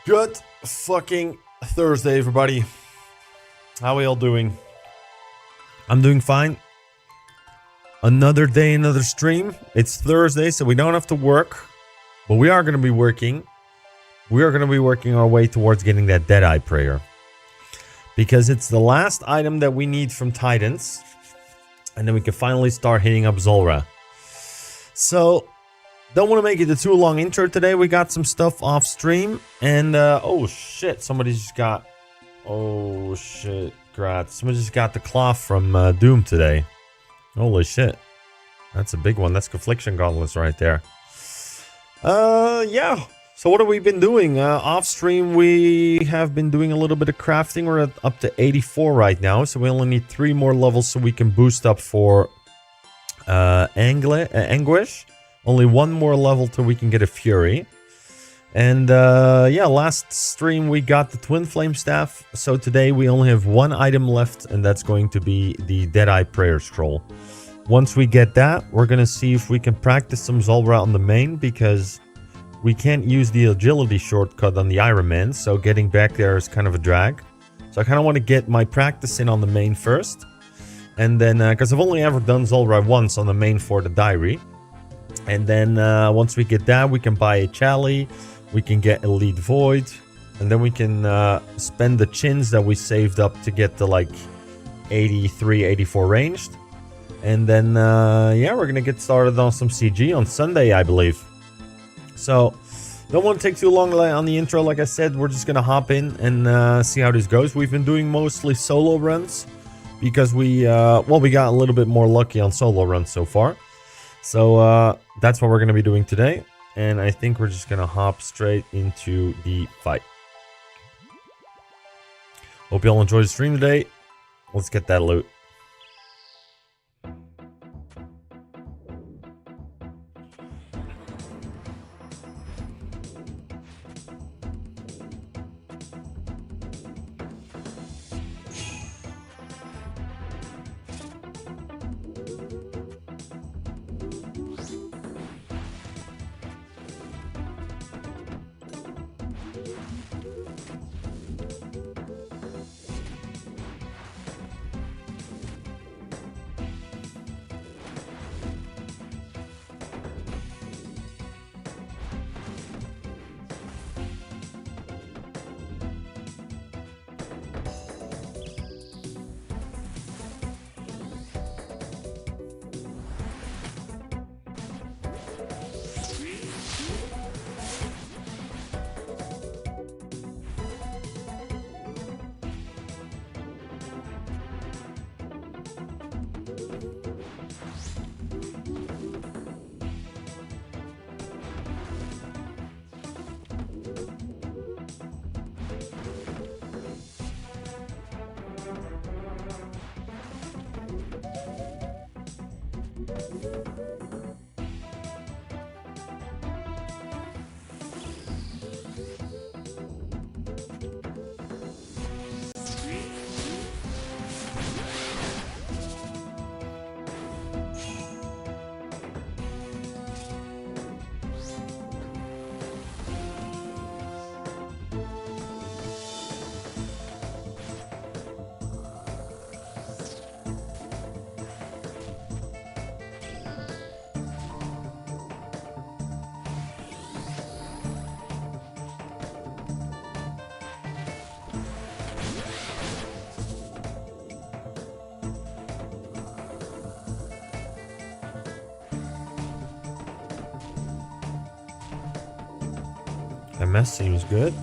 Good fucking Thursday, everybody. How are we all doing? I'm doing fine. Another day, another stream. It's Thursday, so we don't have to work. But we are going to be working. We are going to be working our way towards getting that Deadeye prayer. Because it's the last item that we need from Titans. And then we can finally start hitting up Zulrah. So, don't want to make it a too long intro today. We got some stuff off stream. And, oh shit, somebody just got... Oh shit, grats. Somebody just got the cloth from Doom today. Holy shit. That's a big one. That's Confliction Gauntlets right there. Yeah. So what have we been doing? Off stream, we have been doing a little bit of crafting. We're up to 84 right now. So we only need 3 more levels so we can boost up for Anguish. Only 1 more level till we can get a Fury. And yeah, last stream we got the Twin Flame Staff. So today we only have 1 item left, and that's going to be the Deadeye Prayer Scroll. Once we get that, we're going to see if we can practice some Zulrah on the main, because we can't use the agility shortcut on the Ironman, so getting back there is kind of a drag. So I kind of want to get my practice in on the main first. And then, because I've only ever done Zulrah once on the main for the diary. And then once we get that, we can buy a Chally. We can get Elite Void, and then we can spend the chins that we saved up to get the like 83, 84 ranged. And then, yeah, we're going to get started on some CG on Sunday, I believe. So, don't want to take too long on the intro. Like I said, we're just going to hop in and see how this goes. We've been doing mostly solo runs because we got a little bit more lucky on solo runs so far. So, that's what we're going to be doing today. And I think we're just going to hop straight into the fight. Hope you all enjoyed the stream today. Let's get that loot. MS seems good.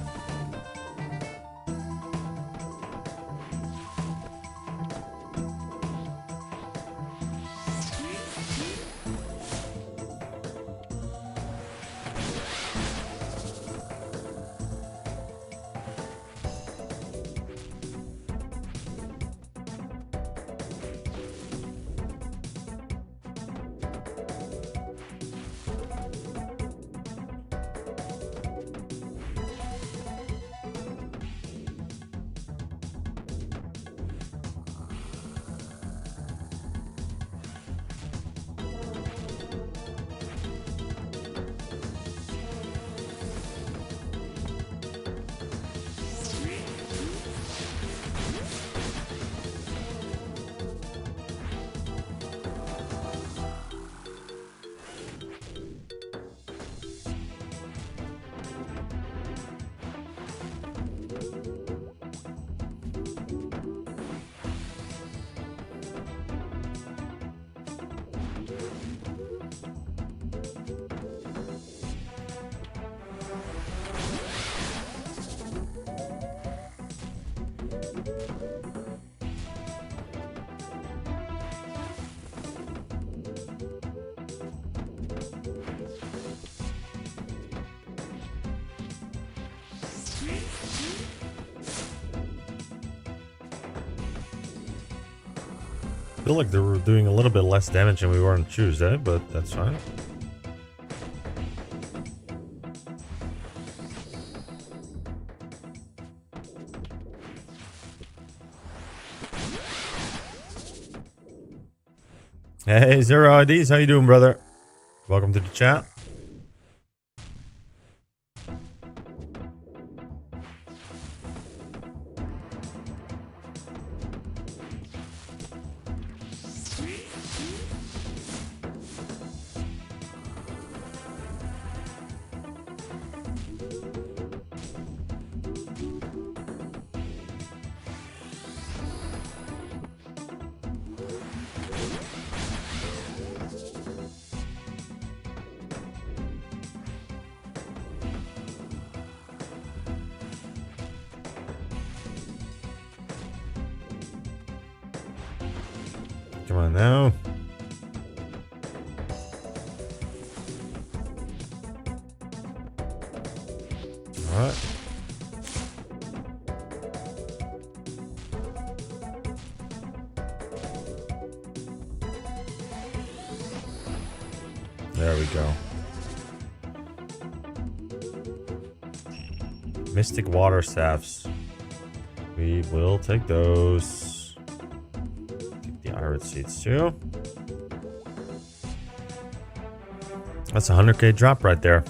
feel like they were doing a little bit less damage than we were on Tuesday, but that's fine. Hey, Zero IDs, how you doing, brother? Welcome to the chat. Come on now. Alright. There we go. Mystic water staffs. We will take those. Take the iron seeds too. That's a 100k drop right there.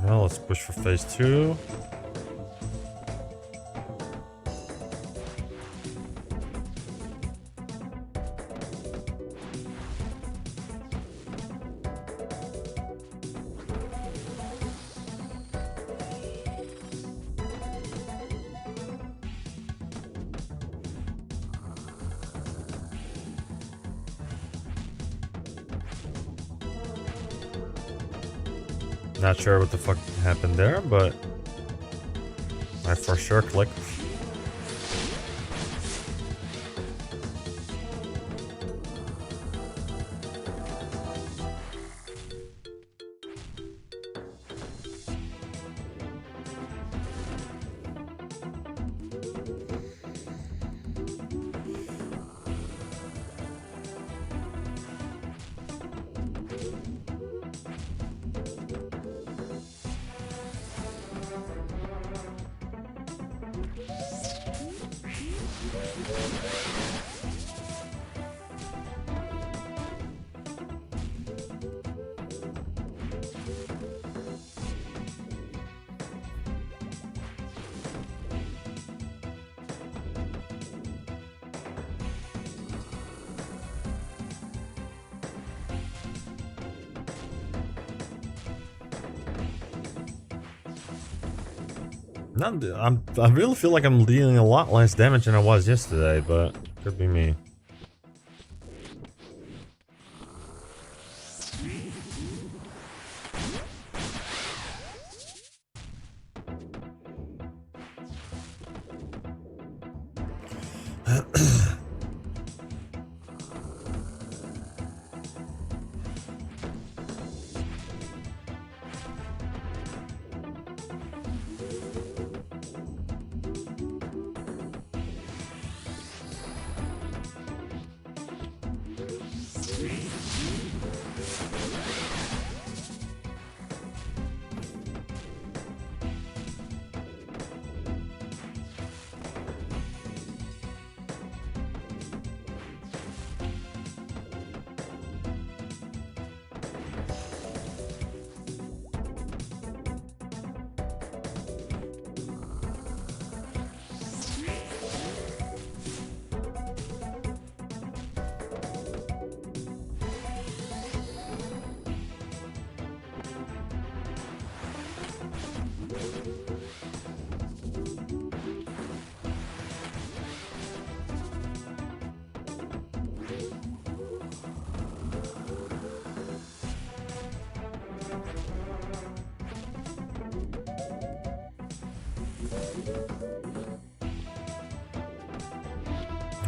Well, let's push for phase 2. Not sure what the fuck happened there, but I for sure clicked. I really feel like I'm dealing a lot less damage than I was yesterday, but could be me.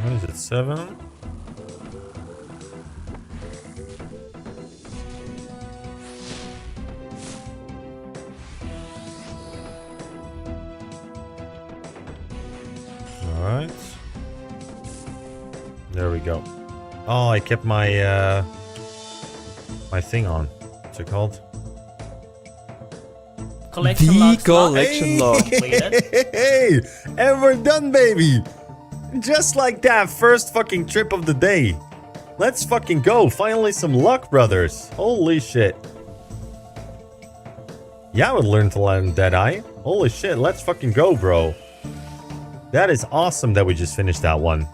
What is it, 7? Alright. There we go. Oh, I kept my my thing on. What's it called? Collection log. Collection log. Hey, and we're done, baby. Just like that, first fucking trip of the day. Let's fucking go. Finally some luck, brothers. Holy shit. Yeah, I would learn to land Deadeye. Holy shit, let's fucking go, bro. That is awesome that we just finished that one.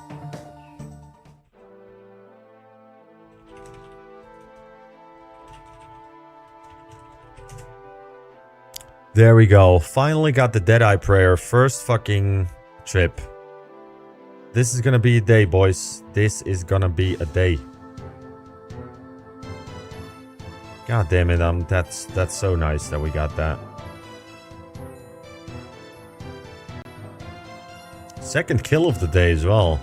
There we go. Finally got the Deadeye prayer. First fucking trip. This is gonna be a day, boys. This is gonna be a day. God damn it, that's so nice that we got that. Second kill of the day as well.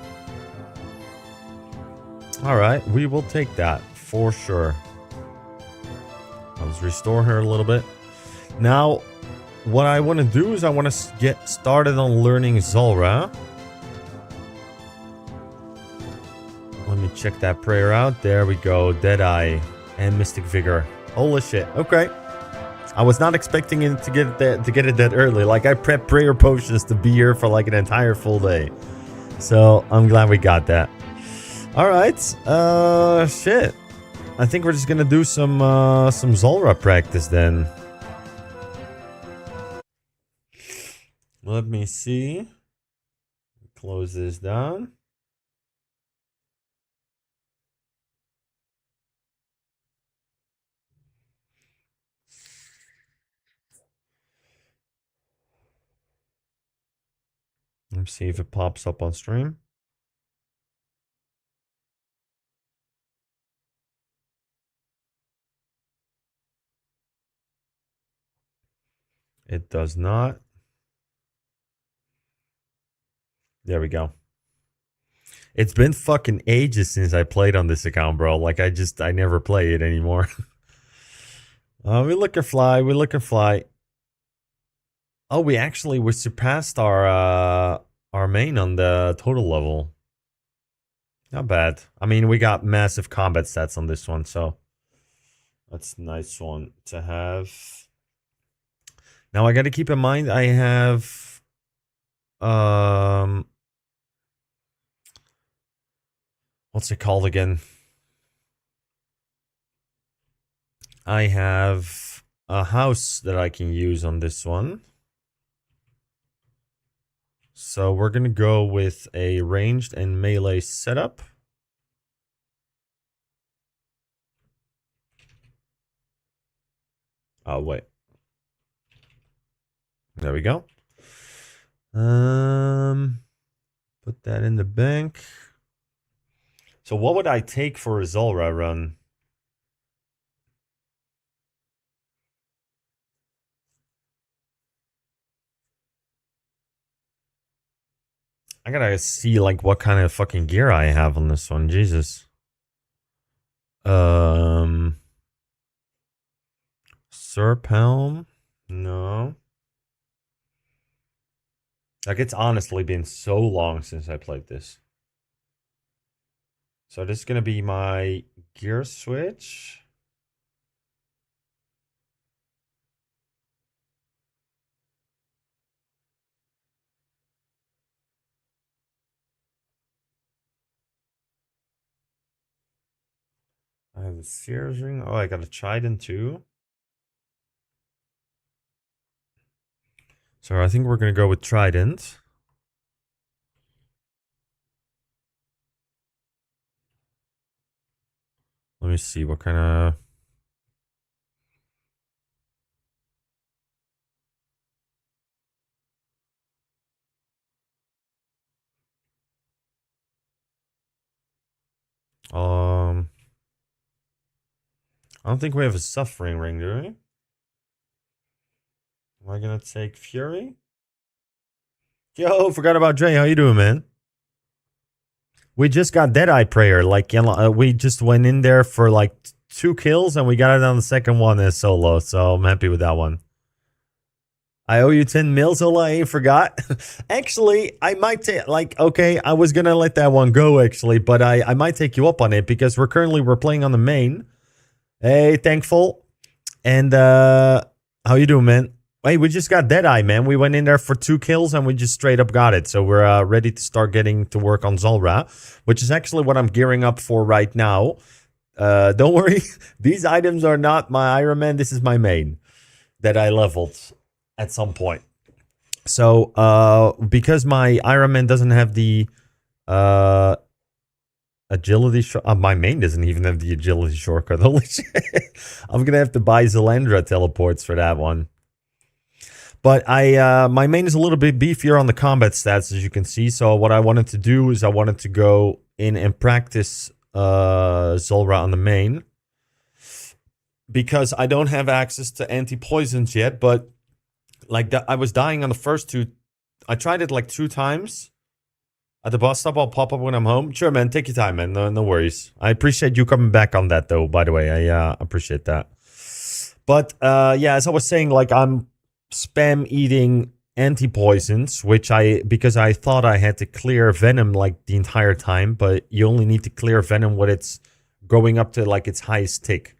Alright, we will take that for sure. Let's restore her a little bit. Now, what I want to do is I want to get started on learning Zulrah. Let me check that prayer out. There we go. Deadeye and Mystic Vigor. Holy shit. Okay. I was not expecting it to get it that early. Like, I prepped prayer potions to be here for like an entire full day. So I'm glad we got that. All right. Shit. I think we're just gonna do some Zulrah practice then. Let me see. Close this down. Let me see if it pops up on stream. It does not. There we go. It's been fucking ages since I played on this account, bro. Like, I never play it anymore. We look at fly. We look at fly. Oh, we surpassed our main on the total level. Not bad. I mean, we got massive combat stats on this one, so that's a nice one to have. Now I got to keep in mind I have what's it called again? I have a house that I can use on this one. So we're going to go with a ranged and melee setup. Oh, wait. There we go. Put that in the bank. So what would I take for a Zulrah run? I gotta see like what kind of fucking gear I have on this one. Jesus. Serp helm? No. Like, it's honestly been so long since I played this. So this is gonna be my gear switch. I have a Sears ring. Oh, I got a Trident too. So I think we're gonna go with Trident. Let me see what kind of... I don't think we have a suffering ring, do we? Am I gonna take Fury? Yo, forgot about Dre. How you doing, man? We just got Deadeye Prayer. Like, we just went in there for like 2 kills and we got it on the second one as solo. So I'm happy with that one. I owe you 10 mils, Ola. I ain't forgot. Actually, I might take, like, okay, I was going to let that one go, actually, but I might take you up on it because we're playing on the main. Hey, thankful. And, how you doing, man? Hey, we just got Deadeye, man. We went in there for 2 kills and we just straight up got it. So we're ready to start getting to work on Zulrah, which is actually what I'm gearing up for right now. Don't worry. These items are not my Iron Man. This is my main that I leveled at some point. So because my Iron Man doesn't have the agility my main doesn't even have the agility shortcut. Holy shit. I'm gonna have to buy Zalandra teleports for that one. But my main is a little bit beefier on the combat stats, as you can see. So what I wanted to do is I wanted to go in and practice Zulrah on the main, because I don't have access to anti-poisons yet. But like I was dying on the first two. I tried it like 2 times. At the bus stop, I'll pop up when I'm home. Sure, man. Take your time, man. No worries. I appreciate you coming back on that, though, by the way. I appreciate that. But, yeah, as I was saying, like, I'm spam eating anti-poisons, because I thought I had to clear Venom, like, the entire time. But you only need to clear Venom when it's going up to, like, its highest tick.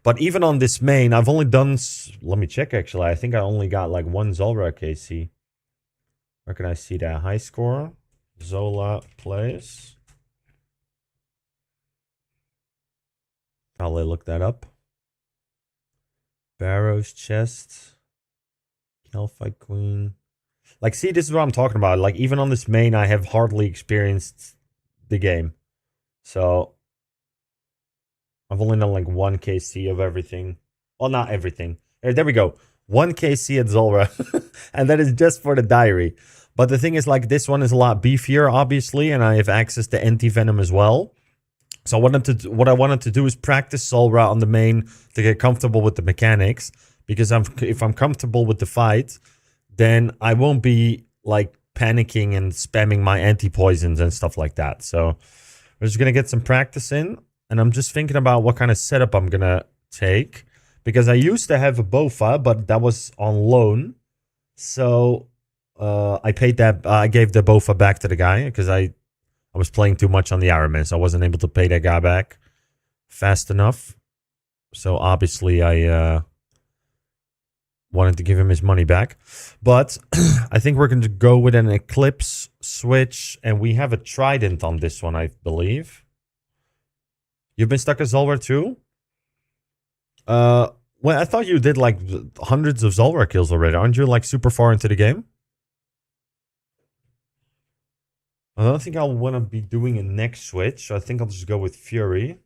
But even on this main, I've only done... Let me check, actually. I think I only got, like, 1 Zulrah KC. Where can I see that? High score. Zola plays. I'll look that up. Barrow's chest. Hellfight Queen. Like, see, this is what I'm talking about. Like, even on this main, I have hardly experienced the game. So, I've only done like 1 KC of everything. Well, not everything. There we go. 1 KC at Zulrah. And that is just for the diary. But the thing is, like, this one is a lot beefier, obviously, and I have access to anti-venom as well. So what I wanted to do is practice Zulrah on the main to get comfortable with the mechanics. Because if I'm comfortable with the fight, then I won't be, like, panicking and spamming my anti-poisons and stuff like that. So we're just going to get some practice in. And I'm just thinking about what kind of setup I'm going to take. Because I used to have a Bofa, but that was on loan. So... I paid that. I gave the Bofa back to the guy because I was playing too much on the Iron Man, so I wasn't able to pay that guy back fast enough. So obviously, I wanted to give him his money back. But I think we're going to go with an Eclipse switch, and we have a Trident on this one, I believe. You've been stuck at Zulrah too? Well, I thought you did like hundreds of Zulrah kills already. Aren't you like super far into the game? I don't think I'll want to be doing a next switch. So I think I'll just go with Fury.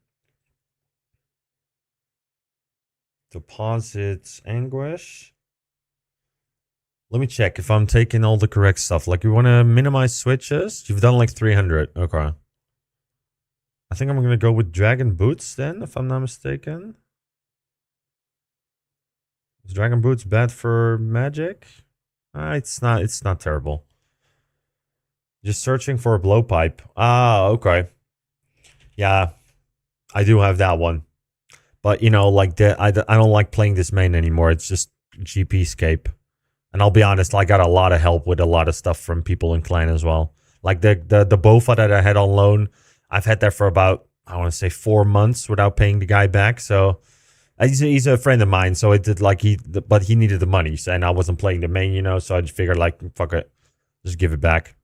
Deposits Anguish. Let me check if I'm taking all the correct stuff. Like, you want to minimize switches? You've done like 300. Okay. I think I'm going to go with Dragon Boots then, if I'm not mistaken. Is Dragon Boots bad for magic? It's not terrible. Just searching for a blowpipe. Ah, okay. Yeah, I do have that one. But, you know, like, I don't like playing this main anymore. It's just GP scape. And I'll be honest, I got a lot of help with a lot of stuff from people in clan as well. Like, the Bofa that I had on loan, I've had that for about, I want to say 4 months without paying the guy back. So, he's a friend of mine. So, it did like but he needed the money. So, and I wasn't playing the main, you know. So, I just figured, like, fuck it. Just give it back.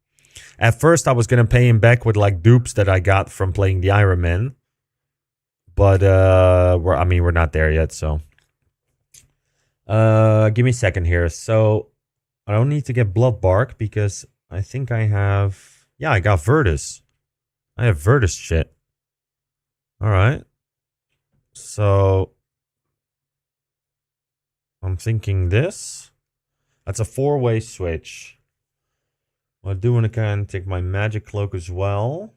At first, I was going to pay him back with, like, dupes that I got from playing the Iron Man. But, we're not there yet, so. Give me a second here. So, I don't need to get Blood Bark because I think I have... Yeah, I got Virtus. I have Virtus shit. Alright. So, I'm thinking this. That's a 4-way switch. I do want to kind of take my magic cloak as well.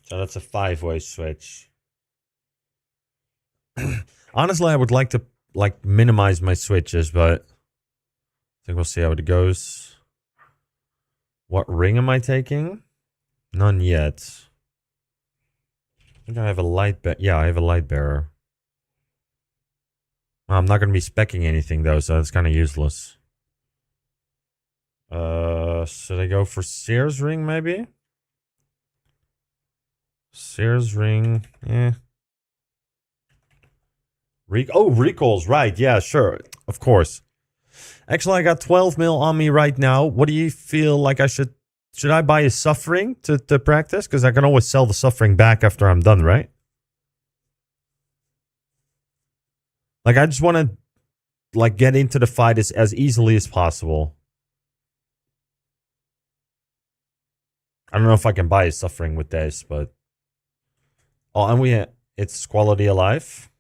So that's a 5-way switch. Honestly, I would like to like minimize my switches, but I think we'll see how it goes. What ring am I taking? None yet. I think I have a light bearer. Yeah, I have a light bearer. I'm not going to be speccing anything though, so it's kind of useless. Should I go for Sears ring maybe? Sears ring, eh. Recoils, right? Yeah, sure, of course. Actually, I got 12 mil on me right now. What do you feel like I should I buy a suffering to practice? Because I can always sell the suffering back after I'm done, right? Like, I just want to like get into the fight as easily as possible. I don't know if I can buy a suffering with this, but oh, and it's quality of life.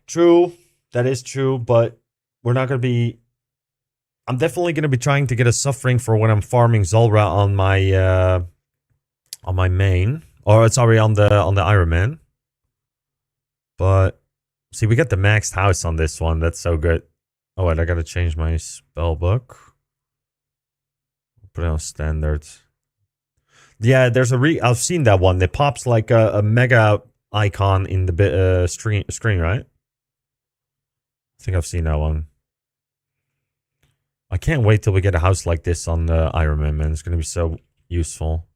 True, that is true, but we're not going to be... I'm definitely going to be trying to get a suffering for when I'm farming Zulrah on my main. Or, sorry, on the IRONMAN. But, see, we got the maxed house on this one. That's so good. Oh, wait, I got to change my spell book. Put it on standard. Yeah, there's I've seen that one. It pops like a mega icon in the screen, right? I think I've seen that one. I can't wait till we get a house like this on the IRONMAN, man. It's going to be so useful.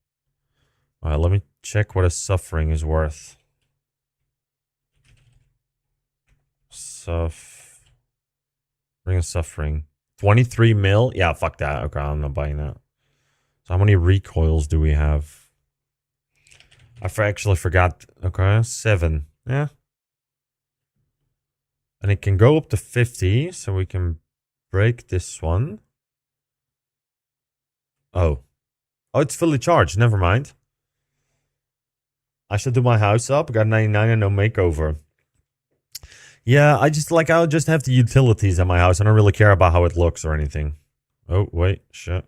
Alright, let me check what a suffering is worth. Bring a suffering. 23 mil? Yeah, fuck that. Okay, I'm not buying that. So how many recoils do we have? I actually forgot. Okay, 7. Yeah. And it can go up to 50, so we can break this one. Oh. Oh, it's fully charged. Never mind. I should do my house up. I got 99 and no makeover. Yeah, I'll just have the utilities at my house. I don't really care about how it looks or anything. Oh, wait. Shit.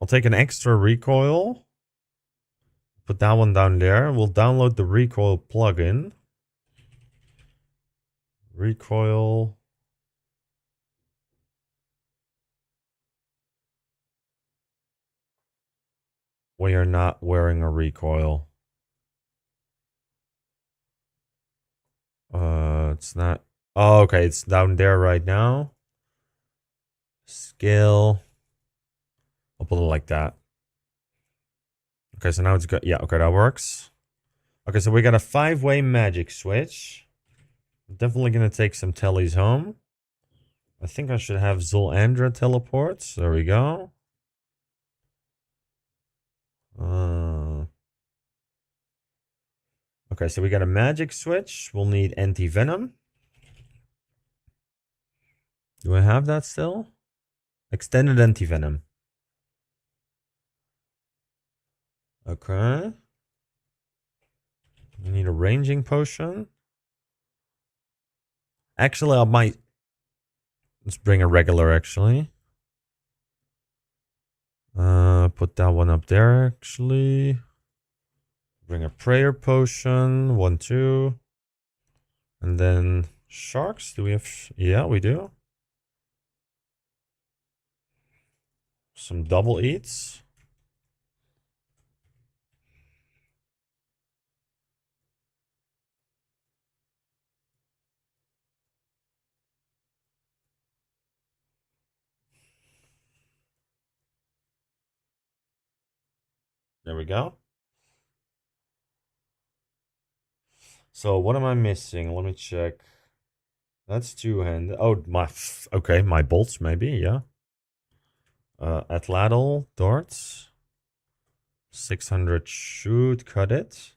I'll take an extra recoil. Put that one down there. We'll download the recoil plugin. Recoil. We are not wearing a recoil. It's not. Oh, okay. It's down there right now. Scale. I'll put it like that. Okay, so now it's good. Yeah, okay, that works. Okay, so we got a 5-way magic switch. Definitely gonna take some tellies home. I think I should have Zulrah teleports. There we go. Okay, so we got a magic switch. We'll need anti-venom. Do I have that still? Extended anti-venom. Okay. We need a ranging potion. Actually, I might... Let's bring a regular, actually. Put that one up there, actually. Bring a prayer potion. 1, 2. And then sharks. Do we have... Yeah, we do. Some double eats. There we go. So what am I missing? Let me check. That's 2-handed. Oh, okay, my bolts maybe, yeah. Atlatl darts. 600 shoot, cut it.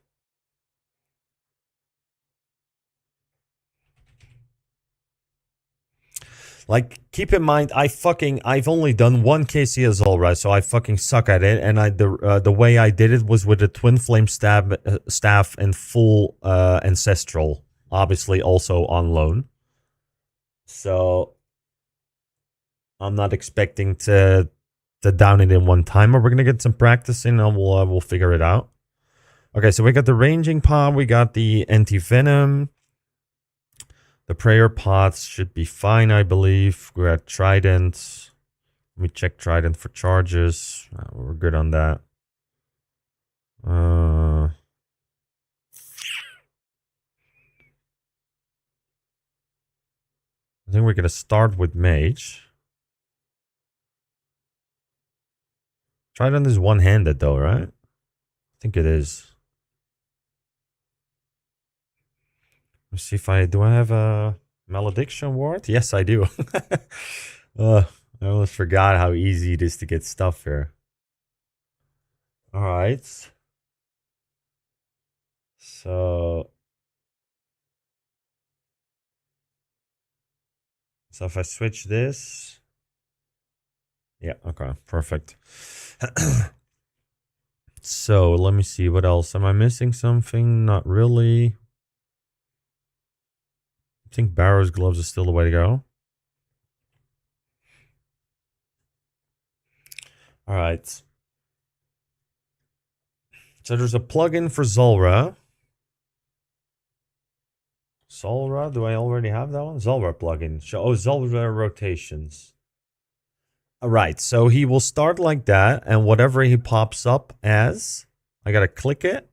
Like, keep in mind, I've only done 1 KC as Zulrah, so I fucking suck at it. And the way I did it was with a twin flame staff and full ancestral, obviously also on loan. So I'm not expecting to down it in one time. We're gonna get some practice in, and we'll figure it out. Okay, so we got the ranging pod, we got the anti-venom. The prayer pots should be fine, I believe. We got trident. Let me check trident for charges. We're good on that. I think we're gonna start with mage. Trident is one-handed though, right? I think it is. Let's see if do I have a malediction ward? Yes, I do. I almost forgot how easy it is to get stuff here. Alright. So if I switch this. Yeah, okay, perfect. So let me see what else. Am I missing something? Not really. I think Barrow's gloves is still the way to go. All right. So there's a plugin for Zulrah. Zulrah, do I already have that one? Zulrah plugin. Zulrah rotations. All right, so he will start like that, and whatever he pops up as, I gotta click it.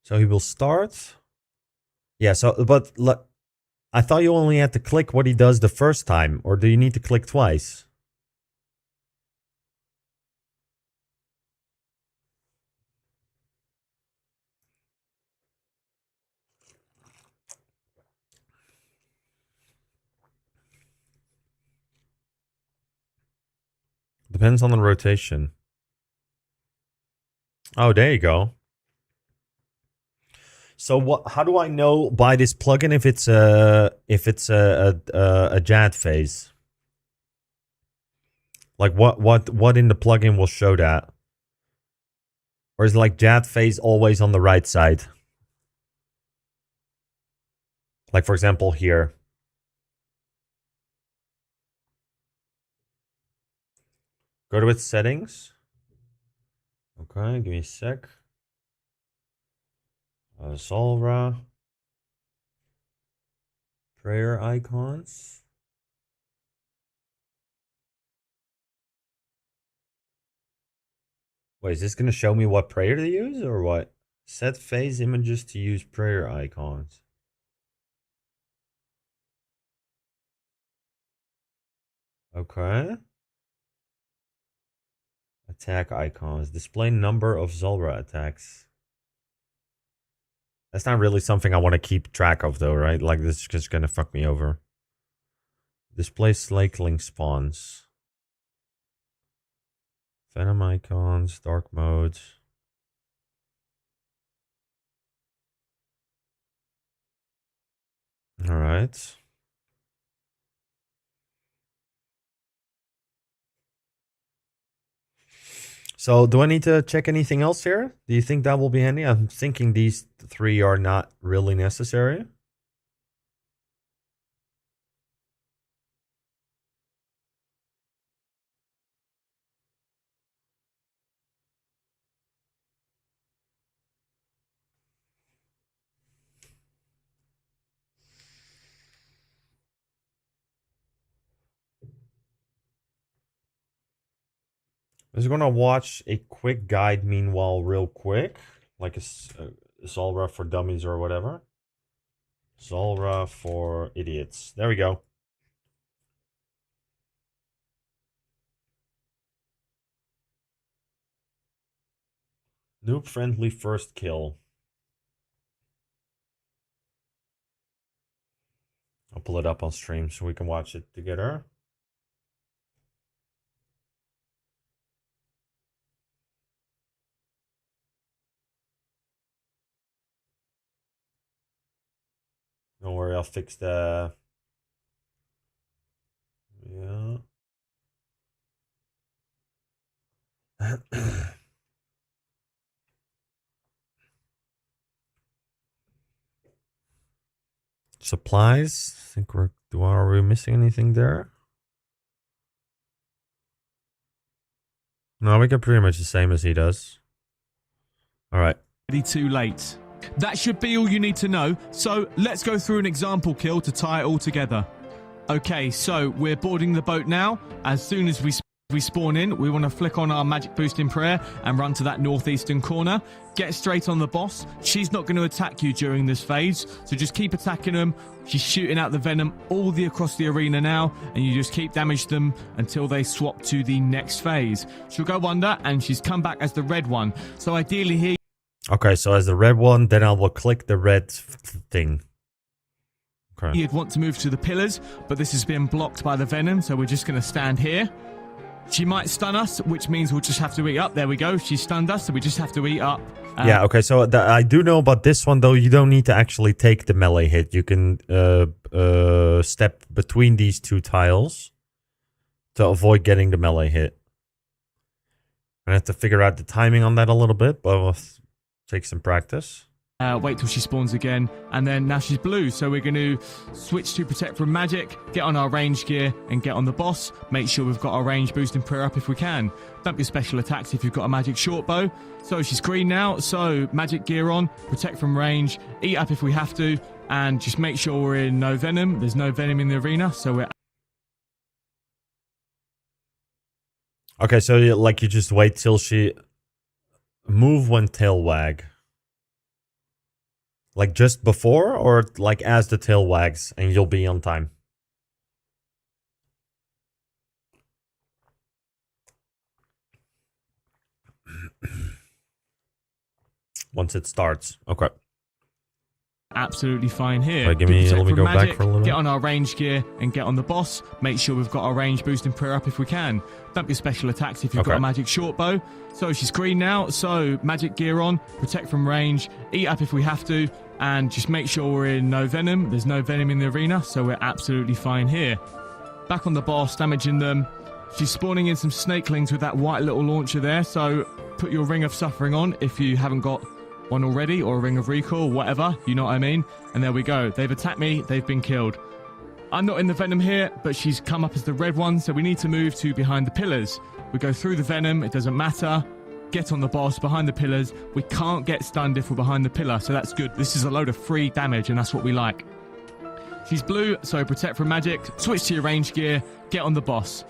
So he will start. Yeah, but I thought you only had to click what he does the first time, or do you need to click twice? Depends on the rotation. Oh, there you go. So what? How do I know by this plugin if it's a JAD phase? Like what in the plugin will show that? Or is like JAD phase always on the right side? Like for example here. Go to its settings. Okay, give me a sec. Zulrah. Prayer icons. Wait, is this going to show me what prayer to use or what? Set phase images to use prayer icons. Okay. Attack icons. Display number of Zulrah attacks. That's not really something I want to keep track of though, right? Like this is just going to fuck me over. Display slakeling spawns. Venom icons, dark modes. All right. So do I need to check anything else here? Do you think that will be handy? I'm thinking these three are not really necessary. I'm just gonna watch a quick guide meanwhile real quick. Like a Zulrah for dummies or whatever. Zulrah for idiots. There we go. Noob friendly first kill. I'll pull it up on stream so we can watch it together. Don't worry, I'll fix the... Yeah. Supplies. I think are we missing anything there? No, we got pretty much the same as he does. All right. Too late. That should be all you need to know. So let's go through an example kill to tie it all together. Okay, so we're boarding the boat now. As soon as we spawn in, we want to flick on our magic boost in prayer and run to that northeastern corner. Get straight on the boss. She's not going to attack you during this phase, so just keep attacking them. She's shooting out the venom all across the arena now, and you just keep damage them until they swap to the next phase. She'll go under, and she's come back as the red one. So ideally here... Okay, so as the red one, then I will click the red thing. Okay. You'd want to move to the pillars, but this has been blocked by the venom, so we're just going to stand here. She might stun us, which means we'll just have to eat up. There we go. She stunned us, so we just have to eat up. Yeah, okay, so I do know about this one, though. You don't need to actually take the melee hit. You can step between these two tiles to avoid getting the melee hit. I have to figure out the timing on that a little bit, but we'll take some practice. Wait till she spawns again, and then now she's blue, so we're going to switch to protect from magic, get on our range gear, and get on the boss. Make sure we've got our range boost and prayer up if we can. Dump your special attacks if you've got a magic short bow. So she's green now, so magic gear on, protect from range, eat up if we have to, and just make sure we're in no venom. There's no venom in the arena, so we're... Okay, so you just wait till she... Move when tail wag. Like just before, or like as the tail wags, and you'll be on time? Once it starts. Okay. Absolutely fine here. Right, let me go back for a little. Get on our range gear and get on the boss. Make sure we've got our range boost and prayer up if we can. Dump your special attacks if you've got a magic short bow. So she's green now, so magic gear on, protect from range, eat up if we have to, and just make sure we're in no venom. There's no venom in the arena, so we're absolutely fine here. Back on the boss, damaging them. She's spawning in some snakelings with that white little launcher there, so put your Ring of Suffering on if you haven't got one already, or a Ring of Recall, whatever, you know what I mean? And there we go. They've attacked me, they've been killed. I'm not in the venom here, but she's come up as the red one, so we need to move to behind the pillars. We go through the venom, it doesn't matter. Get on the boss, behind the pillars. We can't get stunned if we're behind the pillar, so that's good. This is a load of free damage, and that's what we like. She's blue, so protect from magic. Switch to your range gear, get on the boss.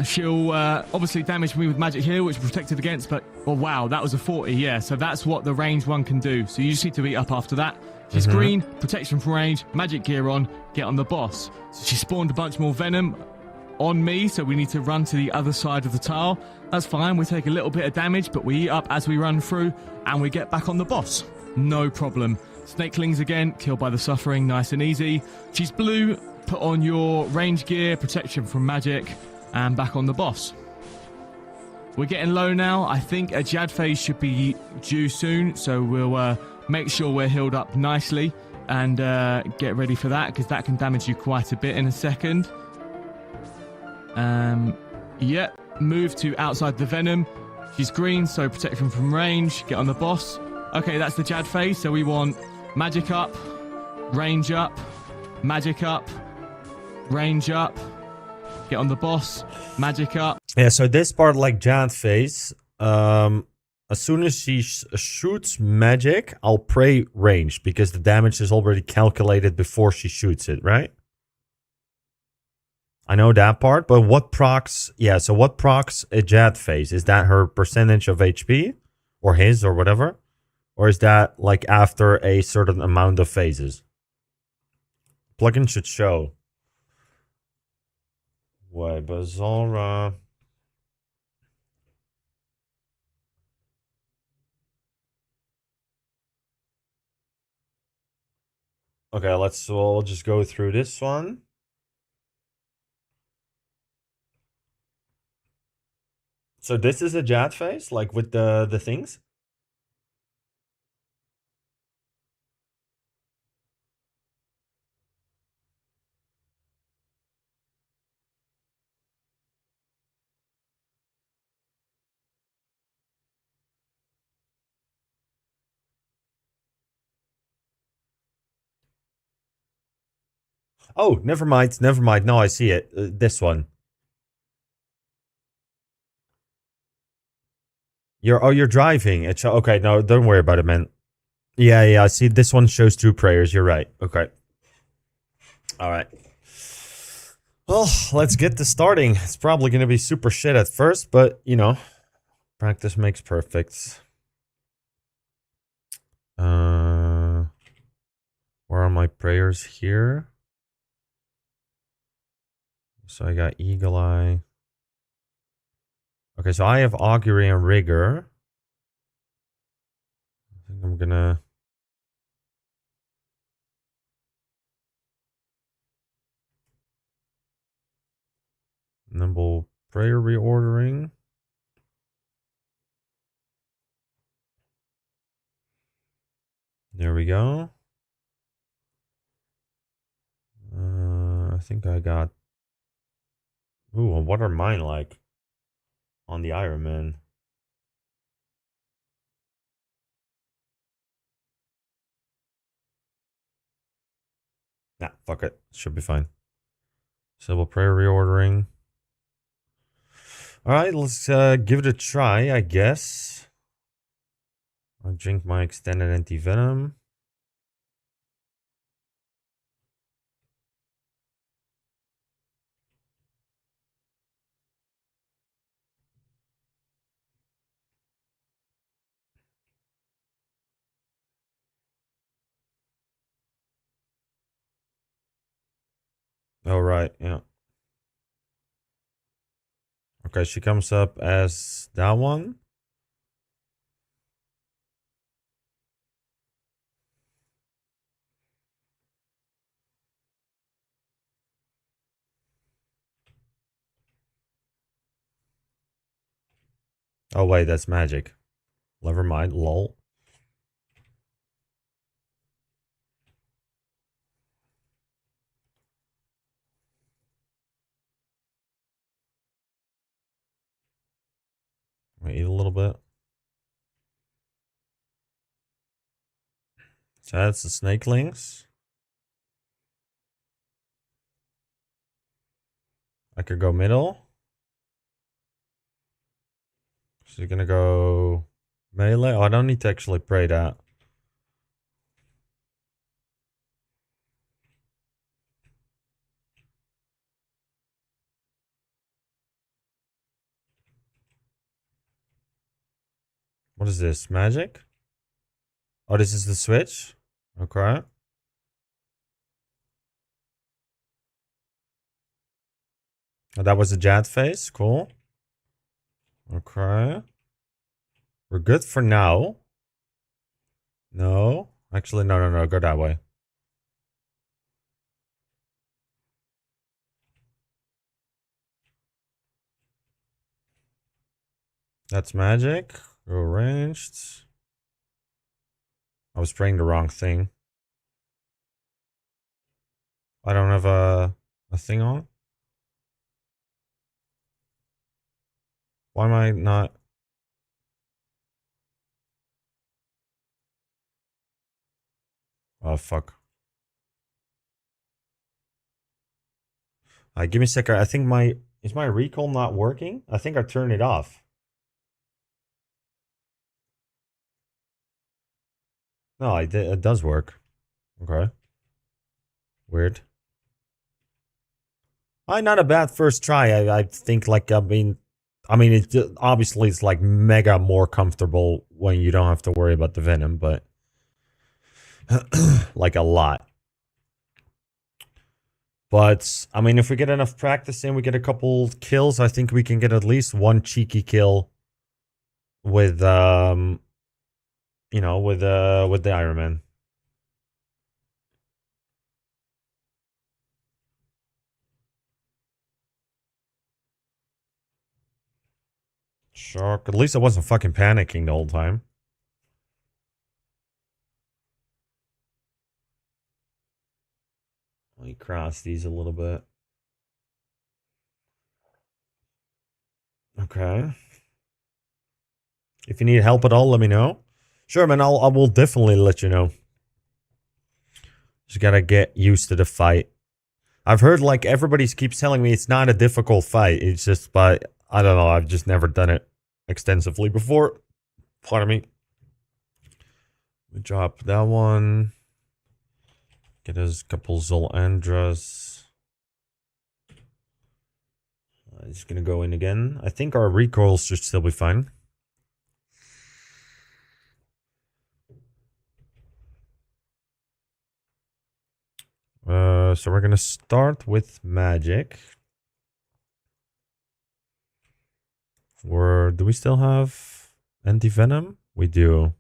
She'll obviously damage me with magic here, which is protected against, but, oh wow, that was a 40, yeah. So that's what the range one can do. So you just need to eat up after that. She's green, protection from range, magic gear on, get on the boss. So she spawned a bunch more venom on me, so we need to run to the other side of the tile. That's fine, we take a little bit of damage, but we eat up as we run through, and we get back on the boss. No problem. Snakelings again, killed by the suffering, nice and easy. She's blue, put on your range gear, protection from magic, and back on the boss. We're getting low now. I think a Jad phase should be due soon, so we'll make sure we're healed up nicely and get ready for that, because that can damage you quite a bit in a second. Yep, move to outside the venom. She's green, so protection from range. Get on the boss. Okay, that's the Jad phase, so we want magic up, range up, magic up, range up. Get on the boss, magic up. Yeah, so this part, like Jad phase, as soon as she shoots magic, I'll pray range, because the damage is already calculated before she shoots it, right? I know that part, but what procs... Yeah, so what procs a Jad phase? Is that her percentage of HP? Or his, or whatever? Or is that, like, after a certain amount of phases? Plugin should show. Wait, but Zulrah... Okay, we'll just go through this one. So this is a Jad phase, like with the things? Oh, never mind. Never mind. No, I see it. This one. You're driving. Okay, no, don't worry about it, man. Yeah, I see this one shows 2 prayers. You're right. Okay. All right. Well, let's get to starting. It's probably going to be super shit at first, but, you know, practice makes perfect. Where are my prayers here? So I got Eagle Eye. Okay, so I have Augury and Rigor. I think I'm gonna... Nimble prayer reordering. There we go. I think I got... Ooh, what are mine like? On the IRONMAN. Nah, fuck it. Should be fine. Civil prayer reordering. Alright, let's give it a try, I guess. I'll drink my extended anti-venom. Oh, right, yeah. Okay, she comes up as that one. Oh, wait, that's magic. Never mind, lol. I eat a little bit. So that's the snakelings. I could go middle. She's gonna go melee. Oh, I don't need to actually pray that. What is this? Magic? Oh, this is the switch? Okay. Oh, that was a Jad face. Cool. Okay. We're good for now. No. Actually, no. Go that way. That's magic. Arranged. I was praying the wrong thing. I don't have a thing on. Why am I not? Oh, fuck. Give me a second. I think is my recall not working? I think I turned it off. No, it does work. Okay. Weird. Not a bad first try. I think, like, I mean, obviously it's like mega more comfortable when you don't have to worry about the venom, but like a lot. But I mean, if we get enough practice in, we get a couple kills. I think we can get at least one cheeky kill with you know, with the IRONMAN. Sure. At least I wasn't fucking panicking the whole time. Let me cross these a little bit. Okay. If you need help at all, let me know. Sure, man. I will definitely let you know. Just gotta get used to the fight. I've heard like everybody keeps telling me it's not a difficult fight. It's just, but I don't know. I've just never done it extensively before. Pardon me. We drop that one. Get us a couple Zulrahs. Just gonna go in again. I think our recoils should still be fine. So we're gonna start with magic. Or do we still have anti-venom? We do.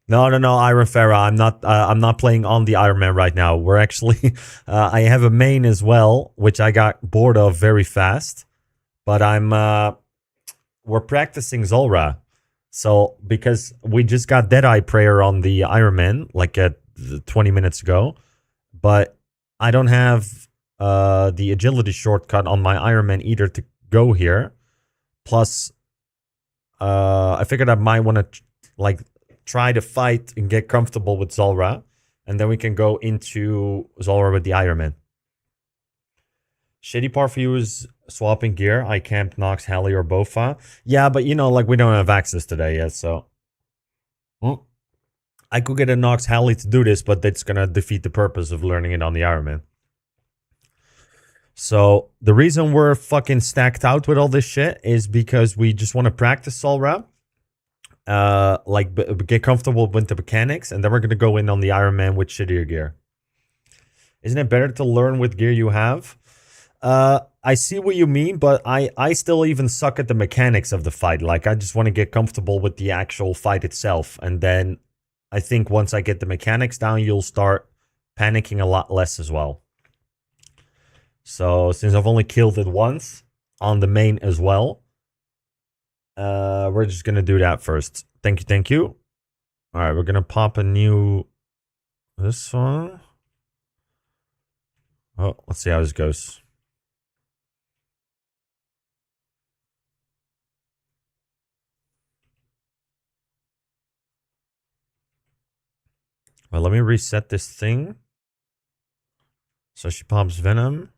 No, Iron Farah. I'm not playing on the Iron Man right now. We're actually, I have a main as well, which I got bored of very fast. But we're practicing Zulrah. So because we just got Deadeye Prayer on the Iron Man, like at 20 minutes ago, but I don't have the agility shortcut on my Iron Man either to go here. Plus, I figured I might want to like try to fight and get comfortable with Zulrah, and then we can go into Zulrah with the Iron Man. Shitty part for you is swapping gear. I camped Nox, Halley, or Bofa. Yeah, but you know, like we don't have access today yet, so. Well, I could get a Nox Halley to do this, but that's gonna defeat the purpose of learning it on the Iron Man. So the reason we're fucking stacked out with all this shit is because we just want to practice Zulrah. Get comfortable with the mechanics, and then we're gonna go in on the Iron Man with shittier gear. Isn't it better to learn with gear you have? I see what you mean, but I still even suck at the mechanics of the fight. Like, I just want to get comfortable with the actual fight itself, and then I think once I get the mechanics down, you'll start panicking a lot less as well. So since I've only killed it once on the main as well, we're just gonna do that first. Thank you. All right, we're gonna pop a new this one. Oh, let's see how this goes. Well, let me reset this thing. So she pops Venom.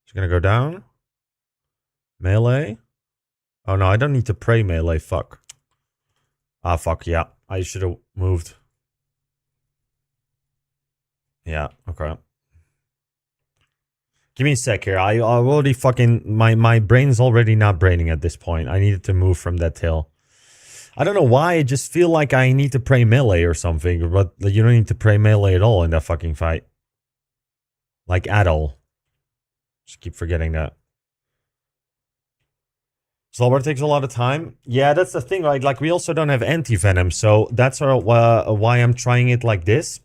She's gonna go down. Melee. Oh no, I don't need to pray melee. Fuck. Ah, fuck, yeah. I should have moved. Yeah, okay. Give me a sec here. I already fucking... My brain's already not braining at this point. I needed to move from that hill. I don't know why. I just feel like I need to pray melee or something. But you don't need to pray melee at all in that fucking fight. Like, at all. Just keep forgetting that. Zulrah takes a lot of time. Yeah, that's the thing, right? Like, we also don't have anti-venom. So that's why I'm trying it like this.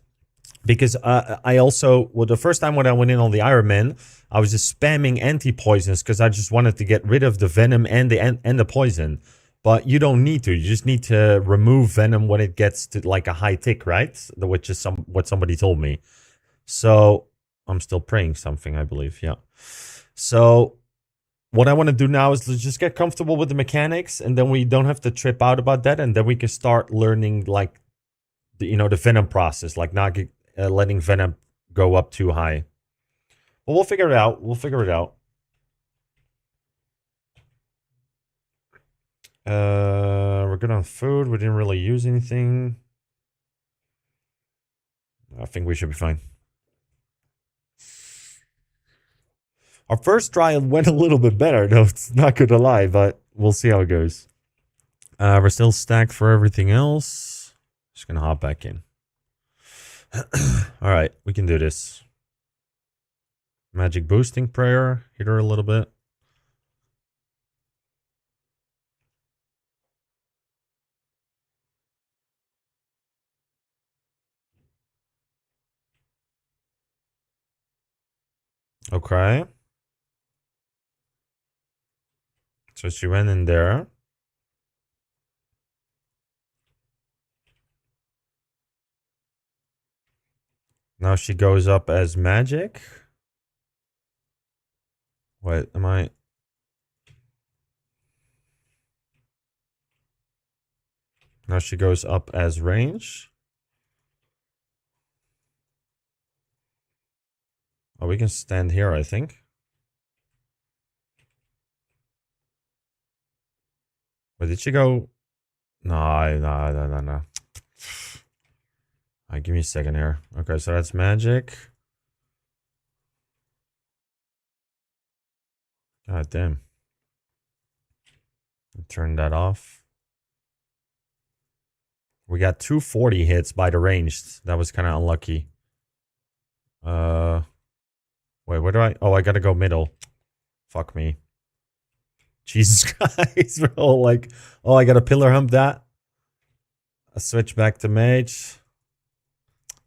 Because I also... Well, the first time when I went in on the Iron Man, I was just spamming anti-poisons because I just wanted to get rid of the venom and the poison. But you don't need to. You just need to remove venom when it gets to like a high tick, right? Which is what somebody told me. So I'm still praying something, I believe. Yeah. So what I want to do now is just get comfortable with the mechanics, and then we don't have to trip out about that, and then we can start learning like the venom process, like not letting venom go up too high. But we'll figure it out. We're good on food. We didn't really use anything. I think we should be fine. Our first trial went a little bit better, though. It's not good to lie, but we'll see how it goes. We're still stacked for everything else. Just gonna hop back in. All right, we can do this. Magic boosting prayer. Hit her a little bit. Okay. So she went in there. Now she goes up as magic. Wait, am I... Now she goes up as range. Oh, we can stand here, I think. Where did she go? No. Alright, give me a second here. Okay, so that's magic. God damn. Turn that off. We got 240 hits by the ranged. That was kind of unlucky. Wait, where do I... Oh, I gotta go middle. Fuck me. Jesus Christ, bro. Like, oh, I gotta pillar hump that. I switch back to mage.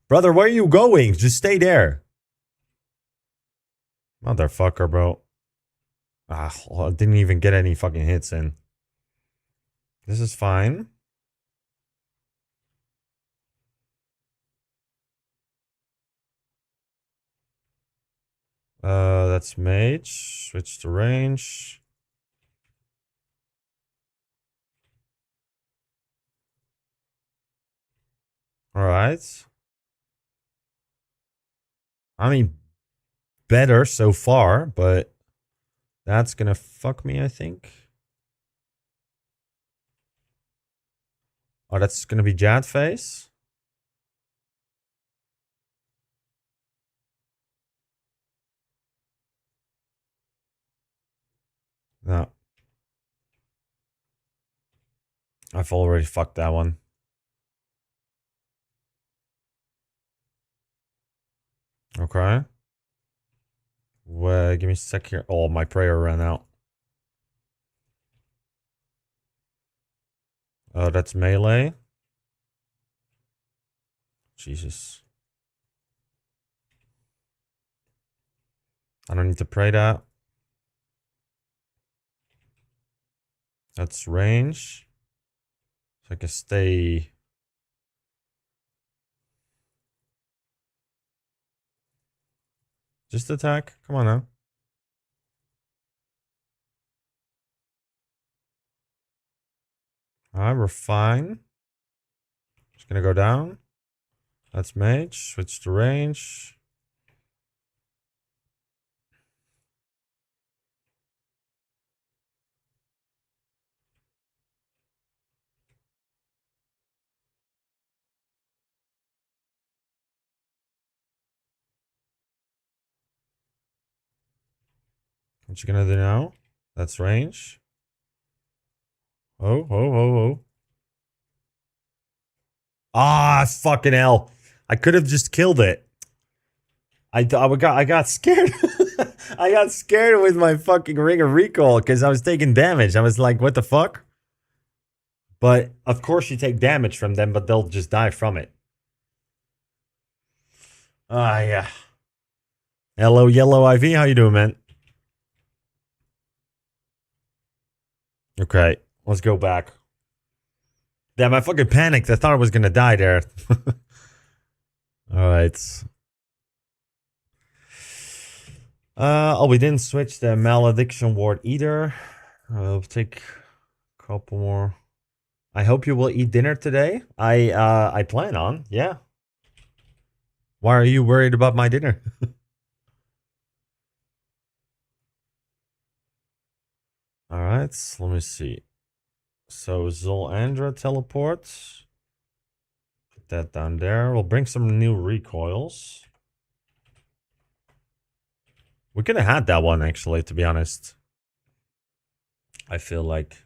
Brother, where are you going? Just stay there. Motherfucker, bro. Ah, I didn't even get any fucking hits in. This is fine. That's mage. Switch to range. Alright. I mean, better so far, but that's gonna fuck me, I think. Oh, that's gonna be Jad face. No. I've already fucked that one. Okay. Well, give me a sec here. Oh, my prayer ran out. Oh, that's melee. Jesus. I don't need to pray that. That's range. So I can stay. Just attack. Come on now. Alright, we're fine. Just gonna go down. That's mage. Switch to range. What you gonna do now? That's range. Oh. Ah, fucking hell. I could have just killed it. I got scared. I got scared with my fucking ring of recall because I was taking damage. I was like, what the fuck? But of course you take damage from them, but they'll just die from it. Ah, yeah. Hello, Yellow IV. How you doing, man? Okay, let's go back. Damn, I fucking panicked. I thought I was gonna die there. Alright. Oh, we didn't switch the malediction ward either. I'll take a couple more. I hope you will eat dinner today. I plan on, yeah. Why are you worried about my dinner? Alright, let me see. So Zulrah teleports. Put that down there. We'll bring some new recoils. We could have had that one actually, to be honest. I feel like.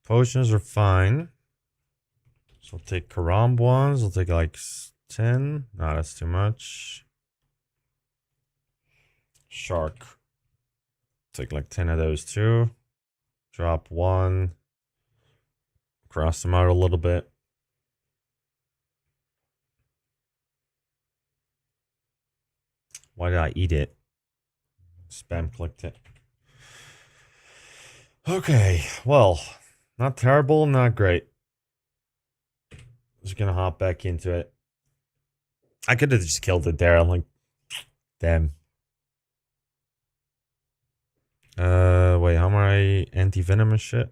Potions are fine. So I'll take Karam ones. I'll take like 10. No, that's too much. Shark. Take like 10 of those too. Drop one. Cross them out a little bit. Why did I eat it? Spam clicked it. Okay, well, not terrible, not great. Just gonna hop back into it. I could have just killed it there. I'm like, damn. Wait, how am I anti-venom and shit?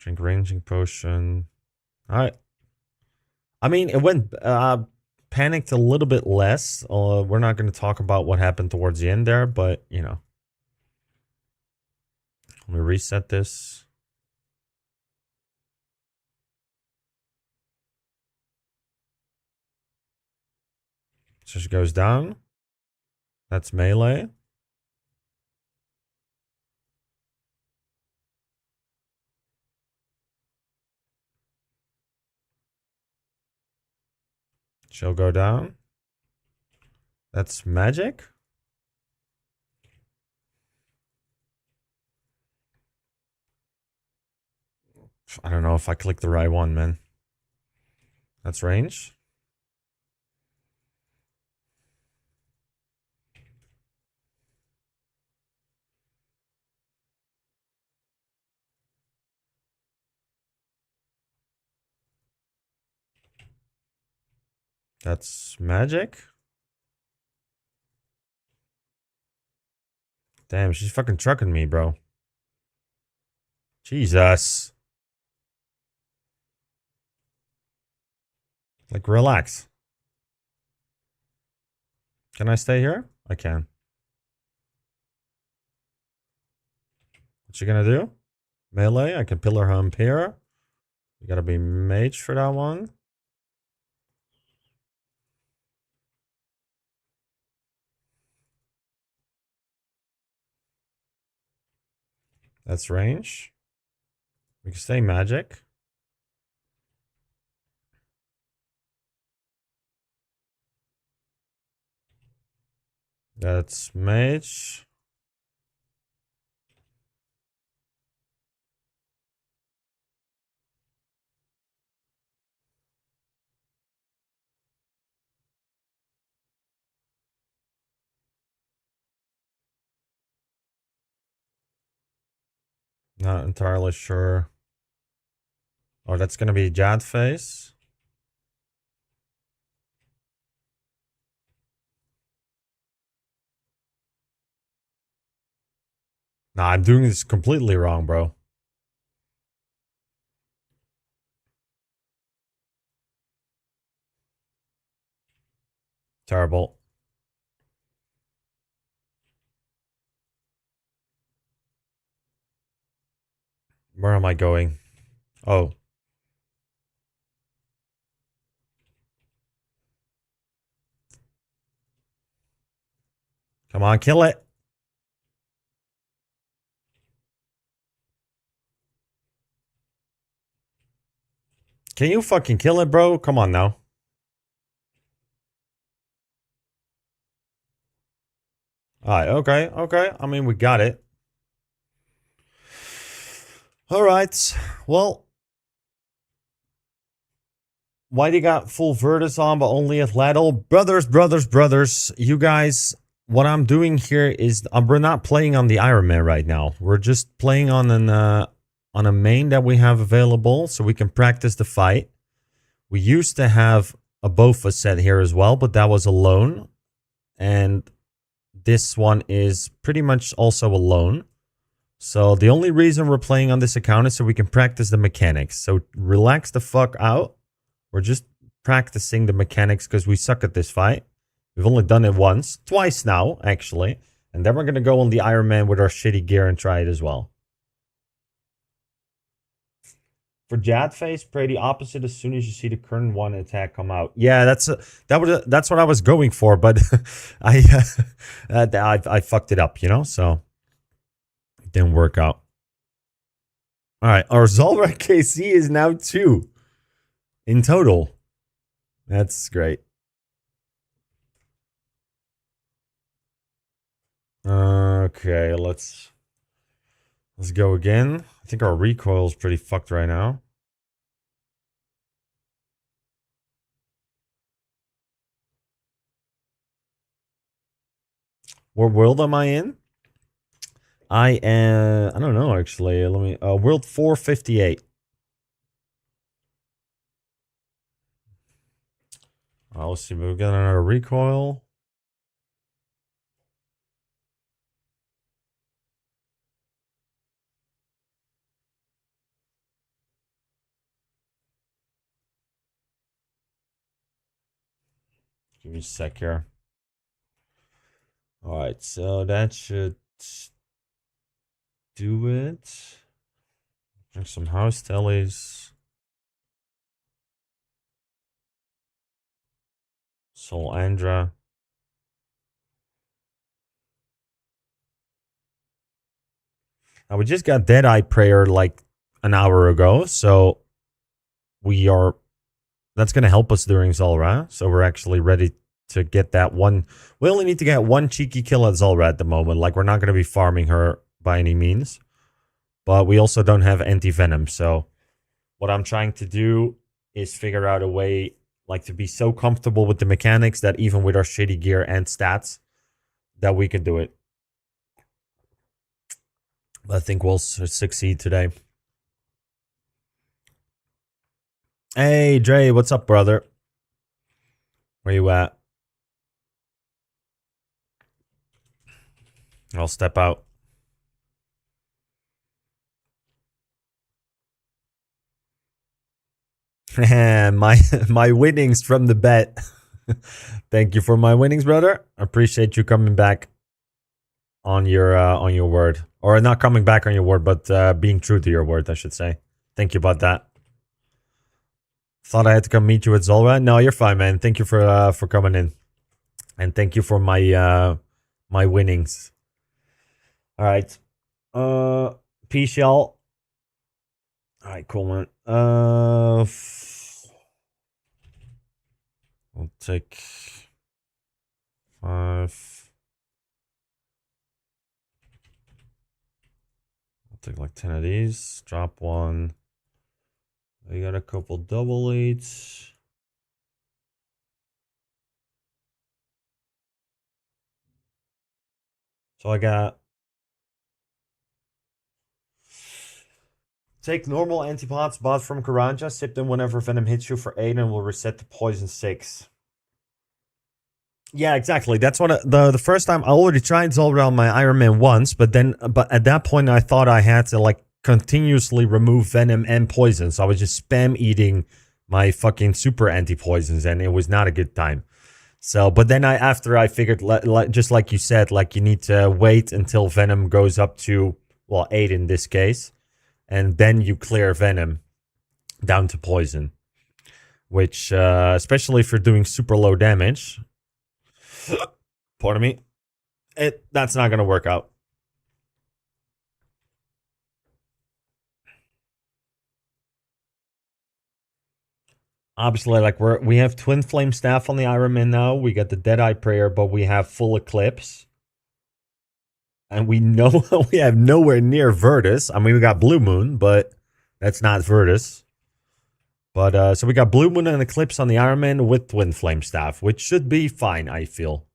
Drink ranging potion. All right. I mean, it went panicked a little bit less. We're not going to talk about what happened towards the end there, but you know. Let me reset this. So she goes down. That's melee. She'll go down. That's magic. I don't know if I clicked the right one, man. That's range. That's magic. Damn, she's fucking trucking me, bro. Jesus. Like, relax. Can I stay here? I can. What's she gonna do? Melee? I can pillar her Ampere. You gotta be mage for that one. That's range. We can stay magic. That's mage. Not entirely sure. Oh, that's gonna be Jad face. Nah, I'm doing this completely wrong, bro. Terrible. Where am I going? Oh. Come on, kill it. Can you fucking kill it, bro? Come on now. Alright, okay, okay. I mean, we got it. Alright. Well. Why do you got full Virtus on, but only Athletal? Brothers. You guys, what I'm doing here is we're not playing on the IRONMAN right now. We're just playing on a main that we have available so we can practice the fight. We used to have a BOFA set here as well, but that was alone. And this one is pretty much also alone. So the only reason we're playing on this account is so we can practice the mechanics. So relax the fuck out. We're just practicing the mechanics because we suck at this fight. We've only done it once. Twice now, actually. And then we're going to go on the IRONMAN with our shitty gear and try it as well. For Jad face, pray the opposite as soon as you see the current one attack come out. Yeah, that's what I was going for, but I fucked it up, you know, so it didn't work out. All right, our Zulrah KC is now 2 in total. That's great. Okay, let's go again. I think our recoil is pretty fucked right now. What world am I in? I don't know actually. Let me world 458. Let's see, we've got another recoil. Give me a sec here. All right, so that should do it. Drink some house tellies. Soul Andra. Now we just got Deadeye Prayer like an hour ago, so we are. That's gonna help us during Zulrah, so we're actually ready to get that one. We only need to get one cheeky kill at Zulrah at the moment. Like, we're not gonna be farming her by any means, but we also don't have anti-venom. So what I'm trying to do is figure out a way, like, to be so comfortable with the mechanics that even with our shitty gear and stats, that we can do it. I think we'll succeed today. Hey, Dre, what's up, brother? Where you at? I'll step out. my winnings from the bet. Thank you for my winnings, brother. I appreciate you coming back on your word, or not coming back on your word, but being true to your word, I should say. Thank you about that. Thought I had to come meet you at Zulrah. No, you're fine, man. Thank you for coming in, and thank you for my my winnings. All right, peace, y'all. All right, cool, man. We'll take 5. I'll take like 10 of these. Drop 1. We got a couple double 8s. So I got. Take normal antipods bought from Karanja. Sip them whenever venom hits you for 8 and will reset to poison 6. Yeah, exactly. That's what the first time I already tried Zulrah on my IRONMAN once, but at that point I thought I had to like continuously remove venom and poison, so I was just spam eating my fucking super anti-poisons, and it was not a good time. So, but then after I figured, just like you said, like you need to wait until venom goes up to, well, 8 in this case, and then you clear venom down to poison, which especially if you're doing super low damage. Pardon me. That's not going to work out. Obviously, like we have Twin Flame Staff on the IRONMAN now. We got the Deadeye Prayer, but we have full Eclipse. And we know we have nowhere near Virtus. I mean, we got Blue Moon, but that's not Virtus. But so we got Blue Moon and Eclipse on the IRONMAN with Twin Flame Staff, which should be fine, I feel.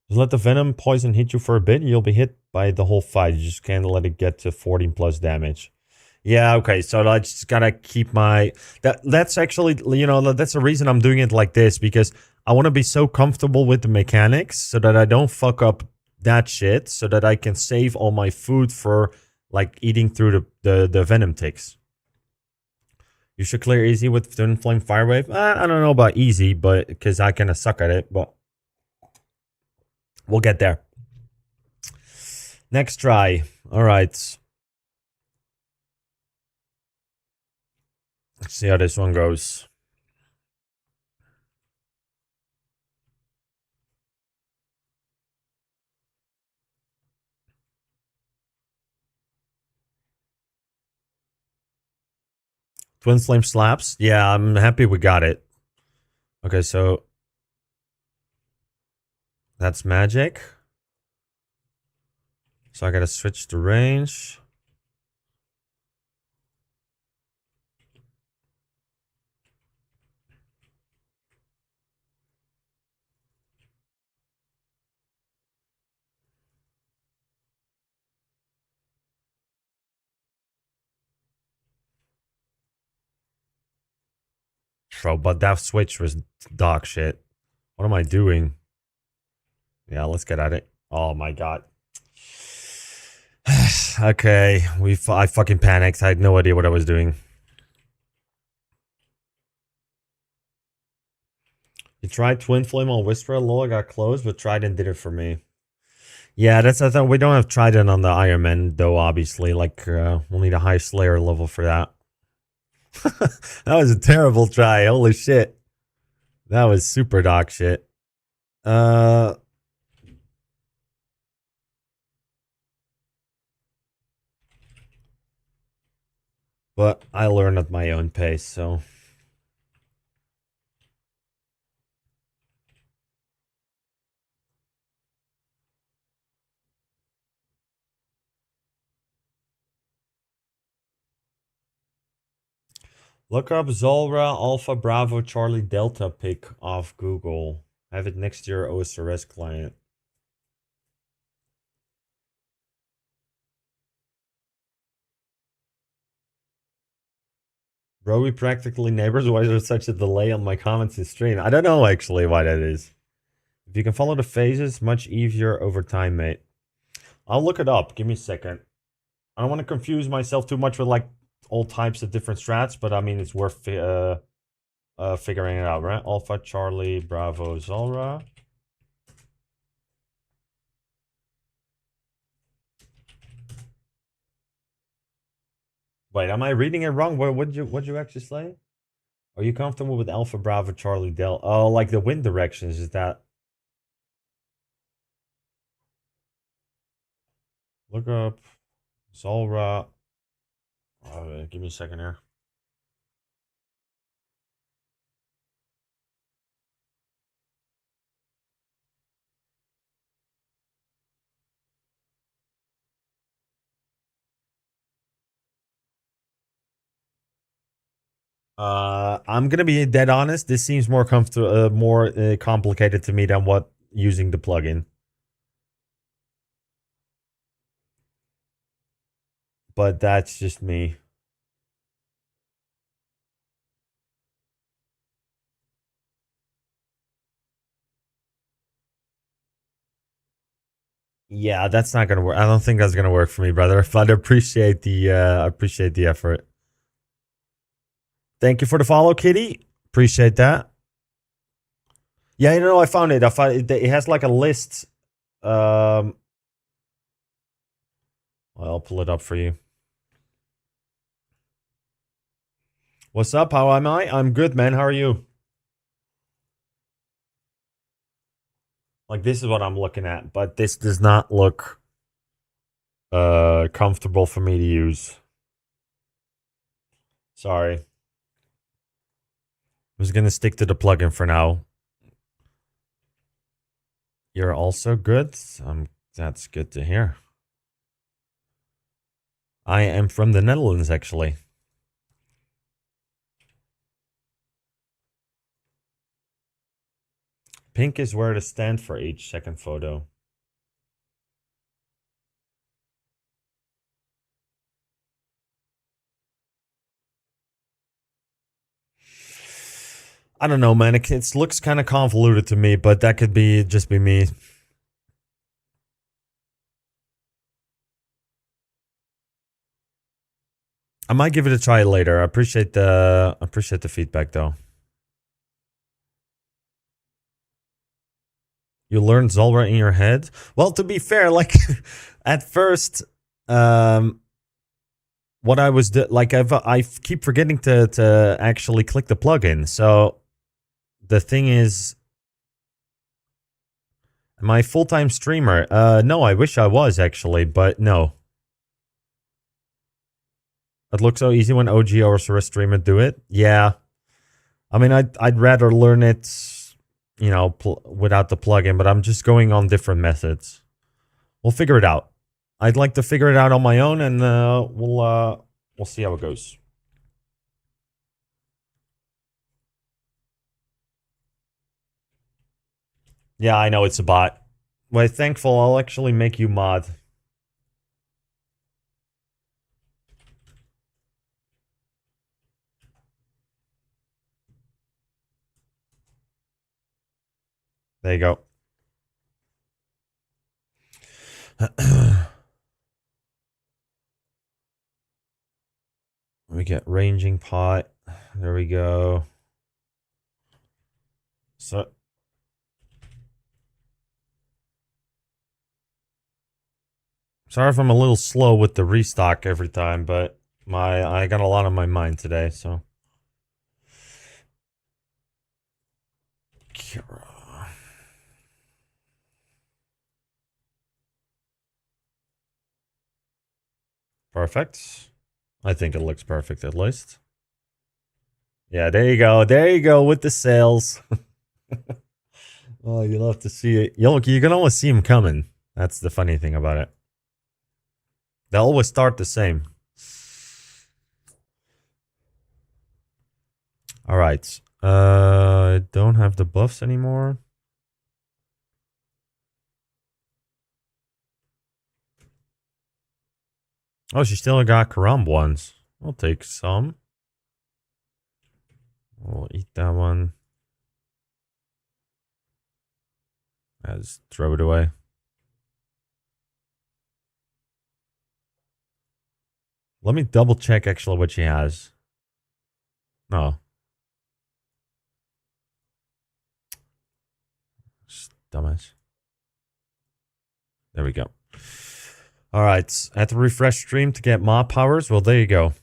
Just let the Venom poison hit you for a bit. You'll be hit by the whole fight. You just can't let it get to 14 plus damage. Yeah, okay. So I just gotta keep my... That's actually, you know, that's the reason I'm doing it like this. Because I want to be so comfortable with the mechanics so that I don't fuck up that shit. So that I can save all my food for, like, eating through the Venom ticks. You should clear easy with Twin Flame Firewave. I don't know about easy, but because I kind of suck at it, but we'll get there. Next try. All right. Let's see how this one goes. Twin Flame slaps. Yeah, I'm happy we got it. Okay, so that's magic. So I gotta switch the range. Bro, but that switch was dog shit. What am I doing? Yeah, let's get at it. Oh my god. Okay, I fucking panicked. I had no idea what I was doing. You tried Twin Flame on Whisper, Lola got close, but Trident did it for me. Yeah, that's I thought we don't have Trident on the IRONMAN though, obviously. Like we'll need a high Slayer level for that. That was a terrible try. Holy shit. That was super dog shit. But I learn at my own pace, so. Look up Zulrah Alpha Bravo Charlie Delta pic off Google. Have it next to your OSRS client. Bro, we practically neighbors. Why is there such a delay on my comments in stream? I don't know actually why that is. If you can follow the phases, much easier over time, mate. I'll look it up. Give me a second. I don't want to confuse myself too much with like all types of different strats, but I mean it's worth figuring it out, right? Alpha Charlie Bravo Zulrah. Wait, am I reading it wrong? What'd you actually say? Are you comfortable with Alpha Bravo Charlie Del? Oh, like the wind directions, is that? Look up Zulrah. Oh, give me a second here. I'm gonna be dead honest. This seems more comfortable, more complicated to me than what using the plugin. But that's just me. Yeah, that's not gonna work. I don't think that's gonna work for me, brother. But I appreciate the effort. Thank you for the follow, Kitty. Appreciate that. Yeah, you know, I found it. I found it. It has like a list. Well, I'll pull it up for you. What's up? How am I? I'm good, man. How are you? Like this is what I'm looking at, but this does not look comfortable for me to use. Sorry. I'm just gonna stick to the plugin for now. You're also good. That's good to hear. I am from the Netherlands, actually. Pink is where to stand for each second photo. I don't know, man. It looks kind of convoluted to me, but that could be just be me. I might give it a try later. I appreciate the feedback, though. You learned Zulrah in your head? Well, to be fair, like at first, what I was like, I keep forgetting to actually click the plugin. So the thing is, am I a full-time streamer? No, I wish I was actually, but no. It looks so easy when OG or a streamer do it. Yeah, I mean, I'd rather learn it, you know, without the plugin, but I'm just going on different methods. We'll figure it out. I'd like to figure it out on my own, and we'll see how it goes. Yeah, I know it's a bot. Well, thankful I'll actually make you mod. There you go. We get ranging pot. There we go. So sorry if I'm a little slow with the restock every time, but I got a lot on my mind today, so. Perfect. I think it looks perfect at least. Yeah, there you go. There you go with the sales. Oh, you'll have to see it. You can always see them coming. That's the funny thing about it. They always start the same. All right. I don't have the buffs anymore. Oh, she still got Karam ones. I'll take some. We'll eat that one. I just throw it away. Let me double check actually what she has. No. Dumbass. There we go. All right. I have to refresh stream to get mob powers. Well, there you go.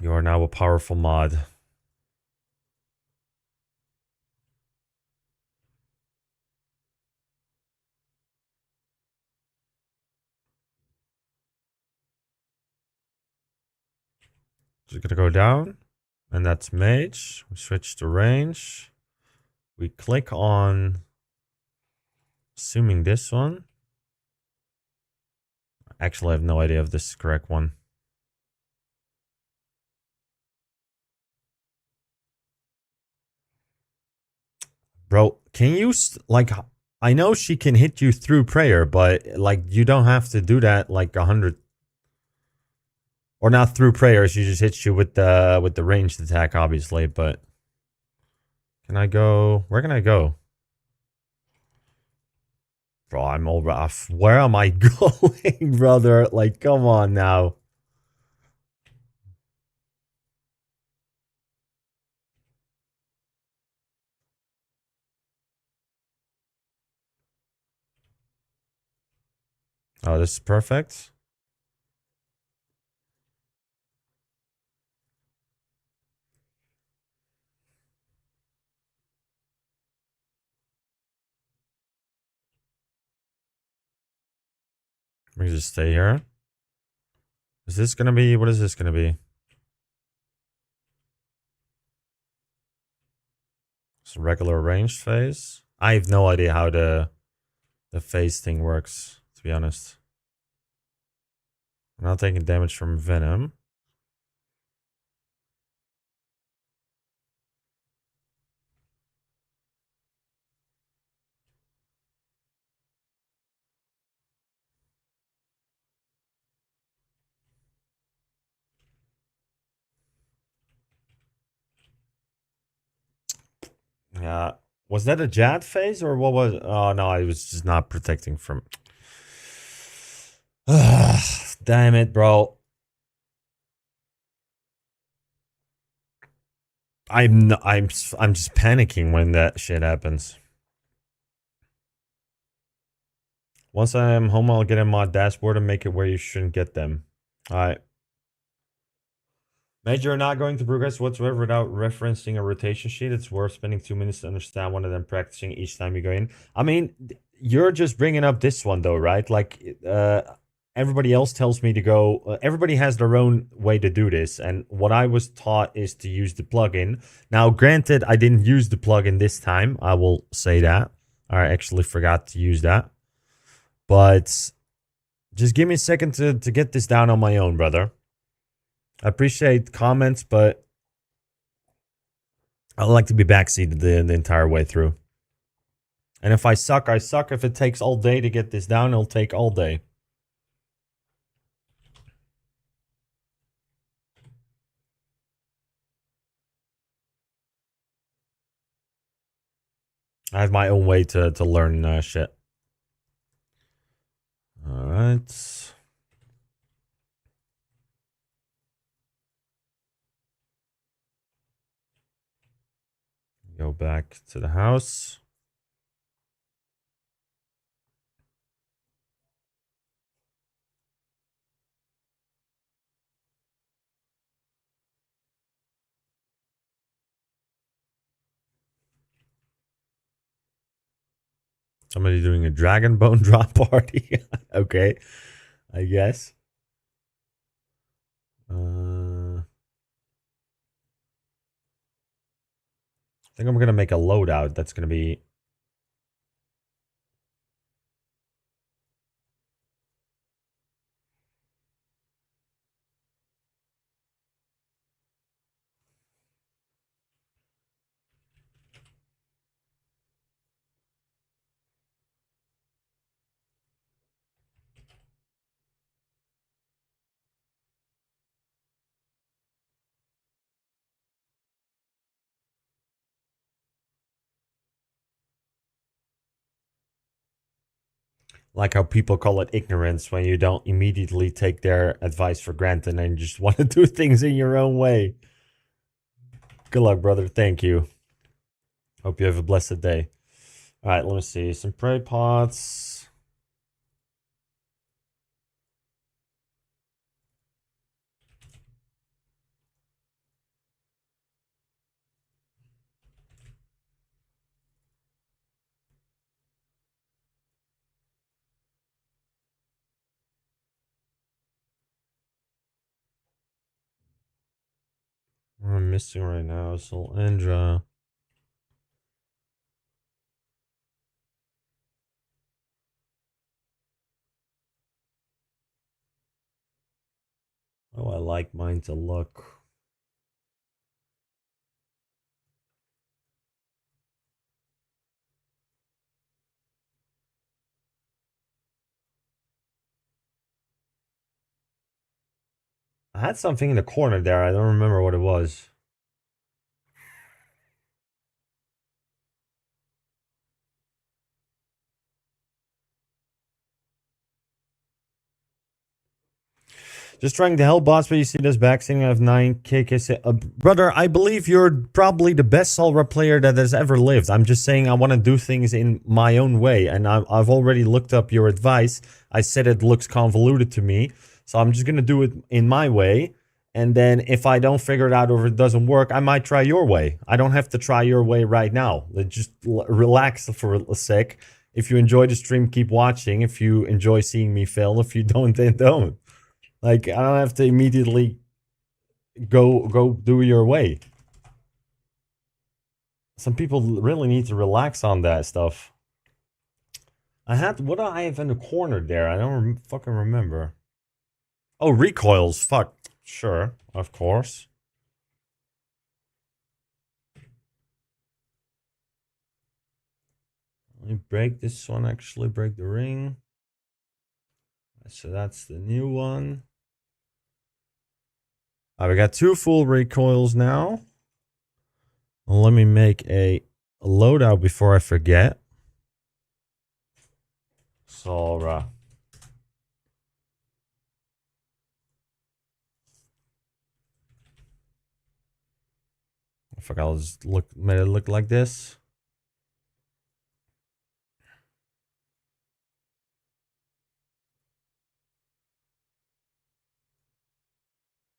You are now a powerful mod. Just gonna go down. And that's mage. We switch to range. We click on, assuming this one. Actually, I have no idea if this is the correct one. Bro, can you, like, I know she can hit you through prayer, but, like, you don't have to do that, like, 100. Or not through prayer, she just hits you with the ranged attack, obviously, but. Can I go? Where can I go? Bro, I'm all rough. Where am I going, brother? Like, come on now. Oh, this is perfect. Let me just stay here. Is this gonna be, what is this gonna be? It's a regular ranged phase. I have no idea how the phase thing works, to be honest. I'm not taking damage from venom. Yeah. Was that a Jad phase or what was? Oh no, I was just not protecting from. Damn it, bro. I'm just panicking when that shit happens. Once I'm home, I'll get in my dashboard and make it where you shouldn't get them. All right. Major are not going to progress whatsoever without referencing a rotation sheet. It's worth spending 2 minutes to understand one and then practicing each time you go in. I mean, you're just bringing up this one though, right? Like, everybody else tells me to go. Everybody has their own way to do this, and what I was taught is to use the plugin. Now, granted, I didn't use the plugin this time. I will say that. I actually forgot to use that. But just give me a second to get this down on my own, brother. I appreciate comments, but I like to be backseated the entire way through. And if I suck, I suck. If it takes all day to get this down, it'll take all day. I have my own way to learn shit. All right. Go back to the house. Somebody doing a dragon bone drop party. Okay, I guess. I think I'm gonna make a loadout. That's gonna be like how people call it ignorance when you don't immediately take their advice for granted and just want to do things in your own way. Good luck, brother. Thank you. Hope you have a blessed day. All right, let me see. Some prey pots. What am I missing right now? Solendra. Oh, I like mine to look. I had something in the corner there. I don't remember what it was. Just trying to help boss, but you see this back sitting. I have 9k. Brother, I believe you're probably the best Zulrah player that has ever lived. I'm just saying I want to do things in my own way. And I've already looked up your advice. I said it looks convoluted to me. So I'm just going to do it in my way. And then if I don't figure it out or if it doesn't work, I might try your way. I don't have to try your way right now. Just relax for a sec. If you enjoy the stream, keep watching. If you enjoy seeing me fail, if you don't, then don't. Like, I don't have to immediately go do your way. Some people really need to relax on that stuff. What do I have in the corner there? I don't fucking remember. Oh, recoils. Fuck. Sure, of course. Let me break this one, actually. Break the ring. So that's the new one. All right, we got 2 full recoils now. Well, let me make a loadout before I forget. Zulrah. I forgot. I'll just made it look like this.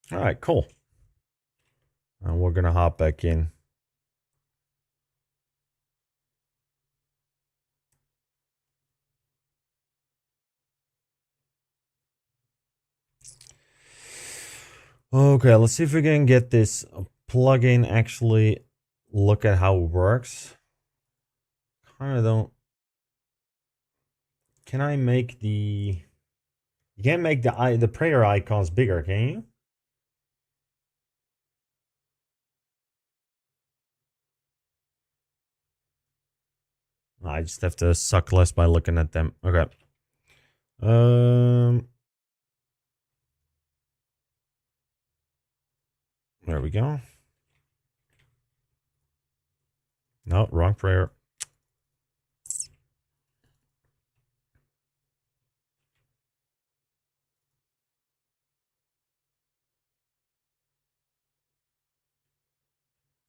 All right, cool. And we're gonna hop back in. Okay, let's see if we can get this plugin actually look at how it works. Kind of don't. Can I make the? You can't make the prayer icons bigger, can you? I just have to suck less by looking at them. Okay. There we go. No, wrong prayer.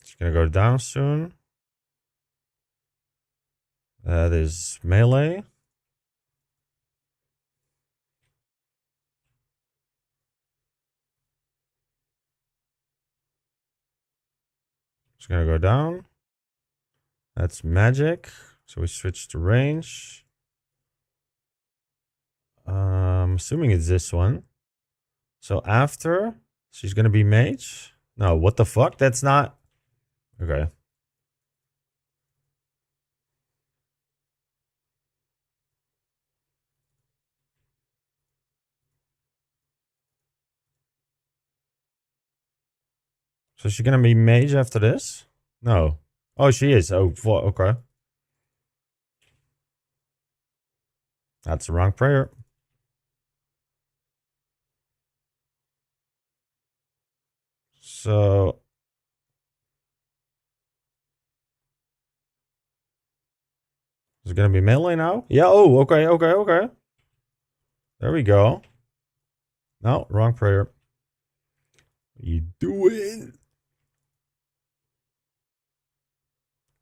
It's gonna go down soon. That is melee. It's gonna go down. That's magic. So we switch to range. Assuming it's this one. So after, she's gonna be mage. No, what the fuck? That's not. Okay. So she's gonna be mage after this? No. Oh, she is. Oh, okay. That's the wrong prayer. So is it gonna be melee now? Yeah. Oh, okay, okay, okay. There we go. No, wrong prayer. What are you doing?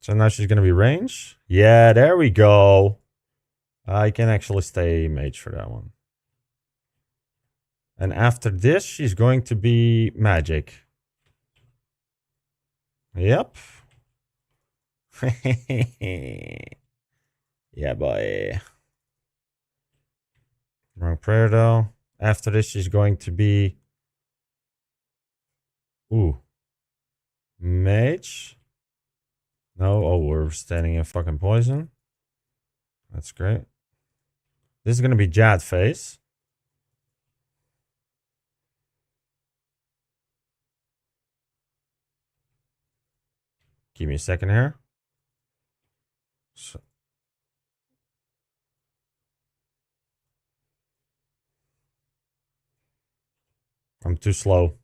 So now she's gonna be range. Yeah, there we go. I can actually stay mage for that one. And after this, she's going to be magic. Yep. Yeah, boy. Wrong prayer, though. After this, she's going to be... Ooh. Mage. No. Oh, we're standing in fucking poison. That's great. This is going to be Jad phase. Give me a second here. So, I'm too slow.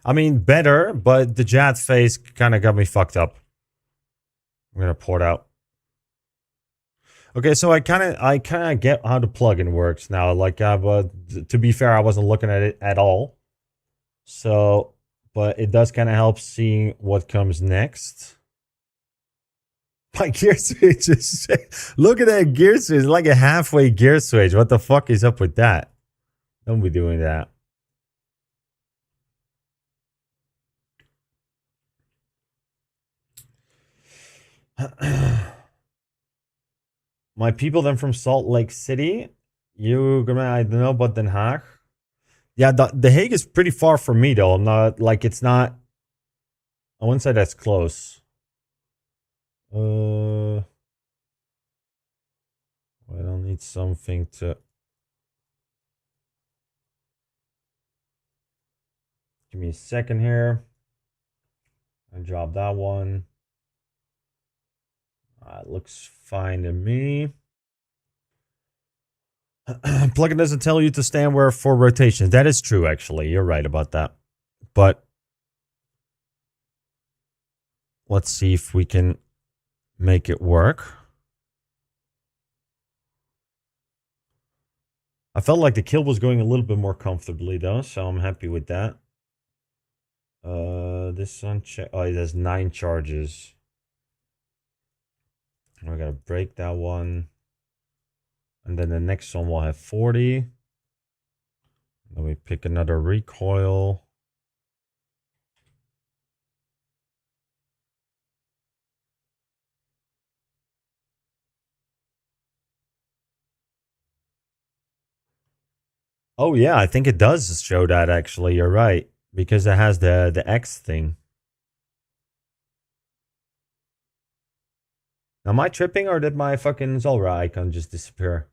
I mean, better, but the Jad phase kind of got me fucked up. I'm gonna pour it out. Okay, so I kind of get how the plugin works now. Like, but to be fair, I wasn't looking at it at all. So, but it does kind of help seeing what comes next. My gear switch is... Look at that gear switch. It's like a halfway gear switch. What the fuck is up with that? Don't be doing that. My people then from Salt Lake City. You gonna, I don't know, but Den Haag. Yeah, the Hague is pretty far from me though. I'm not like, it's not. I wouldn't say that's close. I don't need something to... Give me a second here. I drop that one. It looks fine to me. Plugin doesn't tell you to stand where for rotations. That is true, actually. You're right about that. But let's see if we can make it work. I felt like the kill was going a little bit more comfortably though, so I'm happy with that. This one, oh, it has 9 charges. I gotta break that one. And then the next one will have 40. Then we pick another recoil. Oh yeah, I think it does show that actually. You're right. Because it has the X thing. Am I tripping or did my fucking Zulrah icon just disappear?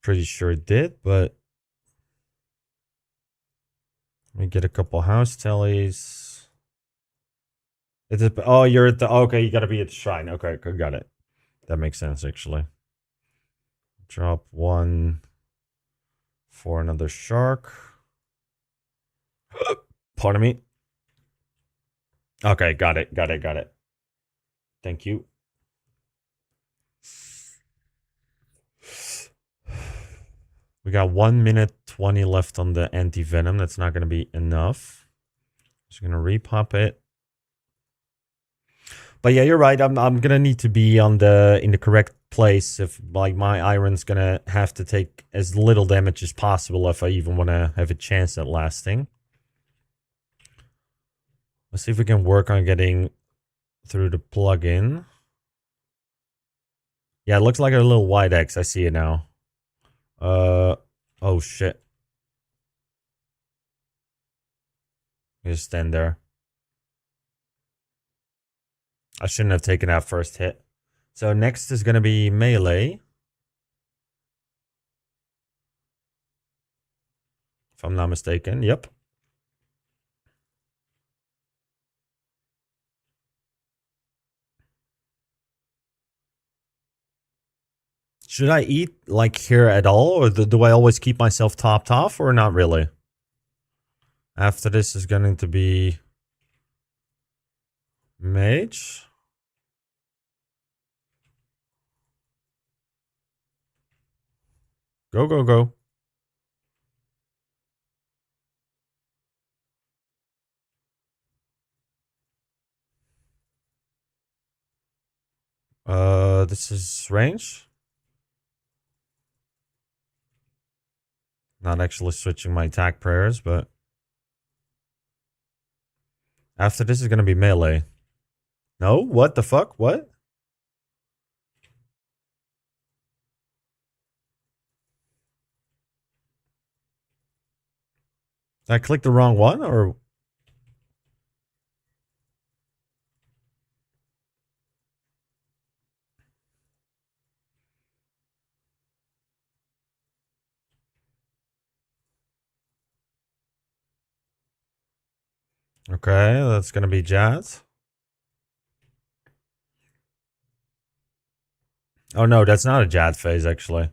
Pretty sure it did, but let me get a couple house tellies. It's a, oh, you're at the... Okay, you gotta be at the shrine. Okay, got it. That makes sense, actually. Drop 1 for another shark. Pardon me. Okay, got it. Thank you. We got 1 minute 20 left on the anti-venom. That's not going to be enough. Just going to repop it. But yeah, you're right. I'm going to need to be in the correct place if like my iron's going to have to take as little damage as possible if I even want to have a chance at lasting. Let's see if we can work on getting through the plugin. Yeah, it looks like a little white X. I see it now. Oh shit. Just stand there. I shouldn't have taken that first hit. So next is going to be melee. If I'm not mistaken. Yep. Should I eat like here at all? Or do I always keep myself topped off or not really? After this is going to be mage. Go, go, go. This is range. Not actually switching my attack prayers, but after this is going to be melee. No? What the fuck? What? Did I click the wrong one or? Okay, that's going to be jazz. Oh no, that's not a Jad phase, actually.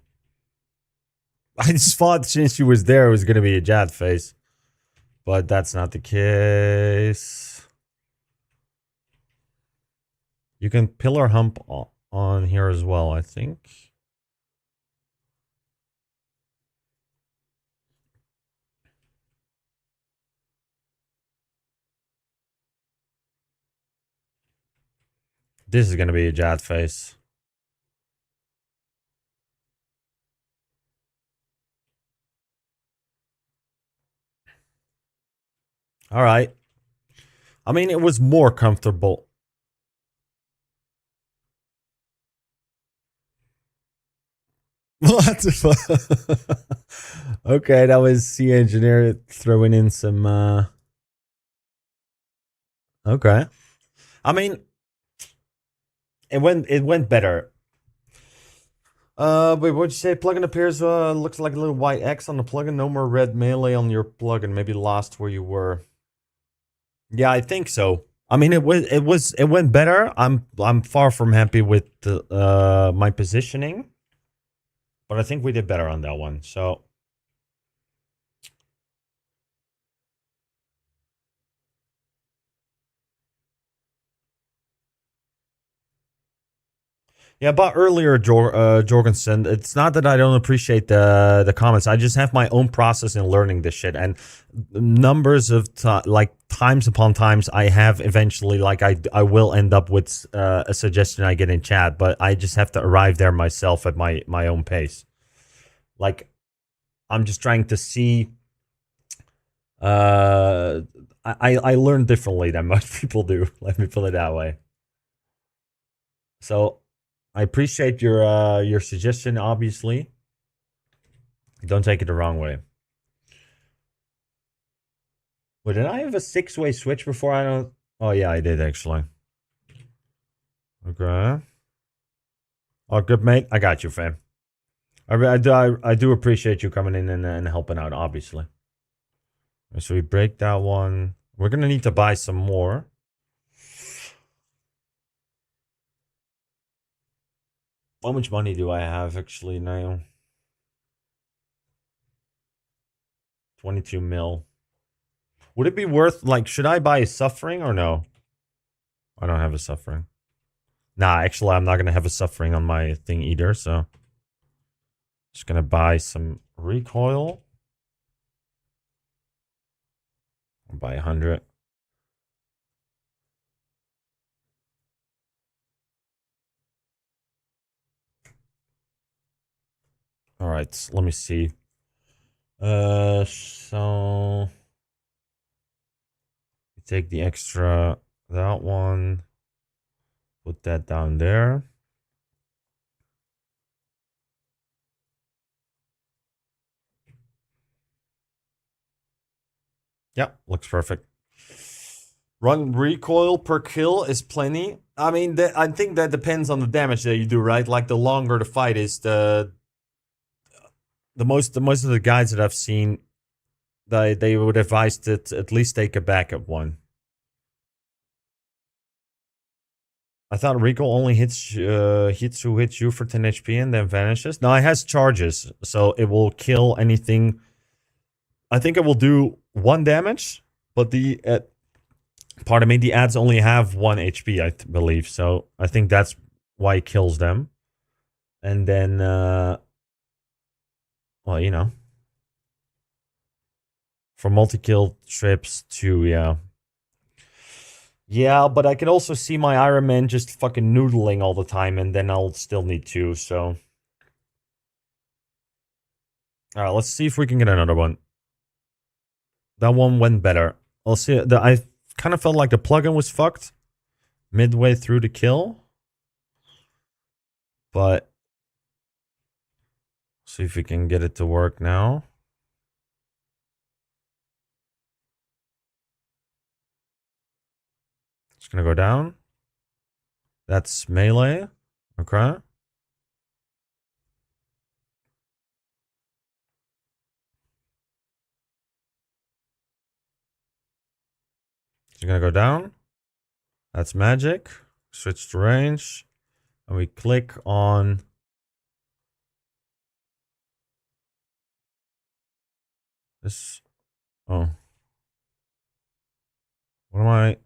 I just thought since she was there, it was going to be a Jad phase. But that's not the case. You can pillar hump on here as well, I think. This is going to be a Jad phase. All right. I mean, it was more comfortable. What the fuck? Okay, that was C Engineer throwing in some... Okay. I mean, it went better. Wait, what'd you say? Plugin appears, looks like a little white X on the plugin. No more red melee on your plugin. Maybe lost where you were. Yeah, I think so. I mean, it went better. I'm far from happy with my positioning, but I think we did better on that one. So. Yeah, but earlier, Jorgensen, it's not that I don't appreciate the comments. I just have my own process in learning this shit, and numbers of times upon times, I have eventually I will end up with a suggestion I get in chat, but I just have to arrive there myself at my own pace. Like, I'm just trying to see. I learn differently than most people do. Let me put it that way. So. I appreciate your suggestion, obviously. Don't take it the wrong way. Wait, did I have a 6-way switch before? I don't... Oh, yeah, I did, actually. Okay. Oh, good, mate. I got you, fam. I do appreciate you coming in and helping out, obviously. So we break that one. We're going to need to buy some more. How much money do I have actually now? 22 mil. Would it be worth, like, should I buy a suffering or no? I don't have a suffering. Nah, actually, I'm not going to have a suffering on my thing either, so. Just gonna buy some recoil. I'll buy 100. All right, let me see. So take the extra, that one, put that down there. Yeah, looks perfect. Run recoil per kill is plenty. I mean, I think that depends on the damage that you do, right? Like the longer the fight is, the most of the guys that I've seen, they would advise that at least take a backup one. I thought recoil only hits who hits you for 10 HP and then vanishes. No, it has charges, so it will kill anything. I think it will do 1 damage, but the pardon me, the ads only have 1 HP, I believe. So I think that's why it kills them. And then, well, you know, for multi-kill trips too, yeah. Yeah, but I can also see my IRONMAN just fucking noodling all the time, and then I'll still need 2, so. Alright, let's see if we can get another one. That one went better. I'll see. I kind of felt like the plugin was fucked midway through the kill. But see if we can get it to work now. It's gonna go down. That's melee. Okay. It's gonna go down. That's magic. Switch to range. And we click on this. Oh. What am I?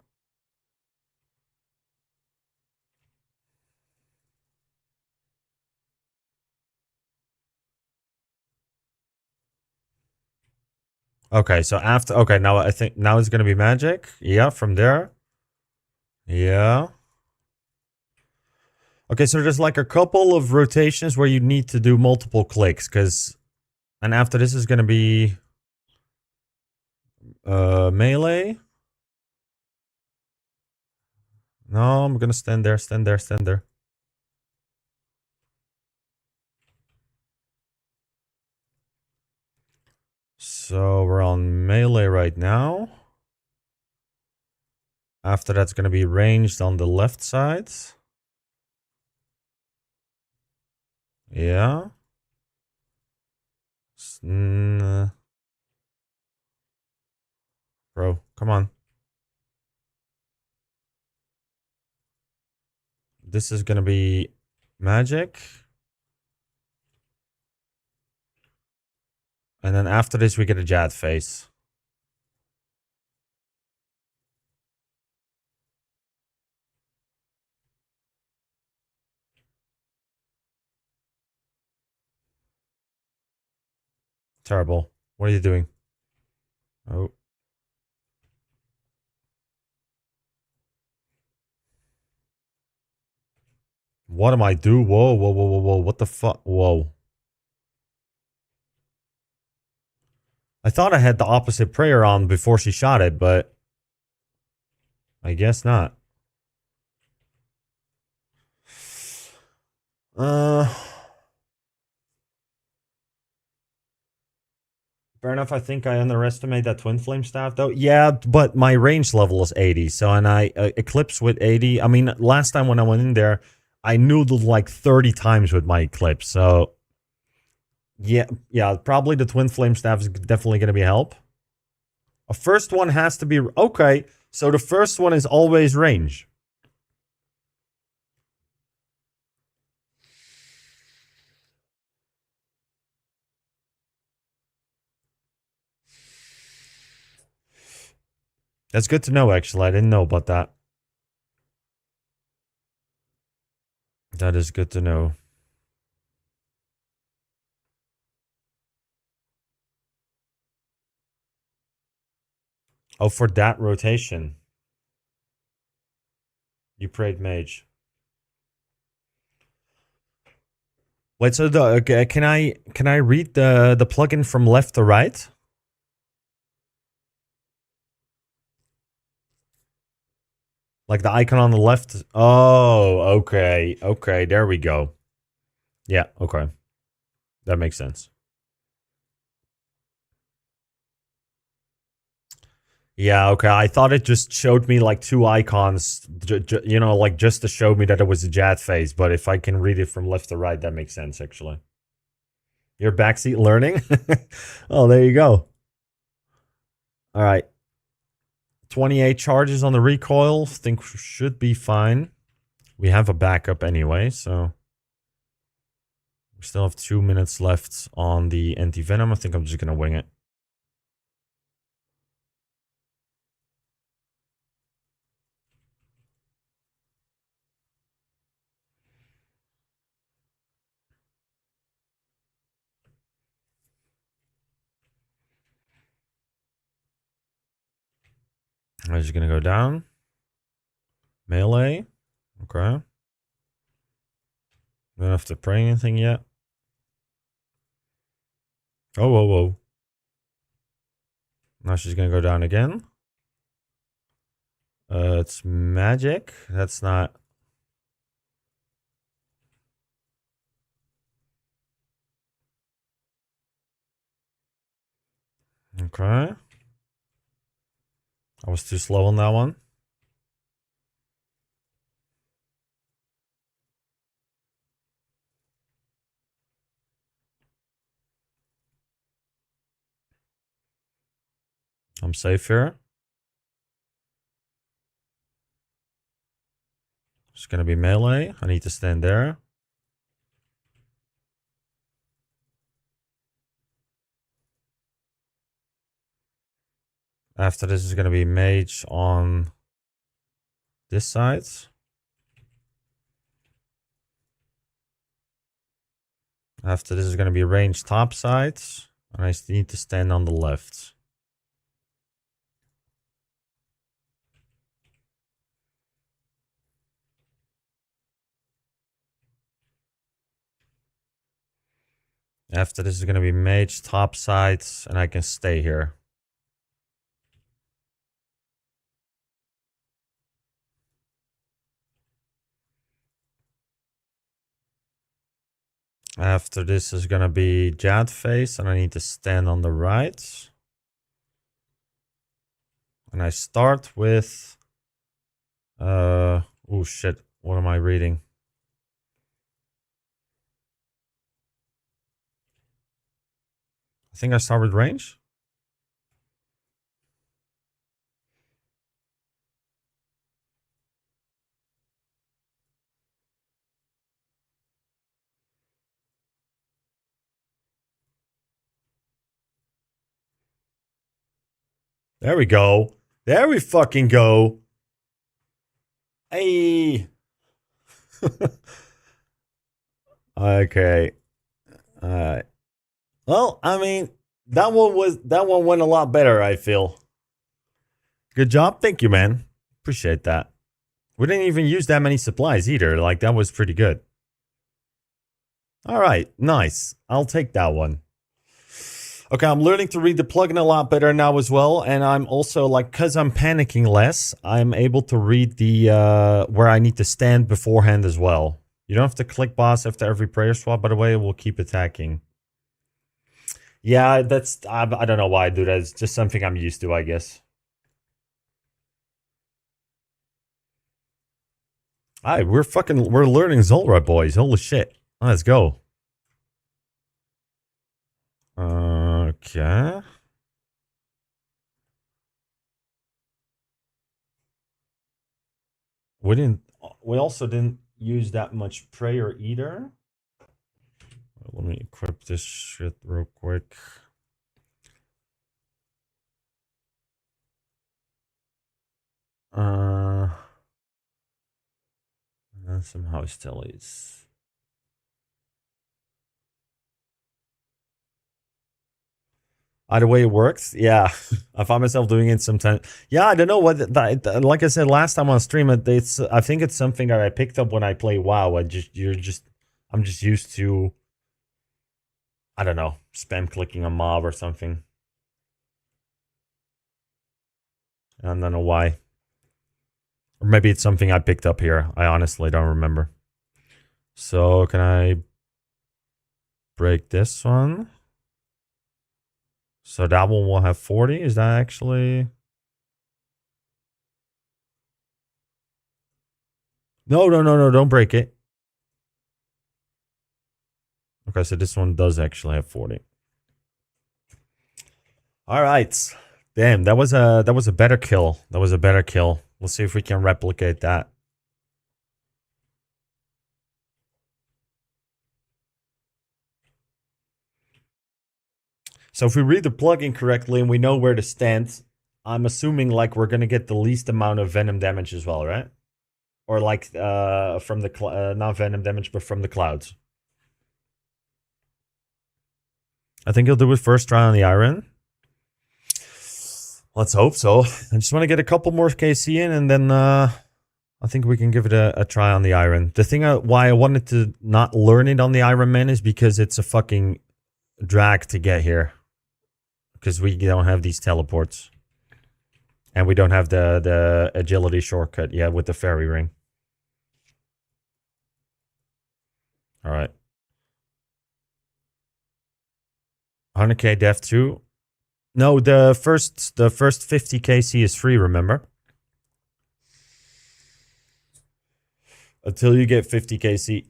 Okay, so after, okay, now I think now it's gonna be magic. Yeah, from there. Yeah. Okay, so there's like a couple of rotations where you need to do multiple clicks, because, and after this is gonna be melee. No, I'm gonna stand there, stand there, stand there. So we're on melee right now. After that's going to be ranged on the left side. Yeah. Bro, come on. This is going to be magic. And then after this, we get a Jad face. Terrible. What are you doing? Oh. What am I do? Whoa, whoa, whoa, whoa, whoa. What the fuck? Whoa. I thought I had the opposite prayer on before she shot it, but I guess not. Fair enough. I think I underestimate that twin flame staff, though. Yeah, but my range level is 80. So, and I eclipse with 80. I mean, last time when I went in there, I noodled like 30 times with my eclipse. So, yeah, probably the twin flame staff is definitely going to be a help. A first one has to be okay. So the first one is always range. That's good to know, actually. I didn't know about that. That is good to know. Oh, for that rotation. You prayed mage. Wait, so can I read the plugin from left to right? Like the icon on the left? Oh, okay. Okay, there we go. Yeah, okay. That makes sense. Yeah, okay. I thought it just showed me like two icons, you know, like just to show me that it was a Jad face. But if I can read it from left to right, that makes sense, actually. Your backseat learning? Oh, there you go. All right. 28 charges on the recoil. Think should be fine. We have a backup anyway, so... We still have 2 minutes left on the anti-venom. I think I'm just going to wing it. I'm just going to go down. Melee. Okay. Don't have to pray anything yet. Oh, whoa, whoa. Now she's going to go down again. It's magic. That's not... Okay. I was too slow on that one. I'm safe here. It's going to be melee. I need to stand there. After this is going to be mage on this side. After this is going to be range top side. And I need to stand on the left. After this is going to be mage top side. And I can stay here. After this is going to be Jad face. And I need to stand on the right. And I start with... oh shit. What am I reading? I think I start with range. There we go. There we fucking go. Hey. Okay. Alright. Well, I mean, that one went a lot better, I feel. Good job. Thank you, man. Appreciate that. We didn't even use that many supplies either. Like, that was pretty good. Alright, nice. I'll take that one. Okay, I'm learning to read the plugin a lot better now as well. And I'm also, like, because I'm panicking less, I'm able to read the where I need to stand beforehand as well. You don't have to click boss after every prayer swap, by the way. It will keep attacking. Yeah, that's... I don't know why I do that. It's just something I'm used to, I guess. Alright, we're learning Zulrah, boys. Holy shit. Let's go. Okay. We also didn't use that much prayer either. Let me equip this shit real quick. And then some house tellies. Either way, it works. Yeah, I find myself doing it sometimes. Yeah, I don't know what. Like I said last time on stream, it's. I think it's something that I picked up when I play WoW. I'm just used to. I don't know, spam clicking a mob or something. I don't know why. Or maybe it's something I picked up here. I honestly don't remember. So can I break this one? So that one will have 40. Is that actually? No, no, no, no. Don't break it. Okay, so this one does actually have 40. All right. Damn, that was a better kill. That was a better kill. We'll see if we can replicate that. So if we read the plugin correctly and we know where to stand, I'm assuming like we're gonna get the least amount of venom damage as well, right? Or like from the not venom damage, but from the clouds. I think he'll do it first try on the iron. Let's hope so. I just want to get a couple more KC in, and then I think we can give it a try on the iron. The thing why I wanted to not learn it on the IRONMAN is because it's a fucking drag to get here. Because we don't have these teleports. And we don't have the agility shortcut yet with the fairy ring. Alright. 100k def 2. No, the first 50 KC is free, remember? Until you get 50 KC.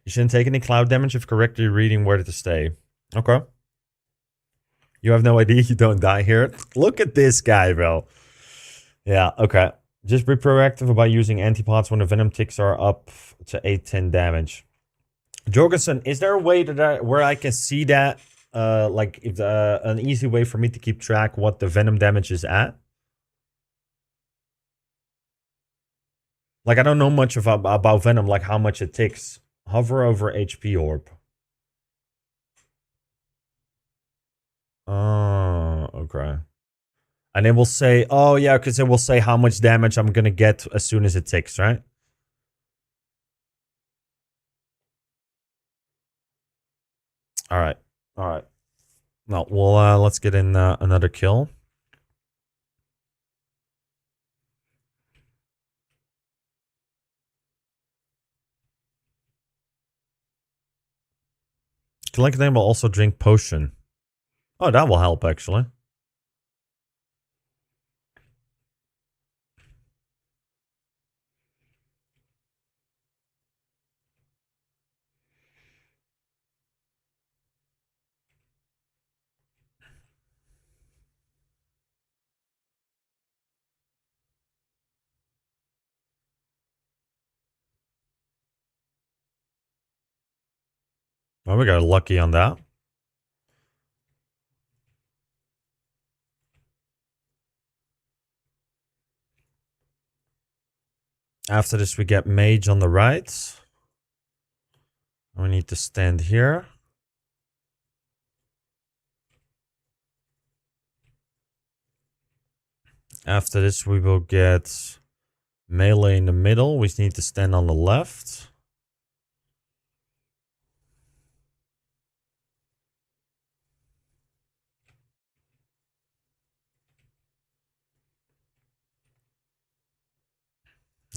You shouldn't take any cloud damage if correctly reading where to stay. Okay. You have no idea, you don't die here. Look at this guy, bro. Yeah, okay. Just be proactive about using antipods when the venom ticks are up to 8-10 damage. Jorgensen, is there a way that where I can see that? Like, if an easy way for me to keep track what the venom damage is at? Like, I don't know much about venom, like how much it takes. Hover over HP orb. Oh, okay. And it will say, oh yeah, because it will say how much damage I'm gonna get as soon as it ticks, right? All right, all right. No, well, let's get in another kill. Collect them will also drink potion. Oh, that will help actually. Well, we got lucky on that. After this, we get mage on the right. We need to stand here. After this, we will get melee in the middle. We need to stand on the left.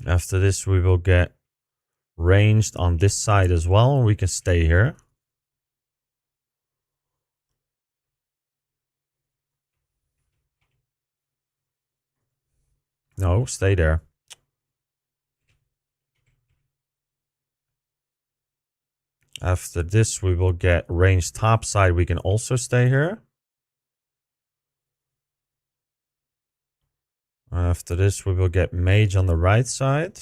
After this, we will get ranged on this side as well. We can stay here. No, stay there. After this, we will get ranged top side. We can also stay here. After this, we will get mage on the right side.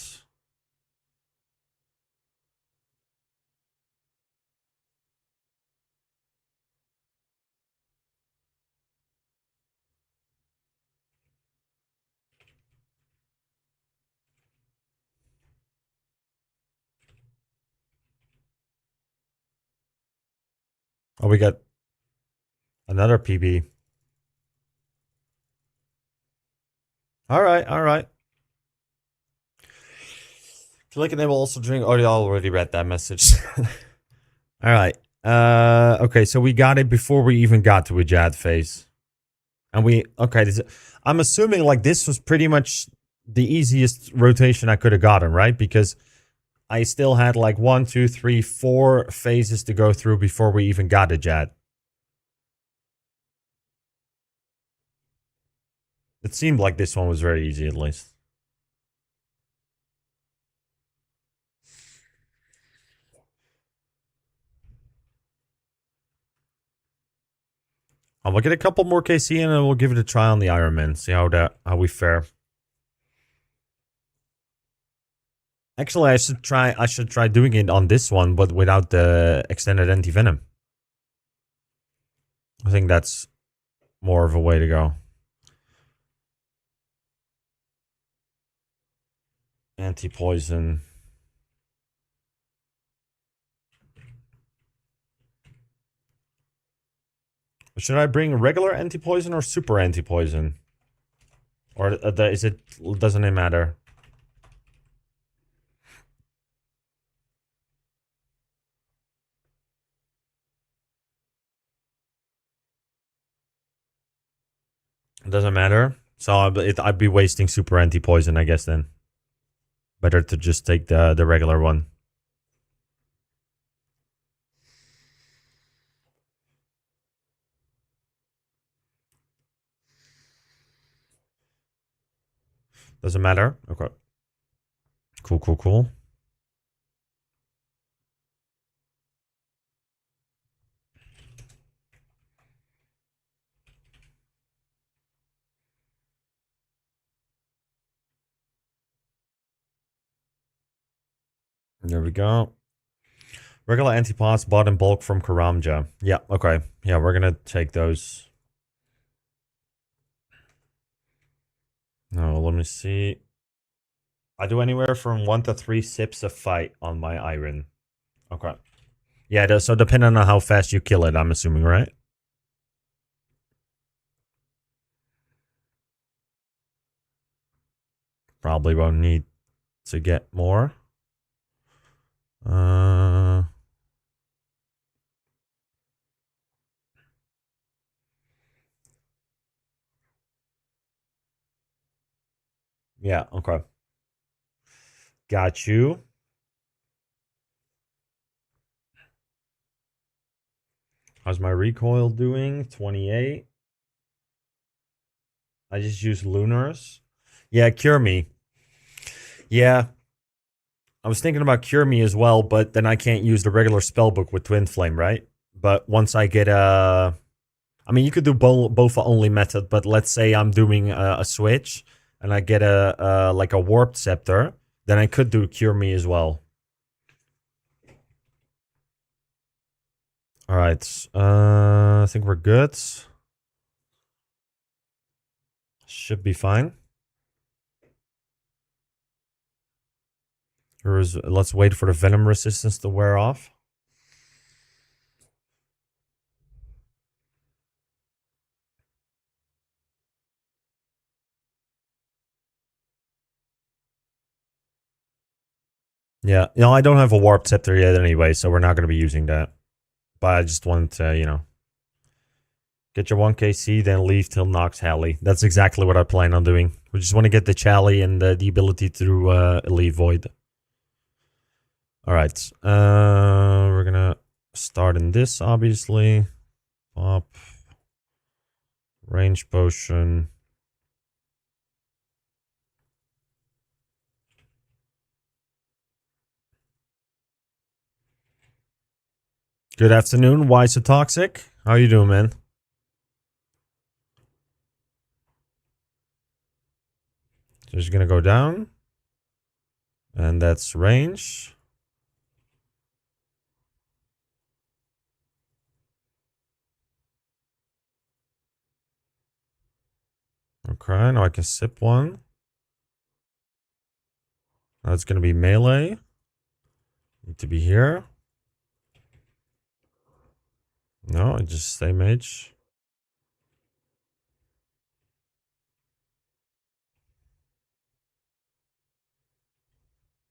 Oh, we got another PB. All right, all right. Click enable also drink. Oh, you already read that message. All right. Okay, so we got it before we even got to a Jad phase. And I'm assuming like this was pretty much the easiest rotation I could have gotten, right? Because I still had like 1, 2, 3, 4 phases to go through before we even got a Jad. It seemed like this one was very easy, at least. We'll get a couple more KC and then we'll give it a try on the IRONMAN. See how we fare. Actually, I should try doing it on this one, but without the extended anti-venom. I think that's more of a way to go. Anti-poison. Should I bring regular anti-poison or super anti-poison? Or doesn't it matter? It doesn't matter. So I'd be wasting super anti-poison, I guess, then. Better to just take the regular one. Doesn't matter? Okay. Cool, cool, cool. There we go. Regular antipods bought in bulk from Karamja. Yeah, okay. Yeah, we're gonna take those. No, let me see. I do anywhere from 1 to 3 sips of fight on my iron. Okay. Yeah, so depending on how fast you kill it, I'm assuming, right? Probably won't need to get more. Yeah, okay. Got you. How's my recoil doing? 28. I just use Lunars. Yeah, Cure Me. Yeah. I was thinking about Cure Me as well, but then I can't use the regular spellbook with Twin Flame, right? But once I get a... I mean, you could do both only method, but let's say I'm doing a switch and I get like a Warped Scepter, then I could do Cure Me as well. All right. I think we're good. Should be fine. Let's wait for the venom resistance to wear off. Yeah, I don't have a Warp Scepter yet anyway, so we're not going to be using that. But I just want to, get your 1KC, then leave till Nox Halley. That's exactly what I plan on doing. We just want to get the Chally and the ability to leave Void. Alright, we're going to start in this, obviously. Pop. Range Potion. Good afternoon, Why So Toxic? How you doing, man? Just gonna go down. And that's range. Okay, now I can sip one. That's gonna be melee. Need to be here. No, just stay mage.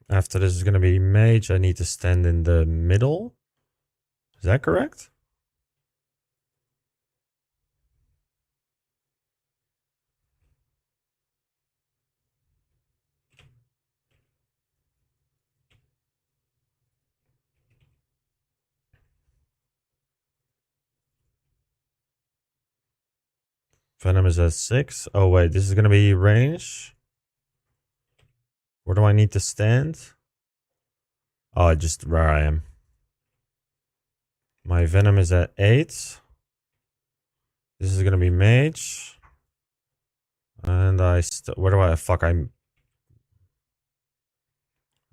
After this is going to be mage. I need to stand in the middle. Is that correct? Venom is at 6. Oh, wait. This is going to be range. Where do I need to stand? Oh, just where I am. My Venom is at 8. This is going to be mage. And where do I... Fuck, I'm...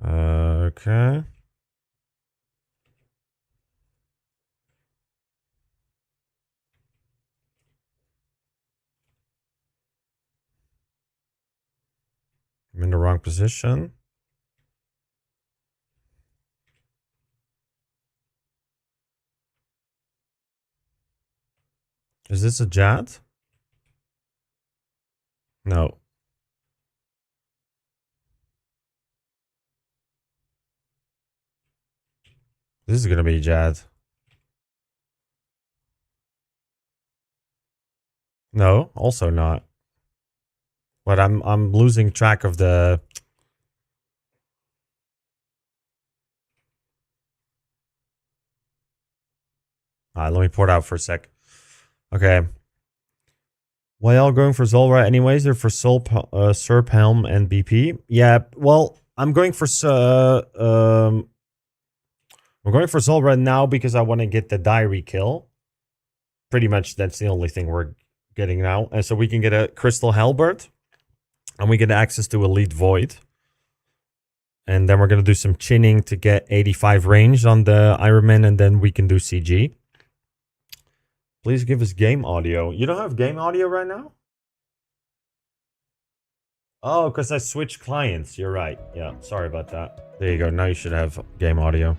Okay. I'm in the wrong position. Is this a Jad? No. This is gonna be Jad. No, also not. But I'm losing track of the... Alright, let me pour it out for a sec. Okay. Well, going for Zulrah anyways, or for Serp Helm and BP? Yeah, well, I'm going for Zulrah now because I want to get the diary kill. Pretty much that's the only thing we're getting now. And so we can get a Crystal Halberd. And we get access to Elite Void. And then we're going to do some chinning to get 85 range on the IRONMAN. And then we can do CG. Please give us game audio. You don't have game audio right now? Oh, because I switched clients. You're right. Yeah, sorry about that. There you go. Now you should have game audio.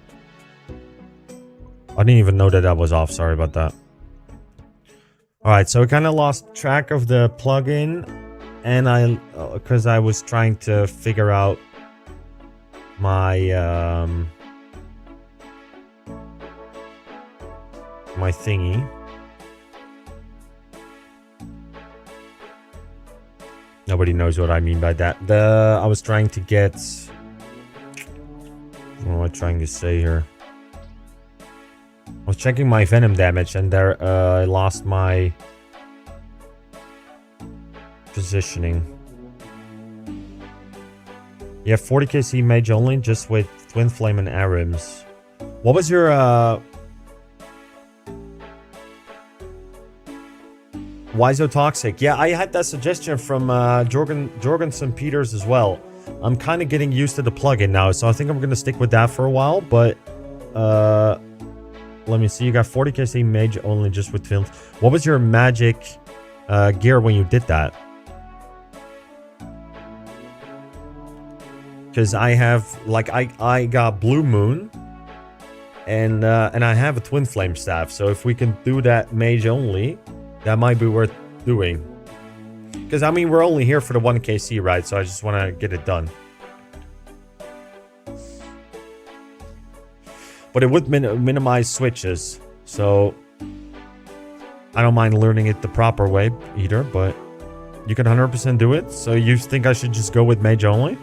I didn't even know that that was off. Sorry about that. Alright, so I kind of lost track of the plugin. And because I was trying to figure out my, my thingy. Nobody knows what I mean by that. I was trying to get... What am I trying to say here? I was checking my Venom damage and there I lost my positioning. You have 40 KC mage only, just with Twin Flame and Arims. What was your Wizotoxic? Yeah, I had that suggestion from Jorgensen Peters as well. I'm kind of getting used to the plugin now, so I think I'm going to stick with that for a while, but let me see. You got 40 KC mage only, just with Twin. What was your magic gear when you did that? Because I have, like, I got Blue Moon, and I have a Twin Flame staff. So if we can do that mage only, that might be worth doing. Because I mean, we're only here for the 1 KC, right? So I just want to get it done. But it would minimize switches, so I don't mind learning it the proper way either. But you can 100% do it. So you think I should just go with mage only?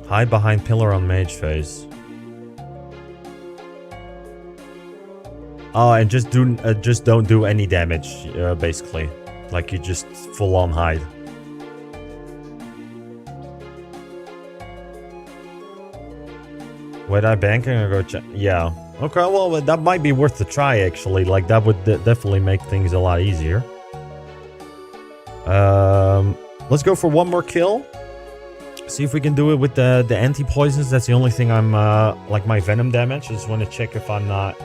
Hide behind pillar on mage phase. Oh, and just don't do any damage, basically. Like you just full on hide. Wait, I banking or go check? Yeah. Okay, well, that might be worth a try, actually. Like, that would definitely make things a lot easier. Let's go for one more kill. See if we can do it with the anti-poisons. That's the only thing I'm, like, my venom damage. I just want to check if I'm not,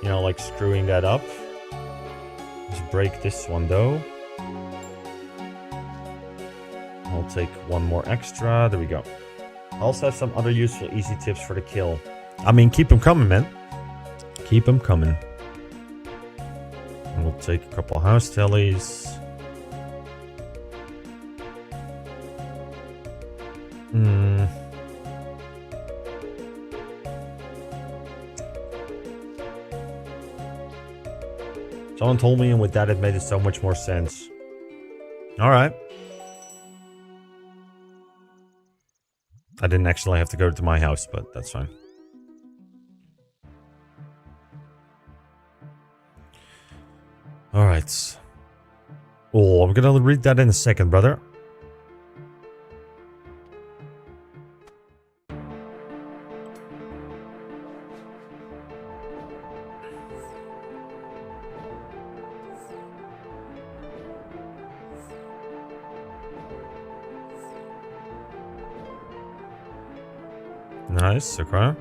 you know, like, screwing that up. Let's break this one, though. I'll take one more extra. There we go. I also have some other useful easy tips for the kill. I mean, keep them coming, man. Keep them coming. And we'll take a couple house tellies. Someone told me, and with that it made it so much more sense. Alright. I didn't actually have to go to my house, but that's fine. Alright. Oh, I'm gonna read that in a second, brother. Nice, okay.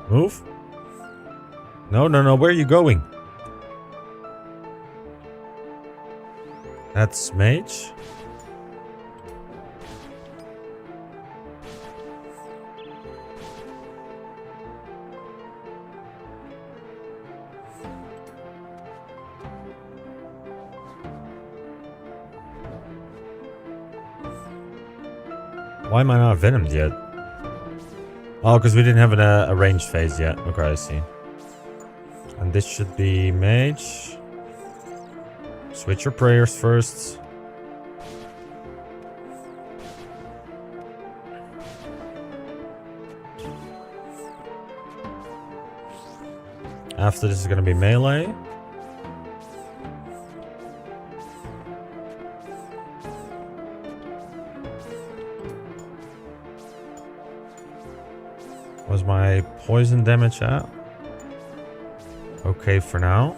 Move. No, no, no, where are you going? That's mage. Why am I not venomed yet? Oh, because we didn't have a ranged phase yet. Okay, I see. And this should be mage. Switch your prayers first. After this is going to be melee. Was my poison damage at? Okay for now.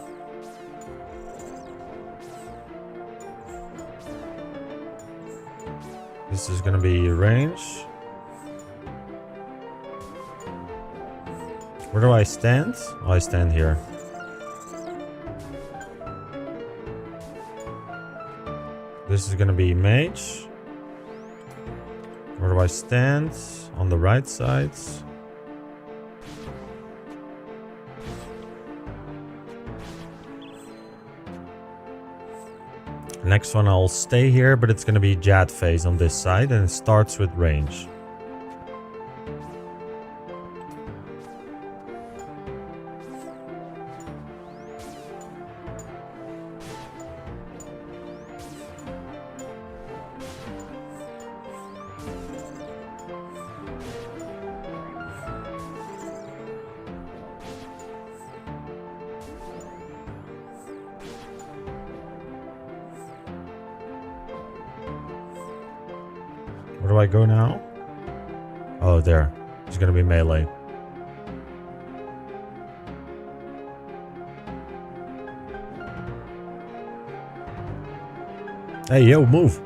This is gonna be range. Where do I stand? Oh, I stand here. This is gonna be mage. Where do I stand? On the right side. Next one I'll stay here, but it's going to be Jad phase on this side, and it starts with range. Where do I go now? Oh, there. It's gonna be melee. Hey, yo, move.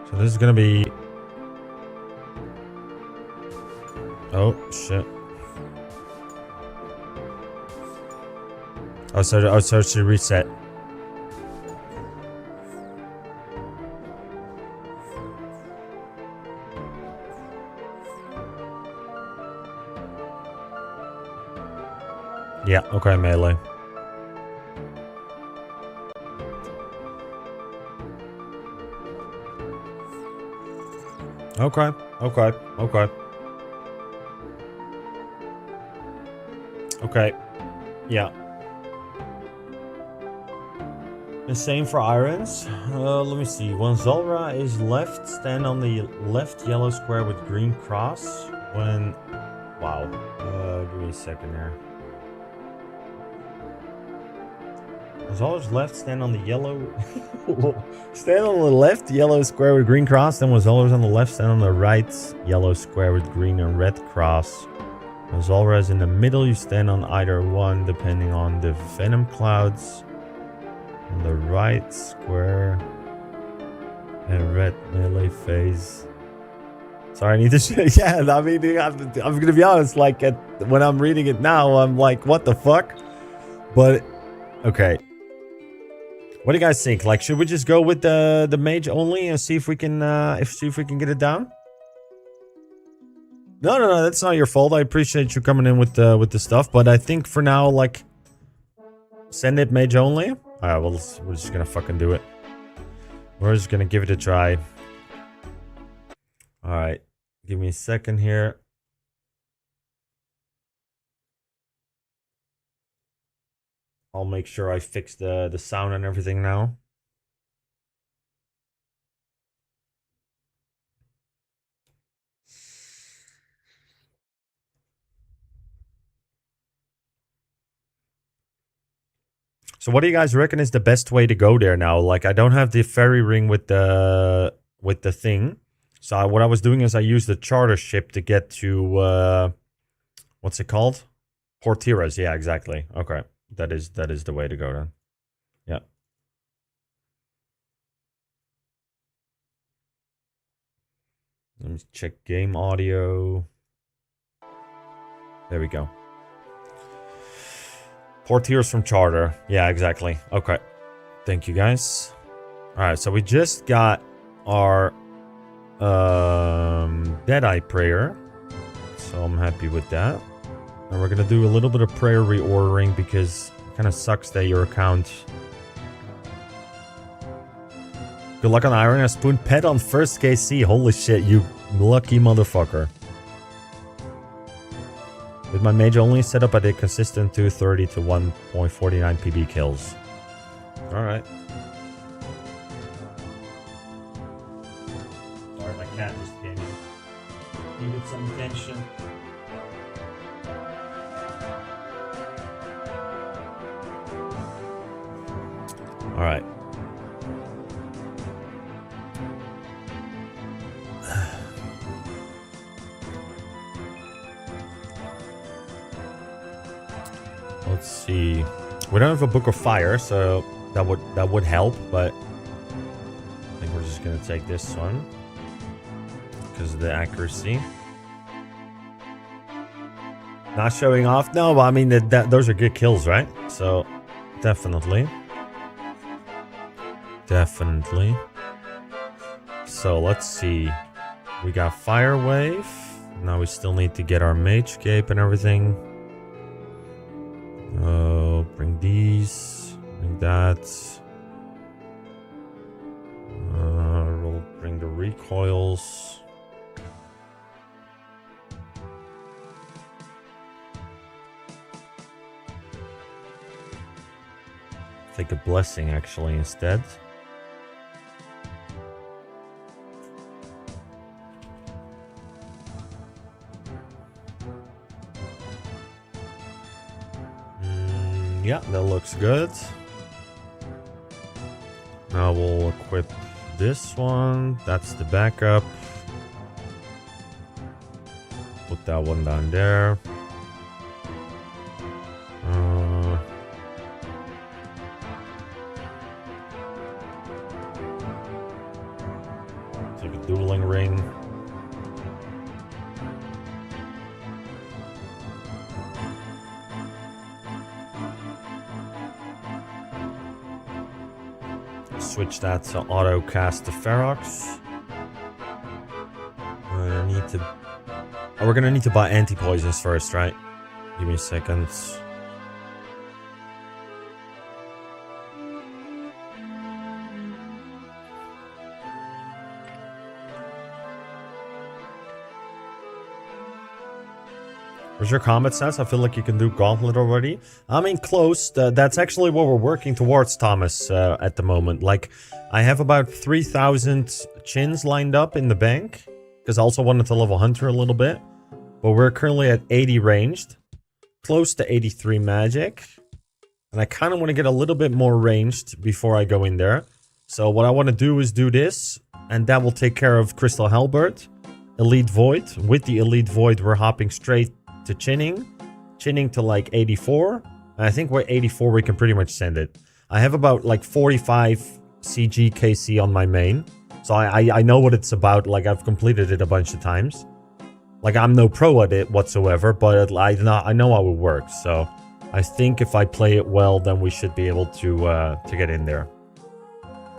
So this is gonna be... Oh, shit. Oh, so it should reset. Yeah, okay, melee. Okay, okay, okay. Okay, yeah. The same for irons. Let me see. When Zulrah is left, stand on the left yellow square with green cross. When... Wow. Give me a second here. Zulrah's left, stand on the yellow... stand on the left yellow square with green cross. Then when Zulrah's on the left, stand on the right yellow square with green and red cross. When Zulrah is in the middle, you stand on either one depending on the venom clouds. On the right square and red melee phase. Sorry, I need to... Yeah, I mean, I'm gonna be honest, like, when I'm reading it now, I'm like, what the fuck? But, okay. What do you guys think? Like, should we just go with the mage only and see if we can get it down? No, that's not your fault. I appreciate you coming in with the stuff, but I think for now, like, send it mage only. All right, well, we're just gonna fucking do it. We're just gonna give it a try. All right, give me a second here. I'll make sure I fix the sound and everything now. So what do you guys reckon is the best way to go there now? Like, I don't have the ferry ring with the thing. So what I was doing is I used the charter ship to get to what's it called? Portiras. Yeah, exactly. Okay. That is the way to go then. Yeah. Let me check game audio. There we go. Portiers from charter. Yeah, exactly. Okay. Thank you, guys. All right, so we just got our Deadeye prayer. So I'm happy with that. And we're going to do a little bit of prayer reordering because it kind of sucks that your account... Good luck on Iron. A spoon pet on first KC. Holy shit, you lucky motherfucker. With my mage only setup, I did consistent 230 to 1.49 PB kills. Alright. Sorry, my cat just came in. Needed some attention. Alright. Let's see. We don't have a Book of Fire, so that would help, but I think we're just gonna take this one because of the accuracy. Not showing off? No, but I mean those are good kills, right? So definitely. Definitely. So let's see. We got Fire Wave. Now we still need to get our Mage Cape and everything. Bring these. Bring that. We'll bring the recoils. Take a blessing actually instead. Yeah, that looks good. Now we'll equip this one. That's the backup. Put that one down there. Take a dueling ring. Switch that to auto cast the Ferox. I need to... Oh, we're gonna need to buy anti-poisons first, right? Give me a second. Where's your combat stats? I feel like you can do Gauntlet already. I mean, close. That's actually what we're working towards, Thomas, at the moment. Like, I have about 3,000 chins lined up in the bank. Because I also wanted to level Hunter a little bit. But we're currently at 80 ranged. Close to 83 magic. And I kind of want to get a little bit more ranged before I go in there. So what I want to do is do this. And that will take care of Crystal Halberd. Elite Void. With the Elite Void, we're hopping straight to chinning to like 84, and I think we're 84 we can pretty much send it. I have about like 45 CG KC on my main, so I know what it's about. Like, I've completed it a bunch of times. Like, I'm no pro at it whatsoever, but I know how it works. So I think if I play it well, then we should be able to get in there.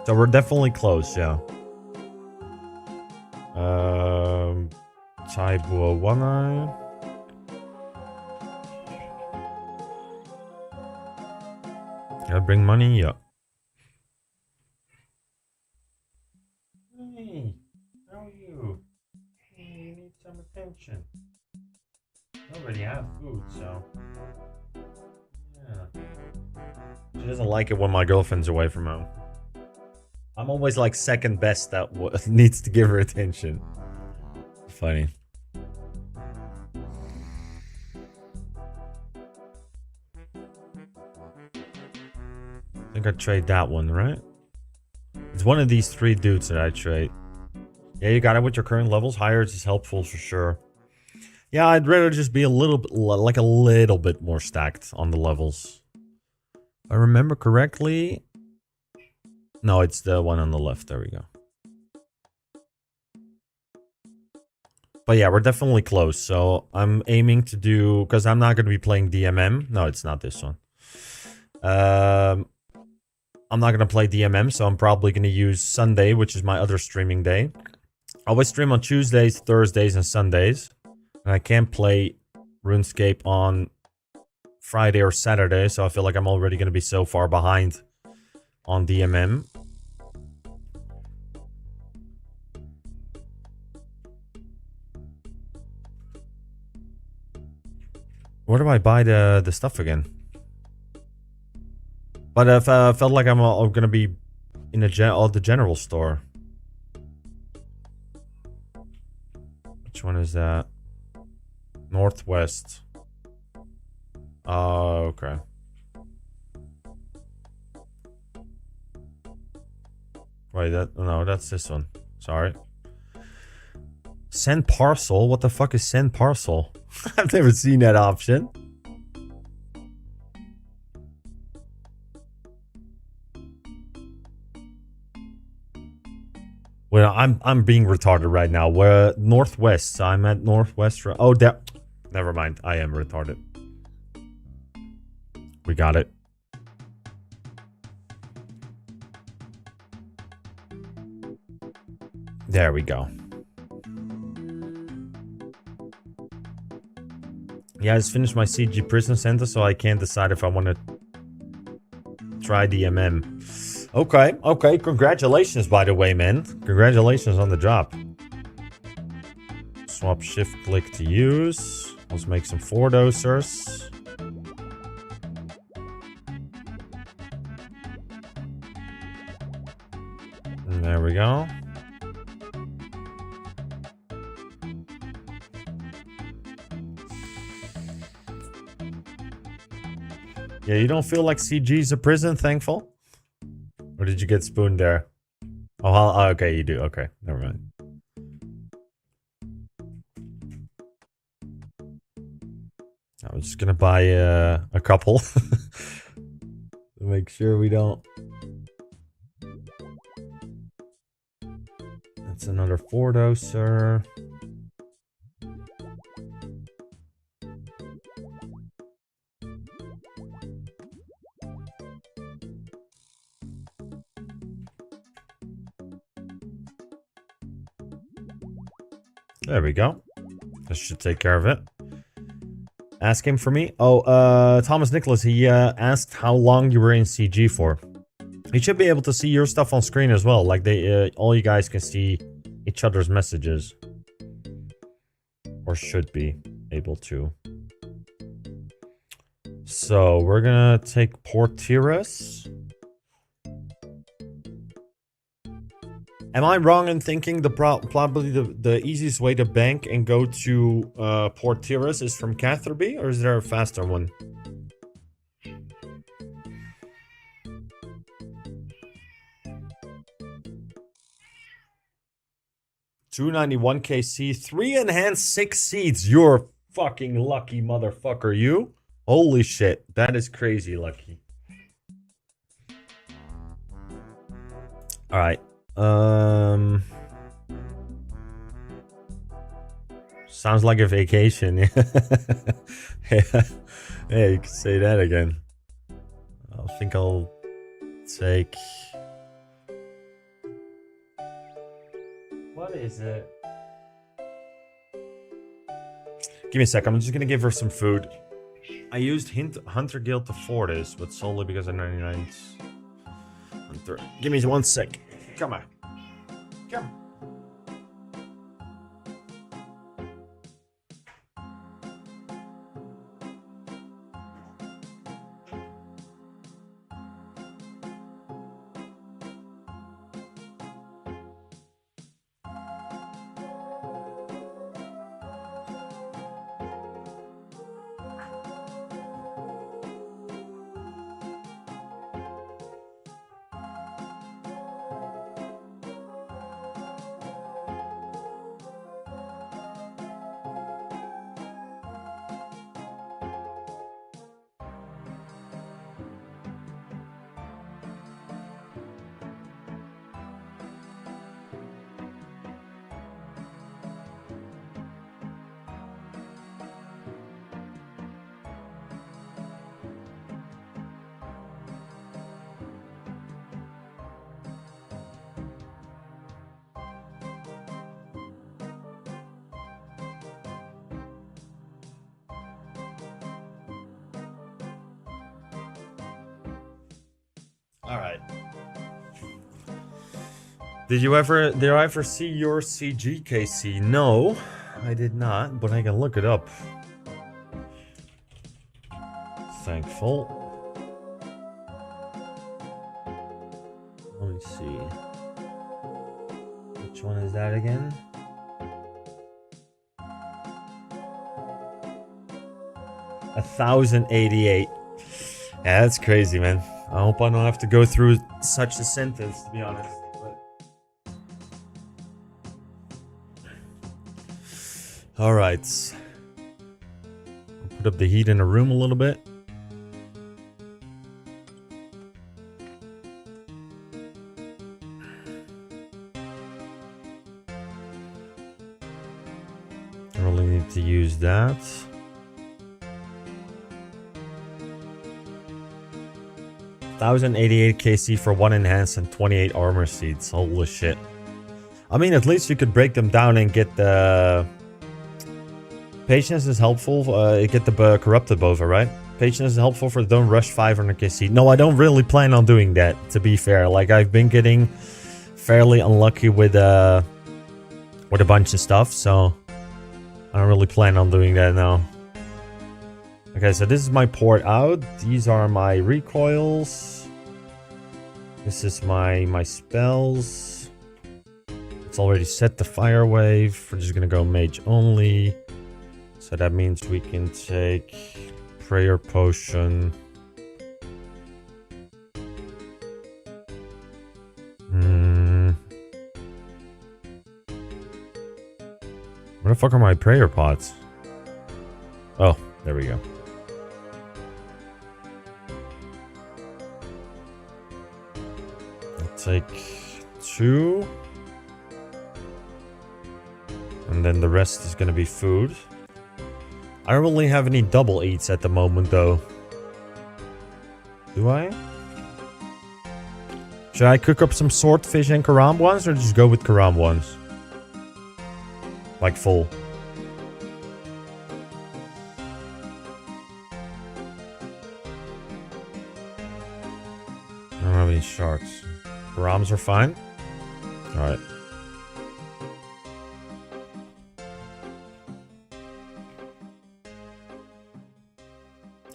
So we're definitely close, yeah. Taibua One Eye. Gotta bring money, yeah. Hey, how are you? Hey, you need some attention. I already have food, so yeah. She doesn't like it when my girlfriend's away from home. I'm always like second best that needs to give her attention. Funny. I think I trade that one, right? It's one of these three dudes that I trade. Yeah, you got it with your current levels. Higher is helpful for sure. Yeah, I'd rather just be a little bit, like a little bit more stacked on the levels. If I remember correctly. No, it's the one on the left. There we go. But yeah, we're definitely close. So I'm aiming to do, because I'm not going to be playing DMM. No, it's not this one. I'm not going to play DMM, so I'm probably going to use Sunday, which is my other streaming day. I always stream on Tuesdays, Thursdays, and Sundays. And I can't play RuneScape on Friday or Saturday, so I feel like I'm already going to be so far behind on DMM. Where do I buy the stuff again? But I felt like I'm going to be in the general store. Which one is that? Northwest. Oh, okay. Wait, no, that's this one. Sorry. Send parcel? What the fuck is send parcel? I've never seen that option. Well, I'm being retarded right now. We're northwest. So I'm at northwest. Oh, there. Never mind. I am retarded. We got it. There we go. Yeah, I just finished my CG Prison Center, so I can't decide if I want to try DMM. Okay, okay. Congratulations, by the way, man. Congratulations on the job. Swap shift click to use. Let's make some 4 dosers. And there we go. Yeah, you don't feel like CG's a prison, thankful? Or did you get spooned there? Oh, okay, you do. Okay, never mind. I'm just gonna buy a couple. To make sure we don't. That's another 4 doser. There we go. This should take care of it. Ask him for me. Oh, Thomas Nicholas, he asked how long you were in CG for. You should be able to see your stuff on screen as well. Like they, all you guys can see each other's messages. Or should be able to. So we're gonna take Portiras. Am I wrong in thinking probably the easiest way to bank and go to Portiras is from Catherby, or is there a faster one? $291 KC, 3 enhanced 6 seeds. You're fucking lucky motherfucker, you. Holy shit, that is crazy lucky. All right. Sounds like a vacation. Yeah, yeah, you could say that again. I think I'll take... What is it? Give me a sec. I'm just gonna give her some food. I used Hunter Guild to for this, but solely because of 99. Hunter. Give me 1 sec. Come on. Come. All right. Did I ever see your CG, KC? No, I did not, but I can look it up. Thankful. Let me see. Which one is that again? $1,088. Yeah, that's crazy, man. I hope I don't have to go through such a sentence, to be honest. All right. I'll put up the heat in the room a little bit. I really need to use that. $1,088 KC for 1 enhance and 28 armor seeds. Holy shit. I mean, at least you could break them down and get the... Patience is helpful. Get the corrupted bova, right? Patience is helpful for don't rush 500 KC. No, I don't really plan on doing that, to be fair. Like, I've been getting fairly unlucky with a bunch of stuff, so... I don't really plan on doing that now. Okay, so this is my port out. These are my recoils. This is my spells. It's already set the fire wave. We're just gonna go mage only. So that means we can take prayer potion. Where the fuck are my prayer pots? Oh, there we go. I'll take 2. And then the rest is gonna be food. I don't really have any double eats at the moment, though. Do I? Should I cook up some swordfish and karam ones, or just go with karam ones? Like full. I don't have any sharks. Karams are fine. Alright.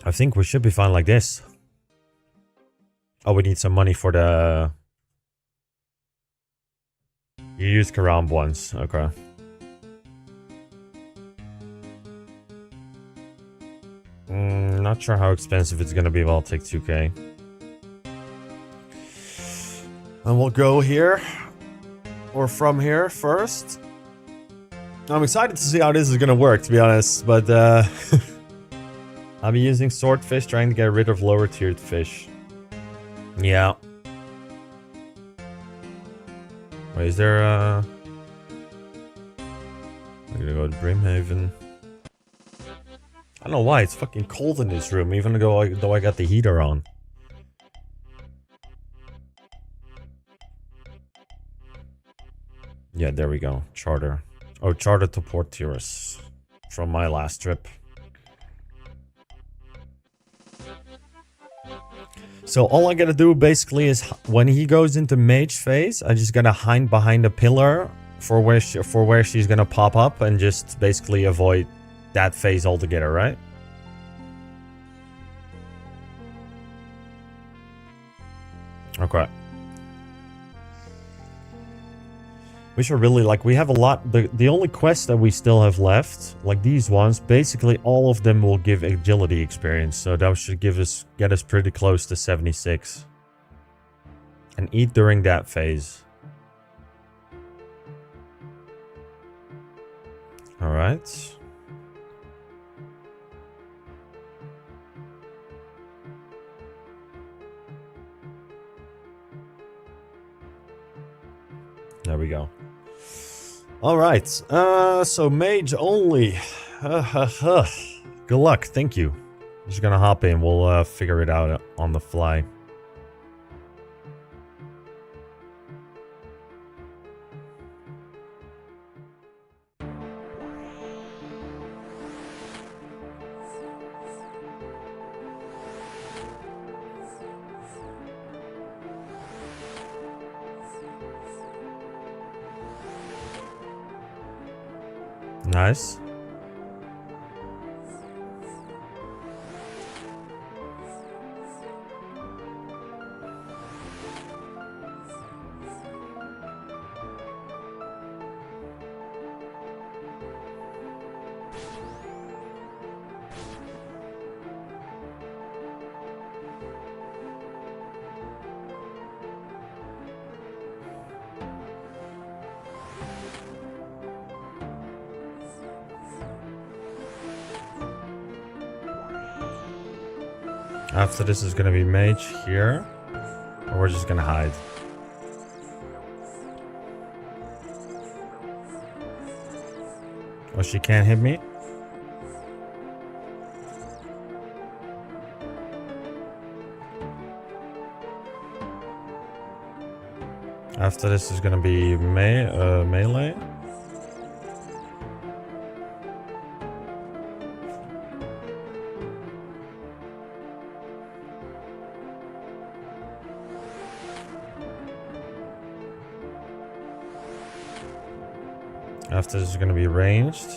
I think we should be fine like this. Oh, we need some money for the... You use Karam once. Okay. Not sure how expensive it's gonna be, but I'll take 2k. And we'll go here. Or from here first. I'm excited to see how this is gonna work, to be honest. But, I'll be using swordfish, trying to get rid of lower tiered fish. Yeah. Wait, is there gonna go to Brimhaven. I don't know why, it's fucking cold in this room, even though I got the heater on. Yeah, there we go. Charter. Oh, charter to Port Tiras. From my last trip. So all I gotta do basically is when he goes into mage phase, I just gotta hide behind a pillar for where she's gonna pop up and just basically avoid that phase altogether, right? Okay. We should really, like, we have a lot. The only quests that we still have left, like these ones, basically all of them will give agility experience. So that should get us pretty close to 76. And eat during that phase. Alright. There we go. Alright, so mage only. Good luck, thank you. I'm just gonna hop in, we'll figure it out on the fly. Nice. After this is gonna be mage here, or we're just gonna hide. Oh, she can't hit me? After this is gonna be melee. After this is going to be ranged.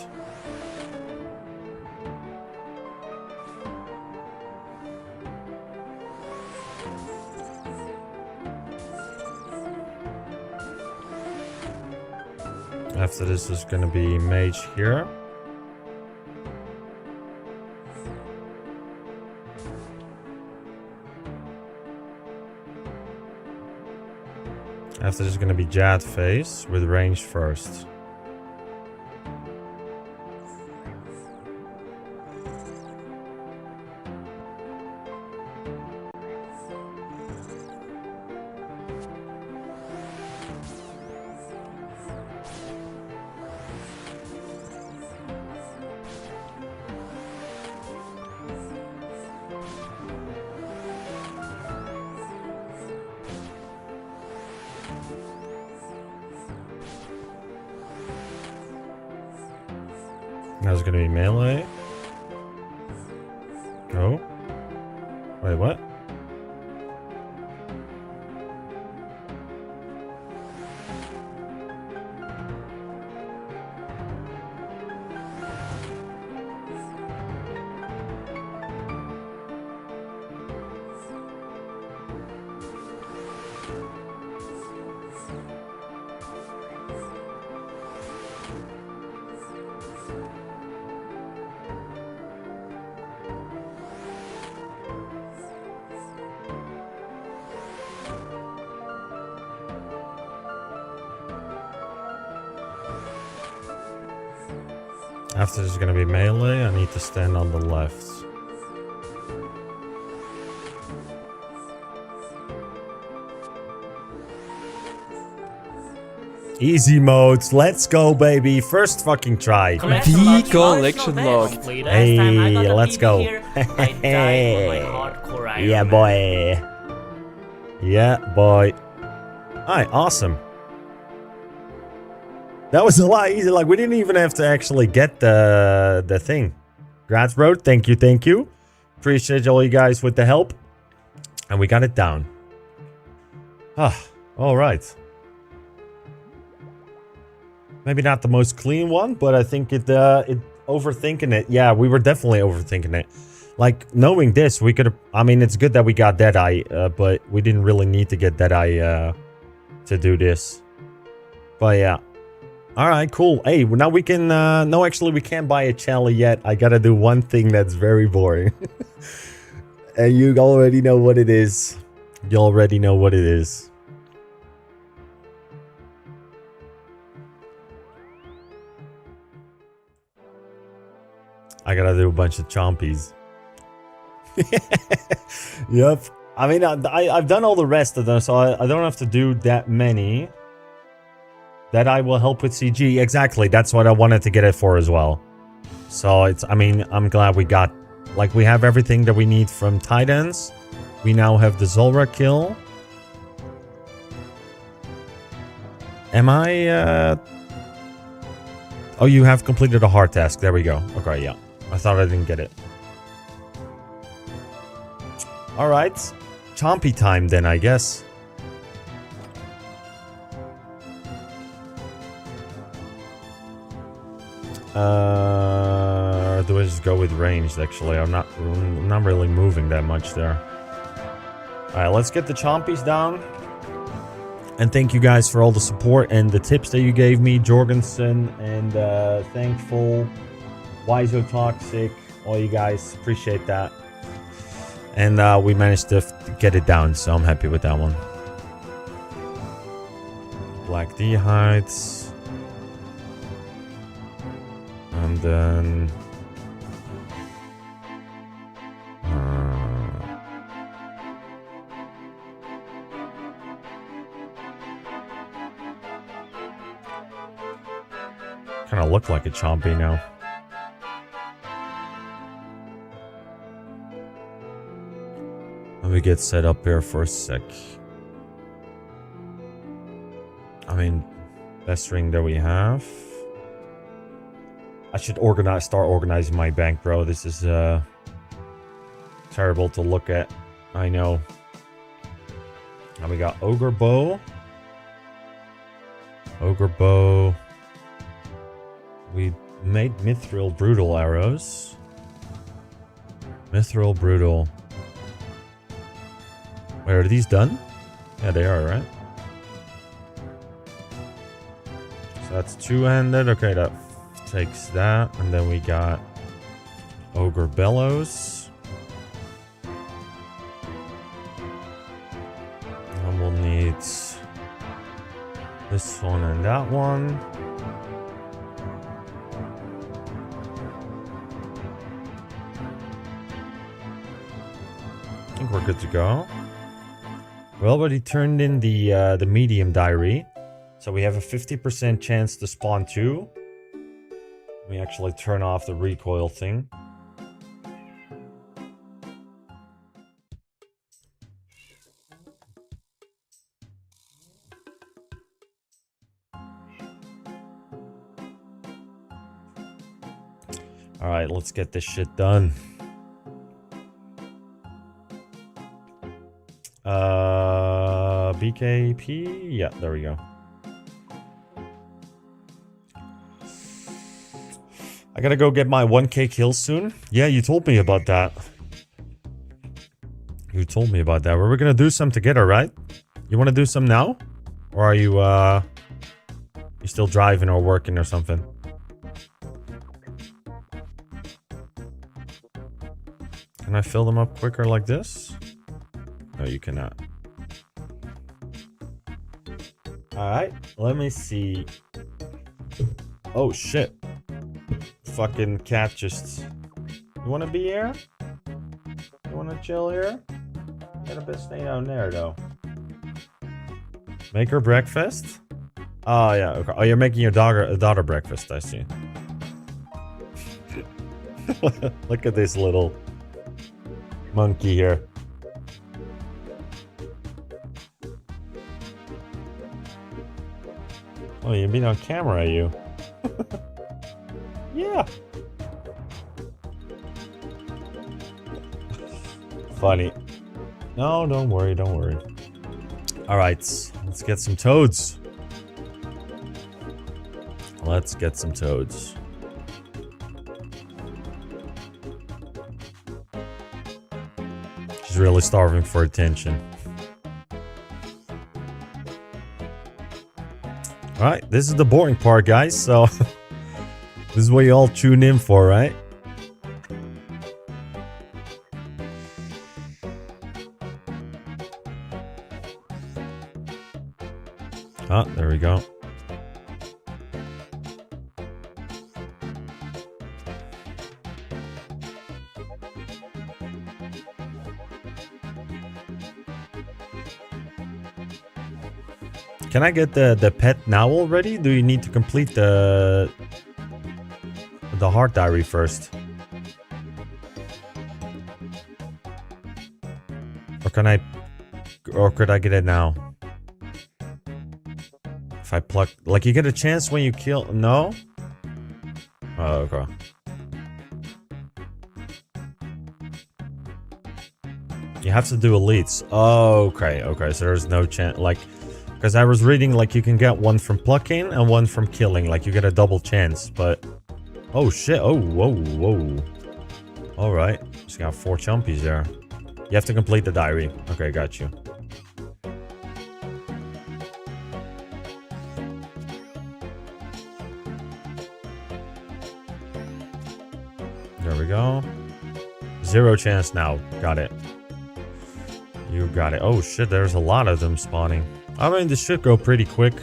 After this is going to be mage here. After this is going to be Jad phase with range first. Now it's gonna be melee. Oh. Wait, what? After this is gonna be melee, I need to stand on the left. Easy modes. Let's go, baby. First fucking try. The collection log. Hey, let's go. Yeah, boy. Yeah, boy. Alright, awesome. That was a lot easier. Like, we didn't even have to actually get the thing. Grats, bro. Thank you, thank you. Appreciate all you guys with the help. And we got it down. Ah, alright. Maybe not the most clean one, but I think it overthinking it. Yeah, we were definitely overthinking it. Like, knowing this, we could have... I mean, it's good that we got Deadeye, but we didn't really need to get Deadeye to do this. But yeah. Alright, cool. Hey, now we can... no, actually, we can't buy a Chala yet. I gotta do one thing that's very boring. And you already know what it is. You already know what it is. I gotta do a bunch of chompies. Yep. I mean, I've done all the rest of them, so I don't have to do that many. That I will help with CG. Exactly. That's what I wanted to get it for as well. So it's, I mean, I'm glad we got, like, we have everything that we need from Titans. We now have the Zulrah kill. Am I, oh, you have completed a hard task. There we go. Okay, yeah. I thought I didn't get it. Alright. Chompy time then, I guess. Do I just go with ranged, actually? I'm not really moving that much there. Alright, let's get the chompies down. And thank you guys for all the support and the tips that you gave me. Jorgensen and Thankful, Wiso Toxic, all you guys. Appreciate that. And we managed to get it down, so I'm happy with that one. Black D heights. And then... kind of look like a chompy now. Let me get set up here for a sec. I mean, best ring that we have. I should start organizing my bank, bro. This is terrible to look at. I know. Now we got Ogre Bow. Ogre Bow. We made Mithril Brutal arrows. Mithril Brutal. Wait, are these done? Yeah, they are, right? So that's two-handed. Okay, that takes that. And then we got Ogre Bellows. And we'll need this one and that one. I think we're good to go. We already turned in the medium diary, so we have a 50% chance to spawn 2. Let me actually turn off the recoil thing. Alright, let's get this shit done. BKP? Yeah, there we go. I gotta go get my 1k kills soon. Yeah, you told me about that. You told me about that. We're gonna do some together, right? You wanna do some now? Or are you, you still driving or working or something? Can I fill them up quicker like this? No, you cannot. Alright, let me see. Oh, shit. Fucking cat just... You wanna be here? You wanna chill here? Gotta best stay down there, though. Make her breakfast? Oh, yeah. Okay. Oh, you're making your daughter breakfast. I see. Look at this little monkey here. Oh, you've been on camera, you. Yeah. Funny. No, don't worry, don't worry. Alright, let's get some toads. Let's get some toads. She's really starving for attention. Alright, this is the boring part, guys, so... this is what you all tune in for, right? Oh, there we go. Can I get the pet now already? Do you need to complete the heart diary first? Or could I get it now? If I pluck, like, you get a chance when you kill. No? Oh, okay. You have to do elites. Oh, okay, okay. So there's no chance, like, because I was reading, like, you can get one from plucking and one from killing. Like, you get a double chance, but... Oh, shit. Oh, whoa, whoa. Alright. Just got 4 chumpies there. You have to complete the diary. Okay, got you. There we go. 0 chance now. Got it. You got it. Oh, shit. There's a lot of them spawning. I mean, this should go pretty quick.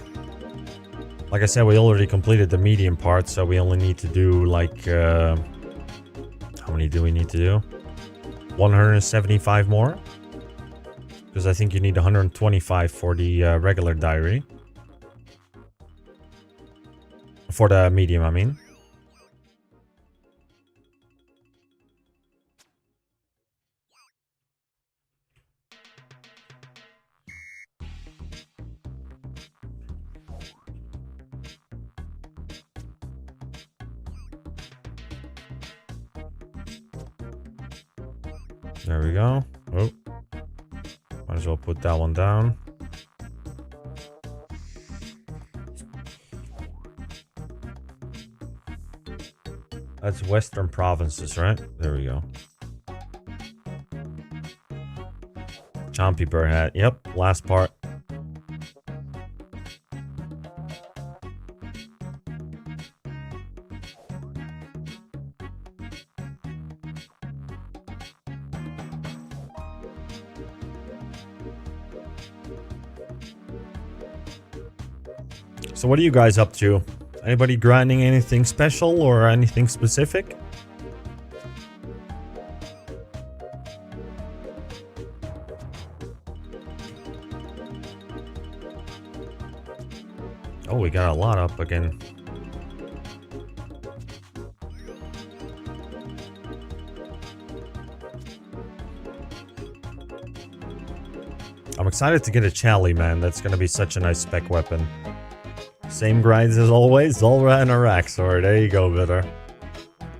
Like I said, we already completed the medium part, so we only need to do, like, how many do we need to do? 175 more? Because I think you need 125 for the regular diary. For the medium, I mean. There we go. Oh. Might as well put that one down. That's Western Provinces, right? There we go. Chompy Bird Hat. Yep, last part. So what are you guys up to? Anybody grinding anything special or anything specific? Oh, we got a lot up again. I'm excited to get a Chally, man. That's gonna be such a nice spec weapon. Same grinds as always, Zulrah and a Raxor. There you go, Bitter.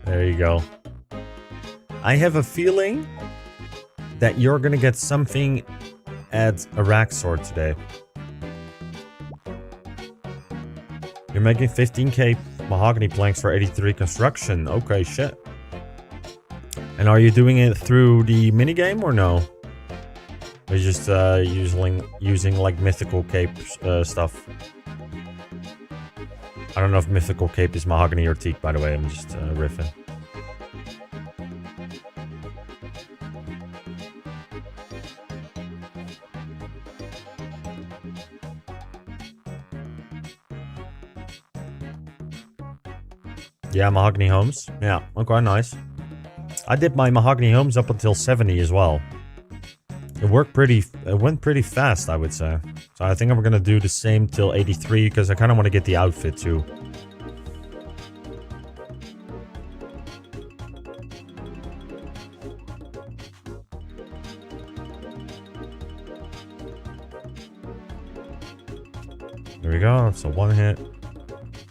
There you go. I have a feeling that you're gonna get something at a Raxor today. You're making 15k mahogany planks for 83 construction. Okay, shit. And are you doing it through the minigame or no? Or you just using like mythical cape stuff? I don't know if mythical cape is mahogany or teak, by the way. I'm just riffing. Yeah, mahogany homes. Yeah, okay, nice. I did my mahogany homes up until 70 as well. It went pretty fast, I would say. So I think I'm gonna do the same till 83 because I kind of want to get the outfit too. There we go. It's a one hit.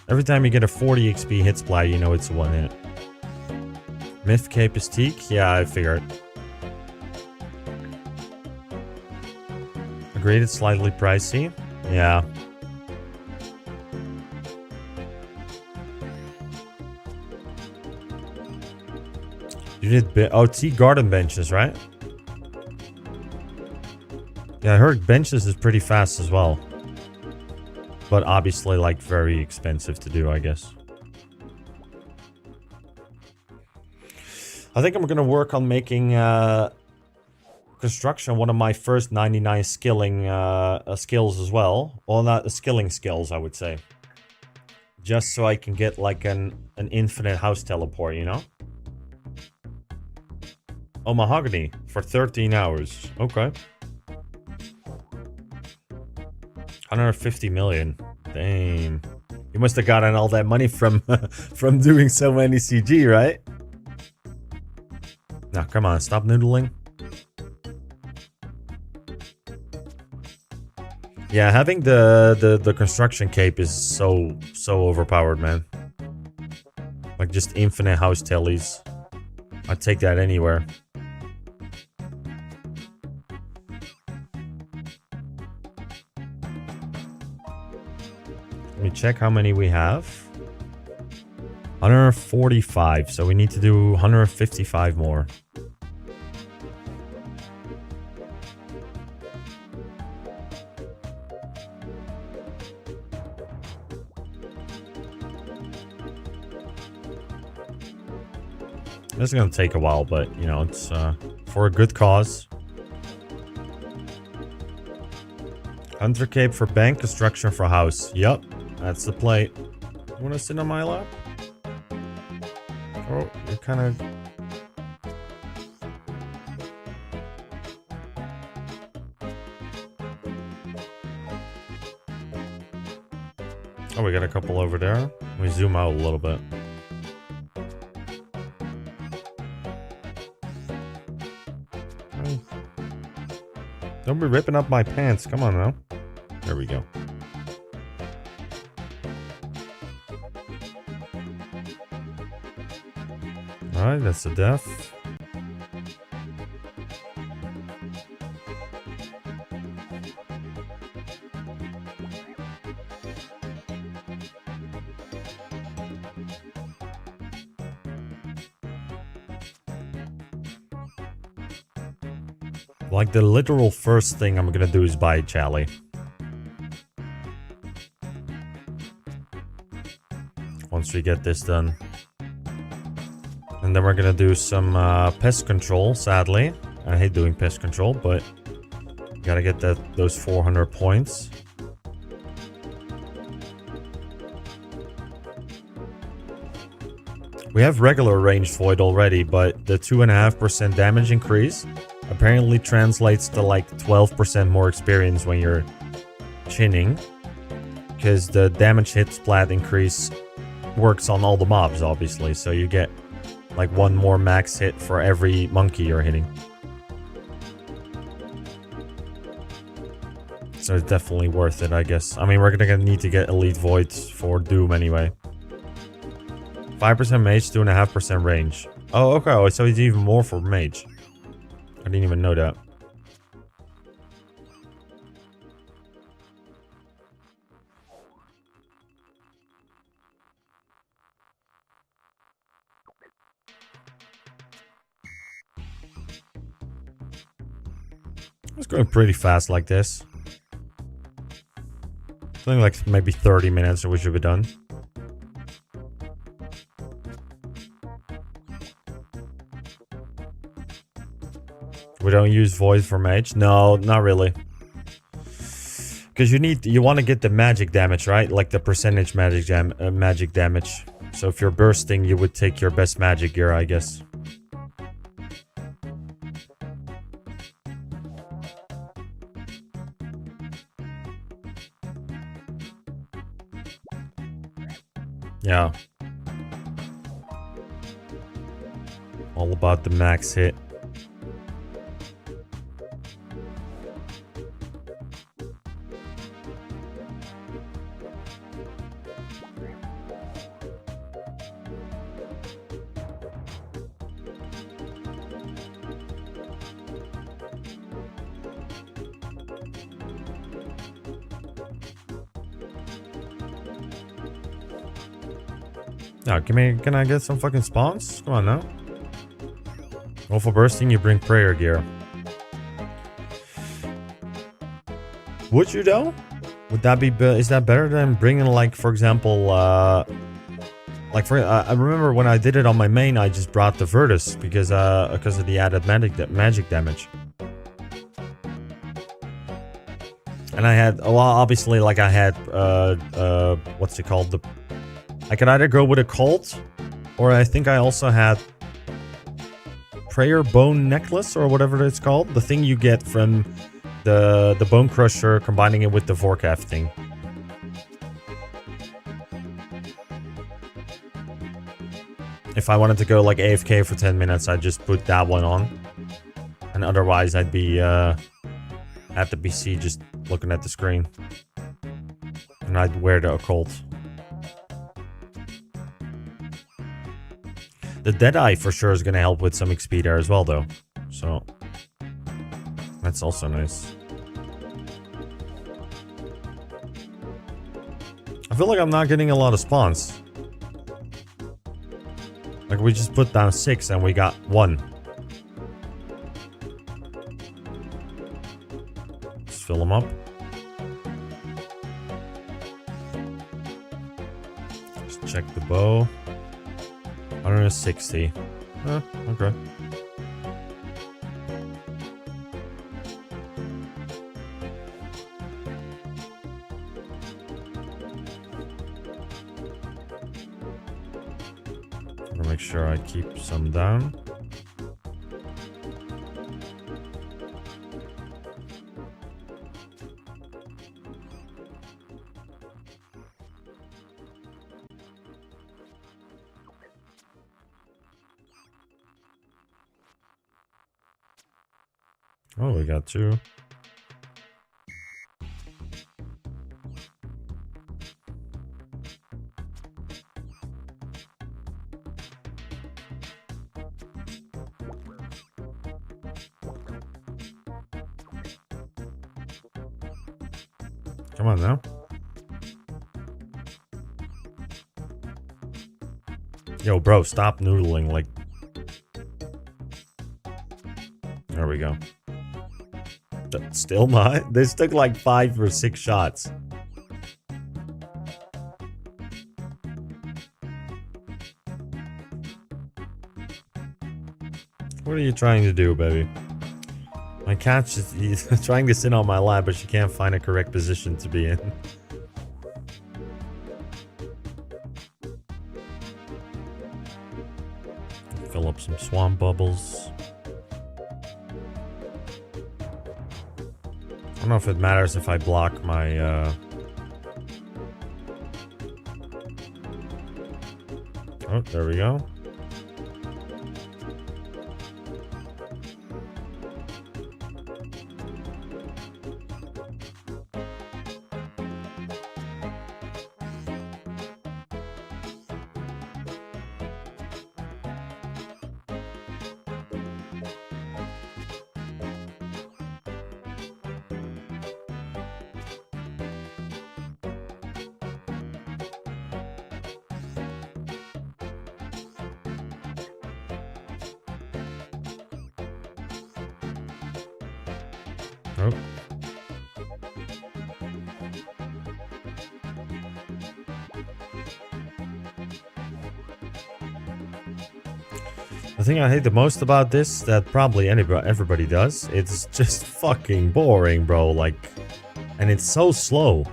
Every time you get a 40 XP hit splat, you know it's a one hit. Myth Cape is teak? Yeah, I figured. Agreed, it's slightly pricey. Yeah. You did T garden benches, right? Yeah, I heard benches is pretty fast as well. But obviously, like, very expensive to do, I guess. I think I'm gonna work on making construction one of my first 99 skilling skills as well. Well, not the skilling skills, I would say. Just so I can get like an infinite house teleport, you know? Oh, mahogany for 13 hours. Okay. 150 million. Damn. You must have gotten all that money from from doing so many CG, right? Now, come on, stop noodling. Yeah, having the construction cape is so overpowered, man. Like just infinite house tellies. I'd take that anywhere. Let me check how many we have. 145, so we need to do 155 more. This is gonna take a while, but you know, it's for a good cause. Hunter cape for bank, construction for house. Yup, that's the play. You wanna sit on my lap? Oh, you're kind of... Oh, we got a couple over there. Let me zoom out a little bit. Don't be ripping up my pants. Come on now. There we go. Alright, that's a death. Like the literal first thing I'm gonna do is buy Charlie. Once we get this done. And then we're gonna do some pest control, sadly. I hate doing pest control, but gotta get those 400 points. We have regular ranged void already, but the 2.5% damage increase apparently translates to like 12% more experience when you're chinning. Because the damage hit splat increase works on all the mobs, obviously. So you get like one more max hit for every monkey you're hitting. So it's definitely worth it, I guess. I mean, we're gonna need to get Elite Voids for Doom anyway. 5% mage, 2.5% range. Oh, okay. Oh, so it's even more for mage. I didn't even know that. It's going pretty fast like this. Something like maybe 30 minutes and we should be done. We don't use void for mage? No, not really. Because you want to get the magic damage, right? Like the percentage magic damage. So if you're bursting, you would take your best magic gear, I guess. Yeah. All about the max hit. Now, can I get some fucking spawns? Come on now. Well, for bursting, you bring prayer gear. Would you though? Would that be? Is that better than bringing, like, for example, I remember when I did it on my main, I just brought the Virtus because of the added magic damage. And I had, well, obviously, like I had, what's it called? I could either go with a cult, or I think I also had prayer bone necklace or whatever it's called. The thing you get from the bone crusher, combining it with the Vorkath thing. If I wanted to go like AFK for 10 minutes, I'd just put that one on. And otherwise I'd be at the PC just looking at the screen. And I'd wear the occult. The Deadeye for sure is going to help with some XP there as well, though. So, that's also nice. I feel like I'm not getting a lot of spawns. Like, we just put down 6 and we got 1. Let's fill them up. Just check the bow. 160. Okay. I'm gonna make sure I keep some down. Oh, we got 2. Come on now. Yo, bro, stop noodling, like... There we go. Still not. This took like 5 or 6 shots. What are you trying to do, baby? My cat's just trying to sit on my lap, but she can't find a correct position to be in. Fill up some swamp bubbles. I don't know if it matters if I block my, Oh, there we go. Oh. The thing I hate the most about this, that probably everybody does, it's just fucking boring, bro. Like, and it's so slow.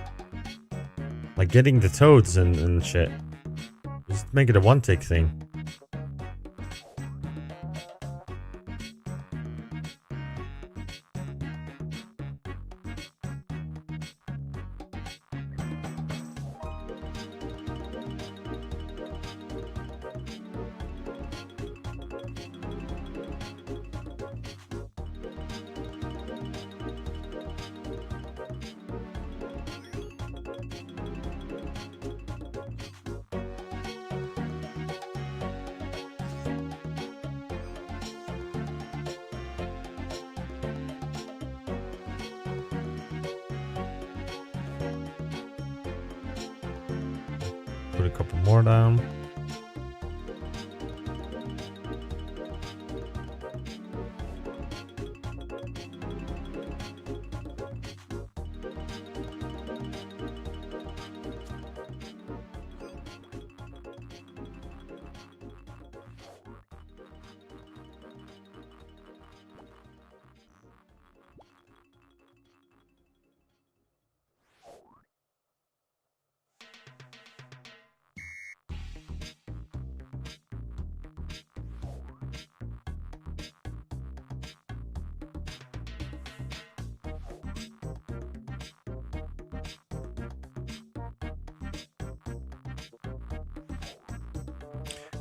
Like getting the toads and shit. Just make it a one-tick thing. Put a couple more down.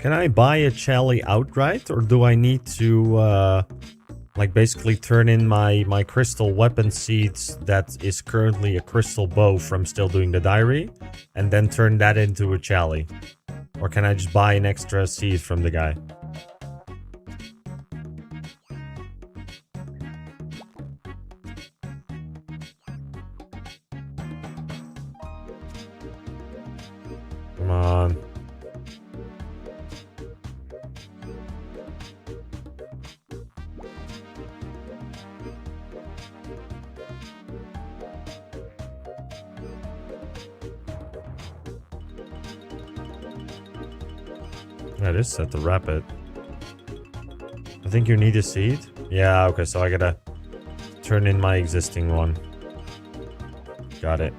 Can I buy a Chally outright, or do I need to like basically turn in my crystal weapon seeds that is currently a crystal bow from still doing the diary, and then turn that into a Chally? Or can I just buy an extra seed from the guy? Come on. That is set to rapid. I think you need a seed. Yeah, okay, so I gotta turn in my existing one. Got it.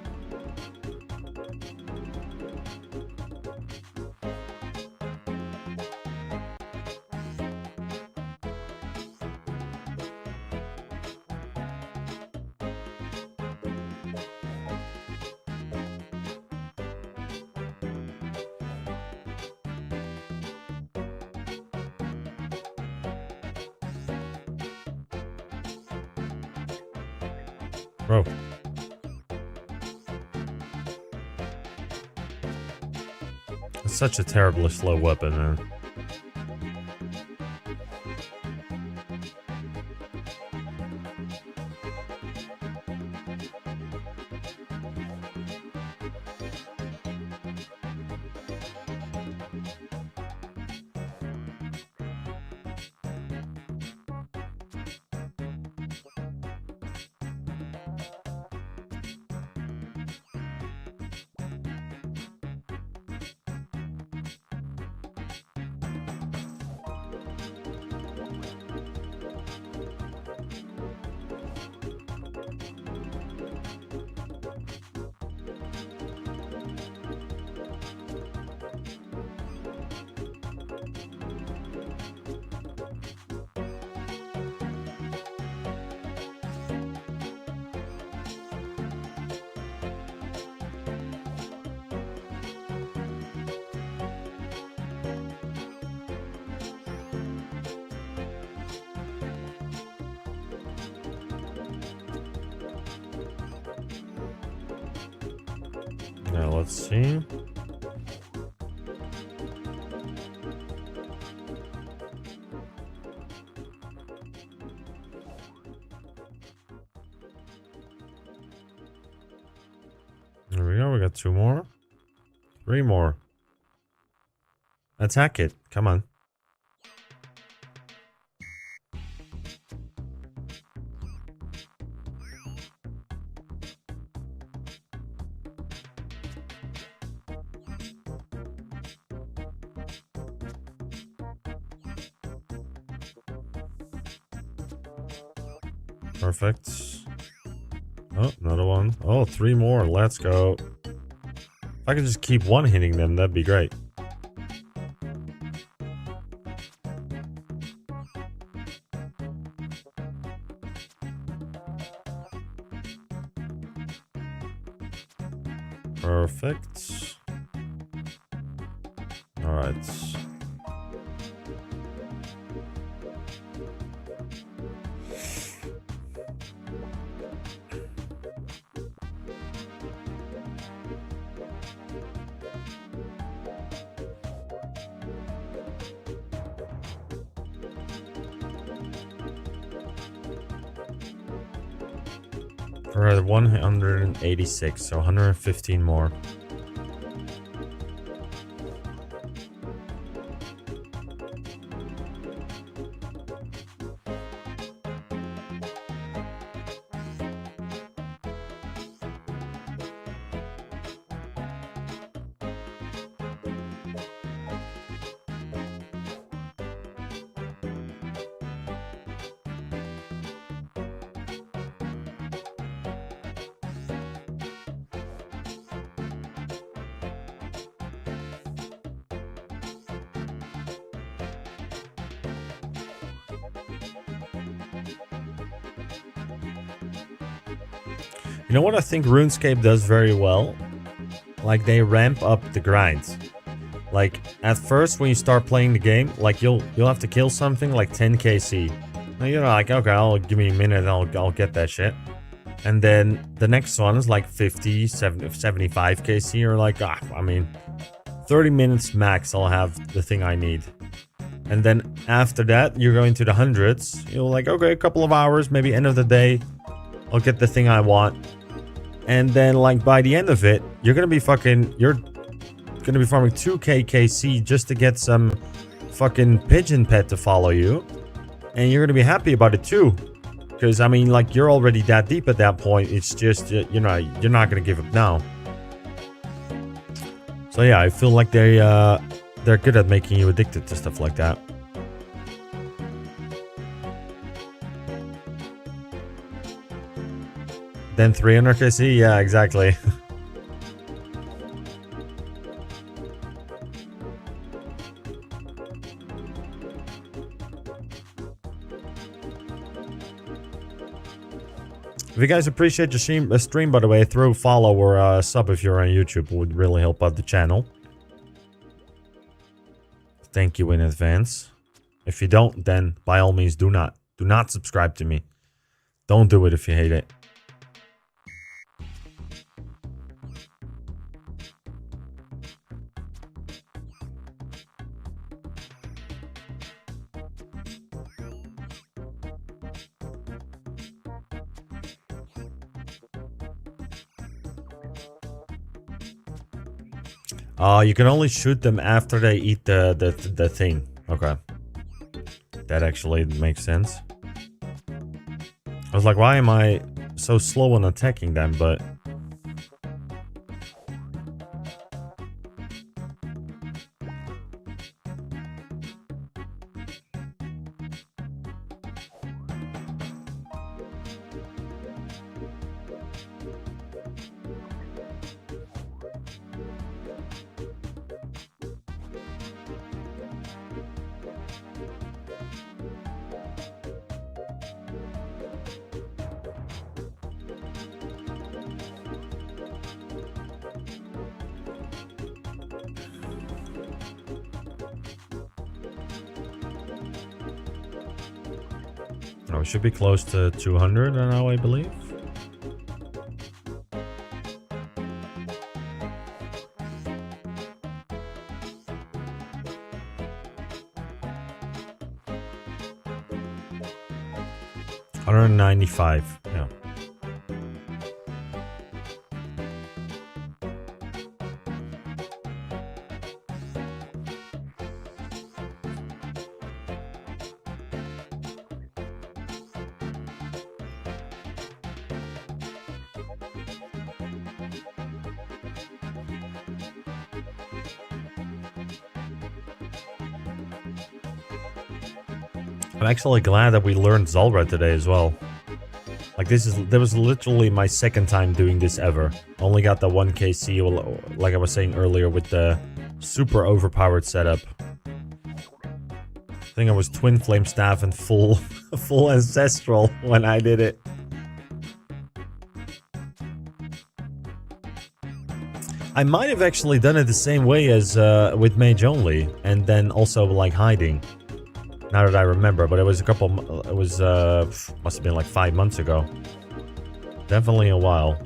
Bro. It's such a terribly slow weapon, man. Now let's see. There we go, we got 2 more. 3 more. Attack it, come on. Perfect. Oh, another one. Oh, 3 more. Let's go. If I could just keep one hitting them, that'd be great. Perfect. All right. We're at 186, so 115 more. You know what I think RuneScape does very well? Like, they ramp up the grind. Like, at first when you start playing the game, like, you'll have to kill something like 10 KC. Now you're like, okay, I'll give me a minute and I'll get that shit. And then the next one is like 50, 70, 75 KC. You're like, I mean, 30 minutes max, I'll have the thing I need. And then after that, you're going to the hundreds. You're like, okay, a couple of hours, maybe end of the day, I'll get the thing I want. And then, like, by the end of it, you're gonna be farming 2k KC just to get some fucking pigeon pet to follow you. And you're gonna be happy about it too. Because, I mean, like, you're already that deep at that point. It's just, you know, you're not gonna give up now. So yeah, I feel like they're good at making you addicted to stuff like that. Then 300 KC? Yeah, exactly. If you guys appreciate the stream, by the way, throw a follow or a sub if you're on YouTube. It would really help out the channel. Thank you in advance. If you don't, then by all means do not subscribe to me. Don't do it if you hate it. You can only shoot them after they eat the thing. Okay. That actually makes sense. I was like, why am I so slow on attacking them, but... Oh, it should be close to 200 now, I believe. $195, yeah. I'm actually glad that we learned Zulrah today as well. Like, that was literally my second time doing this ever. Only got the 1 KC, like I was saying earlier, with the super overpowered setup. I think I was twin flame staff and full ancestral when I did it. I might have actually done it the same way as with mage only, and then also like hiding. Now that I remember, but it was must have been like 5 months ago. Definitely a while.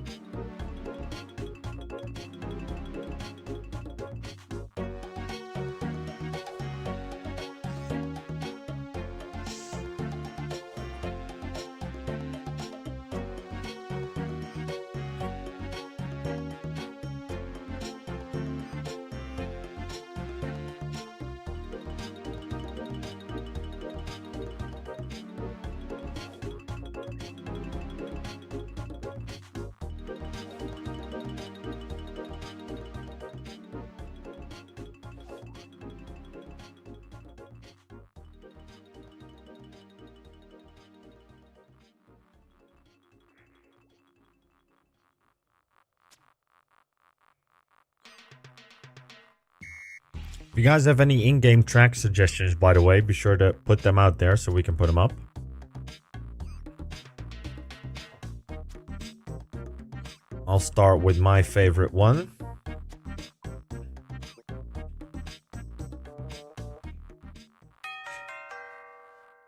If you guys have any in-game track suggestions, by the way, be sure to put them out there so we can put them up. I'll start with my favorite one.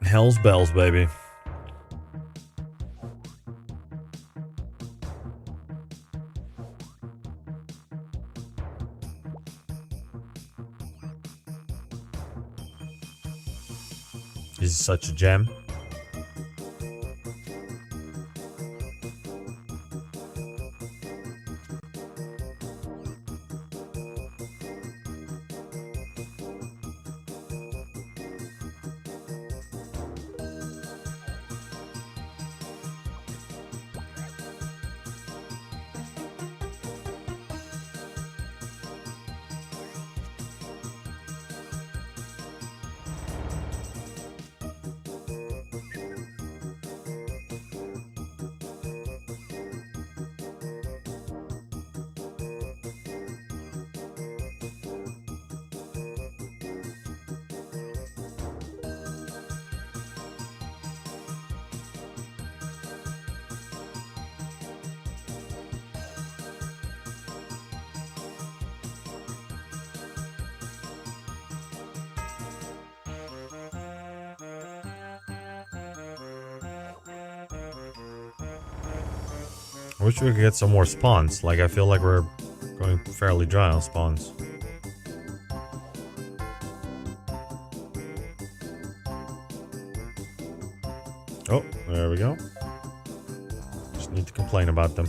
Hell's bells, baby. This is such a gem. I wish we could get some more spawns. Like, I feel like we're going fairly dry on spawns. Oh, there we go. Just need to complain about them.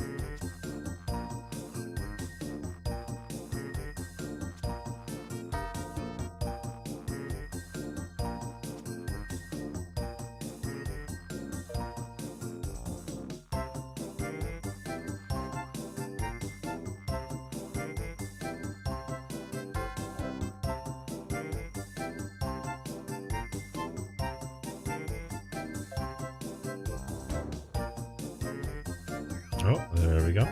Oh, there we go.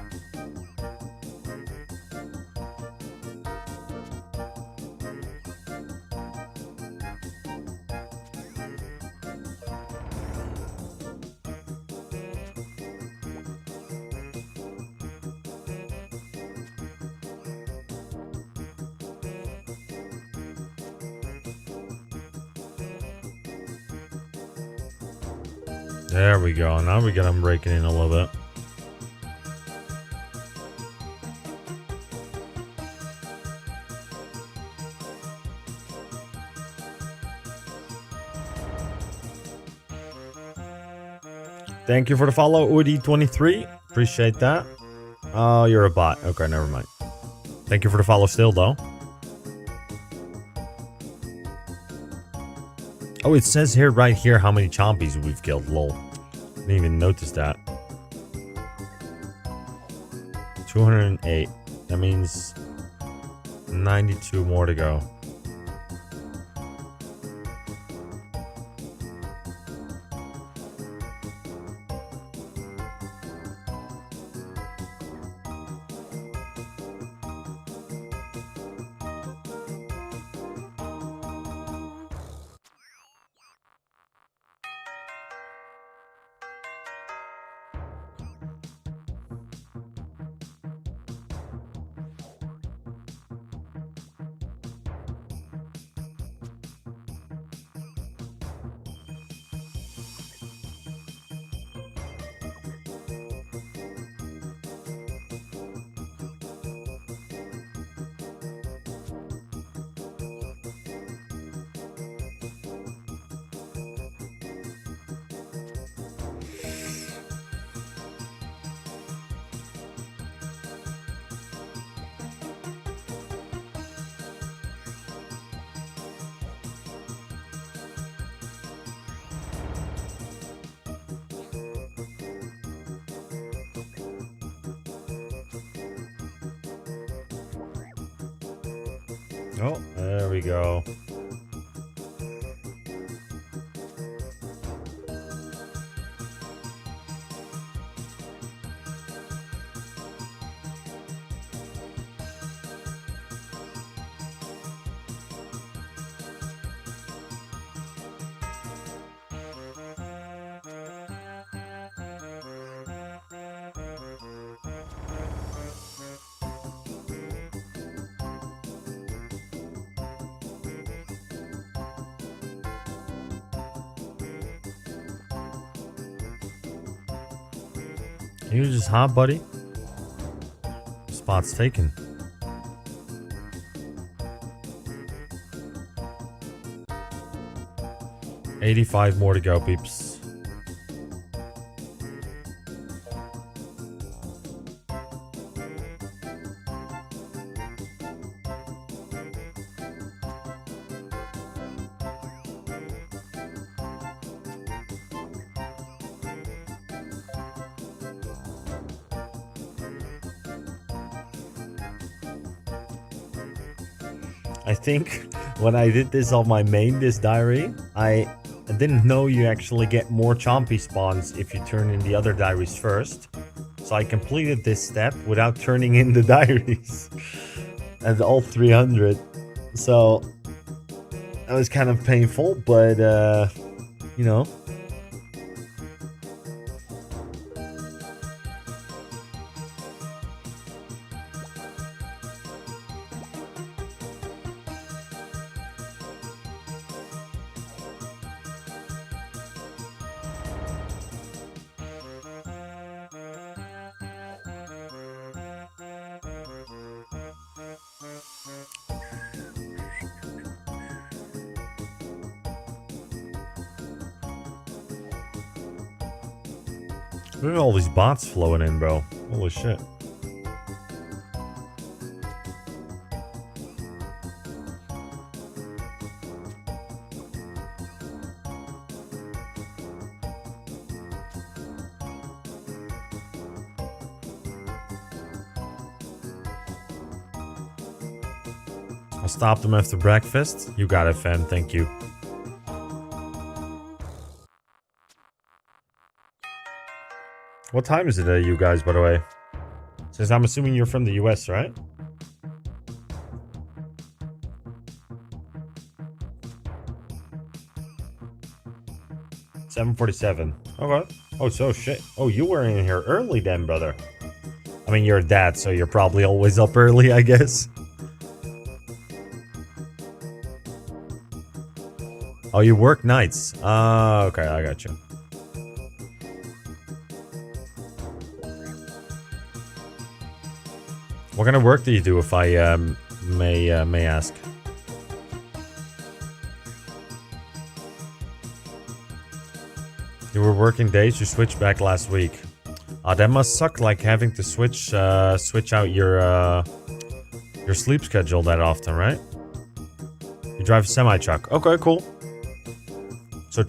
There we go. Now we got them breaking in a little bit. Thank you for the follow, Udi23. Appreciate that. Oh, you're a bot. Okay, never mind. Thank you for the follow still, though. Oh, it says here, right here, how many chompies we've killed. Lol. Didn't even notice that. 208. That means 92 more to go. Oh, there we go. You just hot, buddy. Spot's taken. $85 more to go, peeps. I think when I did this on my this diary, I didn't know you actually get more chompy spawns if you turn in the other diaries first. So I completed this step without turning in the diaries at all 300. So that was kind of painful, but you know. Look at all these bots flowing in, bro. Holy shit. I'll stop them after breakfast. You got it, fam. Thank you. What time is it, you guys, by the way? Since I'm assuming you're from the US, right? $7:47. Okay. Oh, so shit. Oh, you were in here early then, brother. I mean, you're a dad, so you're probably always up early, I guess. Oh, you work nights. Okay, I got you. What kind of work do you do, if I may ask? You were working days. You switched back last week. That must suck, like having to switch out your sleep schedule that often, right? You drive a semi truck. Okay, cool. So,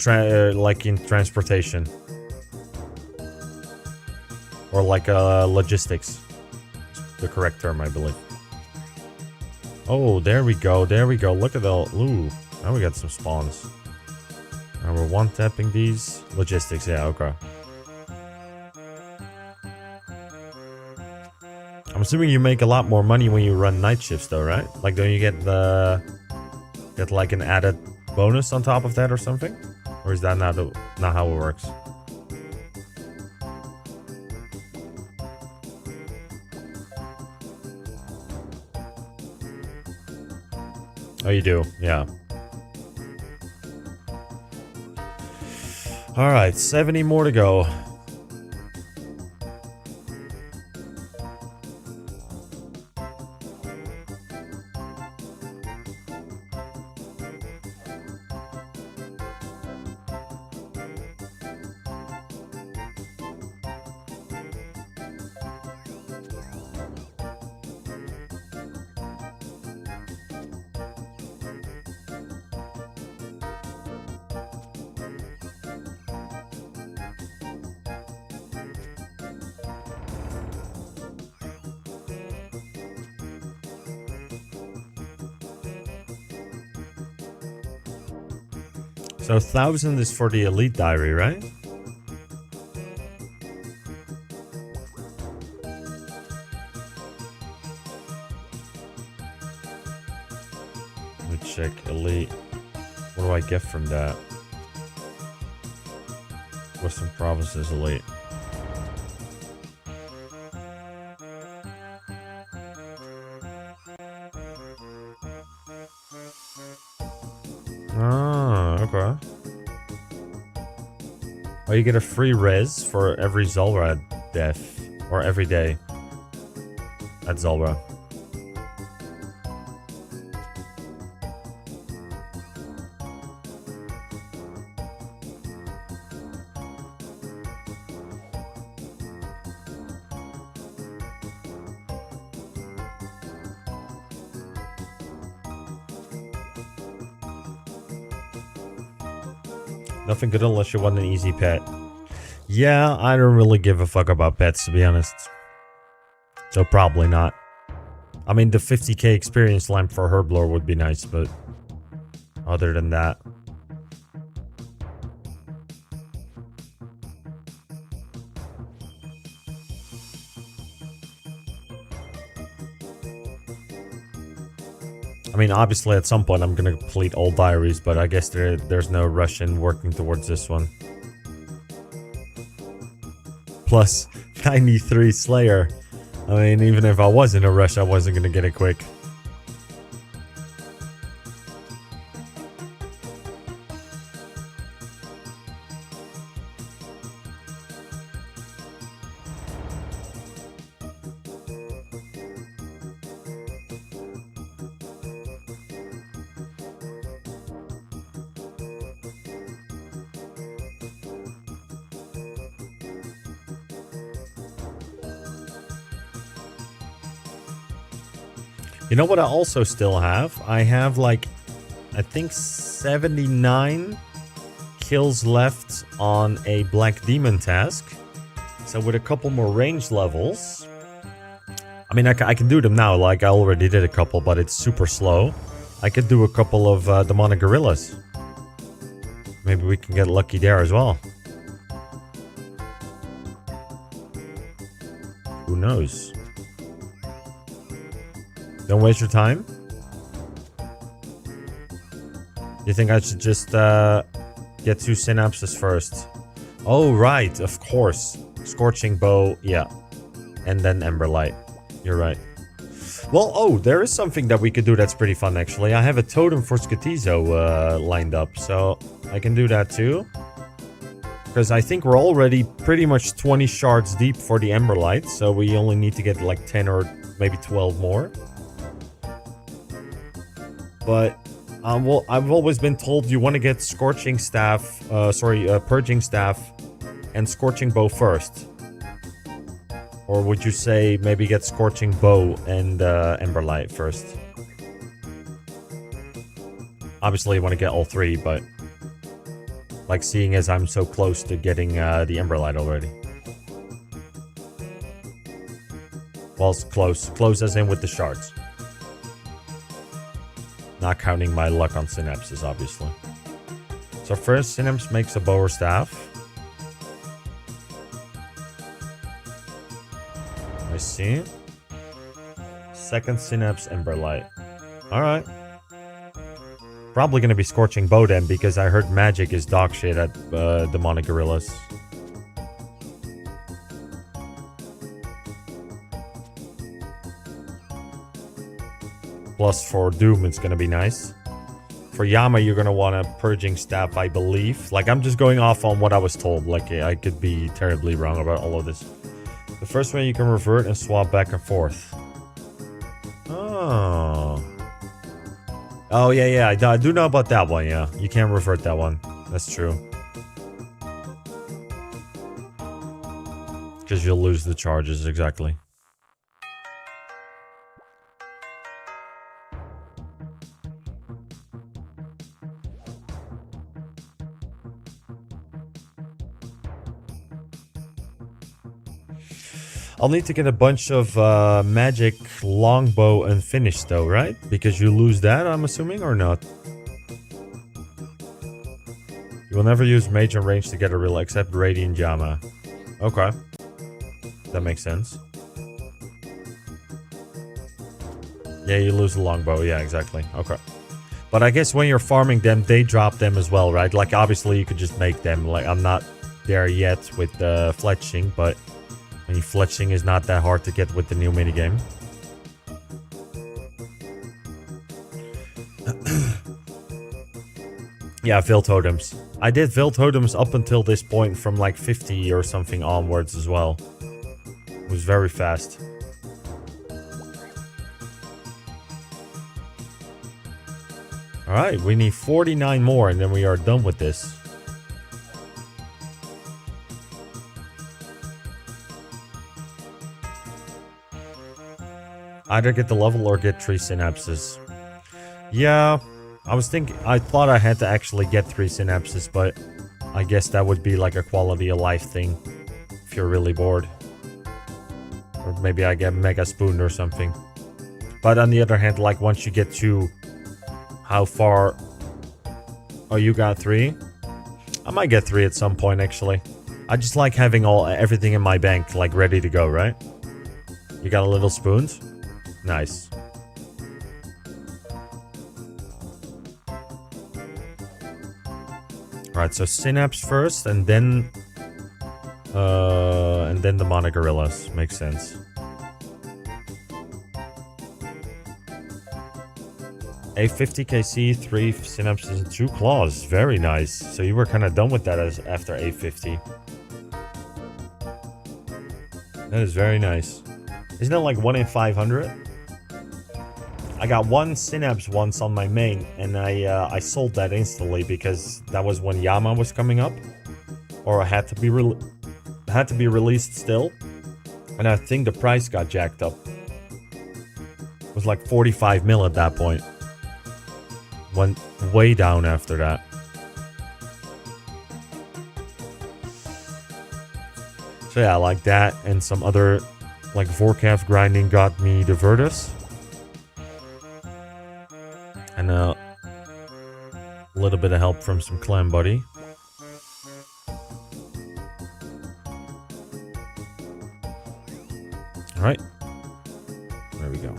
like in transportation, or like logistics. The correct term, I believe. Oh, there we go. There we go. Look at the... Ooh, now we got some spawns. And we're one-tapping these. Logistics, yeah, okay. I'm assuming you make a lot more money when you run night shifts, though, right? Like, don't you get like an added bonus on top of that or something? Or is that not how it works? Oh, you do? Yeah. Alright, 70 more to go. So 1,000 is for the elite diary, right? Let me check elite. What do I get from that? Western Provinces elite. Ah, okay. Oh, you get a free res for every Zulrah death. Or every day at Zulrah. Nothing good unless you want an easy pet. Yeah, I don't really give a fuck about pets, to be honest. So probably not. I mean, the 50k experience lamp for Herblore would be nice, but other than that. I mean, obviously at some point I'm gonna complete all diaries, but I guess there's no rush in working towards this one. Plus 93 Slayer. I mean, even if I was in a rush, I wasn't gonna get it quick. You know what I also still have? I have like, I think 79 kills left on a Black Demon task. So with a couple more range levels, I mean, I can do them now. Like I already did a couple, but it's super slow. I could do a couple of demonic gorillas. Maybe we can get lucky there as well. Who knows? Don't waste your time. You think I should just get 2 synapses first? Oh, right, of course. Scorching Bow, yeah. And then Ember Light. You're right. Well, oh, there is something that we could do that's pretty fun, actually. I have a totem for Skatizo lined up, so I can do that too. Because I think we're already pretty much 20 shards deep for the Ember Light, so we only need to get like 10 or maybe 12 more. But, well, I've always been told you want to get Scorching Staff, Purging Staff and Scorching Bow first. Or would you say maybe get Scorching Bow and Ember Light first? Obviously you want to get all 3, but like seeing as I'm so close to getting the Ember Light already. Well, it's close. Close as in with the shards. Not counting my luck on synapses, obviously. So first, synapse makes a bow or staff. I see. Second synapse, Ember Light. Alright. Probably gonna be Scorching Bow then, because I heard magic is dog shit at demonic gorillas. Plus for Doom, it's gonna be nice. For Yama, you're gonna want a Purging Staff, I believe. Like, I'm just going off on what I was told. Like, I could be terribly wrong about all of this. The first one you can revert and swap back and forth. Oh. Oh, yeah, I do know about that one, yeah. You can't revert that one. That's true. Because you'll lose the charges, exactly. I'll need to get a bunch of magic longbow unfinished though, right? Because you lose that, I'm assuming, or not? You will never use mage and range to get a real except Radiant Yama. Okay. That makes sense. Yeah, you lose the longbow. Yeah, exactly. Okay. But I guess when you're farming them, they drop them as well, right? Like, obviously, you could just make them. Like, I'm not there yet with the fletching, but... I mean, fletching is not that hard to get with the new minigame. Yeah, Veil Totems. I did Veil Totems up until this point from like 50 or something onwards as well. was very fast. Alright, we need 49 more and then we are done with this. Either get the level or get 3 synapses. Yeah, I thought I had to actually get 3 synapses, but I guess that would be like a quality of life thing. If you're really bored. Or maybe I get Mega Spoon or something. But on the other hand, like once you get to how far... Oh, you got 3? I might get 3 at some point actually. I just like having everything in my bank like ready to go, right? You got a little spoons? Nice. Alright, so Synapse first, and then the Monogorillas. Makes sense. A50 KC, 3 Synapses, and 2 Claws. Very nice. So you were kind of done with that after A50. That is very nice. Isn't it like 1 in 500? I got 1 Synapse once on my main, and I sold that instantly because that was when Yama was coming up, or had to be released still, and I think the price got jacked up. It was like 45 mil at that point. Went way down after that. So yeah, like that, and some other like Vorkav grinding got me the Virtus. And a little bit of help from some Clan Buddy. Alright. There we go.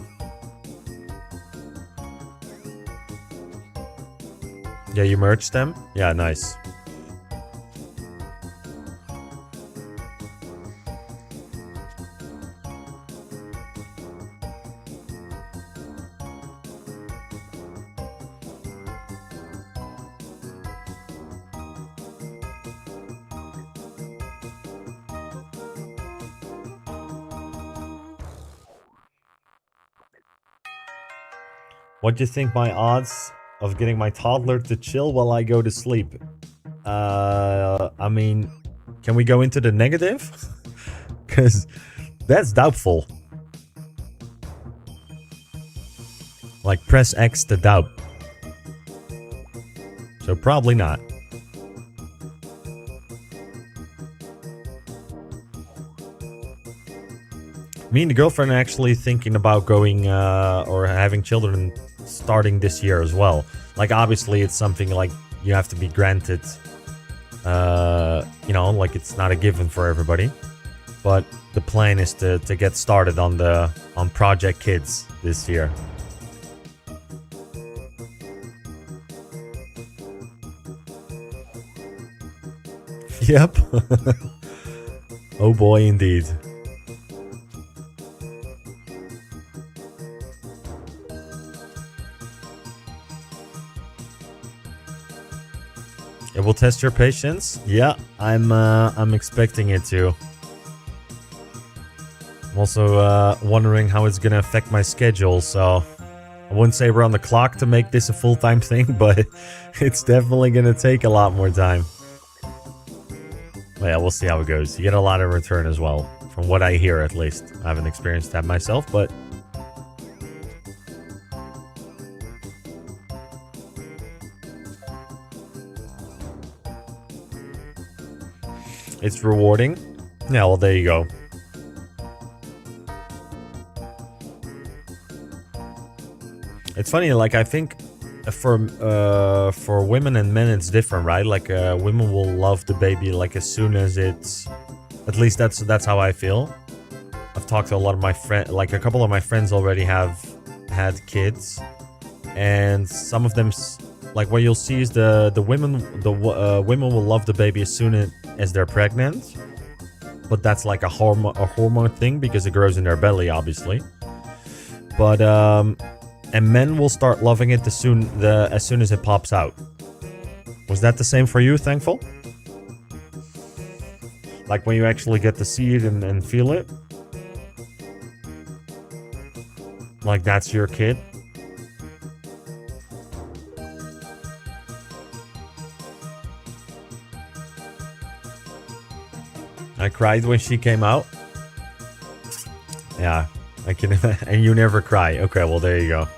Yeah, you merged them? Yeah, nice. What do you think my odds of getting my toddler to chill while I go to sleep? I mean, can we go into the negative? Because that's doubtful. Like, press X to doubt. So probably not. Me and the girlfriend are actually thinking about going or having children starting this year as well. Like, obviously it's something like you have to be granted, you know, like it's not a given for everybody, but the plan is to get started on Project Kids this year. Yep. Oh boy, indeed. It will test your patience. Yeah, I'm expecting it to. I'm also wondering how it's gonna affect my schedule. So I wouldn't say we're on the clock to make this a full-time thing, but it's definitely gonna take a lot more time. Well, yeah, we'll see how it goes. You get a lot in return as well, from what I hear at least. I haven't experienced that myself, but it's rewarding. Yeah, well, there you go. It's funny, like, I think for women and men it's different, right? Like, women will love the baby like as soon as it's, at least that's how I feel. I've talked to a lot of my friends, like a couple of my friends already have had kids, and some of them, like, what you'll see is the women will love the baby as soon as they're pregnant, but that's like a hormone thing because it grows in their belly, obviously. But and men will start loving it as soon as it pops out. Was that the same for you, Thankful? Like when you actually get to see it and feel it? Like that's your kid. I cried when she came out. Yeah, I can. And you never cry. Okay, well, there you go.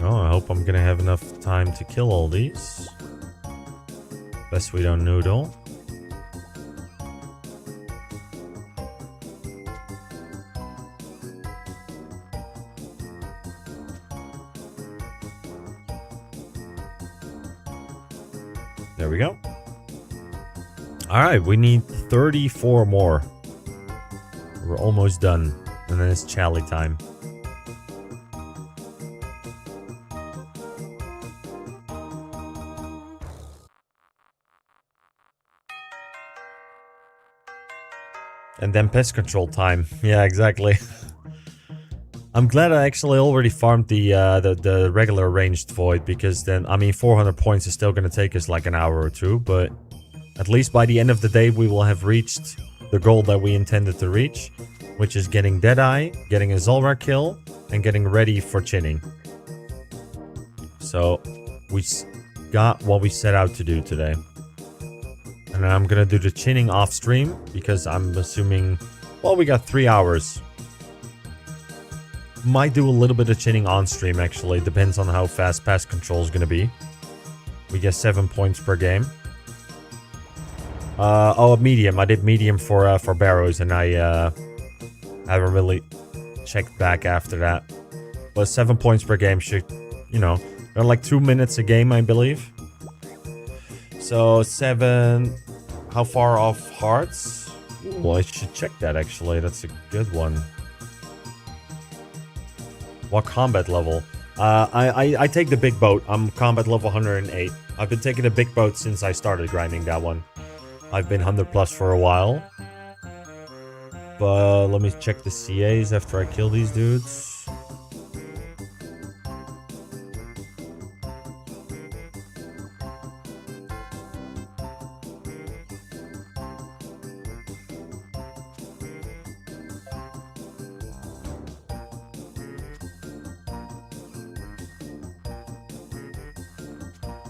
Oh, I hope I'm gonna have enough time to kill all these. Best we don't noodle. There we go. Alright, we need 34 more. We're almost done. And then it's Charlie time. And then pest control time. Yeah, exactly. I'm glad I actually already farmed the regular ranged void, because then, I mean, 400 points is still going to take us like an hour or two, but at least by the end of the day we will have reached the goal that we intended to reach, which is getting Deadeye, getting a Zulrah kill, and getting ready for chinning. So we got what we set out to do today. And I'm going to do the chinning off stream, because I'm assuming, well, we got 3 hours. Might do a little bit of chinning on stream, actually. Depends on how fast pest control is going to be. We get 7 points per game. Oh, medium. I did medium for barrows, and I haven't really checked back after that. But 7 points per game should, you know, they're like 2 minutes a game, I believe. So 7. How far off hearts? Ooh, I should check that, actually. That's a good one. What combat level? I take the big boat. I'm combat level 108. I've been taking the big boat since I started grinding that one. I've been 100 plus for a while. But let me check the CAs after I kill these dudes.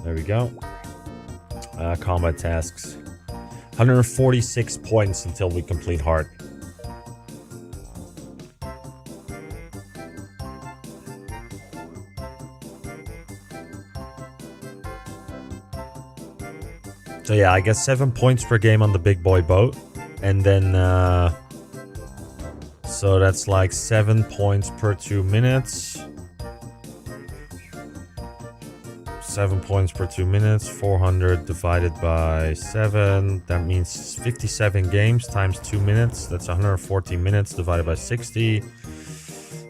There we go. Combat tasks. 146 points until we complete heart. So yeah, I guess 7 points per game on the big boy boat. And then, so that's like 7 points per 2 minutes. 7 points per 2 minutes, 400 divided by 7. That means 57 games times 2 minutes. That's 114 minutes divided by 60.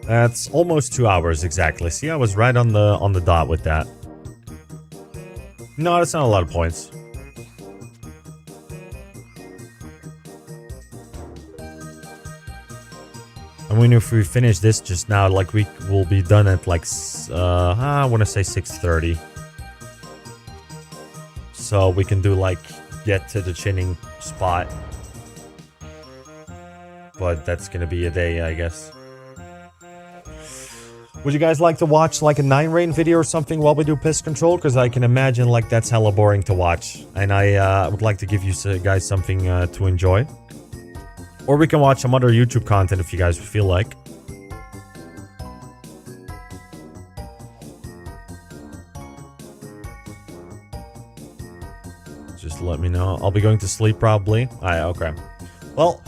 That's almost 2 hours exactly. See, I was right on the dot with that. No, that's not a lot of points. I mean, if we finish this just now, like, we will be done at like I want to say 6:30. So we can do, like, get to the chinning spot. But that's gonna be a day, I guess. Would you guys like to watch, like, a 9-rain video or something while we do pest control? Because I can imagine, like, that's hella boring to watch. And I would like to give you guys something to enjoy. Or we can watch some other YouTube content if you guys feel like. Just let me know. I'll be going to sleep probably. Okay. Well,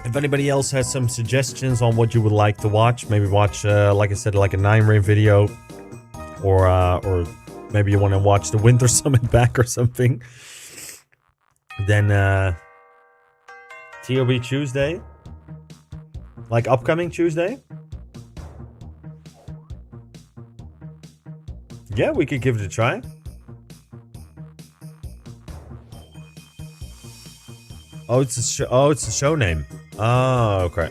if anybody else has some suggestions on what you would like to watch, maybe watch, like I said, like a 9-rain video, or maybe you want to watch the Winter Summit back or something. Then TOB Tuesday, like upcoming Tuesday. Yeah, we could give it a try. Oh, it's a show name. Oh, okay.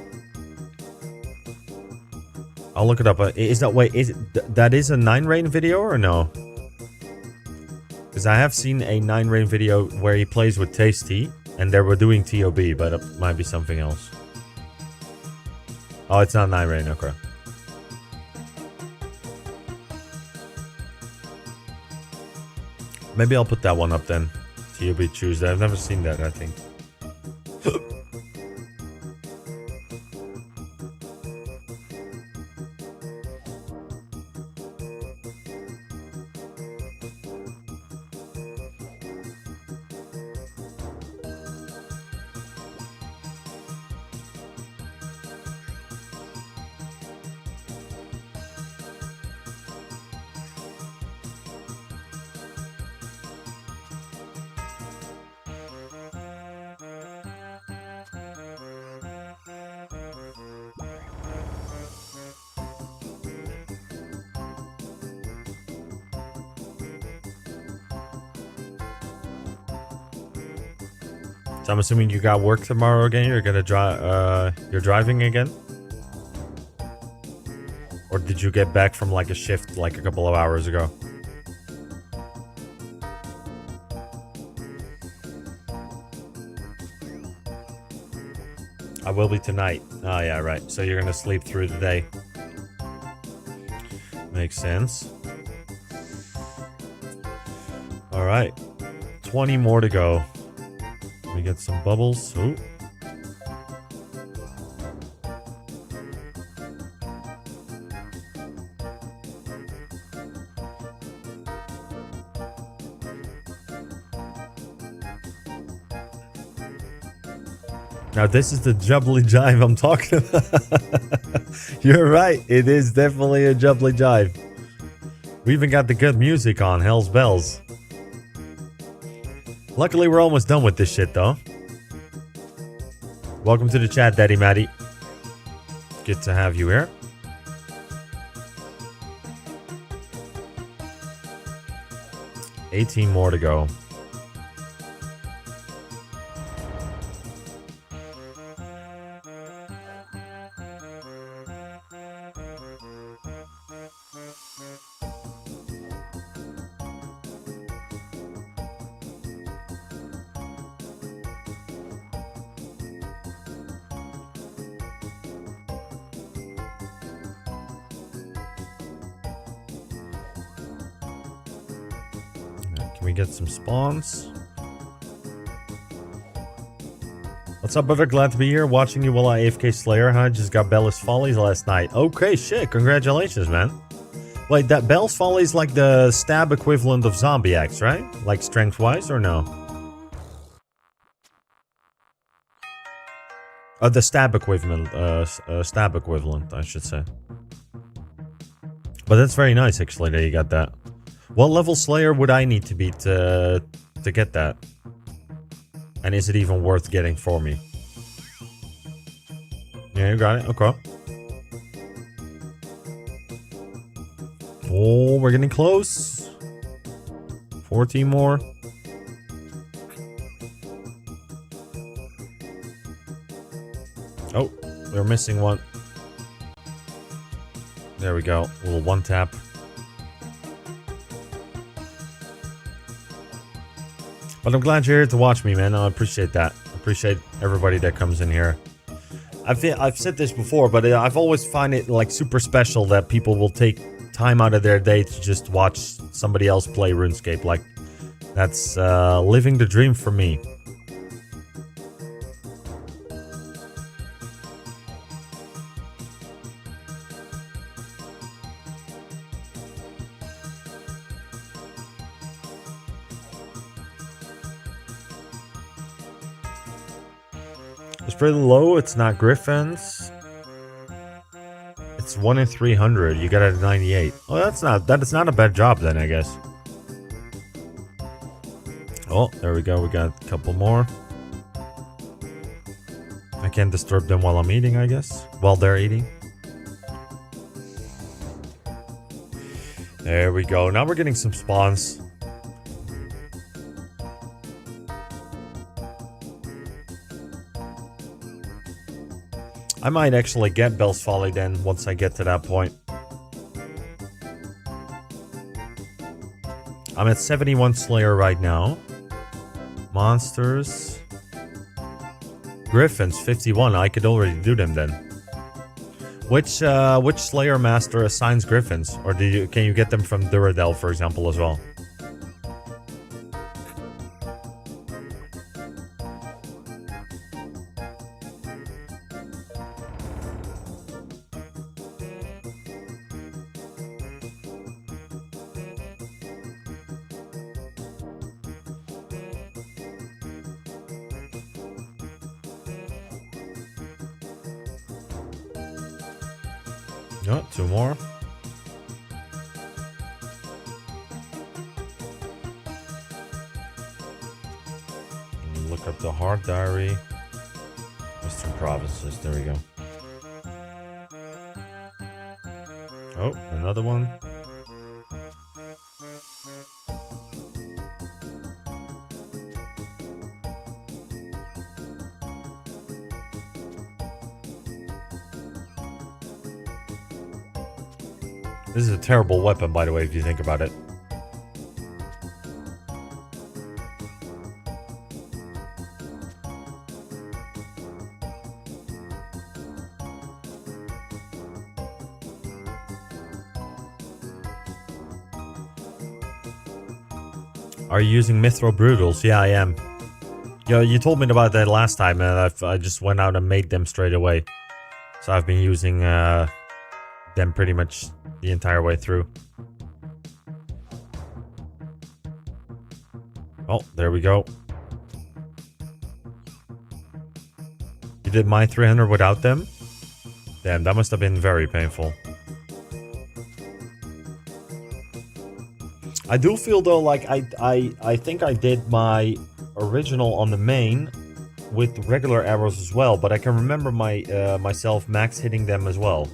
I'll look it up. Is that wait? Is it, that is a 9rain video or no? Because I have seen a 9rain video where he plays with Tasty, and they were doing TOB, but it might be something else. Oh, it's not 9rain. Okay. Maybe I'll put that one up then. TOB Tuesday. I've never seen that, I think. So I'm assuming you got work tomorrow again. You're gonna drive. You're driving again, or did you get back from like a shift like a couple of hours ago? I will be tonight. Oh yeah, right. So you're gonna sleep through the day. Makes sense. All right, 20 more to go. We get some bubbles. Ooh. Now this is the jubbly jive I'm talking about. You're right. It is definitely a jubbly jive. We even got the good music on. Hell's bells. Luckily, we're almost done with this shit, though. Welcome to the chat, Daddy Matty. Good to have you here. $18 more to go. Can we get some spawns? What's up, brother? Glad to be here. Watching you while I AFK Slayer. Huh? Just got Bella's Follies last night. Okay, shit. Congratulations, man. Wait, that Bell's Folly is like the stab equivalent of Zombie Axe, right? Like strength-wise, or no? The stab equivalent, I should say. But that's very nice, actually, that you got that. What level Slayer would I need to be to get that? And is it even worth getting for me? Yeah, you got it. Okay. Oh, we're getting close. 14 more. Oh, we're missing one. There we go. A little one tap. But I'm glad you're here to watch me, man. I appreciate that. I appreciate everybody that comes in here. I've said this before, but I've always find it like super special that people will take time out of their day to just watch somebody else play RuneScape. Like, that's living the dream for me. It's pretty low. It's not Griffins. It's 1 in 300. You got it at 98. Oh, that is not a bad job then, I guess. Oh, there we go. We got a couple more. I can't disturb them while I'm eating, I guess. While they're eating. There we go. Now we're getting some spawns. I might actually get Bell's Folly then, once I get to that point. I'm at 71 Slayer right now. Monsters. Griffins, 51. I could already do them then. Which Slayer Master assigns Griffins? Or can you get them from Duradel, for example, as well? Oh, 2 more. Look up the Heart Diary. Western Provinces, there we go. Oh, another one. This is a terrible weapon, by the way, if you think about it. Are you using Mithril Brutals? Yeah, I am. Yo, you told me about that last time, and I just went out and made them straight away. So I've been using them pretty much the entire way through. Oh, there we go. You did my 300 without them? Damn, that must have been very painful. I do feel though like I think I did my original on the main with regular arrows as well, but I can remember myself max hitting them as well.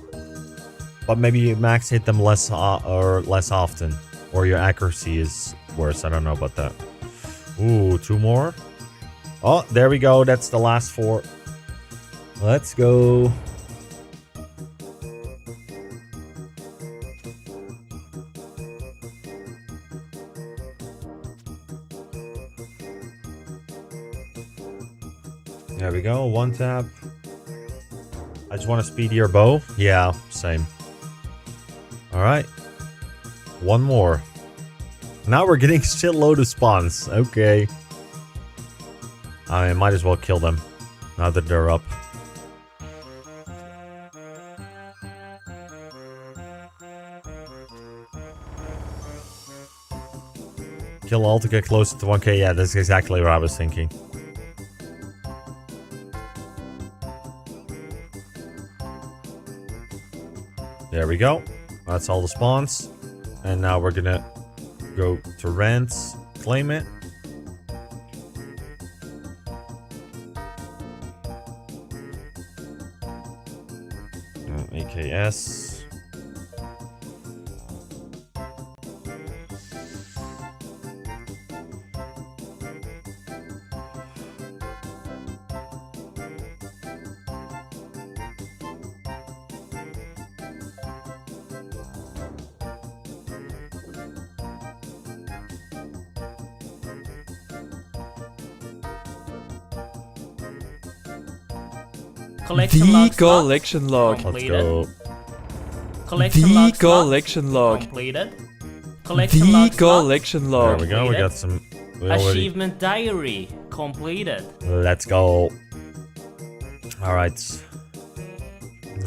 But maybe max hit them less often, or your accuracy is worse. I don't know about that. Ooh, 2 more. Oh, there we go. That's the last 4. Let's go. There we go. 1 tap. I just want a speedier bow. Yeah, same. Alright. 1 more. Now we're getting a shitload of spawns. Okay. I might as well kill them now that they're up. Kill all to get closer to 1k. Yeah, that's exactly what I was thinking. There we go. That's all the spawns. And now we're gonna go to rents, claim it. AKS. The collection log. Let's go. The collection log. Completed. The collection log. There we go. We got some. Achievement diary completed. Let's go. All right.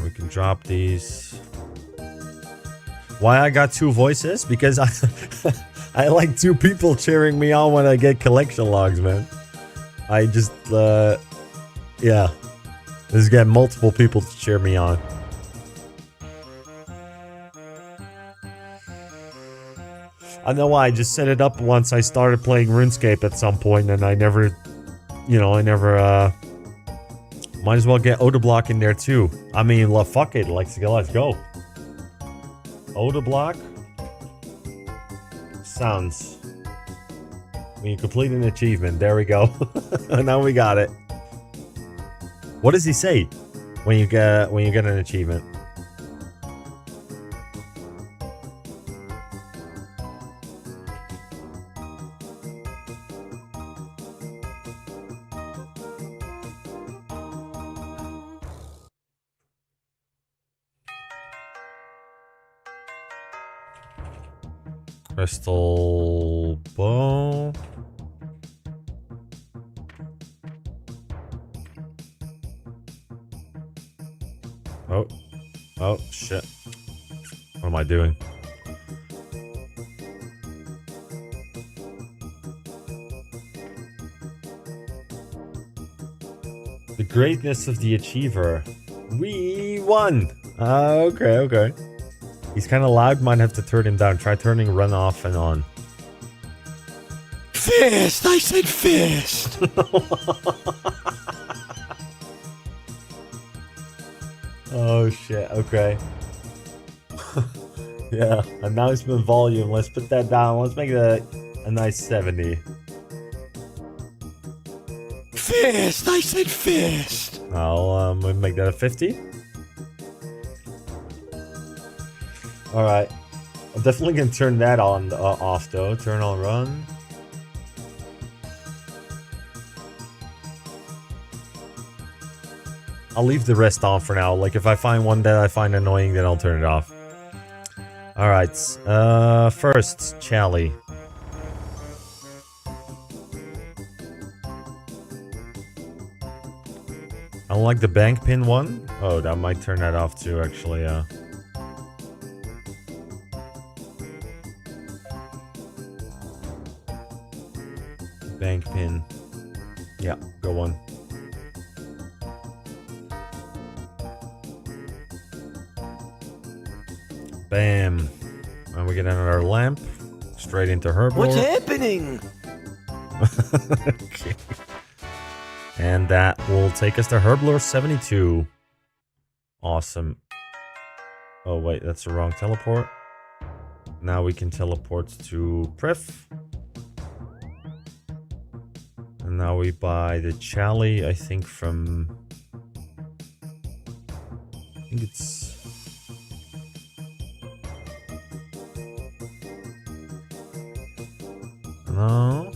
We can drop these. Why I got 2 voices? Because I like 2 people cheering me on when I get collection logs, man. I just yeah. Just get multiple people to cheer me on. I know why. I just set it up once I started playing RuneScape at some point, and I never, might as well get Oda Block in there too. I mean, fuck it. Let's go. Oda Block. Sounds. When you complete an achievement. There we go. Now we got it. What does he say? when you get an achievement. Crystal bow. Oh, shit. What am I doing? The greatness of the achiever. We won! Okay. He's kind of loud, might have to turn him down. Try turning run off and on. Fist! I said fist! Oh shit, okay. Yeah, announcement volume. Let's put that down. Let's make it a nice 70. Fist! I said fist! I'll make that a 50. Alright. I'm definitely gonna turn that on off though. Turn on run. I'll leave the rest on for now. Like if I find one that I find annoying, then I'll turn it off. Alright. First, Charlie. I don't like the bank pin one. Oh, that might turn that off too, actually, yeah. Bank pin. Yeah, go on. Bam. And we get another lamp. Straight into her. What's happening? Okay. And that will take us to Herblore 72. Awesome. Oh, wait, that's the wrong teleport. Now we can teleport to Prif. And now we buy the Chali, I think, from... I think it's... No.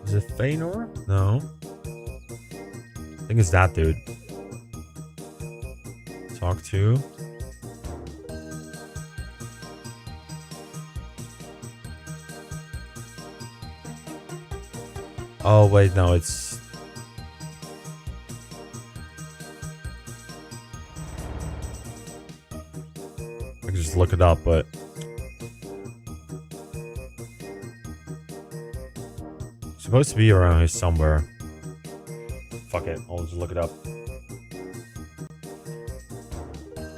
Is it Feanor? No. I think it's that dude. Talk to. Oh, wait, no, it's... I can just look it up, but... It's supposed to be around here somewhere. Fuck it, I'll just look it up.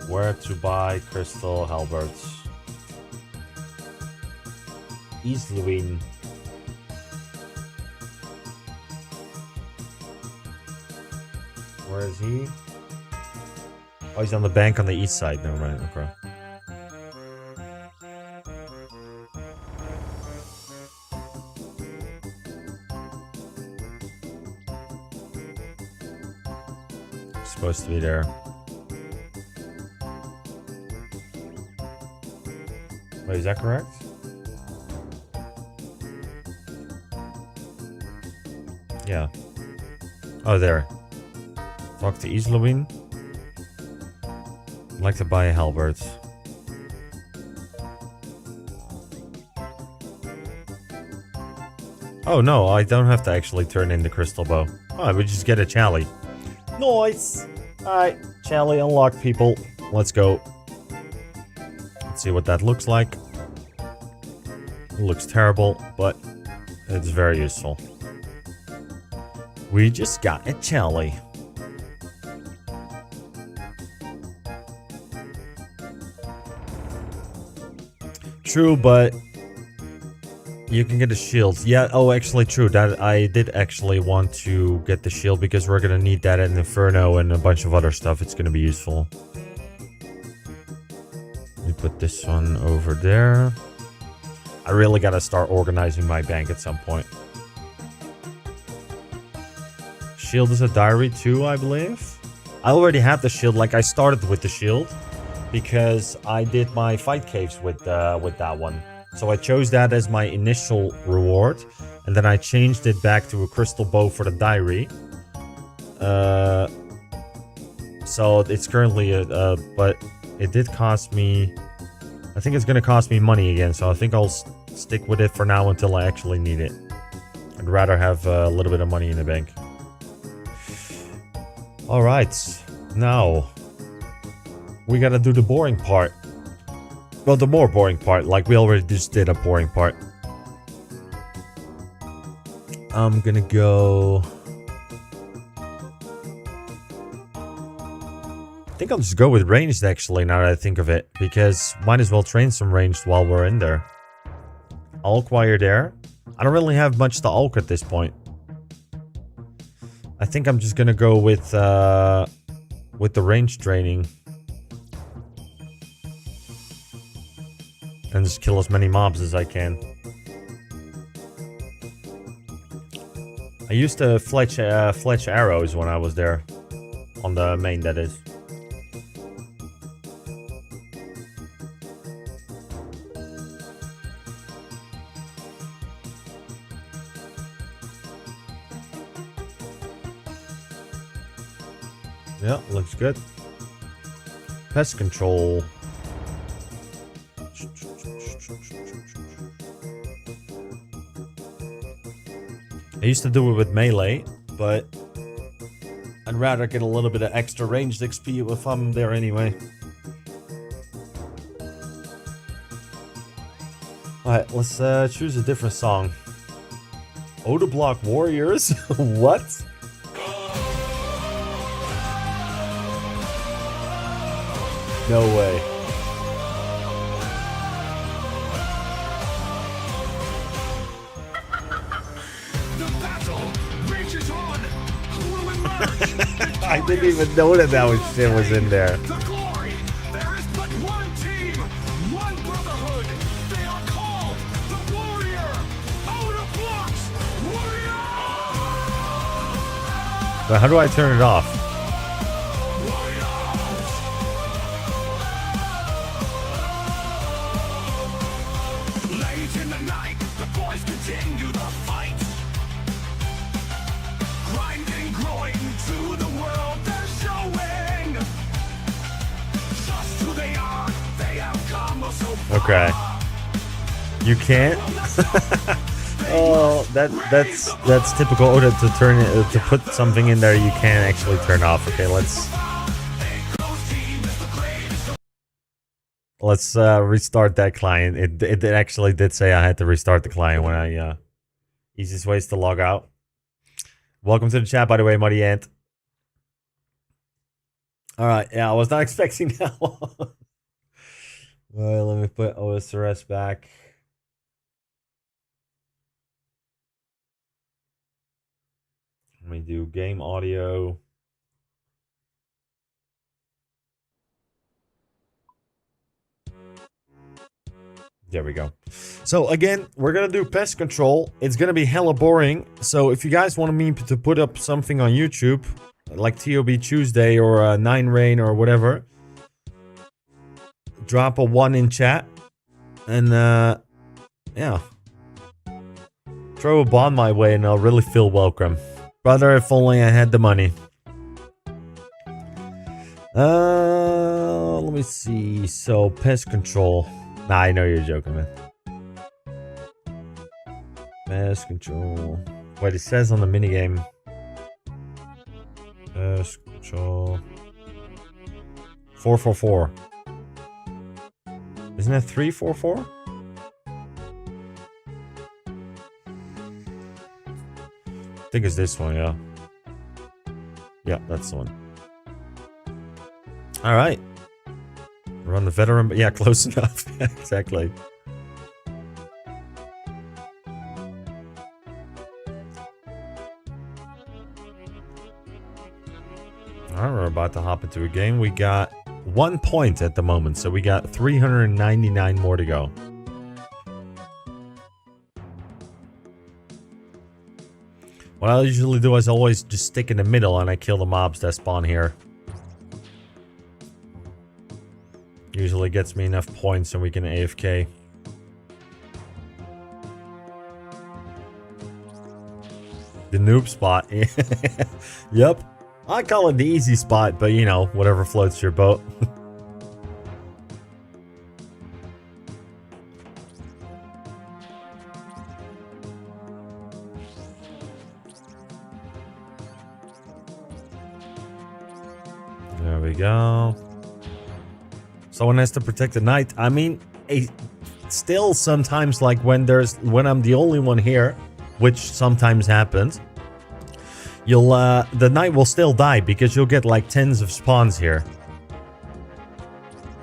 Where to buy crystal halberds. East Louine. Where is he? Oh, he's on the bank on the east side. Never mind. Okay. Supposed to be there. Wait, is that correct? Yeah. Oh, there. Talk to Islouine. I'd like to buy a halberd. Oh no, I don't have to actually turn in the crystal bow. Oh, I would just get a Chali. Nice! Alright, Chali unlocked, people. Let's go. Let's see what that looks like. It looks terrible, but it's very useful. We just got a Chali. True, but you can get a shield. Yeah, oh, actually true. That I did actually want to get the shield because we're gonna need that in Inferno and a bunch of other stuff. It's gonna be useful. Let me put this one over there. I really gotta start organizing my bank at some point. Shield is a diary too, I believe. I already had the shield. Like, I started with the shield because I did my fight caves with that one. So I chose that as my initial reward, and then I changed it back to a crystal bow for the diary. So it's currently but it did cost me. I think it's gonna cost me money again. So I think I'll stick with it for now until I actually need it. I'd rather have a little bit of money in the bank. All right, now we gotta do the boring part. Well, the more boring part, like we already just did a boring part. I'm gonna go... I think I'll just go with ranged actually, now that I think of it. Because might as well train some ranged while we're in there. I'll acquire there. I don't really have much to Alk at this point. I think I'm just gonna go with the range training. And just kill as many mobs as I can. I used to fletch arrows when I was there. On the main, that is. Yeah, looks good. Pest control. I used to do it with melee, but I'd rather get a little bit of extra ranged XP if I'm there anyway. Alright, let's choose a different song. Oda Block Warriors? What? No way. I didn't even know that shit was in there. The glory. There is but one team, one brotherhood. They are called the Warrior. Oda Blocks Warrior. But how do I turn it off? Late in the night, the boys continue the fight. Grinding, growing to the world they're showing. Just who they are, they have come so far. Okay. You can't? Oh, that's typical Oda to turn it, to put something in there you can't actually turn off. Okay, let's restart that client. It actually did say I had to restart the client when I easiest ways to log out. Welcome to the chat, by the way, Muddy Ant. All right, yeah, I was not expecting that one. Well, let me put OSRS back. Let me do game audio. There we go. So again, we're gonna do pest control. It's gonna be hella boring. So if you guys want me to put up something on YouTube, like TOB Tuesday or 9 Rain or whatever, drop a 1 in chat, and yeah, throw a bomb my way, and I'll really feel welcome. Brother, if only I had the money. Let me see. So pest control. Nah, I know you're joking, man. Pest control. Wait, it says on the minigame. Pest control. 444. Isn't that 344? I think it's this one, yeah. Yeah, that's the one. Alright. Run the veteran, but yeah, close enough. Yeah, exactly. Alright, we're about to hop into a game. We got 1 point at the moment, so we got 399 more to go. What I usually do is always just stick in the middle and I kill the mobs that spawn here. Usually gets me enough points and we can AFK. The noob spot. Yep. I call it the easy spot, but you know, whatever floats your boat. There we go. Someone has to protect the knight. I mean, still sometimes like when I'm the only one here, which sometimes happens, the knight will still die because you'll get like tens of spawns here.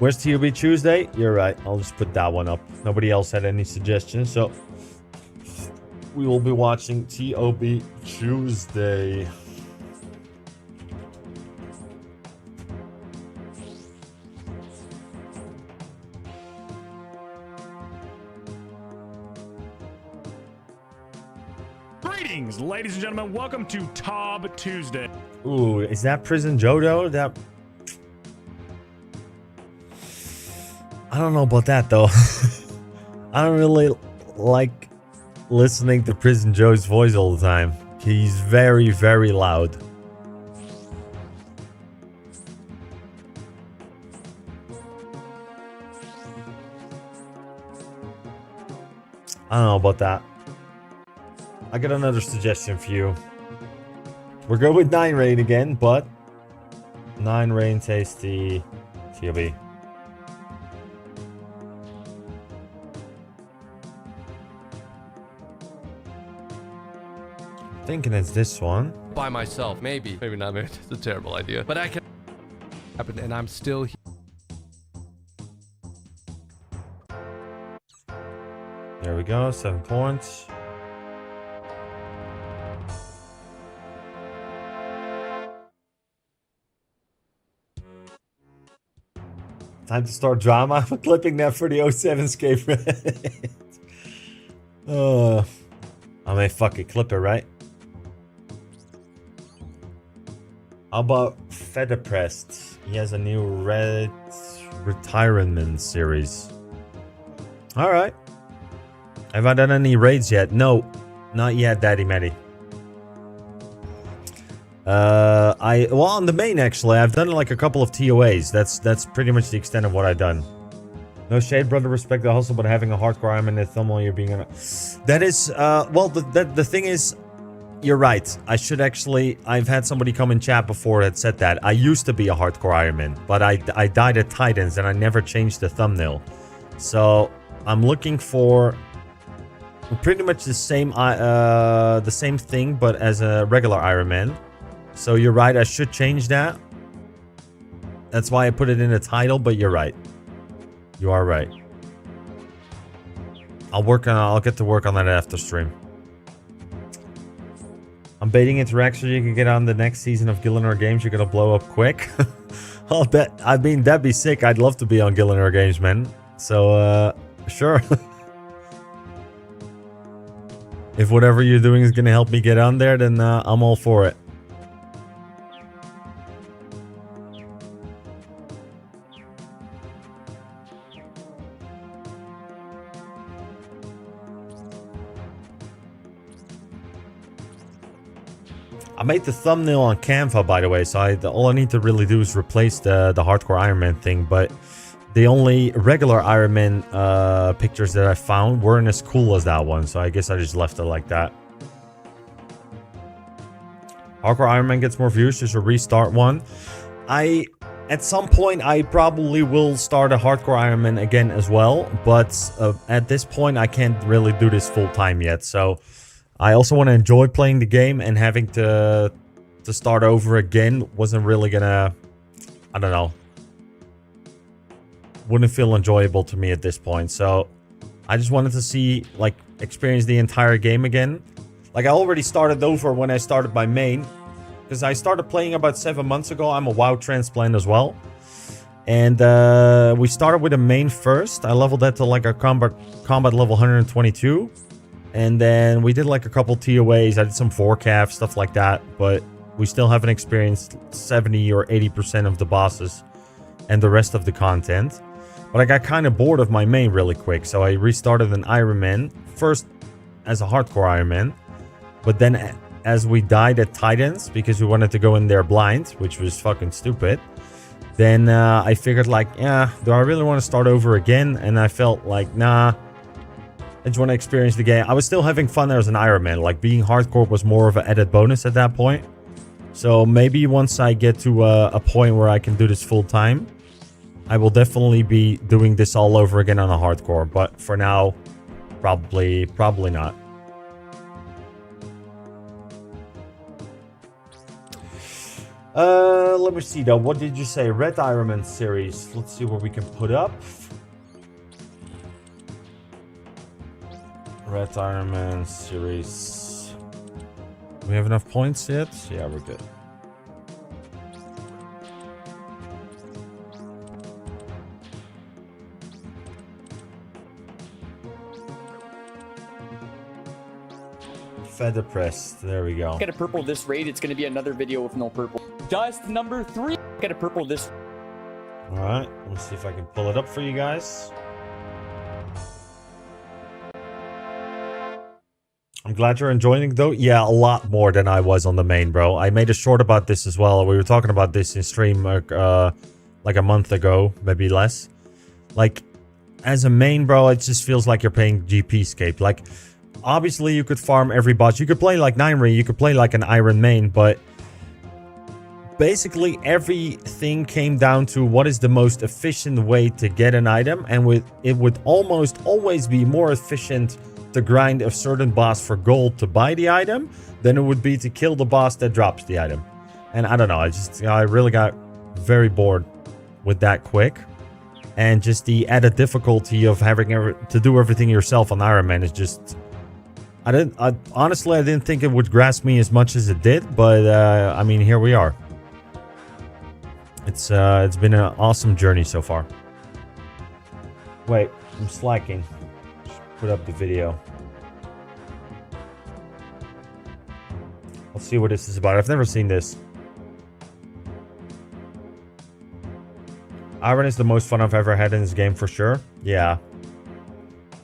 Where's TOB Tuesday? You're right. I'll just put that one up. Nobody else had any suggestions, so we will be watching TOB Tuesday. Greetings, ladies and gentlemen. Welcome to Tob Tuesday. Ooh, is that Prison Jodo? That... I don't know about that, though. I don't really like listening to Prison Joe's voice all the time. He's very, very loud. I don't know about that. I got another suggestion for you. We're good with 9 rain again, but 9 rain tasty TOB. Thinking it's this one. By myself, maybe not. Maybe it's a terrible idea, but I can happen, and I'm still here. There we go, 7 points. Time to start drama. I'm clipping that for the 07 skate. I may fuck it, clip it, right? How about Feather Pressed? He has a new red retirement series. Alright. Have I done any raids yet? No, not yet, Daddy Matty. Well, on the main, actually, I've done like a couple of TOAs. That's pretty much the extent of what I've done. No shade, brother. Respect the hustle, but having a hardcore Iron Man in the thumb while you're being on. That is, well, the thing is, you're right. I should actually. I've had somebody come in chat before that said that I used to be a hardcore Iron Man, but I died at Titans and I never changed the thumbnail. So I'm looking for pretty much the same thing, but as a regular Iron Man. So you're right, I should change that. That's why I put it in the title, but you're right. You are right. I'll get to work on that after stream. I'm baiting Interact so you can get on the next season of Gillinor Games. You're gonna blow up quick. I mean, that'd be sick. I'd love to be on Gillinor Games, man. So, sure. If whatever you're doing is gonna help me get on there, then I'm all for it. I made the thumbnail on Canva, by the way, so all I need to really do is replace the hardcore Iron Man thing, but the only regular Iron Man pictures that I found weren't as cool as that one, so I guess I just left it like that. Hardcore Iron Man gets more views, just a restart one. At some point, I probably will start a hardcore Iron Man again as well, but at this point, I can't really do this full time yet, so I also want to enjoy playing the game, and having to start over again wasn't really gonna, I don't know, wouldn't feel enjoyable to me at this point. So I just wanted to see, like, experience the entire game again. Like, I already started over when I started my main, because I started playing about 7 months ago. I'm a WoW transplant as well, and we started with a main first. I leveled that to like a combat level 122. And then we did like a couple TOAs. I did some 4CAF, stuff like that. But we still haven't experienced 70 or 80% of the bosses and the rest of the content. But I got kind of bored of my main really quick, so I restarted an Ironman. First as a hardcore Ironman, but then as we died at Titans because we wanted to go in there blind, which was fucking stupid, then I figured like, yeah, do I really want to start over again? And I felt like, nah, I just want to experience the game. I was still having fun as an Ironman. Like, being hardcore was more of an added bonus at that point. So maybe once I get to a point where I can do this full time, I will definitely be doing this all over again on a hardcore. But for now, probably not. Let me see though. What did you say? Red Ironman series. Let's see what we can put up. Red Ironman series. Do we have enough points yet? Yeah, we're good. Feather pressed. There we go. Get a purple this raid. It's going to be another video with no purple. Dust number 3. Get a purple this. All right. Let's see if I can pull it up for you guys. I'm glad you're enjoying though. Yeah, a lot more than I was on the main, bro. I made a short about this as well. We were talking about this in stream like a month ago, maybe less. Like, as a main, bro, it just feels like you're playing GP-scape. Like, obviously you could farm every boss. You could play like 9-ring, you could play like an Iron main, but basically everything came down to what is the most efficient way to get an item, and it would almost always be more efficient to grind a certain boss for gold to buy the item than it would be to kill the boss that drops the item. And I don't know, I really got very bored with that quick. And just the added difficulty of having to do everything yourself on Iron Man is just... honestly, I didn't think it would grasp me as much as it did, but I mean, here we are. It's been an awesome journey so far. Wait, I'm slacking. Just put up the video. Let's see what this is about. I've never seen this. Iron is the most fun I've ever had in this game for sure. Yeah.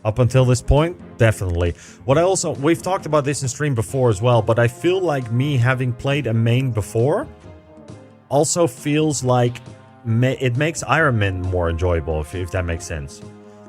Up until this point, definitely. We've talked about this in stream before as well, but I feel like me having played a main before also feels like it makes Iron Man more enjoyable, if that makes sense.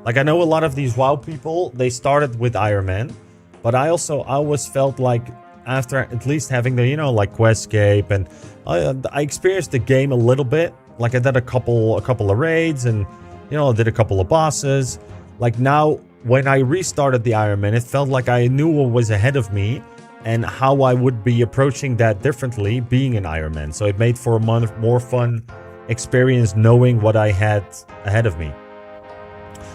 Like, I know a lot of these WoW people, they started with Iron Man, but I always felt like after at least having the, you know, like Questscape, and I experienced the game a little bit. Like, I did a couple of raids, and, you know, I did a couple of bosses. Like, now, when I restarted the Iron Man, it felt like I knew what was ahead of me and how I would be approaching that differently being an Iron Man. So it made for a more fun experience knowing what I had ahead of me.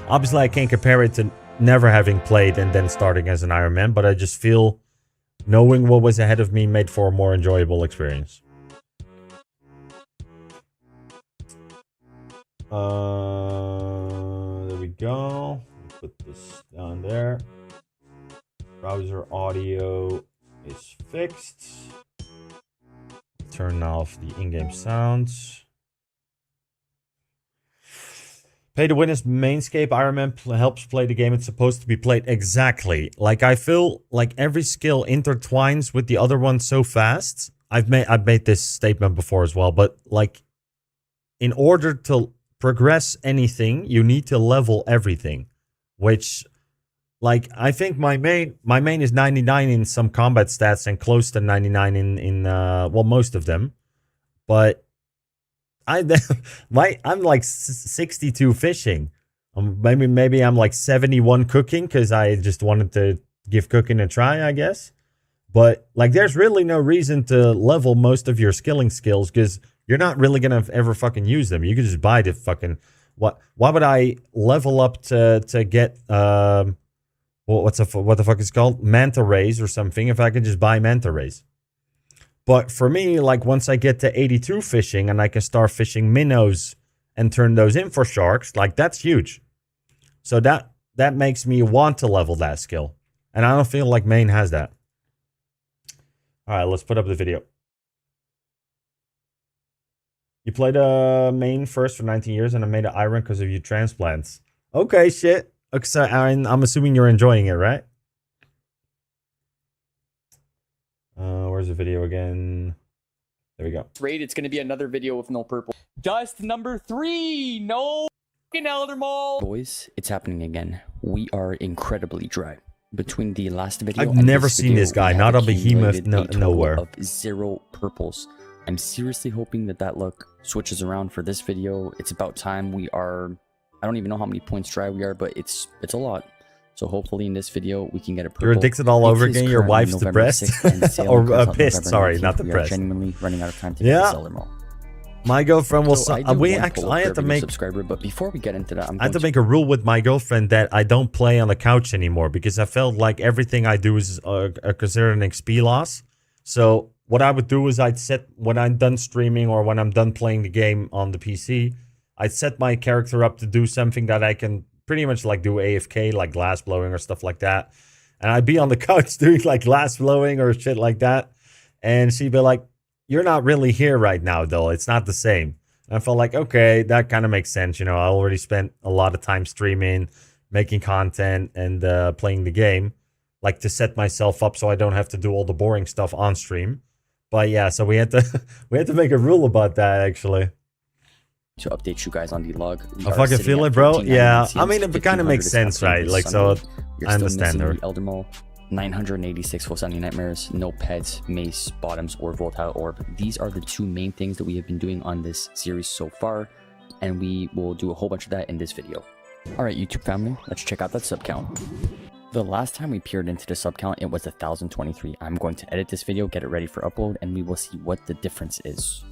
Obviously, I can't compare it to never having played and then starting as an Iron Man, but I just feel knowing what was ahead of me made for a more enjoyable experience. There we go. Put this down there. Browser audio is fixed. Turn off the in-game sounds. Pay to win is mainscape. Iron Man helps play the game it's supposed to be played. Exactly. Like, I feel like every skill intertwines with the other one so fast. I've made this statement before as well, but like, in order to progress anything, you need to level everything, which, like, I think my main is 99 in some combat stats and close to 99 in well, most of them, but I'm like 62 fishing. Maybe I'm like 71 cooking because I just wanted to give cooking a try, I guess. But like, there's really no reason to level most of your skilling skills because you're not really gonna ever fucking use them. You can just buy the fucking why would I level up to get what the fuck is it called, manta rays or something if I can just buy manta rays? But for me, like, once I get to 82 fishing and I can start fishing minnows and turn those in for sharks, like, that's huge. So that makes me want to level that skill, and I don't feel like main has that. All right, let's put up the video. You played a main first for 19 years and I made an Iron because of your transplants. Okay, shit. Okay, so I'm assuming you're enjoying it, right? Where's the video again? There we go. Raid, it's going to be another video with no purple. Dust number 3. No fucking Elder Mall. Boys, it's happening again. We are incredibly dry. Between the last video I've never seen this guy. Not a behemoth nowhere. Of 0 purples. I'm seriously hoping that luck switches around for this video. It's about time. We are... I don't even know how many points dry we are, but it's a lot. So hopefully in this video we can get a purple. You're addicted all over again. Your wife's depressed or pissed. Sorry, not depressed. We are genuinely running out of time to get this Elder Mall. My girlfriend will. So I had to make. Subscriber, but before we get into that, I had to make a rule with my girlfriend that I don't play on the couch anymore because I felt like everything I do is considered an XP loss. So what I would do is I'd set when I'm done streaming or when I'm done playing the game on the PC, I'd set my character up to do something that I can pretty much like do AFK, like glass blowing or stuff like that. And I'd be on the couch doing like glass blowing or shit like that. And she'd be like, "You're not really here right now, though. It's not the same." And I felt like, okay, that kind of makes sense. You know, I already spent a lot of time streaming, making content and playing the game, like to set myself up so I don't have to do all the boring stuff on stream. But yeah, so we had to make a rule about that actually. To update you guys on the log. I fucking feel it, bro. Yeah, I mean, it kind of makes sense, right? Like, so I understand her. Elder Mall, 986 full sounding nightmares, no pets, mace, bottoms, or volatile orb. These are the 2 main things that we have been doing on this series so far, and we will do a whole bunch of that in this video. All right, YouTube family, let's check out that sub count. The last time we peered into the sub count, it was 1,023. I'm going to edit this video, get it ready for upload, and we will see what the difference is.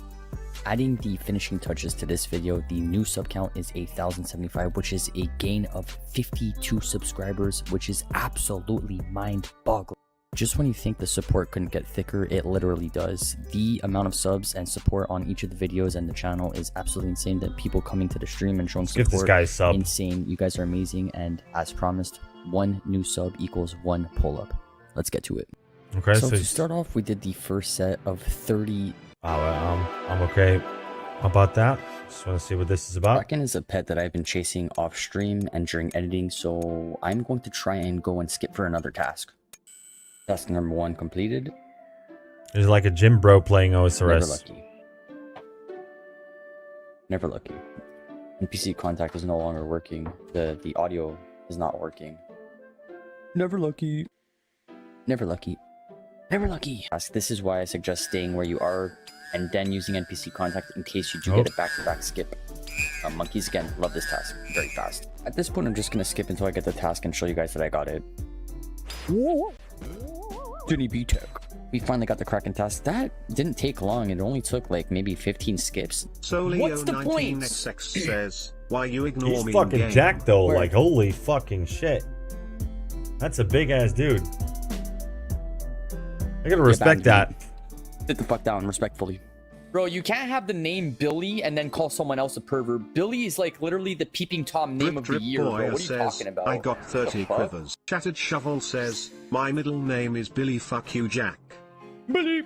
Adding the finishing touches to this video, the new sub count is 1,075, which is a gain of 52 subscribers, which is absolutely mind-boggling. Just when you think the support couldn't get thicker, it literally does. The amount of subs and support on each of the videos and the channel is absolutely insane. That people coming to the stream and showing support, give this guy a sub. Insane. You guys are amazing, and as promised, 1 new sub equals 1 pull-up. Let's get to it. Okay, so to start off, we did the first set of 30. I'm okay about that. Just want to see what this is about. Kraken is a pet that I've been chasing off stream and during editing, so I'm going to try and go and skip for another task. Task number 1 completed. It's like a gym bro playing OSRS. Never lucky. Never lucky. NPC contact is no longer working. The audio is not working. Never lucky. Never lucky. Never lucky. This is why I suggest staying where you are and then using NPC contact in case you do get a back-to-back skip. Monkeys, again, love this task. Very fast. At this point, I'm just going to skip until I get the task and show you guys that I got it. Denny B-Tech. We finally got the Kraken task. That didn't take long. It only took like maybe 15 skips. What's the point? Says, why you ignore He's me fucking jacked though. Like, holy fucking shit. That's a big-ass dude. I gotta respect that. Sit the fuck down, respectfully. Bro, you can't have the name Billy and then call someone else a pervert. Billy is like literally the peeping Tom name of the year, bro. What are you talking about? I got 30 quivers. Shattered Shovel says, my middle name is Billy, fuck you, Jack. Billy.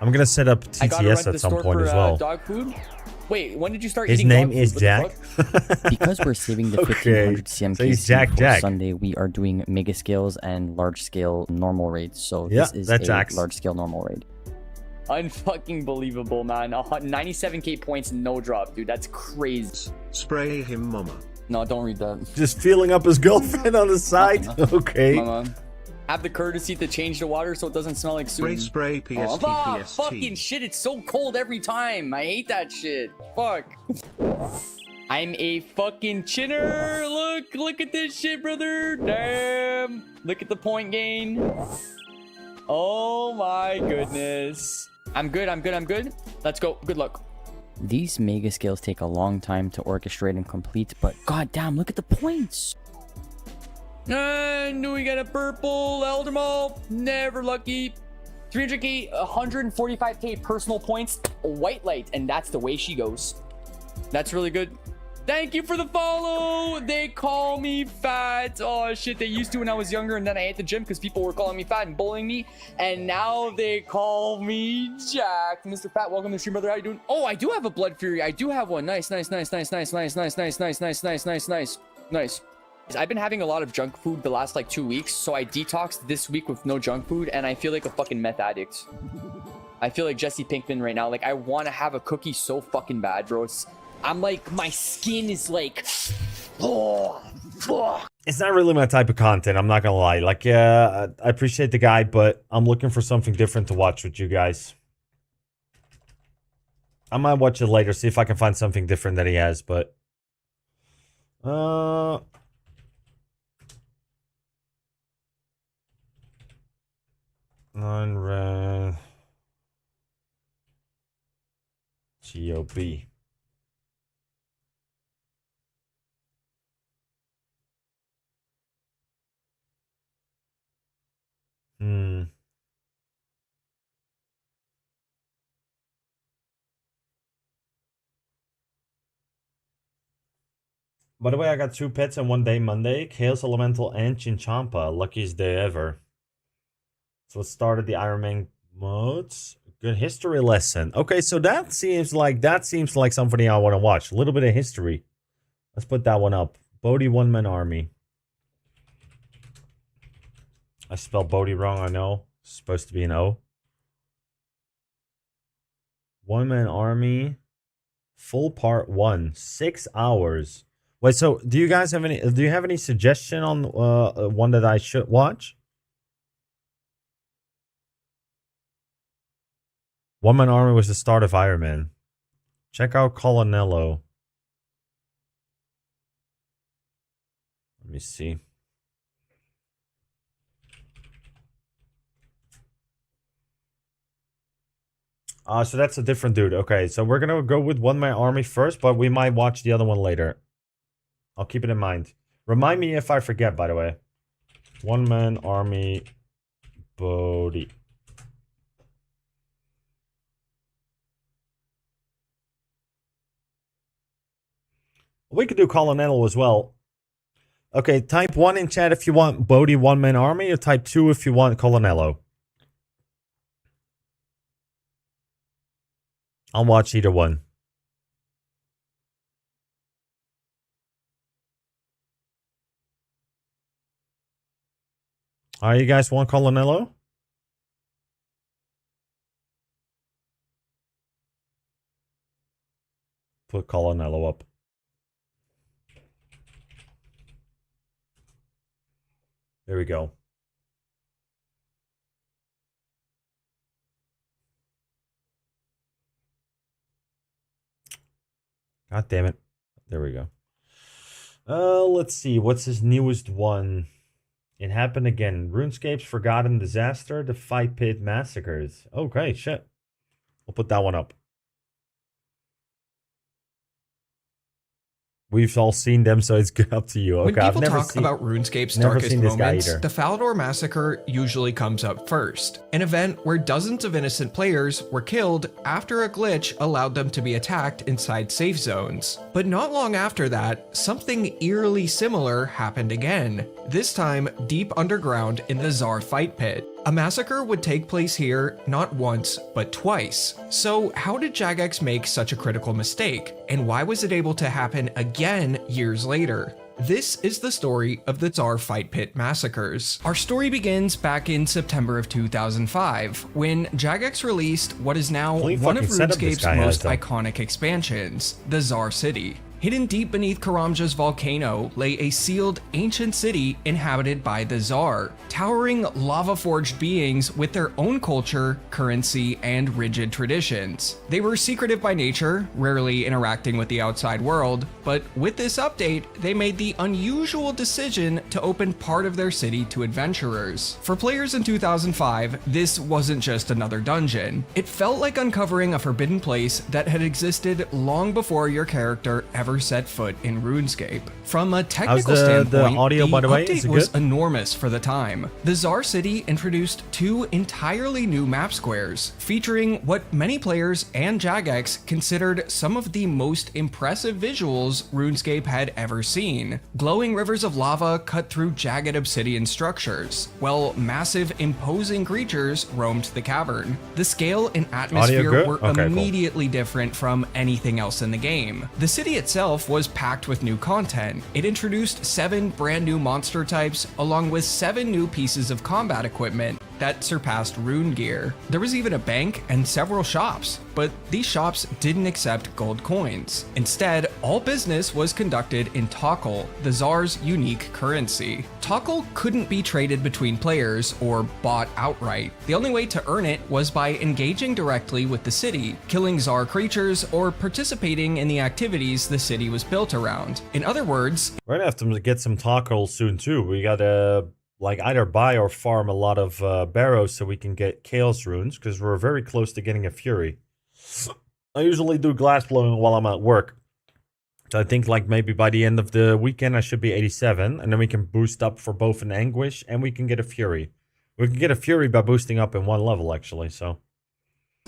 I'm gonna set up TTS at some point as well. Dog food? Wait, when did you start His eating name dog is food? Jack. Because we're saving the 1500 CMK so he's Jack. Sunday, we are doing mega scales and large scale normal raids. So yeah, this is a Jack's. large scale normal raid. Unfucking believable, man. 97k points, no drop, dude. That's crazy. Spray him, mama. No, don't read that. Just feeling up his girlfriend on the side. Okay. Mama. Have the courtesy to change the water so it doesn't smell like soup. Spray, PST, PST. Fucking shit, it's so cold every time. I hate that shit. Fuck. I'm a fucking chinner. Look at this shit, brother. Damn. Look at the point gain. Oh my goodness. I'm good. Let's go. Good luck. These mega scales take a long time to orchestrate and complete, but goddamn, look at the points. And we got a purple Elder Mall. Never lucky. 300k, 145k personal points. White light, and that's the way she goes. That's really good. Thank you for the follow. They call me fat. Oh shit, they used to when I was younger, and then I hit the gym because people were calling me fat and bullying me, and now they call me Jack. Mr. Fat, welcome to the stream, brother. How you doing? Oh, I do have a Blood Fury. I do have one. Nice. I've been having a lot of junk food the last like 2 weeks, so I detoxed this week with no junk food, and I feel like a fucking meth addict. I feel like Jesse Pinkman right now. Like, I want to have a cookie so fucking bad, bro. I'm like, my skin is like, oh, fuck. It's not really my type of content, I'm not gonna lie. Like, yeah, I appreciate the guy, but I'm looking for something different to watch with you guys. I might watch it later, see if I can find something different that he has, but... Non-red... GOB. By the way, I got 2 pets in one day Monday. Chaos Elemental and Chinchampa. Luckiest day ever. So it started the Ironman modes. Good history lesson. Okay, so that seems like something I want to watch. A little bit of history. Let's put that one up. Bodhi One-Man Army. I spelled Bodhi wrong, I know. It's supposed to be an O. One-Man Army. Full part 1. 6 hours. Wait, so do you guys have any suggestion on one that I should watch? One-Man Army was the start of Iron Man. Check out Colonello. Let me see. So that's a different dude. Okay, so we're gonna go with One-Man Army first, but we might watch the other one later. I'll keep it in mind. Remind me if I forget, by the way. One-Man Army Bodhi. We could do Colonel as well. Okay, type 1 in chat if you want Bodhi One-Man Army, or type 2 if you want Colonello. I'll watch either one. Alright, you guys want Colonello? Put Colonello up. There we go. God damn it. There we go. Let's see. What's his newest one? It happened again. RuneScape's Forgotten Disaster, the Fight Pit Massacres. Okay, shit. We'll put that one up. We've all seen them, so it's good up to you. Okay, when people talk about RuneScape's darkest moments, the Falador Massacre usually comes up first. An event where dozens of innocent players were killed after a glitch allowed them to be attacked inside safe zones. But not long after that, something eerily similar happened again. This time, deep underground in the Tsar Fight Pit. A massacre would take place here not once, but twice. So how did Jagex make such a critical mistake? And why was it able to happen again years later? This is the story of the Tsar Fight Pit massacres. Our story begins back in September of 2005, when Jagex released what is now one of RuneScape's most iconic expansions, the Tsar City. Hidden deep beneath Karamja's volcano lay a sealed ancient city inhabited by the Tsar, towering lava-forged beings with their own culture, currency, and rigid traditions. They were secretive by nature, rarely interacting with the outside world, but with this update, they made the unusual decision to open part of their city to adventurers. For players in 2005, this wasn't just another dungeon. It felt like uncovering a forbidden place that had existed long before your character ever ever set foot in RuneScape. From a How's technical the standpoint, audio, by the way? Is update it was good? enormous for the time. The Tsar City introduced 2 entirely new map squares, featuring what many players and Jagex considered some of the most impressive visuals RuneScape had ever seen. Glowing rivers of lava cut through jagged obsidian structures, while massive imposing creatures roamed the cavern. The scale and atmosphere good? were Okay, cool. immediately different from anything else in the game. The city itself was packed with new content. It introduced 7 brand new monster types, along with 7 new pieces of combat equipment that surpassed rune gear. There was even a bank and several shops, but these shops didn't accept gold coins. Instead, all business was conducted in Tokkul, the Tsar's unique currency. Tokkul couldn't be traded between players or bought outright. The only way to earn it was by engaging directly with the city, killing Tsar creatures, or participating in the activities the city was built around. In other words, We're gonna have to get some Tokkul soon too. We gotta like either buy or farm a lot of barrows so we can get chaos runes, because we're very close to getting a fury. I usually do glass blowing while I'm at work. So I think like maybe by the end of the weekend I should be 87, and then we can boost up for both an anguish and we can get a fury. We can get a fury by boosting up in 1 level actually, so.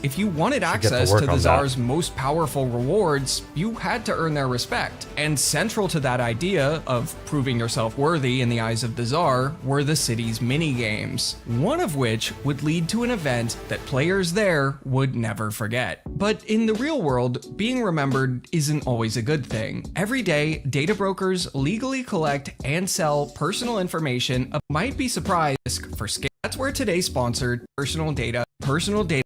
if you wanted access to the Tsar's most powerful rewards, you had to earn their respect. And central to that idea of proving yourself worthy in the eyes of the Tsar were the city's mini-games, one of which would lead to an event that players there would never forget. But in the real world, being remembered isn't always a good thing. Every day, data brokers legally collect and sell personal information of might be surprised for scam. That's where today's sponsored personal data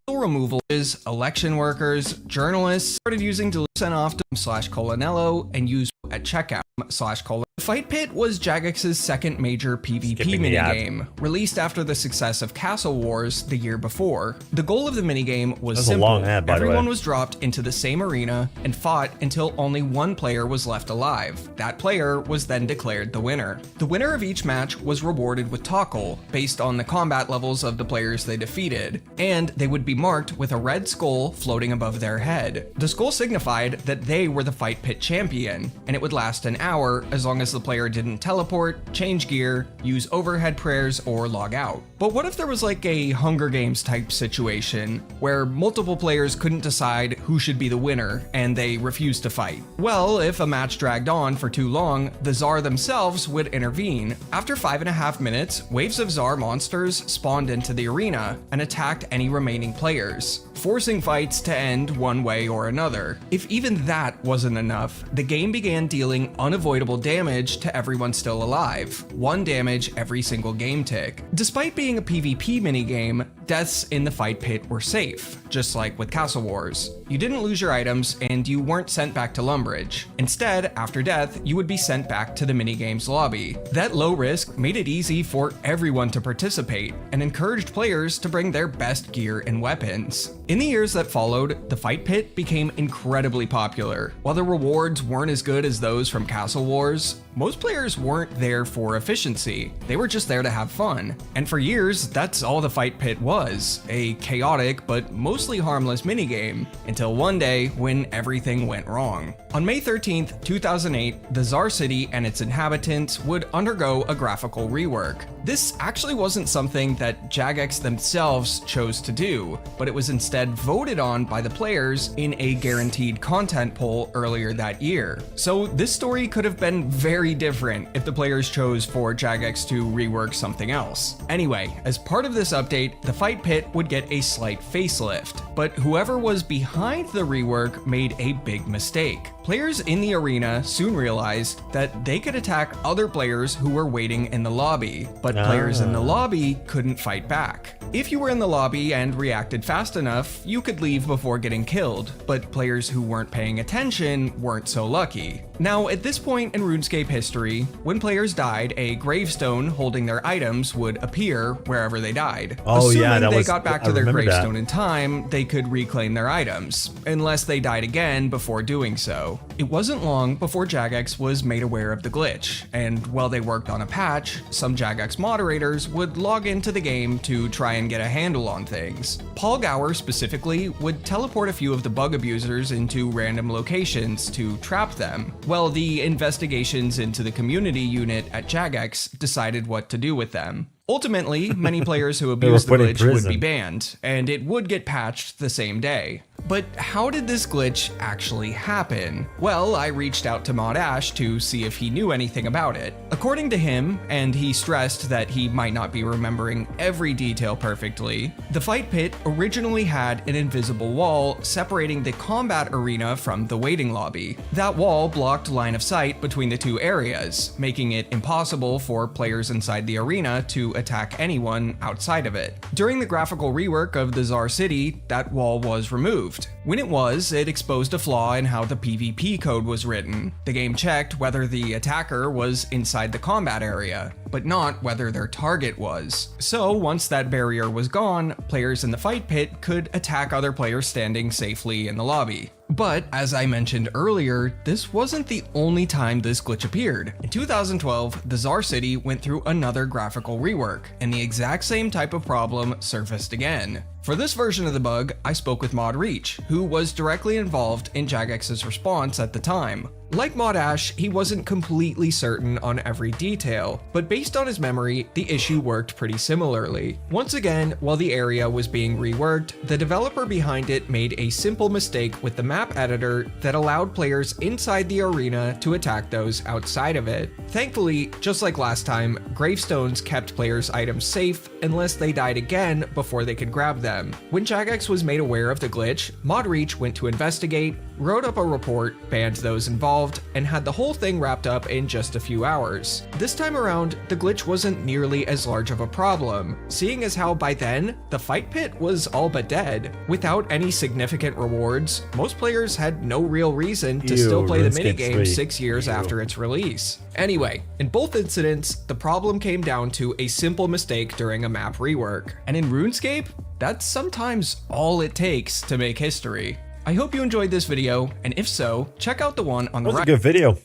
removal is. Election workers, journalists started using /Colonello and use at checkout /Colonello. The Fight Pit was Jagex's second major PvP minigame, released after the success of Castle Wars the year before. The goal of the minigame was simple. A long ad, by the way. Everyone was dropped into the same arena and fought until only one player was left alive. That player was then declared the winner. The winner of each match was rewarded with Tokkul, based on the combat levels of the players they defeated, and they would be marked with a red skull floating above their head. The skull signified that they were the Fight Pit champion, and it would last an hour as long as the player didn't teleport, change gear, use overhead prayers, or log out. But what if there was like a Hunger Games type situation where multiple players couldn't decide who should be the winner and they refused to fight? Well, if a match dragged on for too long, the Tsar themselves would intervene. After 5.5 minutes, waves of Tsar monsters spawned into the arena and attacked any remaining players, forcing fights to end one way or another. If even that wasn't enough, the game began dealing unavoidable damage to everyone still alive, 1 damage every single game tick. Despite being a PvP minigame, deaths in the Fight Pit were safe, just like with Castle Wars. You didn't lose your items and you weren't sent back to Lumbridge. Instead, after death, you would be sent back to the minigame's lobby. That low risk made it easy for everyone to participate and encouraged players to bring their best gear and weapons. In the years that followed, the Fight Pit became incredibly popular. While the rewards weren't as good as those from Castle Wars, most players weren't there for efficiency. They were just there to have fun. And for years, that's all the Fight Pit was, a chaotic but mostly harmless minigame, until one day when everything went wrong. On May 13th, 2008, the Tsar City and its inhabitants would undergo a graphical rework. This actually wasn't something that Jagex themselves chose to do, but it was instead voted on by the players in a guaranteed content poll earlier that year. So this story could have been very different if the players chose for Jagex to rework something else. Anyway, as part of this update, the Fight Pit would get a slight facelift, but whoever was behind the rework made a big mistake. Players in the arena soon realized that they could attack other players who were waiting in the lobby, but players in the lobby couldn't fight back. If you were in the lobby and reacted fast enough, you could leave before getting killed, but players who weren't paying attention weren't so lucky. Now, at this point in RuneScape history, when players died, a gravestone holding their items would appear wherever they died. Assuming they got back to their gravestone in time, they could reclaim their items, unless they died again before doing so. It wasn't long before Jagex was made aware of the glitch, and while they worked on a patch, some Jagex moderators would log into the game to try and get a handle on things. Paul Gower specifically would teleport a few of the bug abusers into random locations to trap them, while the investigations into the community unit at Jagex decided what to do with them. Ultimately, many players who abused the glitch would be banned, and it would get patched the same day. But how did this glitch actually happen? Well, I reached out to Mod Ash to see if he knew anything about it. According to him, and he stressed that he might not be remembering every detail perfectly, the fight pit originally had an invisible wall separating the combat arena from the waiting lobby. That wall blocked line of sight between the two areas, making it impossible for players inside the arena to attack anyone outside of it. During the graphical rework of the Czar City, that wall was removed. When it exposed a flaw in how the PvP code was written. The game checked whether the attacker was inside the combat area, but not whether their target was. So once that barrier was gone, players in the fight pit could attack other players standing safely in the lobby. But, as I mentioned earlier, this wasn't the only time this glitch appeared. In 2012, the Czar City went through another graphical rework, and the exact same type of problem surfaced again. For this version of the bug, I spoke with Mod Reach, who was directly involved in Jagex's response at the time. Like Mod Ash, he wasn't completely certain on every detail, but based on his memory, the issue worked pretty similarly. Once again, while the area was being reworked, the developer behind it made a simple mistake with the map editor that allowed players inside the arena to attack those outside of it. Thankfully, just like last time, gravestones kept players' items safe unless they died again before they could grab them. When Jagex was made aware of the glitch, Mod Reach went to investigate, wrote up a report, banned those involved, and had the whole thing wrapped up in just a few hours. This time around, the glitch wasn't nearly as large of a problem, seeing as how by then, the fight pit was all but dead. Without any significant rewards, most players had no real reason to still play the minigame 6 years after its release. Anyway, in both incidents, the problem came down to a simple mistake during a map rework. And in RuneScape, that's sometimes all it takes to make history. I hope you enjoyed this video, and if so, check out the one on the right. That was a good video.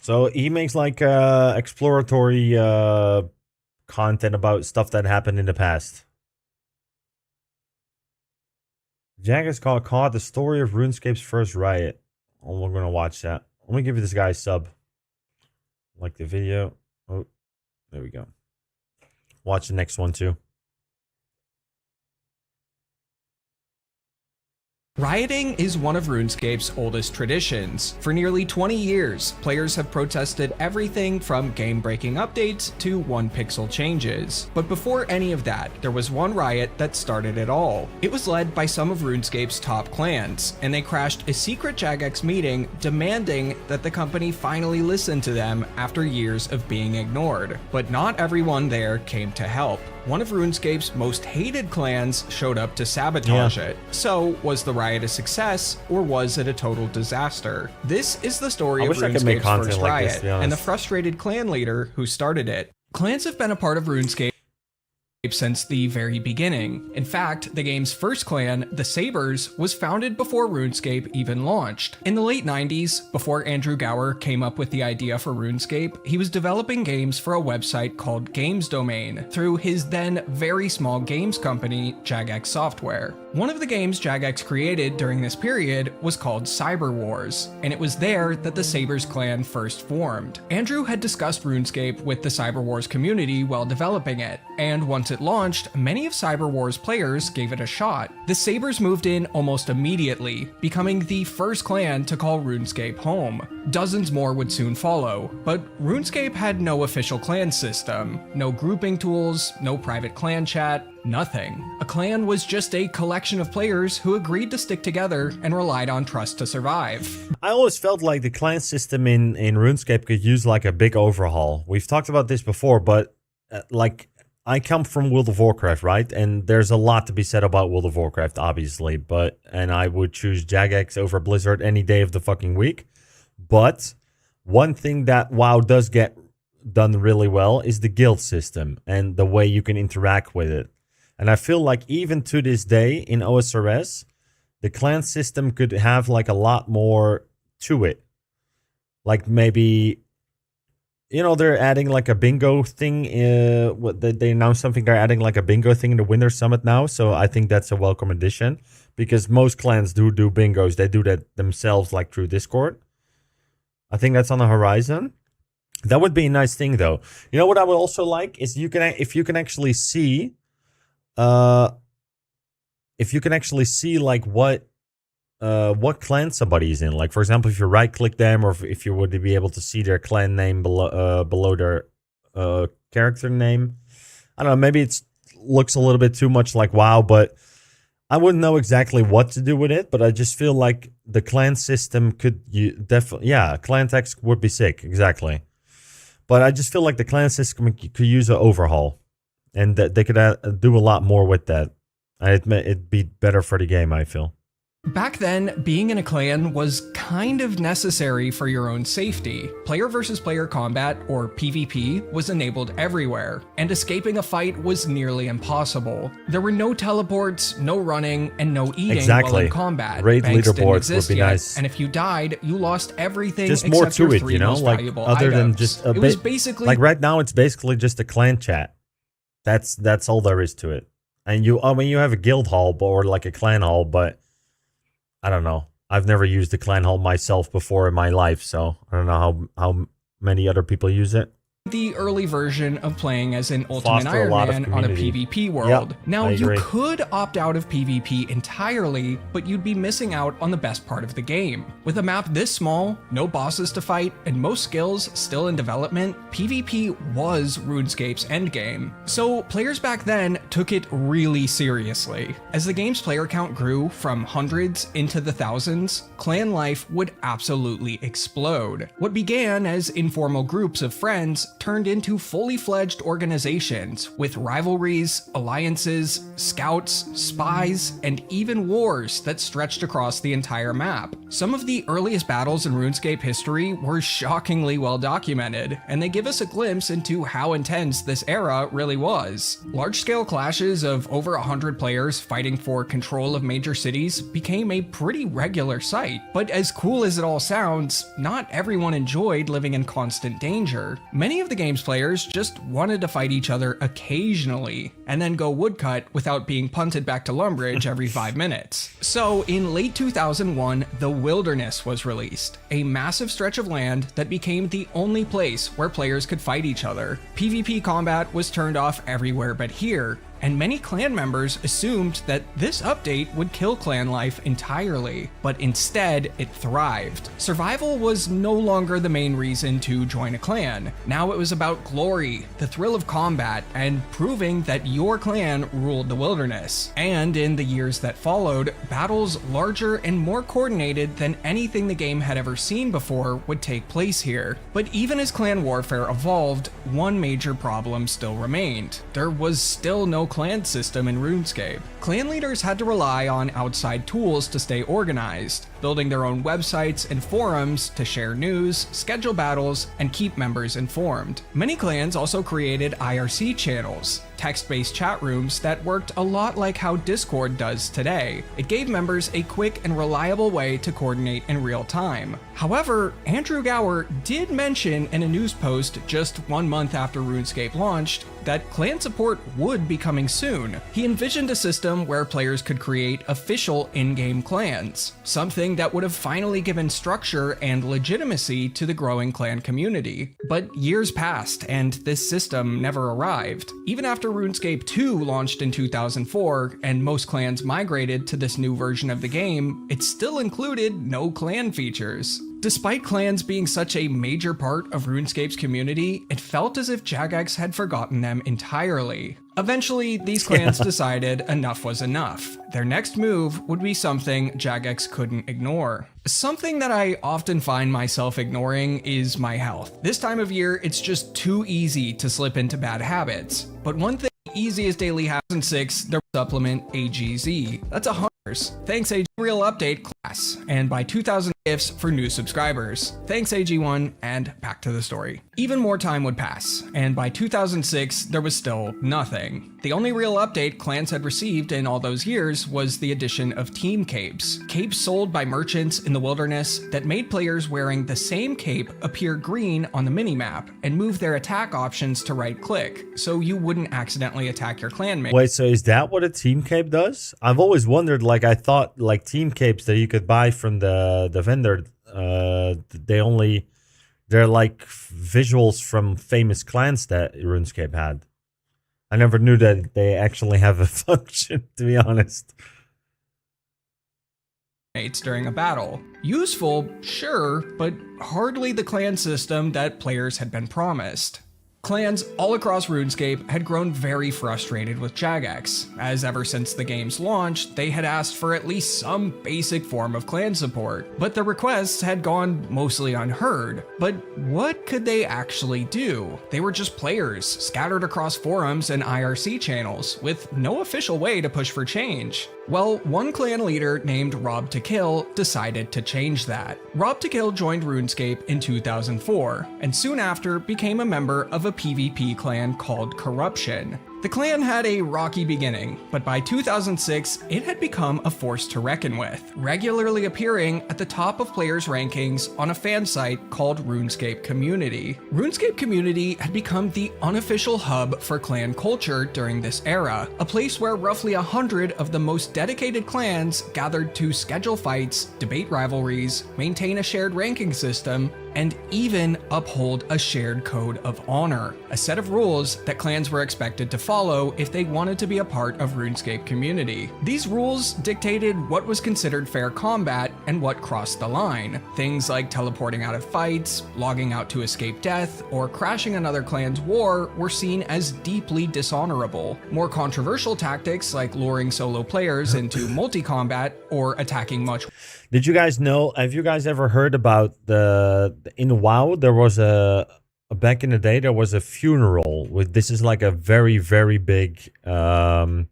So he makes like exploratory content about stuff that happened in the past. Jagex caught the story of RuneScape's first riot. Oh, we're gonna watch that. Let me give you this guy a sub. Like the video. Oh, there we go. Watch the next one too. Rioting is one of RuneScape's oldest traditions. For nearly 20 years, players have protested everything from game-breaking updates to one-pixel changes. But before any of that, there was one riot that started it all. It was led by some of RuneScape's top clans, and they crashed a secret Jagex meeting demanding that the company finally listen to them after years of being ignored. But not everyone there came to help. One of RuneScape's most hated clans showed up to sabotage it. So, was the riot a success, or was it a total disaster? This is the story of RuneScape's first riot, and the frustrated clan leader who started it. Clans have been a part of RuneScape since the very beginning. In fact, the game's first clan, the Sabres, was founded before RuneScape even launched. In the late 90s, before Andrew Gower came up with the idea for RuneScape, he was developing games for a website called Games Domain through his then very small games company, Jagex Software. One of the games Jagex created during this period was called Cyber Wars, and it was there that the Sabres clan first formed. Andrew had discussed RuneScape with the Cyber Wars community while developing it, and once it launched, many of Cyber Wars players gave it a shot. The Sabres moved in almost immediately, becoming the first clan to call RuneScape home. Dozens more would soon follow, but RuneScape had no official clan system, no grouping tools, no private clan chat, nothing. A clan was just a collection of players who agreed to stick together and relied on trust to survive. I always felt like the clan system in RuneScape could use like a big overhaul. We've talked about this before, but like I come from World of Warcraft, right? And there's a lot to be said about World of Warcraft, obviously, and I would choose Jagex over Blizzard any day of the fucking week. But one thing that WoW does get done really well is the guild system and the way you can interact with it. And I feel like even to this day in OSRS, the clan system could have like a lot more to it. Like maybe, you know, they're adding like a bingo thing. They announced something. They're adding like a bingo thing in the Winter Summit now. So I think that's a welcome addition, because most clans do bingos. They do that themselves, like through Discord. I think that's on the horizon. That would be a nice thing, though. You know what I would also like is if you can actually see, like what clan somebody is in. Like, for example, if you right click them, or if you would be able to see their clan name below their character name. I don't know, maybe it looks a little bit too much like WoW, but I wouldn't know exactly what to do with it. But I just feel like the clan system could definitely, yeah, clan text would be sick, exactly. But I just feel like the clan system could use an overhaul, and that they could do a lot more with that. It'd be better for the game, I feel. Back then, being in a clan was kind of necessary for your own safety. Player versus player combat, or PvP, was enabled everywhere, and escaping a fight was nearly impossible. There were no teleports, no running, and no eating while in combat. Raid Banks leaderboards didn't exist would be yet, nice. And if you died, you lost everything Just except more to your it, 3 you know, most like valuable other than items. just a it bit. was basically Like right now, it's basically just a clan chat. That's all there is to it. And you have a guild hall or like a clan hall, but I don't know. I've never used a clan hall myself before in my life, so I don't know how many other people use it. the early version of playing as an Ultimate Foster a lot of Iron Man on a community. PvP world. Yep, now, I you agree. could opt out of PvP entirely, but you'd be missing out on the best part of the game. With a map this small, no bosses to fight, and most skills still in development, PvP was RuneScape's endgame. So players back then took it really seriously. As the game's player count grew from hundreds into the thousands, clan life would absolutely explode. What began as informal groups of friends turned into fully fledged organizations with rivalries, alliances, scouts, spies, and even wars that stretched across the entire map. Some of the earliest battles in RuneScape history were shockingly well documented, and they give us a glimpse into how intense this era really was. Large-scale clashes of over 100 players fighting for control of major cities became a pretty regular sight. But as cool as it all sounds, not everyone enjoyed living in constant danger. Many of the game's players just wanted to fight each other occasionally, and then go woodcut without being punted back to Lumbridge every 5 minutes. So in late 2001, The Wilderness was released, a massive stretch of land that became the only place where players could fight each other. PvP combat was turned off everywhere but here, and many clan members assumed that this update would kill clan life entirely, but instead it thrived. Survival was no longer the main reason to join a clan. Now it was about glory, the thrill of combat, and proving that your clan ruled the wilderness. And in the years that followed, battles larger and more coordinated than anything the game had ever seen before would take place here. But even as clan warfare evolved, one major problem still remained. There was still no clan system in RuneScape. Clan leaders had to rely on outside tools to stay organized, building their own websites and forums to share news, schedule battles, and keep members informed. Many clans also created IRC channels, text-based chat rooms that worked a lot like how Discord does today. It gave members a quick and reliable way to coordinate in real time. However, Andrew Gower did mention in a news post just 1 month after RuneScape launched that clan support would be coming soon. He envisioned a system where players could create official in-game clans, something that would have finally given structure and legitimacy to the growing clan community. But years passed, and this system never arrived. Even after RuneScape 2 launched in 2004, and most clans migrated to this new version of the game, it still included no clan features. Despite clans being such a major part of RuneScape's community, it felt as if Jagex had forgotten them entirely. Eventually, these clans decided enough was enough. Their next move would be something Jagex couldn't ignore. Something that I often find myself ignoring is my health. This time of year, it's just too easy to slip into bad habits. But one thing easy as daily habits. 2006, the supplement AGZ. That's $100. Thanks a real update class. And by 2000 gifts for new subscribers. Thanks AG1, and back to the story. Even more time would pass, and by 2006 there was still nothing. The only real update clans had received in all those years was the addition of team capes. Capes sold by merchants in the wilderness that made players wearing the same cape appear green on the minimap and move their attack options to right click, so you wouldn't accidentally attack your clanmate. Wait, so is that what a team cape does? I've always wondered, like I thought like team capes that you could buy from the vendor, they're like visuals from famous clans that RuneScape had. I never knew that they actually have a function, to be honest. During a battle. Useful, sure, but hardly the clan system that players had been promised. Clans all across RuneScape had grown very frustrated with Jagex, as ever since the game's launch, they had asked for at least some basic form of clan support, but the requests had gone mostly unheard. But what could they actually do? They were just players, scattered across forums and IRC channels, with no official way to push for change. Well, one clan leader named Rob to Kill decided to change that. Rob to Kill joined RuneScape in 2004, and soon after became a member of a PvP clan called Corruption. The clan had a rocky beginning, but by 2006, it had become a force to reckon with, regularly appearing at the top of players' rankings on a fan site called RuneScape Community. RuneScape Community had become the unofficial hub for clan culture during this era, a place where roughly 100 of the most dedicated clans gathered to schedule fights, debate rivalries, maintain a shared ranking system, and even uphold a shared code of honor, a set of rules that clans were expected to follow if they wanted to be a part of RuneScape Community. These rules dictated what was considered fair combat and what crossed the line. Things like teleporting out of fights, logging out to escape death, or crashing another clan's war were seen as deeply dishonorable. More controversial tactics like luring solo players into multi-combat or attacking much. Did you guys know, have you guys ever heard about in WoW, there was back in the day, there was a funeral with, this is like a very, very big, a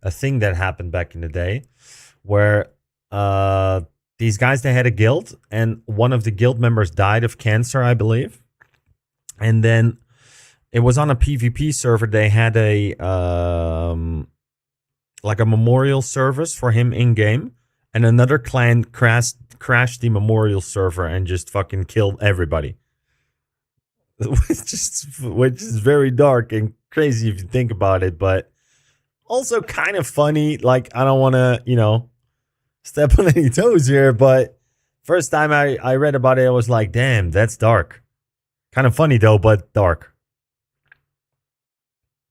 thing that happened back in the day where, these guys, they had a guild and one of the guild members died of cancer, I believe. And then it was on a PvP server. They had a, like a memorial service for him in game. And another clan crashed the memorial server and just fucking killed everybody. Which is very dark and crazy if you think about it, but also kind of funny. Like, I don't want to, you know, step on any toes here, but first time I read about it, I was like, damn, that's dark. Kind of funny though, but dark.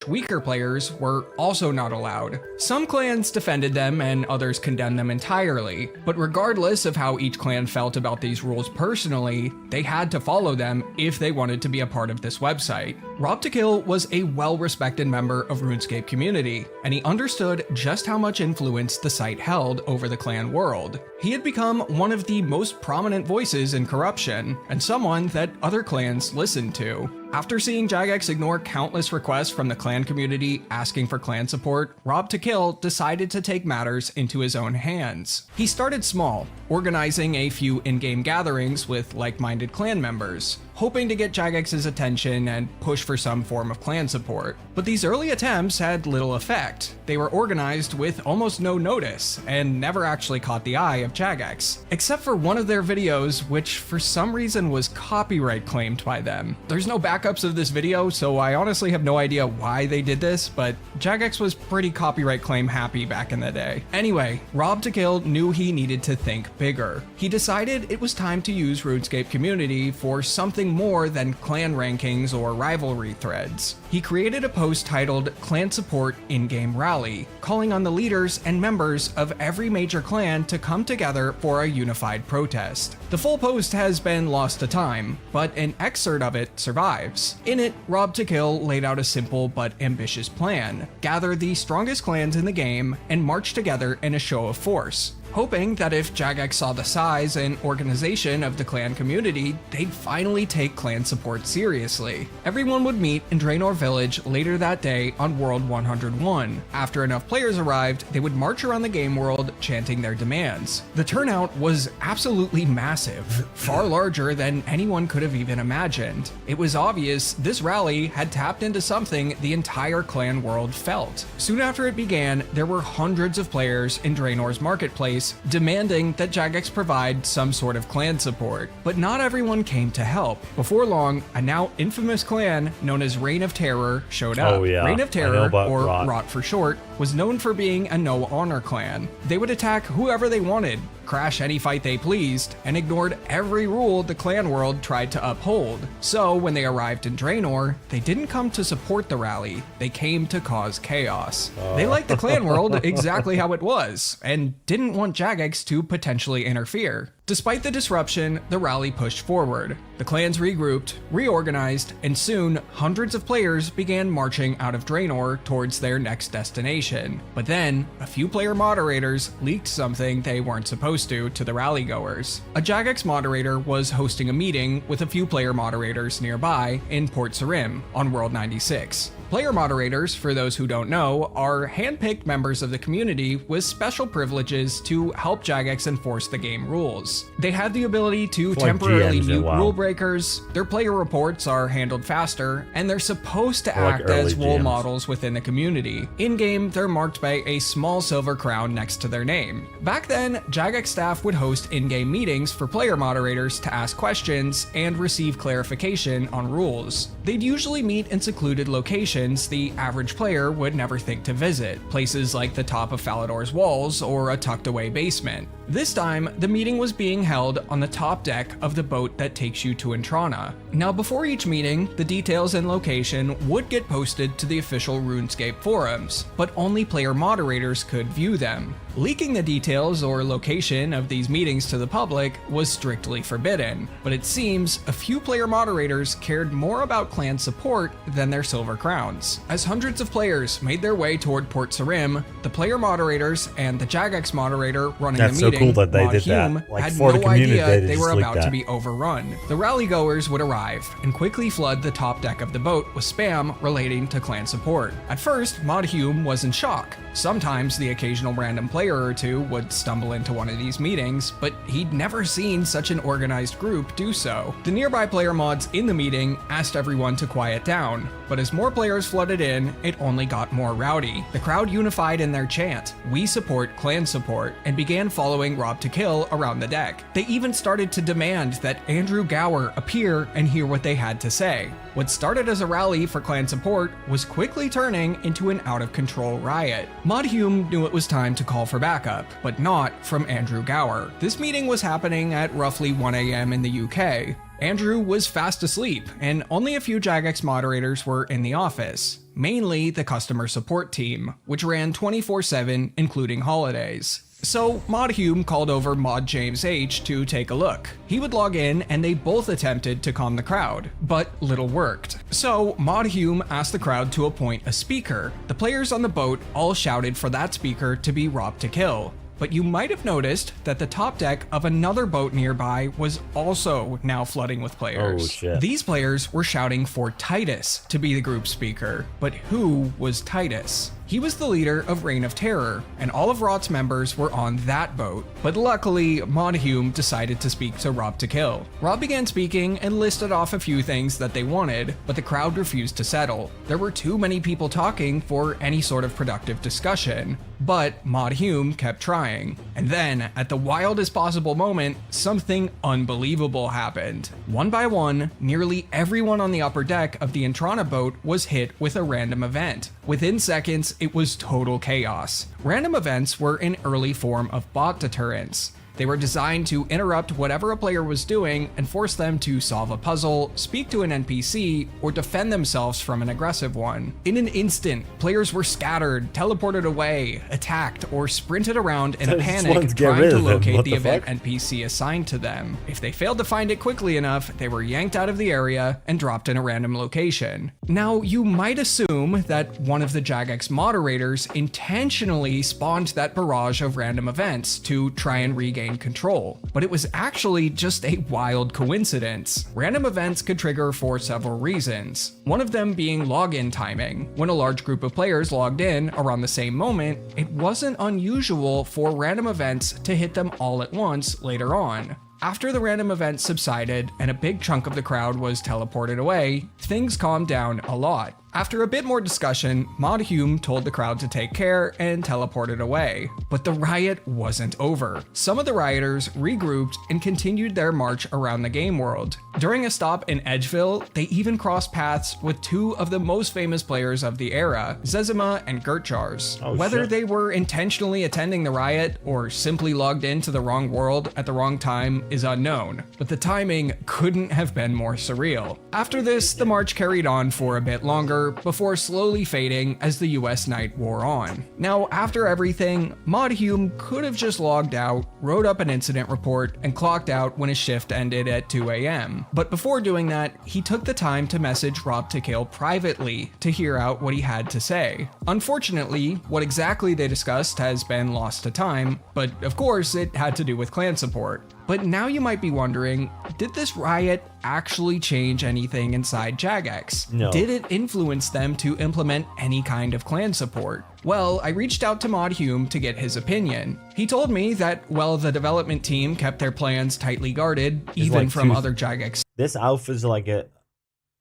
Weaker players were also not allowed. Some clans defended them and others condemned them entirely, but regardless of how each clan felt about these rules personally, they had to follow them if they wanted to be a part of this website. Rob to Kill was a well-respected member of RuneScape Community, and he understood just how much influence the site held over the clan world. He had become one of the most prominent voices in Corruption, and someone that other clans listened to. After seeing Jagex ignore countless requests from the clan community asking for clan support, Rob to Kill decided to take matters into his own hands. He started small, organizing a few in-game gatherings with like-minded clan members, hoping to get Jagex's attention and push for some form of clan support. But these early attempts had little effect. They were organized with almost no notice, and never actually caught the eye of Jagex, except for one of their videos, which for some reason was copyright claimed by them. There's no backups of this video, so I honestly have no idea why they did this, but Jagex was pretty copyright claim happy back in the day. Anyway, Rob to Kill knew he needed to think bigger. He decided it was time to use RuneScape Community for something more than clan rankings or rivalry threads. He created a post titled Clan Support In-Game Rally, calling on the leaders and members of every major clan to come together for a unified protest. The full post has been lost to time, but an excerpt of it survives. In it, Rob to Kill laid out a simple but ambitious plan: gather the strongest clans in the game and march together in a show of force. hoping that if Jagex saw the size and organization of the clan community, they'd finally take clan support seriously. Everyone would meet in Draenor Village later that day on World 101. After enough players arrived, they would march around the game world chanting their demands. The turnout was absolutely massive, far larger than anyone could have even imagined. It was obvious this rally had tapped into something the entire clan world felt. Soon after it began, there were hundreds of players in Draenor's marketplace demanding that Jagex provide some sort of clan support. But not everyone came to help. Before long, a now infamous clan known as Reign of Terror showed up. Oh, yeah. Reign of Terror, or Rot. Rot for short, was known for being a no-honor clan. They would attack whoever they wanted, crash any fight they pleased, and ignored every rule the clan world tried to uphold. So when they arrived in Draenor, they didn't come to support the rally, they came to cause chaos. They liked the clan world exactly how it was, and didn't want Jagex to potentially interfere. Despite the disruption, the rally pushed forward. The clans regrouped, reorganized, and soon hundreds of players began marching out of Draenor towards their next destination. But then, a few player moderators leaked something they weren't supposed to the rally goers. A Jagex moderator was hosting a meeting with a few player moderators nearby in Port Sarim on World 96. Player moderators, for those who don't know, are hand-picked members of the community with special privileges to help Jagex enforce the game rules. They have the ability to temporarily mute rule breakers, their player reports are handled faster, and they're supposed to act as role models within the community. In-game, they're marked by a small silver crown next to their name. Back then, Jagex staff would host in-game meetings for player moderators to ask questions and receive clarification on rules. They'd usually meet in secluded locations the average player would never think to visit, places like the top of Falador's walls or a tucked away basement. This time, the meeting was being held on the top deck of the boat that takes you to Intrana. Now before each meeting, the details and location would get posted to the official RuneScape forums, but only player moderators could view them. Leaking the details or location of these meetings to the public was strictly forbidden, but it seems a few player moderators cared more about clan support than their silver crowns. As hundreds of players made their way toward Port Sarim, the player moderators and the Jagex moderator running the meeting, cool that they Mod did Hume, that. Like, had for the no community, idea they they just were leaked about to that. be overrun. The rally goers would arrive and quickly flood the top deck of the boat with spam relating to clan support. At first, Mod Hume was in shock. Sometimes the occasional random player or two would stumble into one of these meetings, but he'd never seen such an organized group do so. The nearby player mods in the meeting asked everyone to quiet down, but as more players flooded in, it only got more rowdy. The crowd unified in their chant, "We support clan support," and began following Rob to Kill around the deck. They even started to demand that Andrew Gower appear and hear what they had to say. What started as a rally for clan support was quickly turning into an out-of-control riot. Mod Hume knew it was time to call for backup, but not from Andrew Gower. This meeting was happening at roughly 1 a.m. in the UK. Andrew was fast asleep, and only a few Jagex moderators were in the office, mainly the customer support team, which ran 24/7, including holidays. So Mod Hume called over Mod James H to take a look. He would log in and they both attempted to calm the crowd, but little worked. So Mod Hume asked the crowd to appoint a speaker. The players on the boat all shouted for that speaker to be Rob to Kill. But you might have noticed that the top deck of another boat nearby was also now flooding with players. Oh, shit. These players were shouting for Titus to be the group speaker, but who was Titus? He was the leader of Reign of Terror, and all of Rot's members were on that boat. But luckily, Mod Hume decided to speak to Rob to Kill. Rob began speaking and listed off a few things that they wanted, but the crowd refused to settle. There were too many people talking for any sort of productive discussion. But Mod Hume kept trying. And then, at the wildest possible moment, something unbelievable happened. One by one, nearly everyone on the upper deck of the Intrana boat was hit with a random event. Within seconds, it was total chaos. Random events were an early form of bot deterrence. They were designed to interrupt whatever a player was doing and force them to solve a puzzle, speak to an NPC, or defend themselves from an aggressive one. In an instant, players were scattered, teleported away, attacked, or sprinted around in a panic trying to locate the event NPC assigned to them. If they failed to find it quickly enough, they were yanked out of the area and dropped in a random location. Now, you might assume that one of the Jagex moderators intentionally spawned that barrage of random events to try and regain control, but it was actually just a wild coincidence. Random events could trigger for several reasons, one of them being login timing. When a large group of players logged in around the same moment, it wasn't unusual for random events to hit them all at once later on. After the random event subsided and a big chunk of the crowd was teleported away, things calmed down a lot. After a bit more discussion, Modhume told the crowd to take care and teleported away. But the riot wasn't over. Some of the rioters regrouped and continued their march around the game world. During a stop in Edgeville, they even crossed paths with two of the most famous players of the era, Zezima and Gertjars. Whether they were intentionally attending the riot or simply logged into the wrong world at the wrong time is unknown, but the timing couldn't have been more surreal. After this, the march carried on for a bit longer, before slowly fading as the US night wore on. Now, after everything, Modhume could have just logged out, wrote up an incident report, and clocked out when his shift ended at 2 a.m. But before doing that, he took the time to message Rob Tikale privately to hear out what he had to say. Unfortunately, what exactly they discussed has been lost to time, but of course it had to do with clan support. But now you might be wondering, did this riot actually change anything inside Jagex? No. Did it influence them to implement any kind of clan support? Well, I reached out to Modhume to get his opinion. He told me that while the development team kept their plans tightly guarded, even like from other Jagex This outfit is like a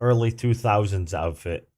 early 2000s outfit.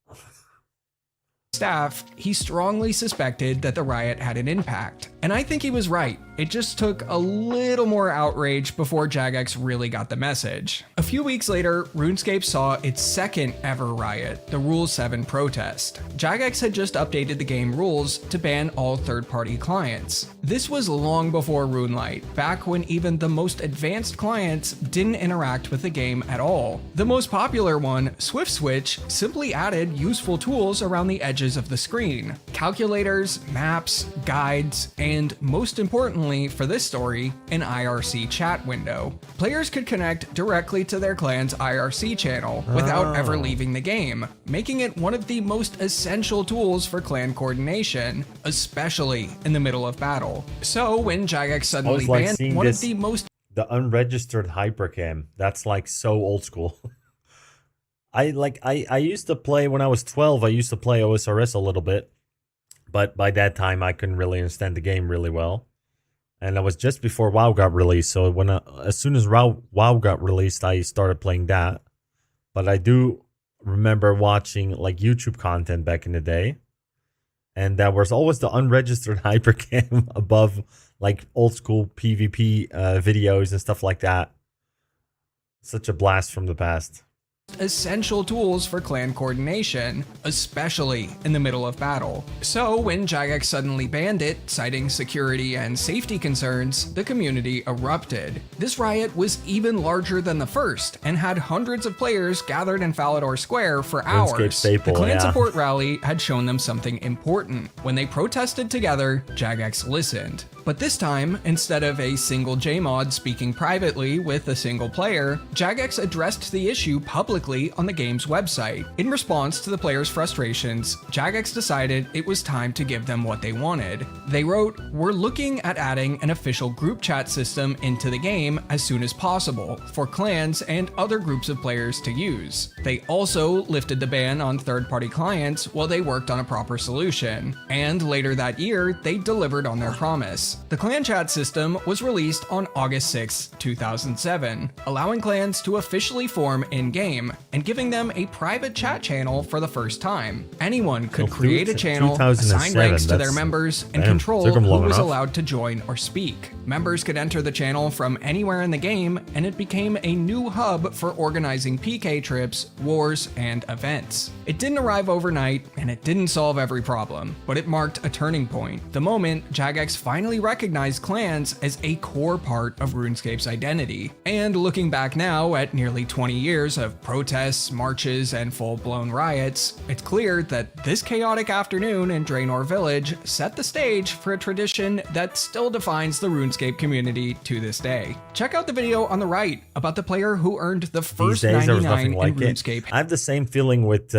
staff, he strongly suspected that the riot had an impact. And I think he was right. It just took a little more outrage before Jagex really got the message. A few weeks later, RuneScape saw its second ever riot, the Rule 7 protest. Jagex had just updated the game rules to ban all third-party clients. This was long before RuneLite, back when even the most advanced clients didn't interact with the game at all. The most popular one, SwiftSwitch, simply added useful tools around the edges of the screen. Calculators, maps, guides, and most importantly for this story, an IRC chat window. Players could connect directly to their clan's IRC channel without ever leaving the game, making it one of the most essential tools for clan coordination, especially in the middle of battle. So when Jagex suddenly banned one of the most unregistered hypercam, that's like so old school. I used to play when I was 12. I used to play OSRS a little bit, but by that time I couldn't really understand the game really well. And that was just before WoW got released. So when as soon as WoW got released, I started playing that. But I do remember watching like YouTube content back in the day, and there was always the unregistered hypercam above like old school PvP videos and stuff like that. Such a blast from the past. Essential tools for clan coordination, especially in the middle of battle. So when Jagex suddenly banned it, citing security and safety concerns, the community erupted. This riot was even larger than the first and had hundreds of players gathered in Falador Square for hours. Staple, the clan support rally had shown them something important. When they protested together, Jagex listened. But this time, instead of a single JMod speaking privately with a single player, Jagex addressed the issue publicly on the game's website. In response to the players' frustrations, Jagex decided it was time to give them what they wanted. They wrote, "We're looking at adding an official group chat system into the game as soon as possible for clans and other groups of players to use." They also lifted the ban on third-party clients while they worked on a proper solution. And later that year, they delivered on their promise. The clan chat system was released on August 6, 2007, allowing clans to officially form in-game and giving them a private chat channel for the first time. Anyone could create a channel, assign ranks to their members, and control who was allowed to join or speak. Members could enter the channel from anywhere in the game, and it became a new hub for organizing PK trips, wars, and events. It didn't arrive overnight, and it didn't solve every problem, but it marked a turning point. The moment Jagex finally recognized clans as a core part of RuneScape's identity. And looking back now at nearly 20 years of protests, marches, and full-blown riots, it's clear that this chaotic afternoon in Draenor Village set the stage for a tradition that still defines the RuneScape community to this day. Check out the video on the right about the player who earned the first 99 in RuneScape. I have the same feeling with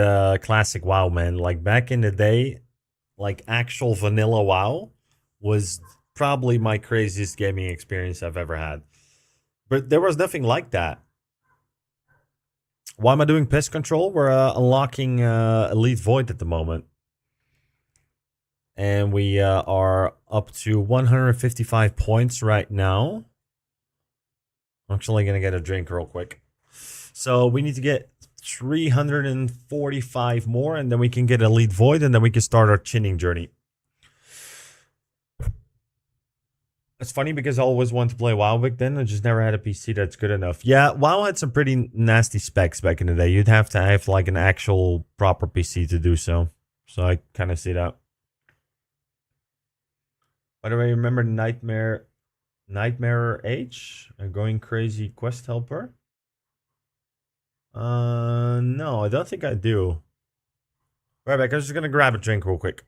classic WoW, man. Like back in the day, like actual vanilla WoW was probably my craziest gaming experience I've ever had. But there was nothing like that. Why am I doing pest control? We're unlocking Elite Void at the moment. And we are up to 155 points right now. I'm actually going to get a drink real quick. So we need to get 345 more, and then we can get Elite Void, and then we can start our chinning journey. It's funny because I always wanted to play WoW back then. I just never had a PC that's good enough. Yeah, WoW had some pretty nasty specs back in the day. You'd have to have like an actual proper PC to do so. So I kind of see that. By the way, remember Nightmare H? A Going Crazy Quest Helper? No, I don't think I do. Right back, I'm just gonna grab a drink real quick.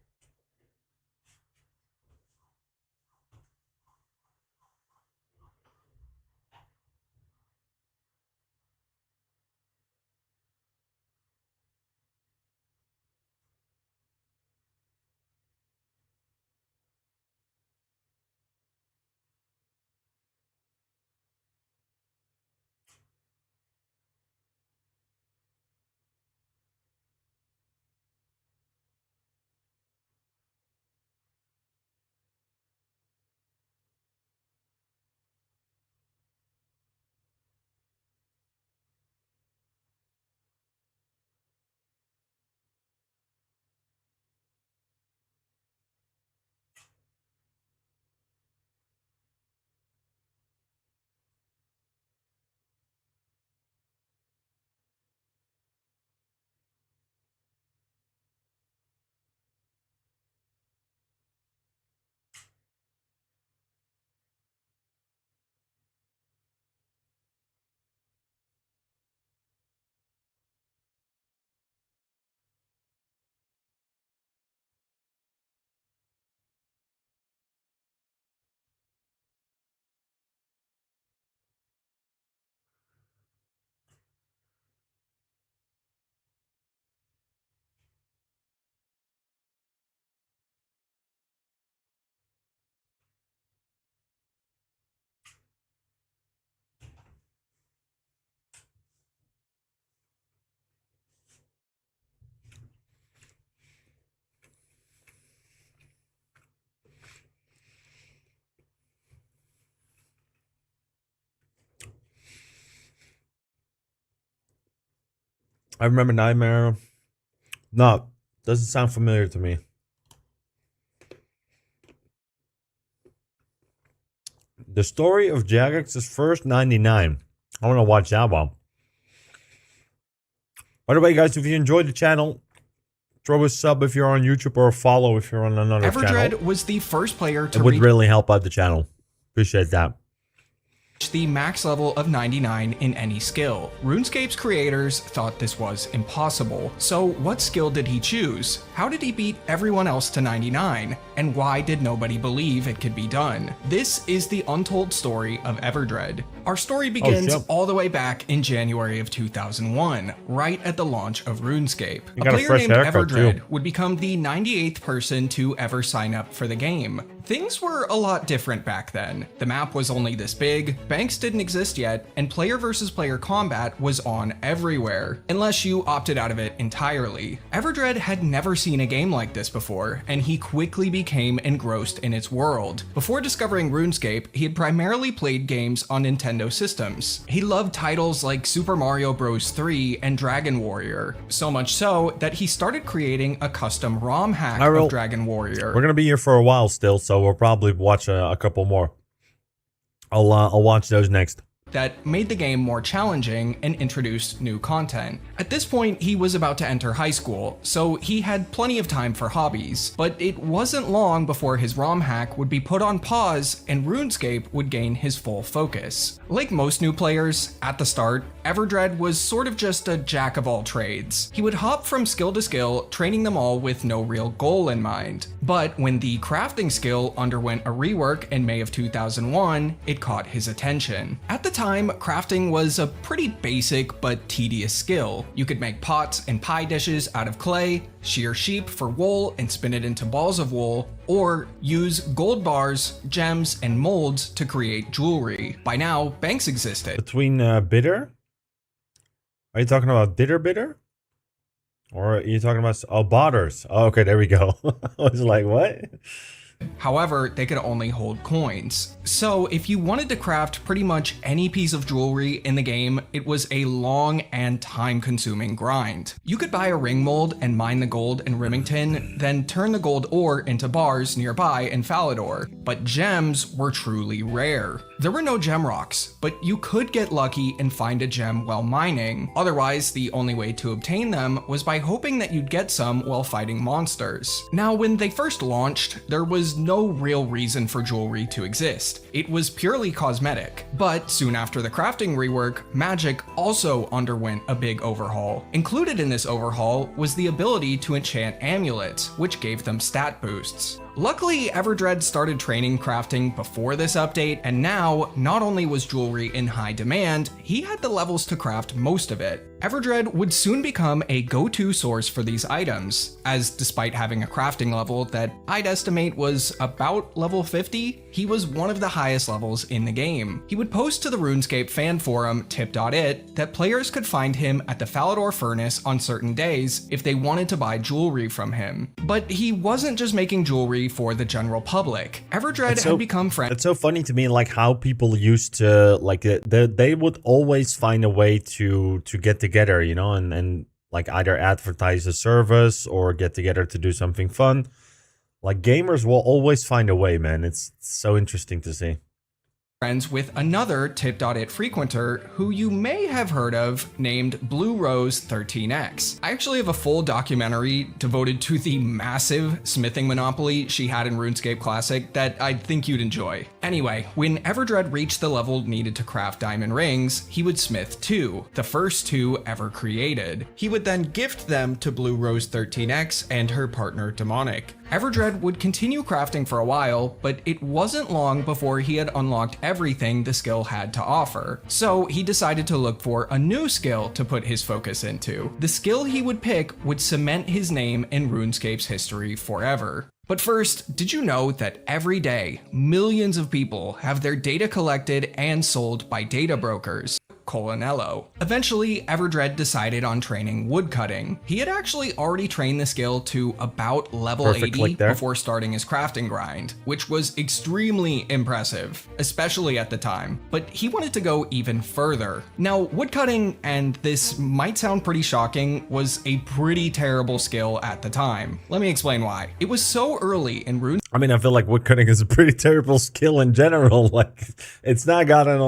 I remember Nightmare. No, doesn't sound familiar to me. The story of Jagex's first 99. I want to watch that one. By the way, guys, if you enjoyed the channel, throw a sub if you're on YouTube or a follow if you're on another channel. Everdred was the first player to It would really help out the channel. Appreciate that. The max level of 99 in any skill. RuneScape's creators thought this was impossible. So what skill did he choose? How did he beat everyone else to 99? And why did nobody believe it could be done? This is the untold story of Everdred. Our story begins all the way back in January of 2001, right at the launch of RuneScape. A player named Everdred would become the 98th person to ever sign up for the game. Things were a lot different back then. The map was only this big, banks didn't exist yet, and player versus player combat was on everywhere, unless you opted out of it entirely. Everdred had never seen a game like this before, and he quickly became engrossed in its world. Before discovering RuneScape, he had primarily played games on Nintendo systems. He loved titles like Super Mario Bros. 3 and Dragon Warrior, so much so that he started creating a custom ROM hack of Dragon Warrior. We're gonna be here for a while still, so we'll probably watch a couple more. I'll watch those next. that made the game more challenging and introduced new content. At this point, he was about to enter high school, so he had plenty of time for hobbies, but it wasn't long before his ROM hack would be put on pause and RuneScape would gain his full focus. Like most new players, at the start, Everdred was sort of just a jack of all trades. He would hop from skill to skill, training them all with no real goal in mind. But when the crafting skill underwent a rework in May of 2001, it caught his attention. At the time, crafting was a pretty basic but tedious skill. You could make pots and pie dishes out of clay, shear sheep for wool and spin it into balls of wool, or use gold bars, gems, and molds to create jewelry. By now, banks existed. Between bitter? Are you talking about bitter? Or are you talking about... Oh, botters. Oh, okay, there we go. I was like, what? However, they could only hold coins. So if you wanted to craft pretty much any piece of jewelry in the game, it was a long and time-consuming grind. You could buy a ring mold and mine the gold in Remington, then turn the gold ore into bars nearby in Falador. But gems were truly rare. There were no gem rocks, but you could get lucky and find a gem while mining. Otherwise, the only way to obtain them was by hoping that you'd get some while fighting monsters. Now, when they first launched, there was no real reason for jewelry to exist. It was purely cosmetic. But soon after the crafting rework, magic also underwent a big overhaul. Included in this overhaul was the ability to enchant amulets, which gave them stat boosts. Luckily, Everdred started training crafting before this update, and now, not only was jewelry in high demand, he had the levels to craft most of it. Everdred would soon become a go-to source for these items, as despite having a crafting level that I'd estimate was about level 50, he was one of the highest levels in the game. He would post to the RuneScape fan forum tip.it that players could find him at the Falador Furnace on certain days if they wanted to buy jewelry from him. But he wasn't just making jewelry for the general public. Everdred had become friends. It's so funny to me, like how people used to, like they would always find a way to get together, you know, and like either advertise a service or get together to do something fun. Like gamers will always find a way, man. It's so interesting to see. Friends with another tip.it frequenter who you may have heard of named Blue Rose 13X. I actually have a full documentary devoted to the massive smithing monopoly she had in RuneScape Classic that I think you'd enjoy. Anyway, when Everdred reached the level needed to craft diamond rings, he would smith 2, the first 2 ever created. He would then gift them to Blue Rose 13X and her partner Demonic. Everdred would continue crafting for a while, but it wasn't long before he had unlocked everything the skill had to offer. So he decided to look for a new skill to put his focus into. The skill he would pick would cement his name in RuneScape's history forever. But first, did you know that every day, millions of people have their data collected and sold by data brokers? Colonello. Eventually, Everdred decided on training woodcutting. He had actually already trained the skill to about level 80 before starting his crafting grind, which was extremely impressive, especially at the time, but he wanted to go even further. Now, woodcutting, and this might sound pretty shocking, was a pretty terrible skill at the time. Let me explain why. It was so early in Rune. I mean, I feel like woodcutting is a pretty terrible skill in general. Like, it's not gotten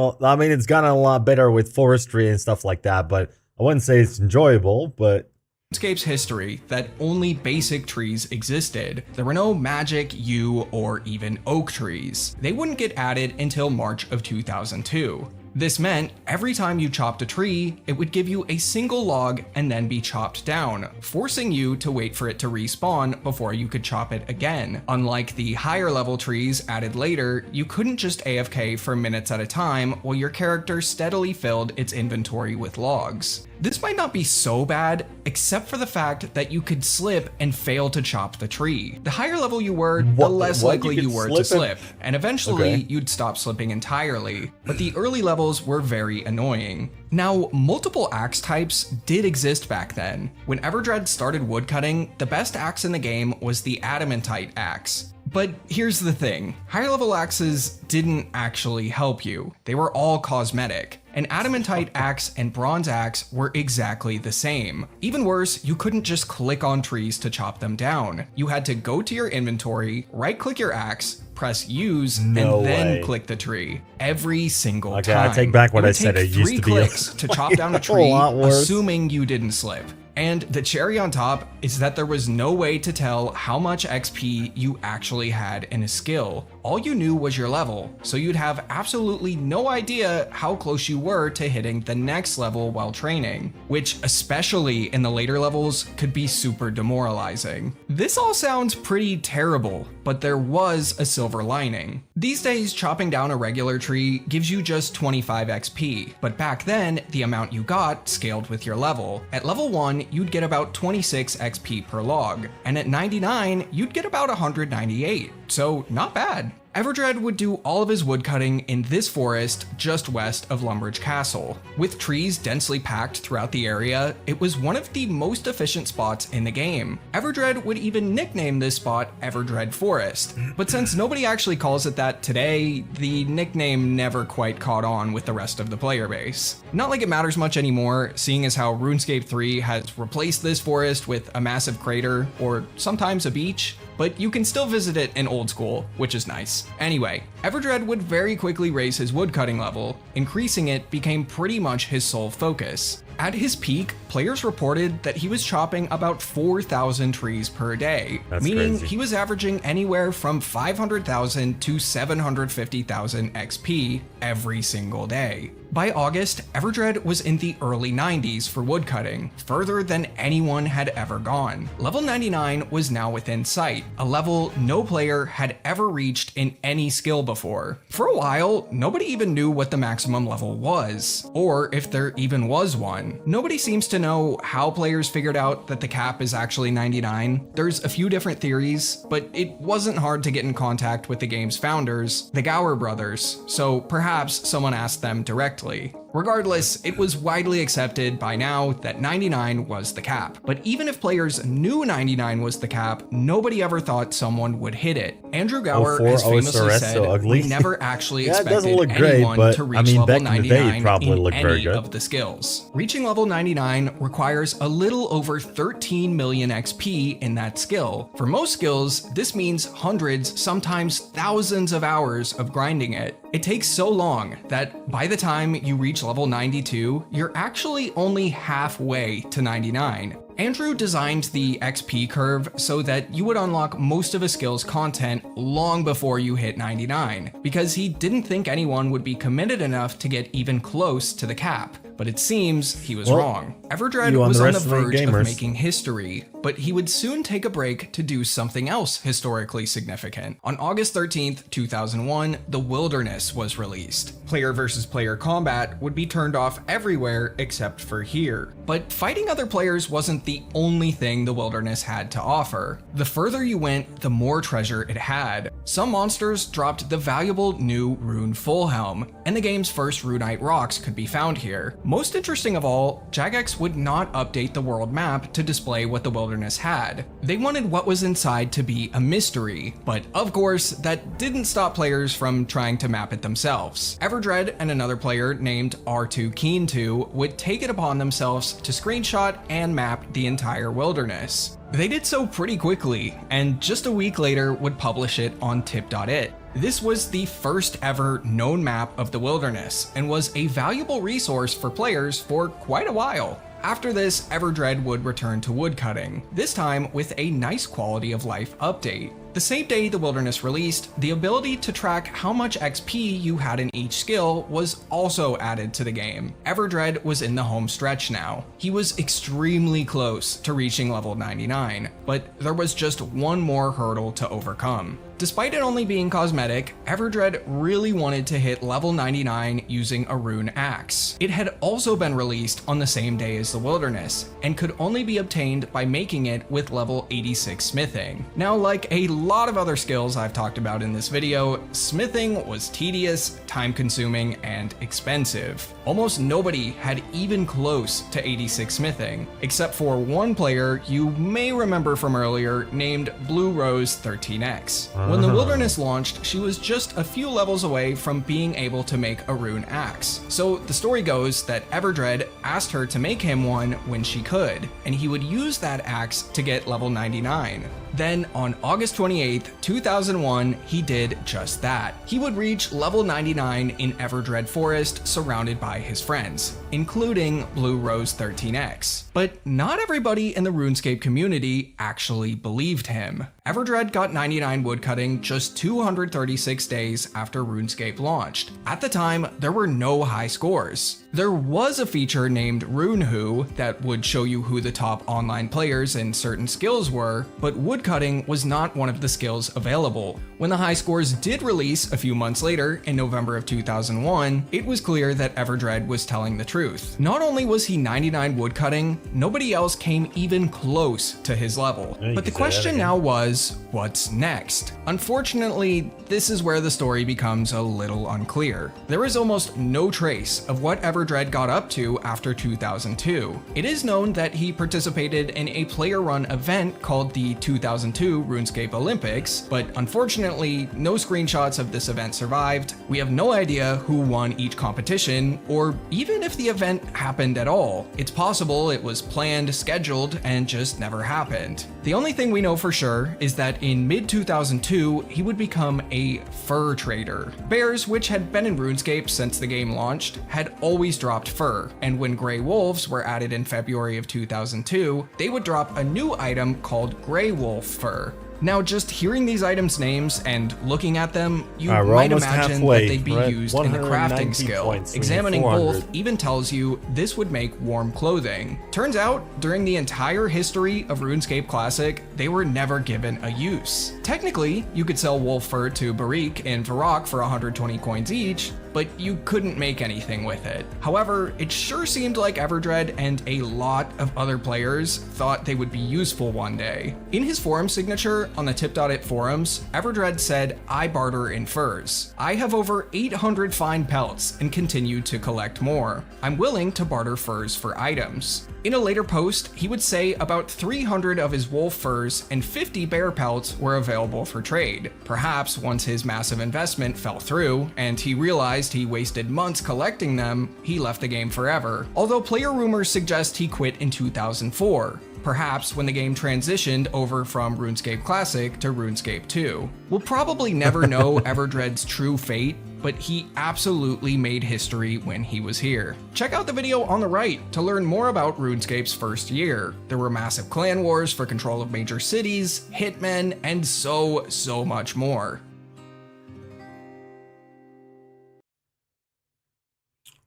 it's gotten a lot better with forestry and stuff like that, but I wouldn't say it's enjoyable, but RuneScape's history that only basic trees existed. There were no magic, yew, or even oak trees. They wouldn't get added until March of 2002. This meant every time you chopped a tree, it would give you a single log and then be chopped down, forcing you to wait for it to respawn before you could chop it again. Unlike the higher level trees added later, you couldn't just AFK for minutes at a time while your character steadily filled its inventory with logs. This might not be so bad, except for the fact that you could slip and fail to chop the tree. The higher level you were, the less likely you were to slip, and eventually you'd stop slipping entirely. But the early levels were very annoying. Now, multiple axe types did exist back then. When Everdred started woodcutting, the best axe in the game was the adamantite axe. But here's the thing, higher level axes didn't actually help you. They were all cosmetic. An adamantite axe and bronze axe were exactly the same. Even worse, you couldn't just click on trees to chop them down. You had to go to your inventory, right-click your axe, press use, No and then way. click the tree. Every single Okay, time. I take back what It I would said. take It used 3 to be clicks to chop down a a tree, lot worse. assuming you didn't slip. And the cherry on top is that there was no way to tell how much XP you actually had in a skill. All you knew was your level, so you'd have absolutely no idea how close you were to hitting the next level while training, which especially in the later levels could be super demoralizing. This all sounds pretty terrible, but there was a silver lining. These days, chopping down a regular tree gives you just 25 XP, but back then, the amount you got scaled with your level. At level 1, you'd get about 26 XP per log, and at 99, you'd get about 198, so not bad. Everdred would do all of his woodcutting in this forest just west of Lumbridge Castle. With trees densely packed throughout the area, it was one of the most efficient spots in the game. Everdred would even nickname this spot Everdred Forest, but since nobody actually calls it that today, the nickname never quite caught on with the rest of the player base. Not like it matters much anymore, seeing as how RuneScape 3 has replaced this forest with a massive crater, or sometimes a beach, but you can still visit it in old school, which is nice. Anyway, Everdred would very quickly raise his woodcutting level. Increasing it became pretty much his sole focus. At his peak, players reported that he was chopping about 4,000 trees per day, meaning crazy. he was averaging anywhere from 500,000 to 750,000 XP every single day. By August, Everdred was in the early 90s for woodcutting, further than anyone had ever gone. Level 99 was now within sight, a level no player had ever reached in any skill before. For a while, nobody even knew what the maximum level was, or if there even was one. Nobody seems to know how players figured out that the cap is actually 99. There's a few different theories, but it wasn't hard to get in contact with the game's founders, the Gower brothers, so perhaps someone asked them directly. Regardless, it was widely accepted by now that 99 was the cap. But even if players knew 99 was the cap, nobody ever thought someone would hit it. Andrew Gower has famously OSRS, said, so ugly. "We never actually Yeah, it doesn't expected look great, anyone but, to reach I mean, level back in the day, it 99 probably in looked very any good. of the skills." Reaching level 99 requires a little over 13 million XP in that skill. For most skills, this means hundreds, sometimes thousands of hours of grinding it. It takes so long that by the time you reach level 92, you're actually only halfway to 99. Andrew designed the XP curve so that you would unlock most of a skill's content long before you hit 99, because he didn't think anyone would be committed enough to get even close to the cap. But it seems he was wrong. Everdred was on the verge of making history, but he would soon take a break to do something else historically significant. On August 13th, 2001, The Wilderness was released. Player versus player combat would be turned off everywhere except for here. But fighting other players wasn't the only thing The Wilderness had to offer. The further you went, the more treasure it had. Some monsters dropped the valuable new Rune Fullhelm, and the game's first Runite rocks could be found here. Most interesting of all, Jagex would not update the world map to display what the Wilderness had. They wanted what was inside to be a mystery, but of course, that didn't stop players from trying to map it themselves. Everdred and another player named R2Keen2 would take it upon themselves to screenshot and map the entire Wilderness. They did so pretty quickly, and just a week later would publish it on tip.it. This was the first ever known map of the Wilderness, and was a valuable resource for players for quite a while. After this, Everdred would return to woodcutting, this time with a nice quality of life update. The same day the Wilderness released, the ability to track how much XP you had in each skill was also added to the game. Everdred was in the home stretch now. He was extremely close to reaching level 99, but there was just one more hurdle to overcome. Despite it only being cosmetic, Everdred really wanted to hit level 99 using a rune axe. It had also been released on the same day as the Wilderness, and could only be obtained by making it with level 86 smithing. Now, like a lot of other skills I've talked about in this video, smithing was tedious, time-consuming, and expensive. Almost nobody had even close to 86 smithing, except for one player you may remember from earlier named Blue Rose 13X. When the Wilderness launched, she was just a few levels away from being able to make a rune axe. So the story goes that Everdred asked her to make him one when she could, and he would use that axe to get level 99. Then on August 28th, 2001, he did just that. He would reach level 99 in Everdred Forest surrounded by his friends, including Blue Rose 13X. But not everybody in the RuneScape community actually believed him. Everdred got 99 woodcutting just 236 days after RuneScape launched. At the time, there were no high scores. There was a feature named RuneWho that would show you who the top online players in certain skills were, but woodcutting was not one of the skills available. When the high scores did release a few months later, in November of 2001, it was clear that Everdred was telling the truth. Not only was he 99 woodcutting, nobody else came even close to his level. But the question now was, what's next? Unfortunately, this is where the story becomes a little unclear. There is almost no trace of what Everdred got up to after 2002. It is known that he participated in a player-run event called the 2002 RuneScape Olympics, but unfortunately, no screenshots of this event survived. We have no idea who won each competition, or even if the event happened at all. It's possible it was planned, scheduled, and just never happened. The only thing we know for sure is that in mid-2002, he would become a fur trader. Bears, which had been in RuneScape since the game launched, had always dropped fur, and when gray wolves were added in February of 2002, they would drop a new item called gray wolf fur. Now, just hearing these items' names and looking at them, you might imagine that they'd be used in the crafting skill. Examining both even tells you this would make warm clothing. Turns out, during the entire history of RuneScape Classic, they were never given a use. Technically, you could sell wolf fur to Barik and Varrock for 120 coins each, but you couldn't make anything with it. However, it sure seemed like Everdred and a lot of other players thought they would be useful one day. In his forum signature on the Tip.it forums, Everdred said, "I barter in furs. I have over 800 fine pelts and continue to collect more. I'm willing to barter furs for items." In a later post, he would say about 300 of his wolf furs and 50 bear pelts were available for trade. Perhaps once his massive investment fell through and he realized he wasted months collecting them, he left the game forever. Although player rumors suggest he quit in 2004. Perhaps when the game transitioned over from RuneScape Classic to RuneScape 2. We'll probably never know Everdred's true fate, but he absolutely made history when he was here. Check out the video on the right to learn more about RuneScape's first year. There were massive clan wars for control of major cities, hitmen, and so much more.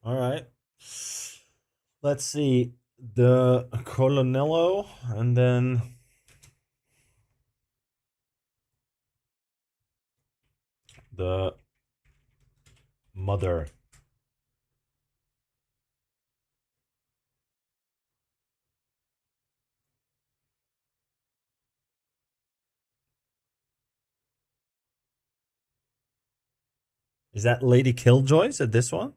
All right. Let's see. The Colonello, and then the mother. Is that Lady Killjoy? Is it this one?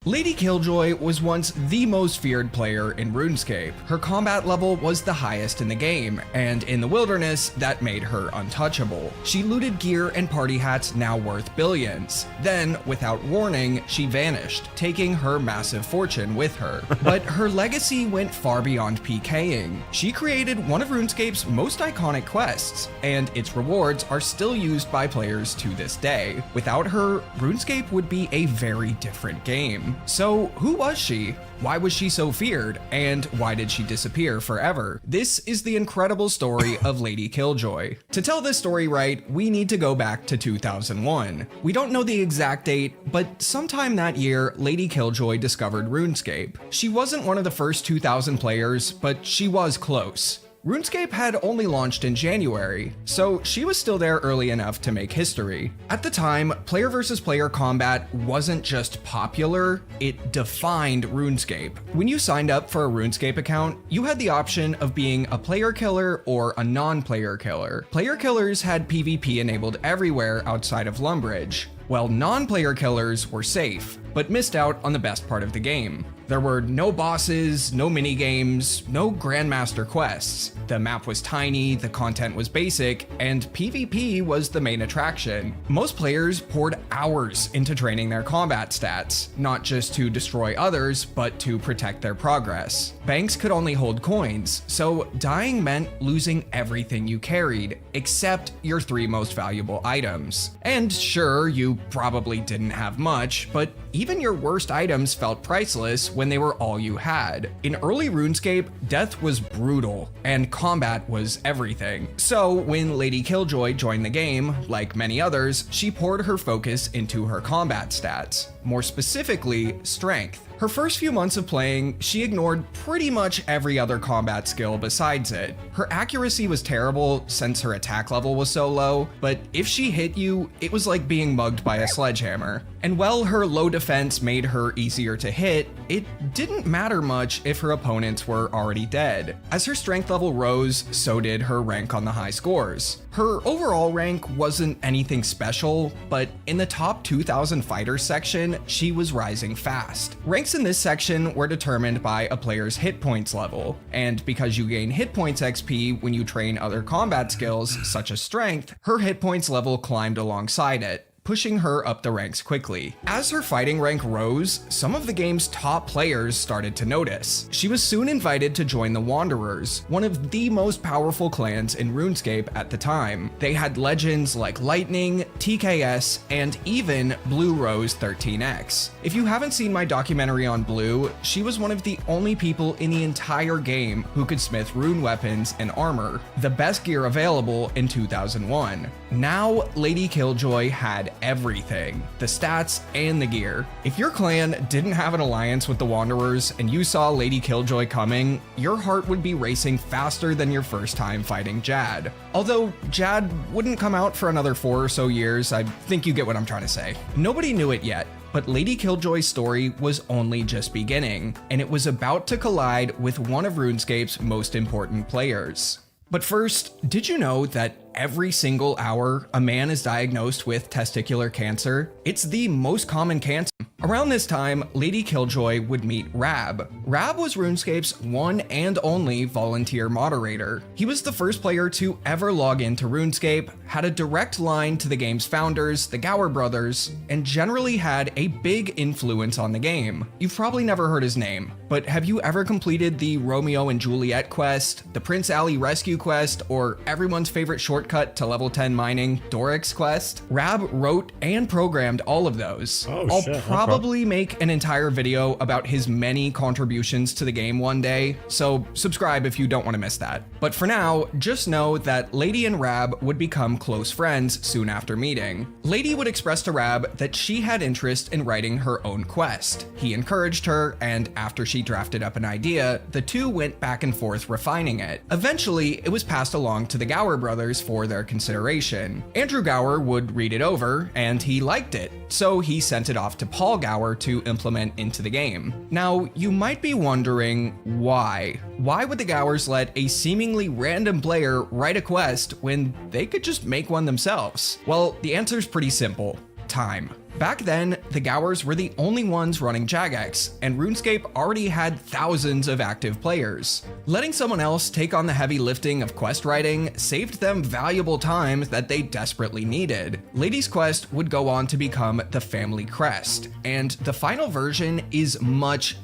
Lady Killjoy was once the most feared player in RuneScape. Her combat level was the highest in the game, and in the Wilderness, that made her untouchable. She looted gear and party hats now worth billions. Then, without warning, she vanished, taking her massive fortune with her. But her legacy went far beyond PKing. She created one of RuneScape's most iconic quests, and its rewards are still used by players to this day. Without her, RuneScape would be a very different game. So, who was she? Why was she so feared? And why did she disappear forever? This is the incredible story of Lady Killjoy. To tell this story right, we need to go back to 2001. We don't know the exact date, but sometime that year, Lady Killjoy discovered RuneScape. She wasn't one of the first 2,000 players, but she was close. RuneScape had only launched in January, so she was still there early enough to make history. At the time, player versus player combat wasn't just popular, it defined RuneScape. When you signed up for a RuneScape account, you had the option of being a player killer or a non-player killer. Player killers had PvP enabled everywhere outside of Lumbridge. while non-player killers were safe, but missed out on the best part of the game. There were no bosses, no minigames, no Grandmaster quests. The map was tiny, the content was basic, and PvP was the main attraction. Most players poured hours into training their combat stats, not just to destroy others, but to protect their progress. Banks could only hold coins, so dying meant losing everything you carried, except your 3 most valuable items. And sure, you probably didn't have much, but even your worst items felt priceless when they were all you had. In early RuneScape, death was brutal, and combat was everything. So when Lady Killjoy joined the game, like many others, she poured her focus into her combat stats, more specifically, strength. Her first few months of playing, she ignored pretty much every other combat skill besides it. Her accuracy was terrible since her attack level was so low, but if she hit you, it was like being mugged by a sledgehammer. And while her low defense made her easier to hit, it didn't matter much if her opponents were already dead. As her strength level rose, so did her rank on the high scores. Her overall rank wasn't anything special, but in the top 2,000 fighters section, she was rising fast. Ranks in this section were determined by a player's hit points level, and because you gain hit points XP when you train other combat skills, such as strength, her hit points level climbed alongside it, pushing her up the ranks quickly. As her fighting rank rose, some of the game's top players started to notice. She was soon invited to join the Wanderers, one of the most powerful clans in RuneScape at the time. They had legends like Lightning, TKS, and even Blue Rose 13X. If you haven't seen my documentary on Blue, she was one of the only people in the entire game who could smith rune weapons and armor, the best gear available in 2001. Now, Lady Killjoy had everything, the stats and the gear. If your clan didn't have an alliance with the Wanderers and you saw Lady Killjoy coming, your heart would be racing faster than your first time fighting Jad. Although Jad wouldn't come out for another 4 or so years, I think you get what I'm trying to say. Nobody knew it yet, but Lady Killjoy's story was only just beginning, and it was about to collide with one of RuneScape's most important players. But first, did you know that every single hour a man is diagnosed with testicular cancer? It's the most common cancer. Around this time, Lady Killjoy would meet Rab. Rab was RuneScape's one and only volunteer moderator. He was the first player to ever log into RuneScape, had a direct line to the game's founders, the Gower brothers, and generally had a big influence on the game. You've probably never heard his name, but have you ever completed the Romeo and Juliet quest, the Prince Ali rescue quest, or everyone's favorite shortcut to level 10 mining, Doric's quest? Rab wrote and programmed all of those. I'll probably make an entire video about his many contributions to the game one day, so subscribe if you don't want to miss that. But for now, just know that Lady and Rab would become close friends soon after meeting. Lady would express to Rab that she had interest in writing her own quest. He encouraged her, and after she drafted up an idea, the two went back and forth refining it. Eventually, it was passed along to the Gower brothers for their consideration. Andrew Gower would read it over, and he liked it, so he sent it off to Paul Gower to implement into the game. Now, you might be wondering why. Why would the Gowers let a seemingly random player write a quest when they could just make one themselves? Well, the answer's pretty simple. Time. Back then, the Gowers were the only ones running Jagex, and RuneScape already had thousands of active players. Letting someone else take on the heavy lifting of quest writing saved them valuable time that they desperately needed. Lady's quest would go on to become the Family Crest, and the final version is much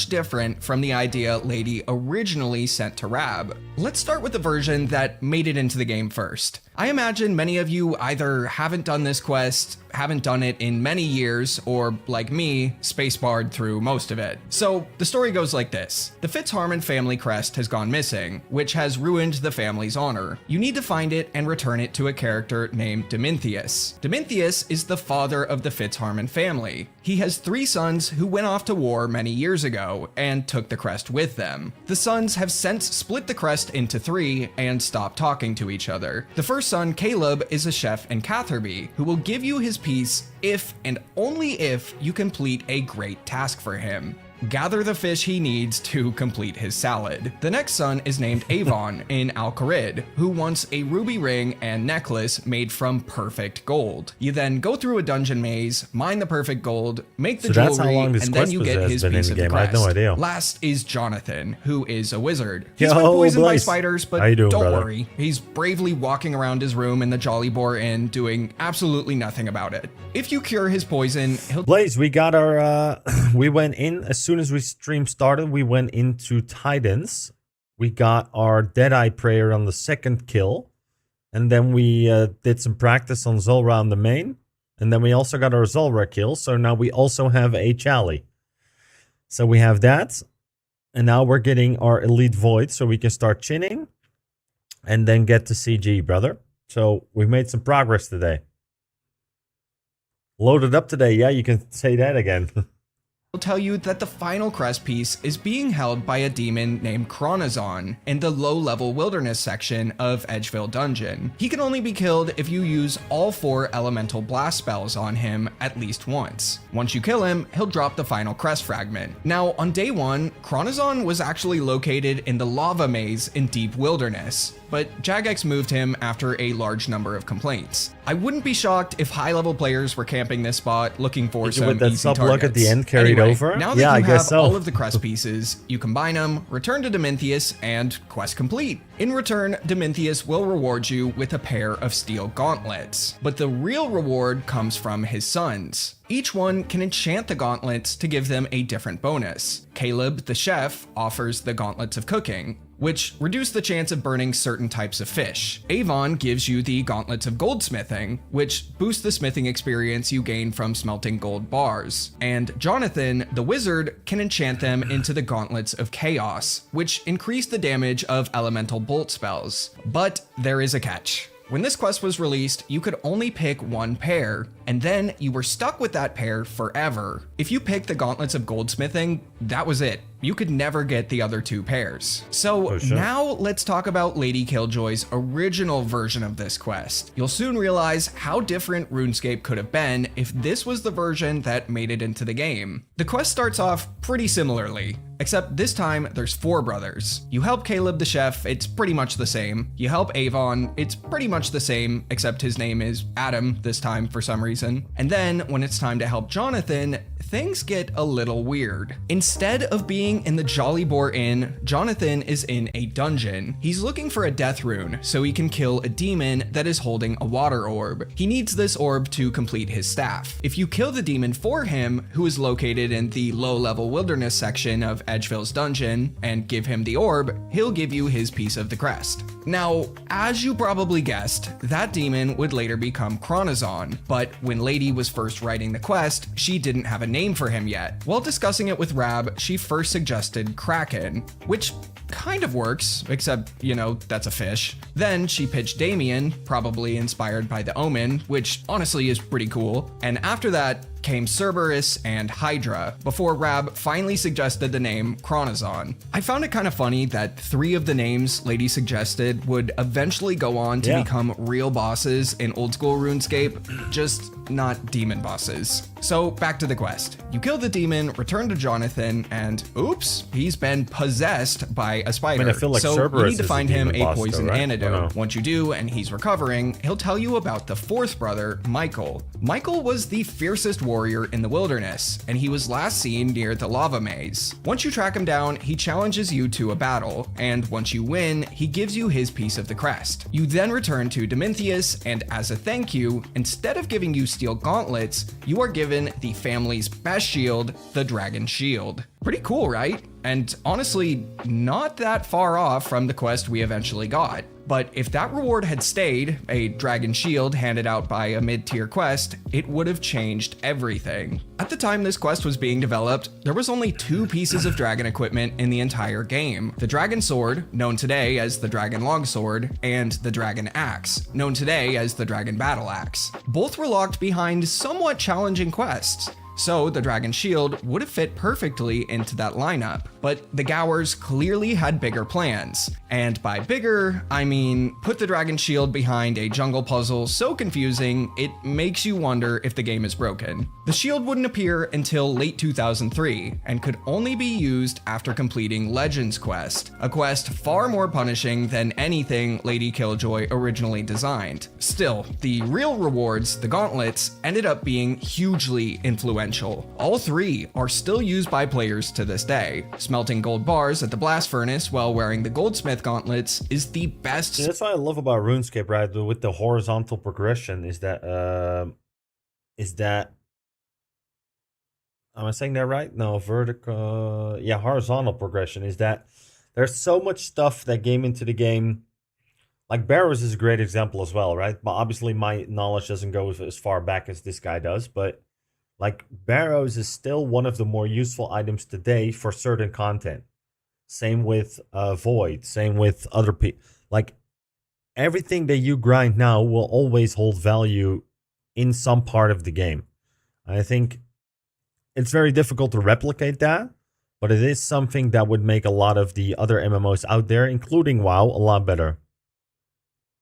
different from the idea Lady originally sent to Rab. Let's start with the version that made it into the game first. I imagine many of you either haven't done this quest, haven't done it in many years, or like me, spacebarred through most of it. So the story goes like this. The Fitzharmon family crest has gone missing, which has ruined the family's honor. You need to find it and return it to a character named Dominthius. Dominthius is the father of the Fitzharmon family. He has 3 sons who went off to war many years ago and took the crest with them. The sons have since split the crest into 3 and stopped talking to each other. The first son, Caleb, is a chef in Catherby who will give you his piece if and only if you complete a great task for him. gather the fish he needs to complete his salad. The next son is named Avon in Al-Kharid, who wants a ruby ring and necklace made from perfect gold. You then go through a dungeon maze, mine the perfect gold, make the jewelry, and then you get his piece of the crest. I had no idea. Last is Jonathan, who is a wizard. He's been poisoned by Blaze. spiders, but don't worry. He's bravely walking around his room in the Jolly Boar Inn doing absolutely nothing about it. If you cure his poison, he'll... Blaze, we got our... we went in, as soon as we stream started, we went into Titans. We got our Deadeye Prayer on the second kill. And then we did some practice on Zulrah on the main. And then we also got our Zulrah kill. So now we also have a Chali. So we have that. And now we're getting our Elite Void. So we can start chinning. And then get to CG, brother. So we've made some progress today. Loaded up today. Yeah, you can say that again. I'll tell you that the final crest piece is being held by a demon named Chronozon in the low-level wilderness section of Edgeville Dungeon. He can only be killed if you use all 4 elemental blast spells on him at least once. Once you kill him, he'll drop the final crest fragment. Now, on day 1, Chronozon was actually located in the lava maze in Deep Wilderness, but Jagex moved him after a large number of complaints. I wouldn't be shocked if high-level players were camping this spot looking for some with that easy sub targets. look at the end carried over? Now that you have all of the crest pieces, you combine them, return to Dominthius, and quest complete. In return, Dominthius will reward you with a pair of steel gauntlets. But the real reward comes from his sons. Each one can enchant the gauntlets to give them a different bonus. Caleb, the chef, offers the gauntlets of cooking, which reduce the chance of burning certain types of fish. Avon gives you the gauntlets of goldsmithing, which boosts the smithing experience you gain from smelting gold bars. And Jonathan, the wizard, can enchant them into the gauntlets of chaos, which increase the damage of elemental bolt spells. But there is a catch. When this quest was released, you could only pick one pair, and then you were stuck with that pair forever. If you picked the gauntlets of goldsmithing, that was it. You could never get the other 2 pairs. So now let's talk about Lady Killjoy's original version of this quest. You'll soon realize how different RuneScape could have been if this was the version that made it into the game. The quest starts off pretty similarly, except this time there's 4 brothers. You help Caleb the chef, it's pretty much the same. You help Avon, it's pretty much the same, except his name is Adam this time for some reason. And then when it's time to help Jonathan, things get a little weird. Instead of being in the Jolly Boar Inn, Jonathan is in a dungeon. He's looking for a death rune so he can kill a demon that is holding a water orb. He needs this orb to complete his staff. If you kill the demon for him, who is located in the low-level wilderness section of Edgeville's dungeon, and give him the orb, he'll give you his piece of the crest. Now, as you probably guessed, that demon would later become Chronozon, but when Lady was first writing the quest, she didn't have a name for him yet. While discussing it with Rab, she first suggested Kraken, which kind of works, except, you know, that's a fish. Then she pitched Damien, probably inspired by the Omen, which honestly is pretty cool. And after that came Cerberus and Hydra, before Rab finally suggested the name Chronozon. I found it kind of funny that 3 of the names Lady suggested would eventually go on to become real bosses in old school RuneScape, just not demon bosses. So back to the quest. You kill the demon, return to Jonathan, and oops, he's been possessed by a spider. I feel like so Cerberus you need to find him a poison antidote. Oh, no. Once you do and he's recovering, he'll tell you about the 4th brother, Michael. Michael was the fiercest warrior in the wilderness, and he was last seen near the lava maze. Once you track him down, he challenges you to a battle, and once you win, he gives you his piece of the crest. You then return to Dominthius, and as a thank you, instead of giving you steel gauntlets, you are given the family's best shield, the Dragon Shield. Pretty cool, right? And honestly, not that far off from the quest we eventually got. But if that reward had stayed, a Dragon Shield handed out by a mid-tier quest, it would have changed everything. At the time this quest was being developed, there was only 2 pieces of dragon equipment in the entire game. The Dragon Sword, known today as the Dragon Longsword, and the Dragon Axe, known today as the Dragon Battle Axe. Both were locked behind somewhat challenging quests. so the Dragon Shield would have fit perfectly into that lineup. But the Gowers clearly had bigger plans. And by bigger, I mean put the Dragon Shield behind a jungle puzzle so confusing it makes you wonder if the game is broken. The shield wouldn't appear until late 2003 and could only be used after completing Legends Quest, a quest far more punishing than anything Lady Killjoy originally designed. Still, the real rewards, the gauntlets, ended up being hugely influential. All three are still used by players to this day. Smelting gold bars at the blast furnace while wearing the goldsmith gauntlets is the best. See, that's what I love about RuneScape, right? With the horizontal progression is that am I saying that right? No, vertical. Yeah, horizontal progression is that there's so much stuff that came into the game. Like Barrows is a great example as well, right? But obviously my knowledge doesn't go as far back as this guy does. But like Barrows is still one of the more useful items today for certain content. Same with Void. Same with other people. Like everything that you grind now will always hold value in some part of the game. I think it's very difficult to replicate that, but it is something that would make a lot of the other MMOs out there, including WoW, a lot better.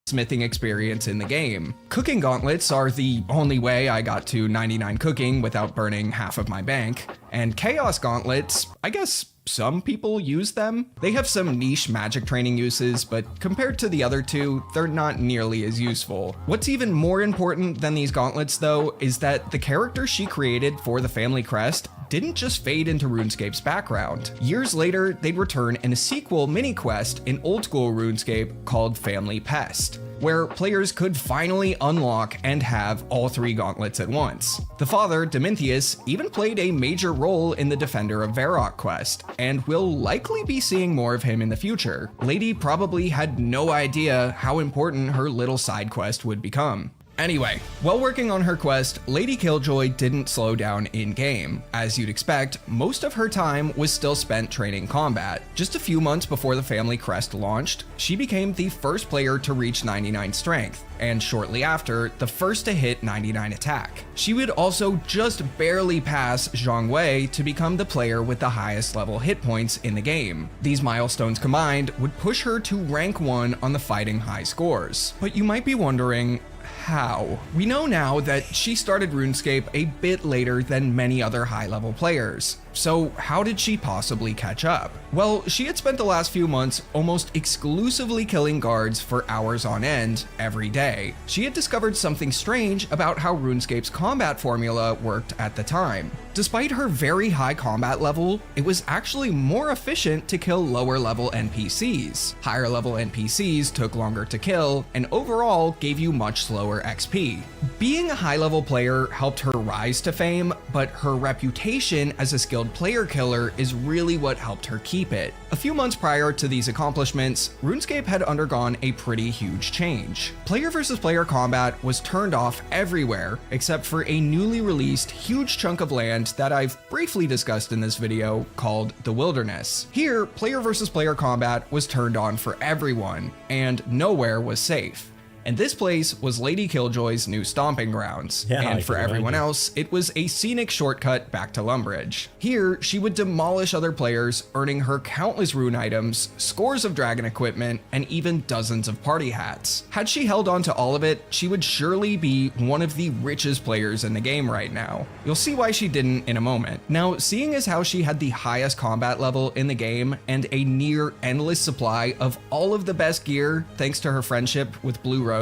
Smithing experience in the game. Cooking gauntlets are the only way I got to 99 cooking without burning half of my bank, and chaos gauntlets, I guess some people use them. They have some niche magic training uses, but compared to the other two, they're not nearly as useful. What's even more important than these gauntlets though, is that the character she created for the family crest didn't just fade into RuneScape's background. Years later, they'd return in a sequel mini-quest in old school RuneScape called Family Pest, where players could finally unlock and have all three gauntlets at once. The father, Dominthius, even played a major role in the Defender of Varrock quest, and we'll likely be seeing more of him in the future. Lady probably had no idea how important her little side quest would become. Anyway, while working on her quest, Lady Killjoy didn't slow down in-game. As you'd expect, most of her time was still spent training combat. Just a few months before the family crest launched, she became the first player to reach 99 strength, and shortly after, the first to hit 99 attack. She would also just barely pass Zhang Wei to become the player with the highest level hit points in the game. These milestones combined would push her to rank 1 on the fighting high scores. But you might be wondering, how? We know now that she started RuneScape a bit later than many other high-level players. So how did she possibly catch up? Well, she had spent the last few months almost exclusively killing guards for hours on end every day. She had discovered something strange about how RuneScape's combat formula worked at the time. Despite her very high combat level, it was actually more efficient to kill lower level NPCs. Higher level NPCs took longer to kill, and overall gave you much slower XP. Being a high level player helped her rise to fame, but her reputation as a skilled player killer is really what helped her keep it. A few months prior to these accomplishments, RuneScape had undergone a pretty huge change. Player versus player combat was turned off everywhere, except for a newly released huge chunk of land that I've briefly discussed in this video called the Wilderness. Here, player versus player combat was turned on for everyone, and nowhere was safe. And this place was Lady Killjoy's new stomping grounds. And for everyone else, it was a scenic shortcut back to Lumbridge. Here, she would demolish other players, earning her countless rune items, scores of dragon equipment, and even dozens of party hats. Had she held on to all of it, she would surely be one of the richest players in the game right now. You'll see why she didn't in a moment. Now, seeing as how she had the highest combat level in the game and a near endless supply of all of the best gear thanks to her friendship with Blue Rose,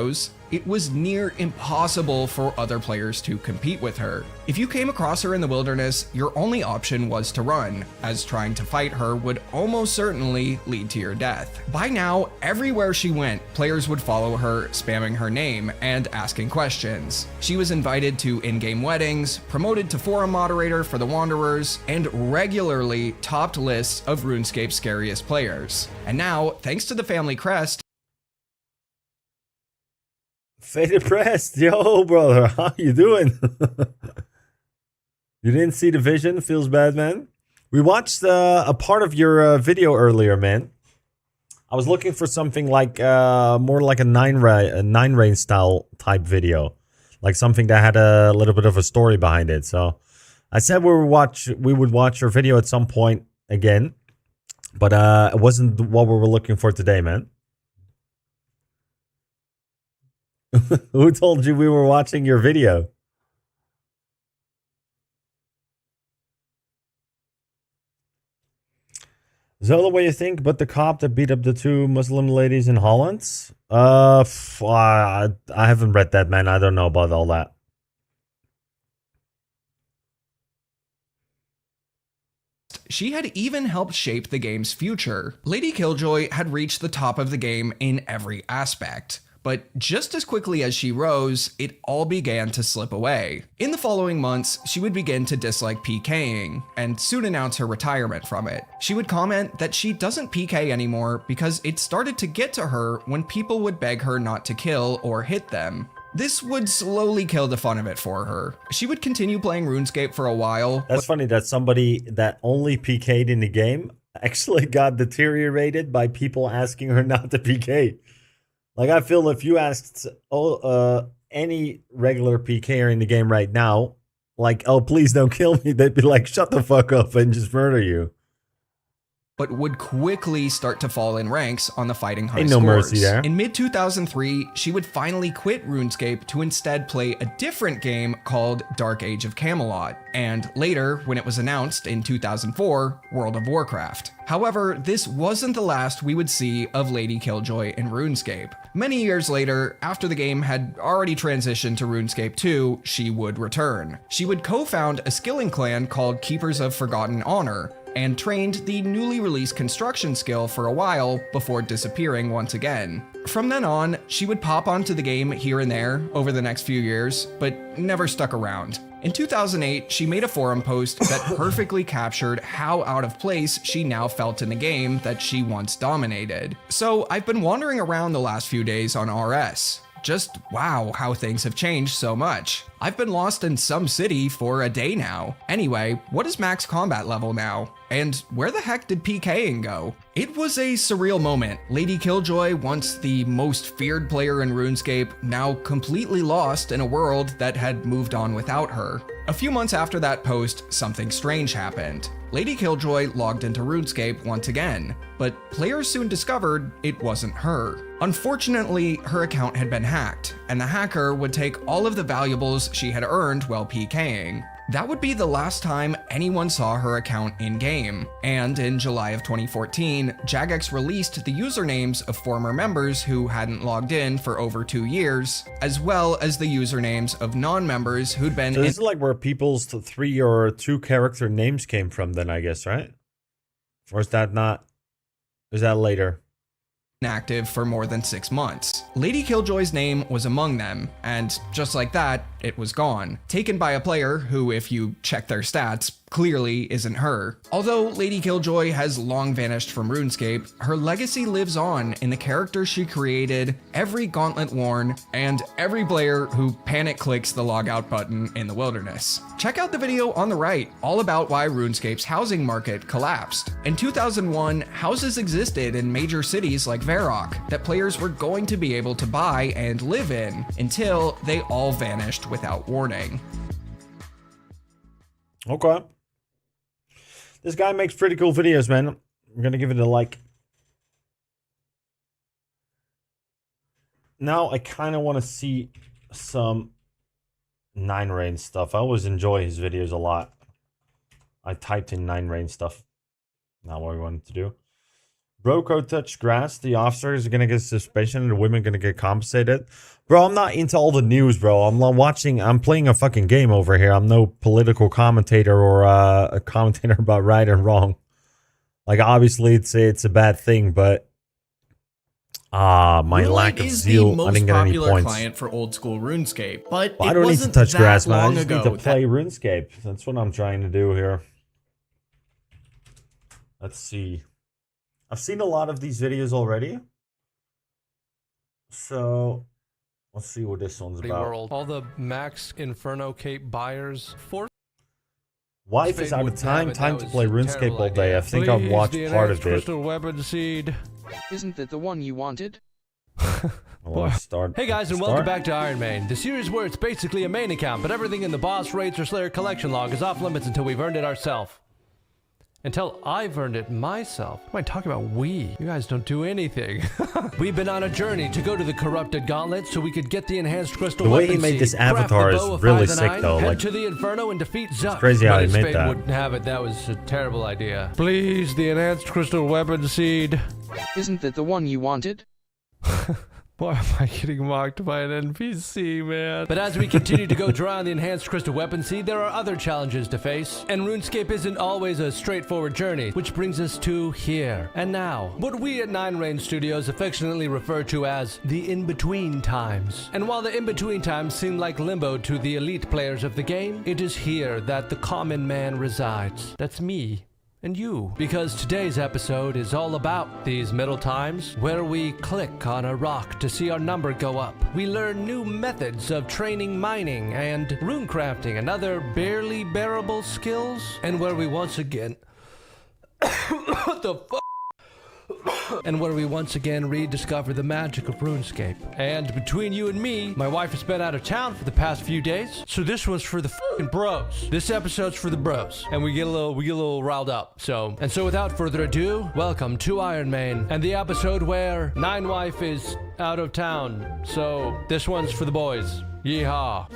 it was near impossible for other players to compete with her. If you came across her in the wilderness, your only option was to run, as trying to fight her would almost certainly lead to your death. By now, everywhere she went, players would follow her, spamming her name and asking questions. She was invited to in-game weddings, promoted to forum moderator for the Wanderers, and regularly topped lists of RuneScape's scariest players. And now, thanks to the family crest, Faded Pressed, yo, brother, how you doing? You didn't see the vision? Feels bad, man. We watched a part of your video earlier, man. I was looking for something like more like a nine rain style type video, like something that had a little bit of a story behind it. So I said we would watch your video at some point again, but it wasn't what we were looking for today, man. Who told you we were watching your video? Is that the way you think? But the cop that beat up the 2 Muslim ladies in Holland? I haven't read that, man. I don't know about all that. She had even helped shape the game's future. Lady Killjoy had reached the top of the game in every aspect. But just as quickly as she rose, it all began to slip away. In the following months, she would begin to dislike PKing, and soon announce her retirement from it. She would comment that she doesn't PK anymore because it started to get to her when people would beg her not to kill or hit them. This would slowly kill the fun of it for her. She would continue playing RuneScape for a while. That's funny that somebody that only PK'd in the game actually got deteriorated by people asking her not to PK. Like, I feel if you asked any regular PKer in the game right now, like, oh, please don't kill me, they'd be like, shut the fuck up and just murder you. But would quickly start to fall in ranks on the fighting high Ain't scores. No mercy there. In mid-2003, she would finally quit RuneScape to instead play a different game called Dark Age of Camelot, and later, when it was announced in 2004, World of Warcraft. However, this wasn't the last we would see of Lady Killjoy in RuneScape. Many years later, after the game had already transitioned to RuneScape 2, she would return. She would co-found a skilling clan called Keepers of Forgotten Honor, and trained the newly released construction skill for a while before disappearing once again. From then on, she would pop onto the game here and there over the next few years, but never stuck around. In 2008, she made a forum post that perfectly captured how out of place she now felt in the game that she once dominated. So I've been wandering around the last few days on RS. Just wow how things have changed so much. I've been lost in some city for a day now. Anyway, what is max combat level now? And where the heck did PKing go? It was a surreal moment. Lady Killjoy, once the most feared player in RuneScape, now completely lost in a world that had moved on without her. A few months after that post, something strange happened. Lady Killjoy logged into RuneScape once again, but players soon discovered it wasn't her. Unfortunately, her account had been hacked, and the hacker would take all of the valuables she had earned while PKing. That would be the last time anyone saw her account in-game, and in July of 2014, Jagex released the usernames of former members who hadn't logged in for over 2 years, as well as the usernames of non-members who'd been So this is like where people's 3 or 2 character names came from then, I guess, right? Or is that not? Is that later? Inactive for more than 6 months. Lady Killjoy's name was among them, and just like that, it was gone. Taken by a player who, if you check their stats, clearly isn't her. Although Lady Killjoy has long vanished from RuneScape, her legacy lives on in the characters she created, every gauntlet worn, and every player who panic clicks the logout button in the wilderness. Check out the video on the right, all about why RuneScape's housing market collapsed. In 2001, houses existed in major cities like Varrock that players were going to be able to buy and live in, until they all vanished without warning. Okay. This guy makes pretty cool videos, man. I'm gonna give it a like. Now I kind of want to see some 9-rain stuff. I always enjoy his videos a lot. I typed in 9-rain stuff. Not what we wanted to do. Broco touched grass. The officer is gonna get suspension and the women gonna get compensated. Bro, I'm not into all the news, bro. I'm playing a fucking game over here. I'm no political commentator or a commentator about right and wrong. Like, obviously, it's a bad thing, but my lack of zeal, I didn't get any points. Client for old school RuneScape, but I don't need to touch grass, man. I just need to play RuneScape. That's what I'm trying to do here. Let's see. I've seen a lot of these videos already, so let's see what this one's about. World. All the Max Inferno Cape buyers for wife is out of time to play RuneScape all day. I think I've watched part of it. Isn't that the one you wanted? Well, start. Hey guys, and welcome back to IRONMAN, the series where it's basically a main account, but everything in the boss, raids, or Slayer collection log is off limits until we've earned it ourselves. Until I've earned it myself. What am I talking about? We. You guys don't do anything. We've been on a journey to go to the corrupted gauntlet so we could get the enhanced crystal The way weapon he made seed, this avatar is really sick though. head Like, to the Inferno and defeat Zuck. it's crazy how But he his made fate that. wouldn't have it. That was a terrible idea. Please, the enhanced crystal weapon seed. Isn't that the one you wanted? Why am I getting mocked by an NPC, man? But as we continue to go dry on the enhanced crystal weapon seed, there are other challenges to face. And RuneScape isn't always a straightforward journey, which brings us to here and now. What we at 9 Rain Studios affectionately refer to as the in-between times. And while the in-between times seem like limbo to the elite players of the game, it is here that the common man resides. That's me. And you, because today's episode is all about these middle times where we click on a rock to see our number go up. We learn new methods of training mining and rune crafting and other barely bearable skills, and where we once again what the fuck? And where we once again rediscover the magic of RuneScape. And between you and me, my wife has been out of town for the past few days, so this one's for the fucking bros. This episode's for the bros, and we get a little riled up. So without further ado, welcome to IRONMAN and the episode where Nine Wife is out of town. So this one's for the boys. Yeehaw.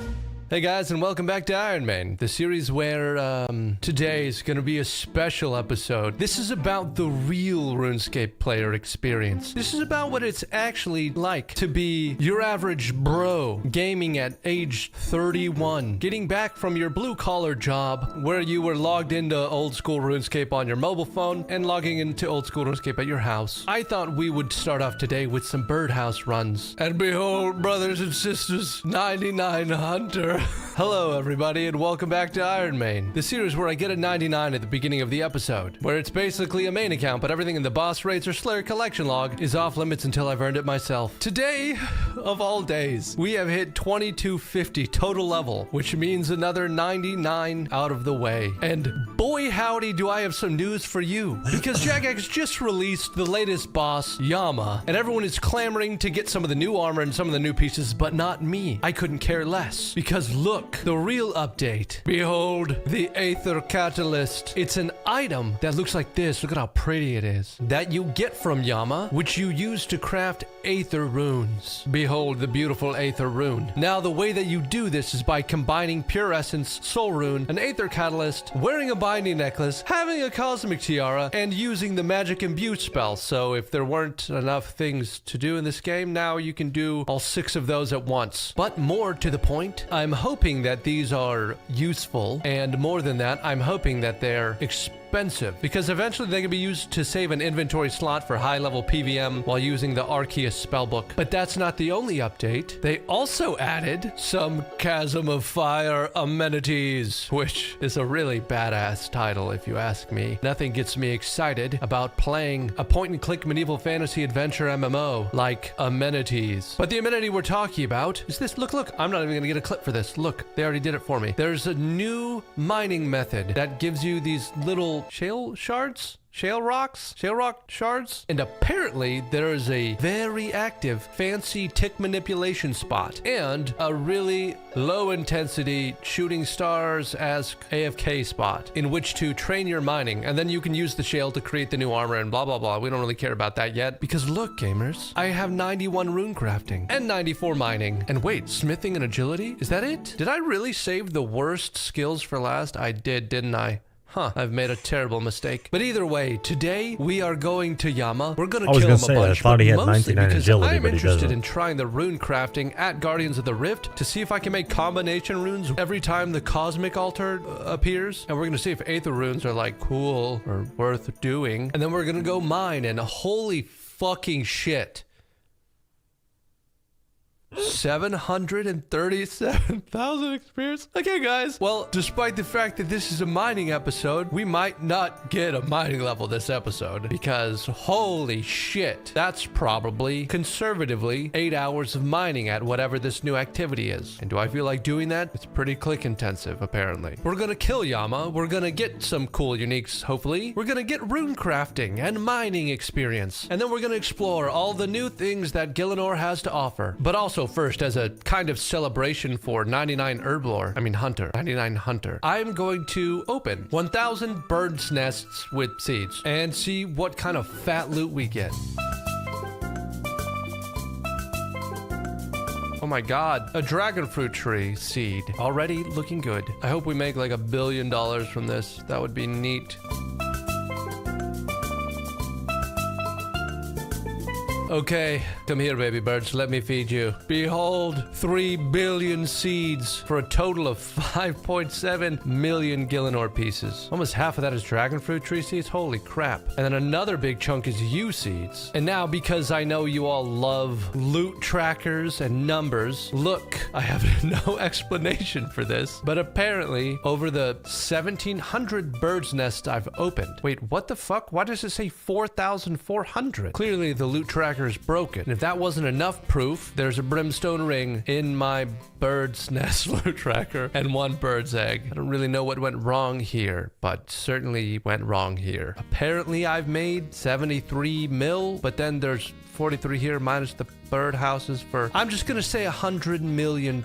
Hey guys, and welcome back to IRONMAN, the series where today is going to be a special episode. This is about the real RuneScape player experience. This is about what it's actually like to be your average bro gaming at age 31, getting back from your blue-collar job where you were logged into old school RuneScape on your mobile phone and logging into old school RuneScape at your house. I thought we would start off today with some birdhouse runs. And behold, brothers and sisters, 99 Hunter. Hello everybody, and welcome back to IRONMAN, the series where I get a 99 at the beginning of the episode, where it's basically a main account, but everything in the boss, raids, or Slayer collection log is off limits until I've earned it myself. Today, of all days, we have hit 2250 total level, which means another 99 out of the way. And boy howdy do I have some news for you, because Jagex just released the latest boss, Yama, and everyone is clamoring to get some of the new armor and some of the new pieces, but not me. I couldn't care less, because look, the real update. Behold, the Aether Catalyst. It's an item that looks like this. Look at how pretty it is. That you get from Yama, which you use to craft Aether runes. Behold the beautiful Aether rune. Now, the way that you do this is by combining Pure Essence, Soul Rune, an Aether Catalyst, wearing a binding necklace, having a Cosmic Tiara, and using the Magic Imbue spell. So if there weren't enough things to do in this game, now you can do all 6 of those at once. But more to the point, I'm hoping that these are useful, and more than that, I'm hoping that they're expensive, because eventually they can be used to save an inventory slot for high-level PVM while using the Arceus spellbook. But that's not the only update. They also added some Chasm of Fire amenities, which is a really badass title if you ask me. Nothing gets me excited about playing a point-and-click medieval fantasy adventure MMO like amenities. But the amenity we're talking about is this. Look, I'm not even gonna get a clip for this. Look, they already did it for me. There's a new mining method that gives you these little shale shards? Shale rock shards, and apparently there is a very active fancy tick manipulation spot and a really low intensity shooting stars as AFK spot in which to train your mining, and then you can use the shale to create the new armor and blah blah blah. We don't really care about that yet, because look gamers, I have 91 rune crafting and 94 mining, and wait, smithing and agility? Is that it? Did I really save the worst skills for last? I did, didn't I? Huh, I've made a terrible mistake. But either way, today we are going to Yama. We're gonna kill him a bunch, I thought he had mostly 99 because agility, I'm but he interested doesn't. in trying the rune crafting at Guardians of the Rift to see if I can make combination runes every time the Cosmic Altar appears. And we're gonna see if Aether runes are like cool or worth doing. And then we're gonna go mine, and holy fucking shit. 737,000 experience. Okay, guys. Well, despite the fact that this is a mining episode, we might not get a mining level this episode because holy shit, that's probably conservatively 8 hours of mining at whatever this new activity is. And do I feel like doing that? It's pretty click intensive, apparently. We're gonna kill Yama. We're gonna get some cool uniques, hopefully. We're gonna get rune crafting and mining experience. And then we're gonna explore all the new things that Gielinor has to offer. But also first, as a kind of celebration for 99 Herblore, 99 Hunter, I'm going to open 1,000 bird's nests with seeds and see what kind of fat loot we get. Oh my god, a dragon fruit tree seed. Already looking good. I hope we make like $1 billion from this. That would be neat. Okay, come here, baby birds. Let me feed you. Behold, 3 billion seeds for a total of 5.7 million Gielinor pieces. Almost half of that is dragon fruit tree seeds. Holy crap. And then another big chunk is U seeds. And now, because I know you all love loot trackers and numbers, look, I have no explanation for this, but apparently over the 1,700 bird's nests I've opened. Wait, what the fuck? Why does it say 4,400? Clearly the loot tracker is broken. And if that wasn't enough proof, there's a brimstone ring in my bird's nest loot tracker and 1 bird's egg. I don't really know what went wrong here, but certainly went wrong here. Apparently I've made 73 mil, but then there's 43 here minus the birdhouses for, I'm just gonna say $100 million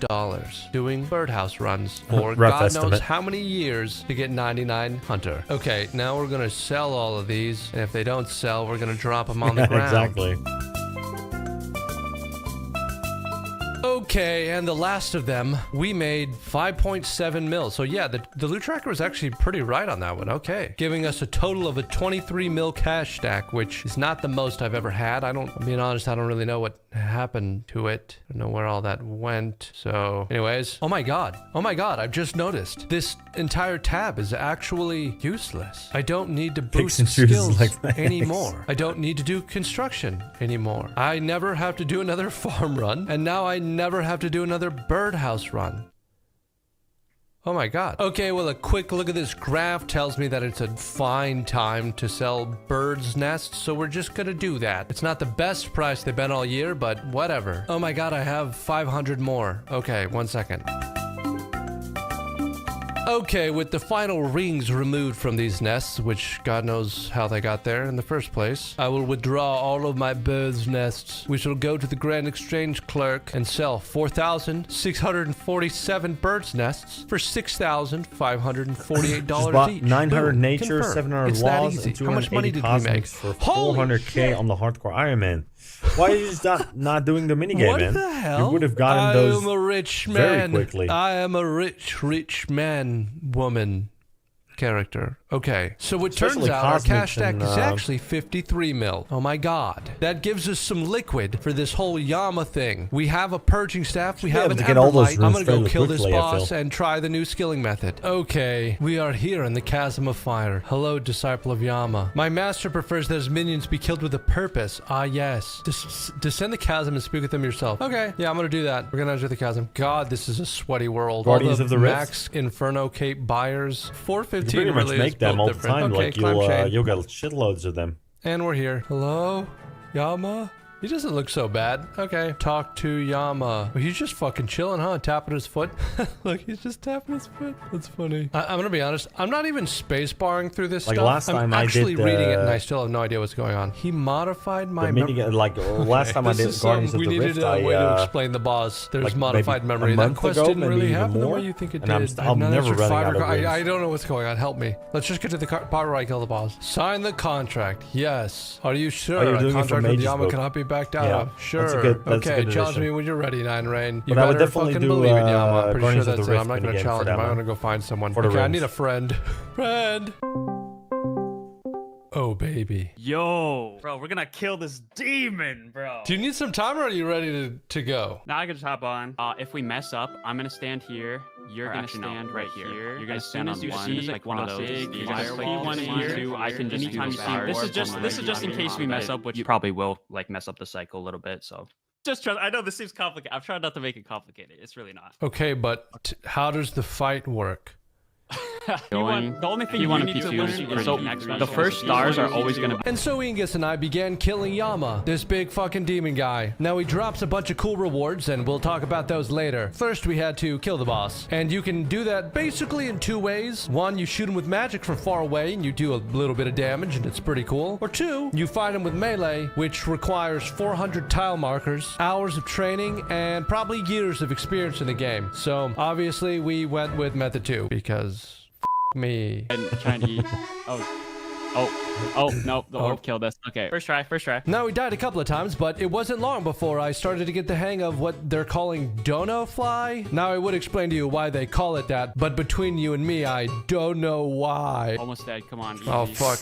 doing birdhouse runs for God estimate. knows how many years to get 99 Hunter. Okay, now we're gonna sell all of these, and if they don't sell, we're gonna drop them on the ground. Exactly. Okay, and the last of them, we made 5.7 mil. So yeah, the loot tracker was actually pretty right on that one. Okay, giving us a total of a 23 mil cash stack, which is not the most I've ever had. I'm being honest, I don't really know what happened to it. I don't know where all that went. So anyways, oh my god, I've just noticed this entire tab is actually useless. I don't need to boost skills anymore. I don't need to do construction anymore. I never have to do another farm run, and now I never have to do another birdhouse run. Oh my god. Okay, well, a quick look at this graph tells me that it's a fine time to sell bird's nests, so we're just gonna do that. It's not the best price they've been all year, but whatever. Oh my god, I have 500 more. Okay, 1 second. Okay, with the final rings removed from these nests, which God knows how they got there in the first place, I will withdraw all of my bird's nests. We shall go to the Grand Exchange clerk and sell 4,647 bird's nests for $6,548 each. 900 Boom, nature, confirm. 700 It's that laws, easy. and How much money 280 did we make? cosmics for Holy 400k shit. on the hardcore Iron Man. Why are you just not doing the minigame, What man? the hell? You would have gotten those I am a rich very man. quickly. I am a rich man, woman character. Okay, so it turns Especially out our cash stack and, is actually 53 mil. Oh my god. That gives us some liquid for this whole Yama thing. We have a purging staff, we have an Emberlight. I'm gonna go kill this boss and try the new skilling method. Okay, we are here in the Chasm of Fire. Hello, disciple of Yama. My master prefers that his minions be killed with a purpose. Ah yes. Descend the chasm and speak with them yourself. Okay, yeah, I'm gonna do that. We're gonna enter the chasm. God, this is a sweaty world. Guardians of the Rift. Max Inferno Cape buyers. 415 You pretty much really make them all the time. Okay, Like you'll get shitloads of them. and we're here. Hello? Yama? He doesn't look so bad. Okay. Talk to Yama. He's just fucking chilling, huh? Tapping his foot. Look, he's just tapping his foot. That's funny. I'm gonna be honest. I'm not even space barring through this Like stuff. last time I'm I actually did, reading it and I still have no idea what's going on. He modified my memory. Last time I did Guardians of the We Rift, needed a way to explain the boss. There's like modified maybe memory. a That month quest ago, didn't maybe really even happen the more, way you think it and did. I'm never running out of rings. I don't know what's going on. Help me. Let's just get to the part where I kill the boss. Sign the contract. Yes. Are you sure? Oh, you're A doing it for contract with Mage's Yama book. cannot be backed out Yeah, of. Sure. that's a good Okay, challenge addition. me when you're ready, Nine Rain. You But I would better definitely fucking do, believe in Yama. I'm pretty Guardians sure of the that's it. Rift I'm not gonna minigame for challenge him. them, I'm gonna go find someone. for the Okay, I rings. need a friend. Friend. Oh, baby. Yo, bro, we're gonna kill this demon, bro. Do you need some time or are you ready to go? Now I can just hop on. If we mess up, I'm gonna stand here. You're gonna stand right here. You're gonna stand on one, like one of those. You're gonna see one in here. I can just anytime you see. This is just in case we mess up, which you probably will, like mess up the cycle a little bit. So Just trust. I know this seems complicated. I'm trying not to make it complicated. It's really not. Okay, but how does the fight work? The only thing you want to P2 is so the first stars are always going to be. And so Ingus and I began killing Yama, this big fucking demon guy. Now he drops a bunch of cool rewards, and we'll talk about those later. First, we had to kill the boss. And you can do that basically in 2 ways. One, you shoot him with magic from far away, and you do a little bit of damage, and it's pretty cool. Or 2, you fight him with melee, which requires 400 tile markers, hours of training, and probably years of experience in the game. So obviously, we went with method 2, because... me. And trying to eat. Oh, no, the orb killed us. Okay, first try. Now, we died a couple of times, but it wasn't long before I started to get the hang of what they're calling dono fly. Now, I would explain to you why they call it that, but between you and me, I don't know why. Almost dead, come on. Easy. Oh, fuck.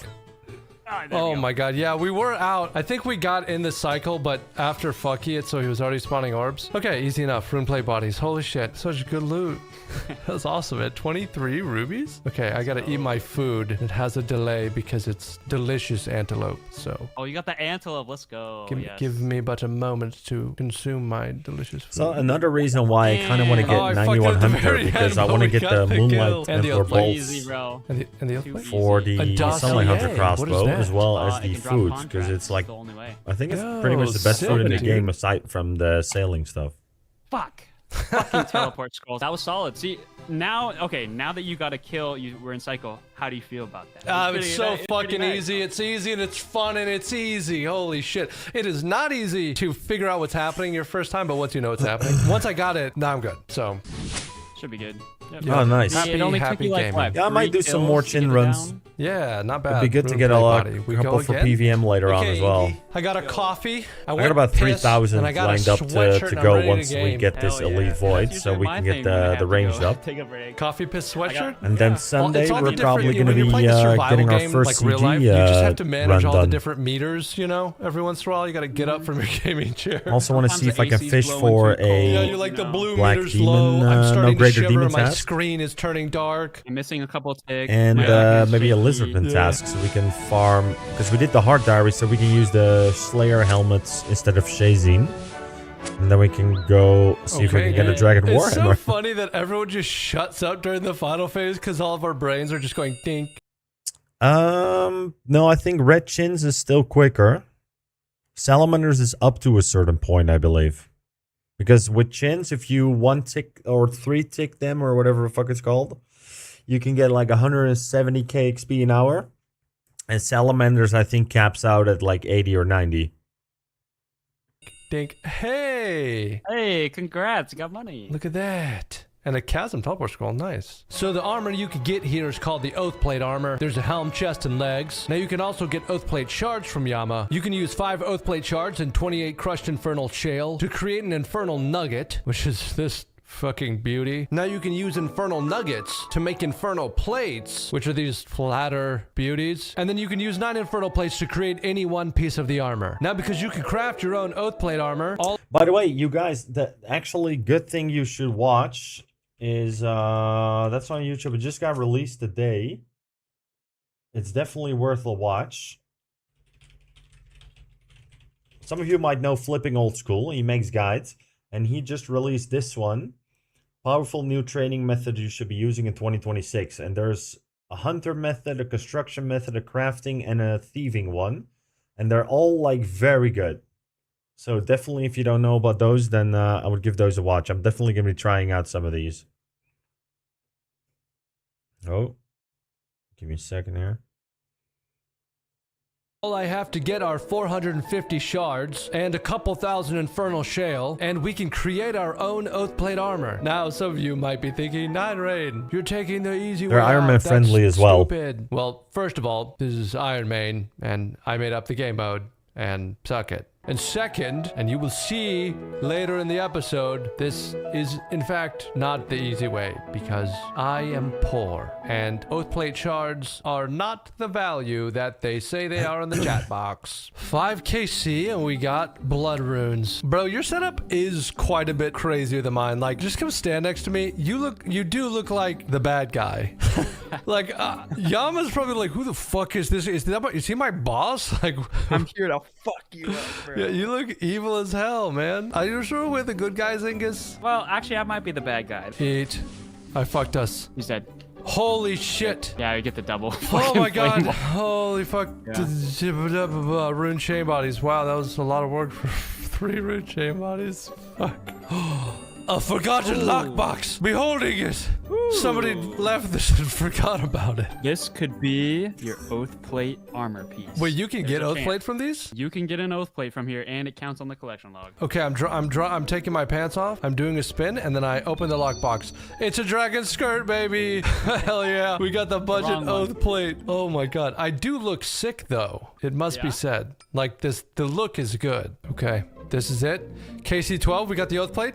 Oh my god, yeah, we were out. I think we got in the cycle, but after fucky it, so he was already spawning orbs. Okay, easy enough. Runeplate bodies. Holy shit, such good loot. That's awesome, man. 23 rubies? Okay, I gotta eat my food. It has a delay because it's delicious antelope, so... Oh, you got the antelope. Let's go. Give me but a moment to consume my delicious food. So another reason why I kind of want to get 91 Hunter, because I want to get the Moonlight Emperor bolts and the other for the Sunlight Hunter crossbow, as well as the food, because it's like, I think it's pretty much the best food in the game aside from the sailing stuff. Fuck. Fucking teleport scrolls. That was solid. See, now that you got a kill, you were in cycle. How do you feel about that? It's so fucking easy. It's easy and it's fun and it's easy. Holy shit. It is not easy to figure out what's happening your first time, but once you know what's happening, once I got it, now I'm good. So should be good. Yep. Oh, nice. It only took you like what? Yeah, I might do some more chin runs. Yeah, not bad. It'd be good to get a couple for PVM later on as well. I got a coffee. I got about 3,000 lined up to go once we get this Elite Void, so we can get the ranged up. Coffee piss sweatshirt? And then Sunday, we're probably going to be getting our first CG you just have to manage all the done. different meters, you know? Every once in a while, you got to get up from your gaming chair. I also want to see if I can fish for a Black Demon, no greater demon task. Screen is turning dark. I'm missing a couple of ticks. And maybe a Lizardman task, so we can farm, because we did the Heart Diary, so we can use the Slayer helmets instead of Shazine. And then we can go see if we can get a Dragon Warhammer. It's so funny that everyone just shuts up during the final phase because all of our brains are just going think. No, I think Red Chins is still quicker. Salamanders is up to a certain point, I believe. Because with Chins, if you 1-tick or 3-tick them or whatever the fuck it's called, you can get like 170k XP an hour. And Salamanders, I think, caps out at like 80 or 90. Dink. Hey! Hey, congrats, you got money. Look at that. And a Chasm teleport scroll, nice. So the armor you can get here is called the Oathplate armor. There's a helm, chest, and legs. Now you can also get Oathplate shards from Yama. You can use 5 Oathplate shards and 28 crushed infernal shale to create an infernal nugget, which is this fucking beauty. Now you can use infernal nuggets to make infernal plates, which are these flatter beauties. And then you can use 9 infernal plates to create any one piece of the armor. Now, because you can craft your own Oathplate armor. By the way, you guys, the actually good thing you should watch is that's on YouTube. It just got released today. It's definitely worth a watch. Some of you might know Flipping Old School. He makes guides, and he just released this one. Powerful new training method you should be using in 2026. And there's a hunter method, a construction method, a crafting, and a thieving one. And they're all like very good. So definitely, if you don't know about those, then I would give those a watch. I'm definitely going to be trying out some of these. Oh, give me a second here. All I have to get are 450 shards and a couple thousand infernal shale, and we can create our own Oathplate armor. Now, some of you might be thinking, Nine Rain, you're taking the easy way out. They're IRONMAN friendly as well. Stupid. Well, first of all, this is IRONMAN, and I made up the game mode, and suck it. And second, and you will see later in the episode, this is in fact not the easy way because I am poor and Oathplate shards are not the value that they say they are in the chat box. 5kc and we got blood runes. Bro, your setup is quite a bit crazier than mine. Like, just come stand next to me. You do look like the bad guy. Like, Yama's probably like, who the fuck is this? Is he my boss? Like, I'm here to fuck you up, bro. Yeah, you look evil as hell, man. Are you sure we're the good guys, Angus? Well, actually, I might be the bad guy. Eat. I fucked us. He's dead. Holy shit. Yeah, you get the double. Oh my god. Holy fuck. Yeah. Rune chain bodies. Wow, that was a lot of work for 3 rune chain bodies. Fuck. A forgotten lockbox. Beholding it. Ooh. Somebody left this and forgot about it. This could be your oath plate armor piece. Wait, you can get oath plate from these? You can get an oath plate from here, and it counts on the collection log. Okay, I'm taking my pants off. I'm doing a spin, and then I open the lockbox. It's a dragon skirt, baby. Hell yeah. We got the budget oath plate. Oh my god. I do look sick though. It must be said. Like this, the look is good. Okay, this is it. KC12, we got the oath plate.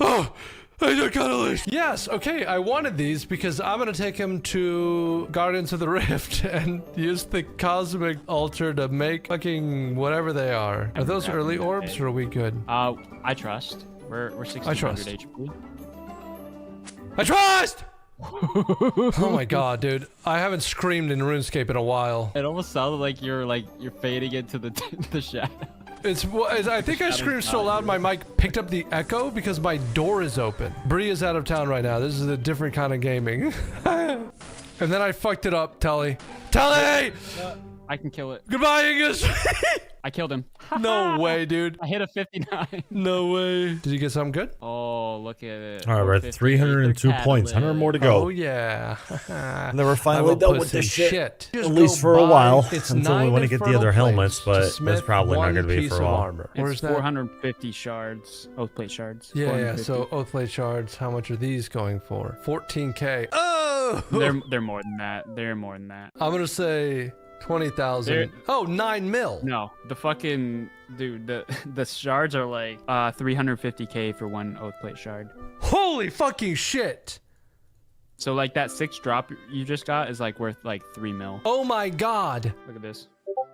Oh, I got a list. Yes, okay, I wanted these because I'm gonna take him to Guardians of the Rift and use the cosmic altar to make fucking whatever they are. Are those early orbs or are we good? I trust. We're 1600 HP. I trust! Oh my god, dude. I haven't screamed in RuneScape in a while. It almost sounded like you're fading into the shadow. I think I screamed so loud my mic picked up the echo because my door is open. Bree is out of town right now. This is a different kind of gaming. And then I fucked it up, Telly. Telly! I can kill it. Goodbye, Angus! I killed him. No way, dude. I hit a 59. No way. Did you get something good? Oh, look at it. All right, we're at 302 points. 100 more to go. Oh, yeah. And then we're finally done with this shit. At least for a while. It's until we want to get the other helmets, but that's probably not going to be for a while. Where's that? 450 shards. Oath plate shards. Yeah, so oath plate shards, how much are these going for? 14k. Oh! They're more than that. They're more than that. I'm going to say 20,000. Oh, 9 mil. No, the fucking dude, the shards are like 350k for one oath plate shard. Holy fucking shit. So like that 6 drop you just got is like worth like 3 mil. Oh my god. Look at this.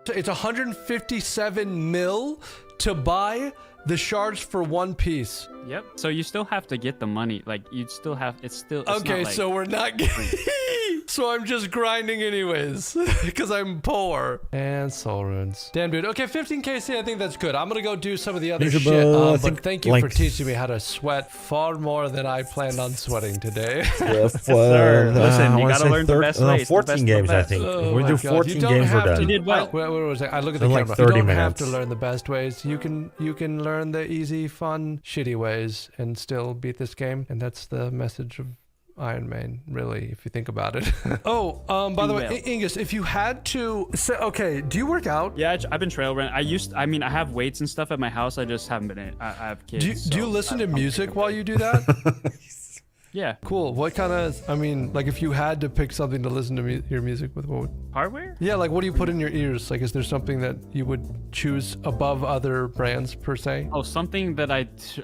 It's 157 mil to buy the shards for 1 piece. Yep. So you still have to get the money. Like you'd still have. It's okay. Not, so we're not getting. So I'm just grinding anyways because I'm poor. And soul runes. Damn, dude. Okay, 15k. I think that's good. I'm gonna go do some of the other shit. But thank you for teaching me how to sweat far more than I planned on sweating today. Listen, you gotta learn the best ways. 14 games, I think. Oh we do 14 games, we're done. You did well. Where was I? I look at the camera. Like 30 you don't minutes. have to learn the best ways. You can learn the easy, fun, shitty ways and still beat this game. And that's the message of IRONMAN, really, if you think about it. Oh, by the way, Angus, if you had to say, okay, do you work out? Yeah, I've been trail running. I mean, I have weights and stuff at my house. I just haven't been. I have kids. Do you listen to music while you do that? Yeah. Cool. What kind of, I mean, like if you had to pick something to listen to your music with, what would? Hardware? Yeah, like what do you put in your ears? Like, is there something that you would choose above other brands per se? Oh, something that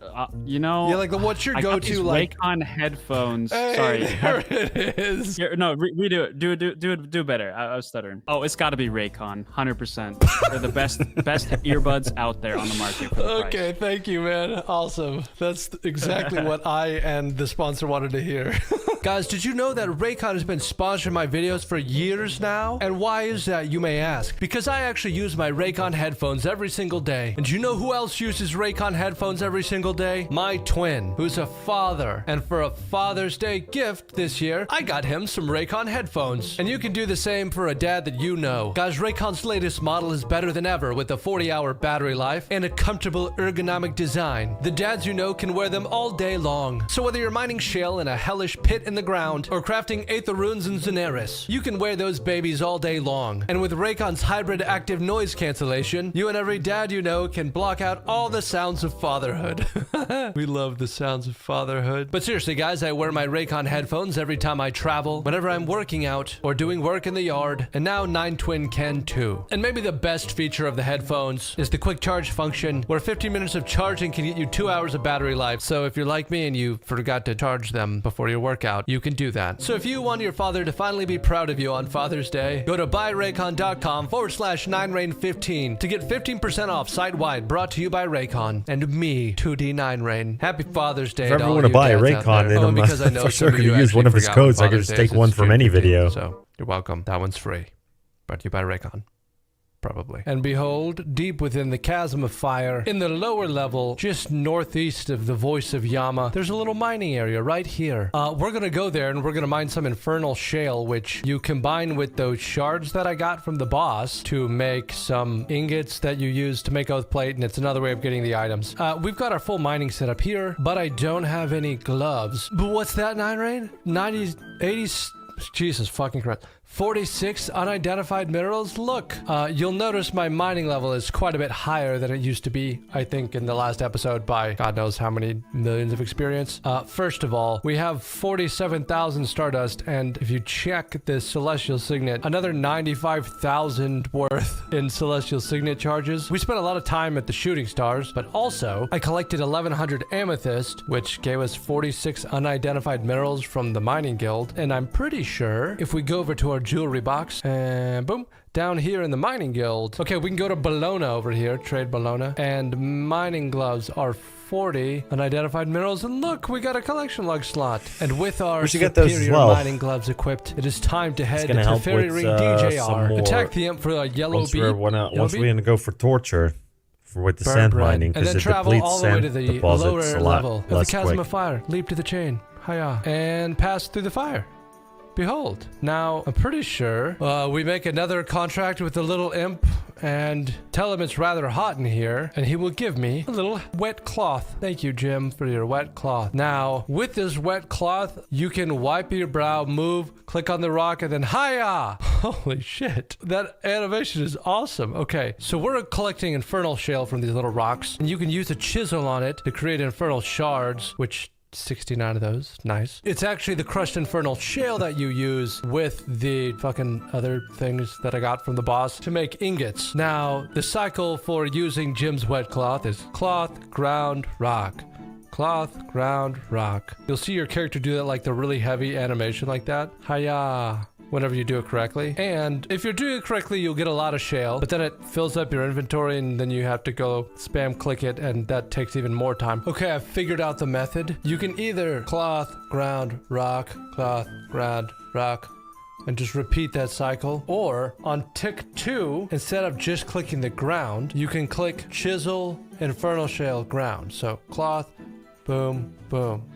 you know. Yeah, like what's your go-to like? Raycon headphones. Hey, Sorry. There it is. Here, no, redo it. Do better. I was stuttering. Oh, it's got to be Raycon. 100%. They're the best earbuds out there on the market. For the okay, price. Thank you, man. Awesome. That's exactly what I and the sponsor wanted to hear. Guys, did you know that Raycon has been sponsoring my videos for years now? And why is that, you may ask? Because I actually use my Raycon headphones every single day. And do you know who else uses Raycon headphones every single day? My twin, who's a father. And for a Father's Day gift this year, I got him some Raycon headphones. And you can do the same for a dad that you know. Guys, Raycon's latest model is better than ever with a 40-hour battery life and a comfortable ergonomic design. The dads you know can wear them all day long. So whether you're mining shale in a hellish pit in the ground or crafting Aether runes in Zenaris, you can wear those babies all day long. And with Raycon's hybrid active noise cancellation, you and every dad you know can block out all the sounds of fatherhood. We love the sounds of fatherhood. But seriously, guys, I wear my Raycon headphones every time I travel, whenever I'm working out or doing work in the yard, and now 9twin can too. And maybe the best feature of the headphones is the quick charge function, where 15 minutes of charging can get you 2 hours of battery life. So if you're like me and you forgot to charge them before your workout, you can do that. So if you want your father to finally be proud of you on Father's Day, go to buyraycon.com/9rain15 to get 15% off site-wide, brought to you by Raycon and me, 2D9Rain. Happy Father's Day. If I ever want to buy a Raycon, then I'm for sure going to use one of his codes. I can just take one from any video. So you're welcome. That one's free. Brought to you by Raycon. probably. And behold, deep within the chasm of fire, in the lower level, just northeast of the voice of Yama, there's a little mining area right here. We're gonna go there and we're gonna mine some infernal shale, which you combine with those shards that I got from the boss to make some ingots that you use to make oath plate, and it's another way of getting the items. We've got our full mining setup here, but I don't have any gloves. But what's that, 9 rain? 90s, 80s, Jesus fucking Christ. 46 unidentified minerals. Look, you'll notice my mining level is quite a bit higher than it used to be, I think, in the last episode by God knows how many millions of experience. First of all, we have 47,000 stardust, and if you check the celestial signet, another 95,000 worth in celestial signet charges. We spent a lot of time at the shooting stars, but also I collected 1,100 amethyst, which gave us 46 unidentified minerals from the mining guild, and I'm pretty sure if we go over to our jewelry box, and boom, down here in the mining guild. Okay, we can go to Bologna over here, trade Bologna, and mining gloves are 40 unidentified minerals, and look, we got a collection log slot. And with our superior mining gloves equipped, it is time to head to Fairy Ring DJR, attack the imp for a yellow bead. Once we're gonna go for torture with the sand mining, and then it travel all the way to the lower a level of the chasm of fire, leap to the chain, hiya, and pass through the fire. Behold. Now, I'm pretty sure we make another contract with the little imp and tell him it's rather hot in here, and he will give me a little wet cloth. Thank you, Jim, for your wet cloth. Now, with this wet cloth, you can wipe your brow, move, click on the rock, and then hiya! Holy shit. That animation is awesome. Okay, so we're collecting infernal shale from these little rocks, and you can use a chisel on it to create infernal shards, which 69 of those. Nice. It's actually the crushed infernal shale that you use with the fucking other things that I got from the boss to make ingots. Now, the cycle for using Jim's wet cloth is cloth, ground, rock. Cloth, ground, rock. You'll see your character do that like the really heavy animation like that. Hiya. Whenever you do it correctly. And if you're doing it correctly, you'll get a lot of shale, but then it fills up your inventory and then you have to go spam click it, and that takes even more time. Okay, I've figured out the method. You can either cloth, ground, rock, and just repeat that cycle. Or on tick 2, instead of just clicking the ground, you can click chisel, infernal shale, ground. So cloth, boom, boom.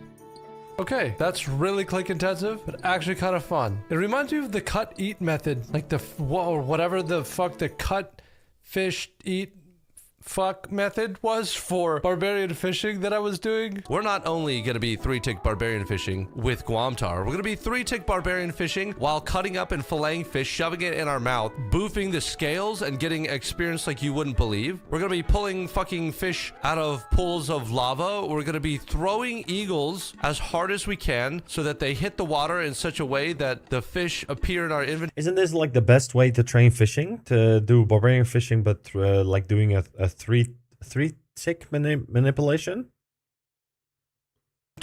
Okay, that's really click intensive, but actually kind of fun. It reminds me of the cut eat method, like the whatever the fuck the cut fish eat fuck method was for barbarian fishing that I was doing. We're not only going to be 3-tick barbarian fishing with Guamtar, we're going to be 3-tick barbarian fishing while cutting up and filleting fish, shoving it in our mouth, boofing the scales, and getting experience like you wouldn't believe. We're going to be pulling fucking fish out of pools of lava. We're going to be throwing eagles as hard as we can so that they hit the water in such a way that the fish appear in our inventory. Isn't this like the best way to train fishing? To do barbarian fishing, but like doing a 3-tick manipulation?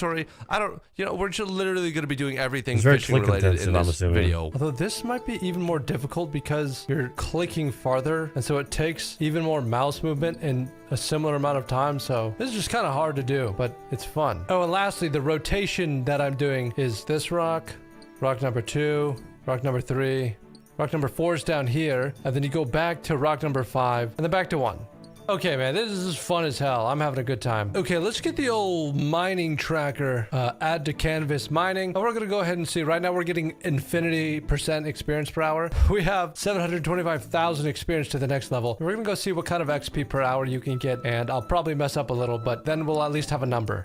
I don't, we're just literally going to be doing everything fishing related in this video. Although this might be even more difficult because you're clicking farther, and so it takes even more mouse movement in a similar amount of time. So this is just kind of hard to do, but it's fun. Oh, and lastly, the rotation that I'm doing is this rock, rock number 2, rock number 3, rock number 4 is down here, and then you go back to rock number 5, and then back to 1. Okay, man, this is fun as hell. I'm having a good time. Okay, let's get the old mining tracker, add to canvas mining. And we're gonna go ahead and see. Right now we're getting infinity% experience per hour. We have 725,000 experience to the next level. We're gonna go see what kind of XP per hour you can get, and I'll probably mess up a little, but then we'll at least have a number.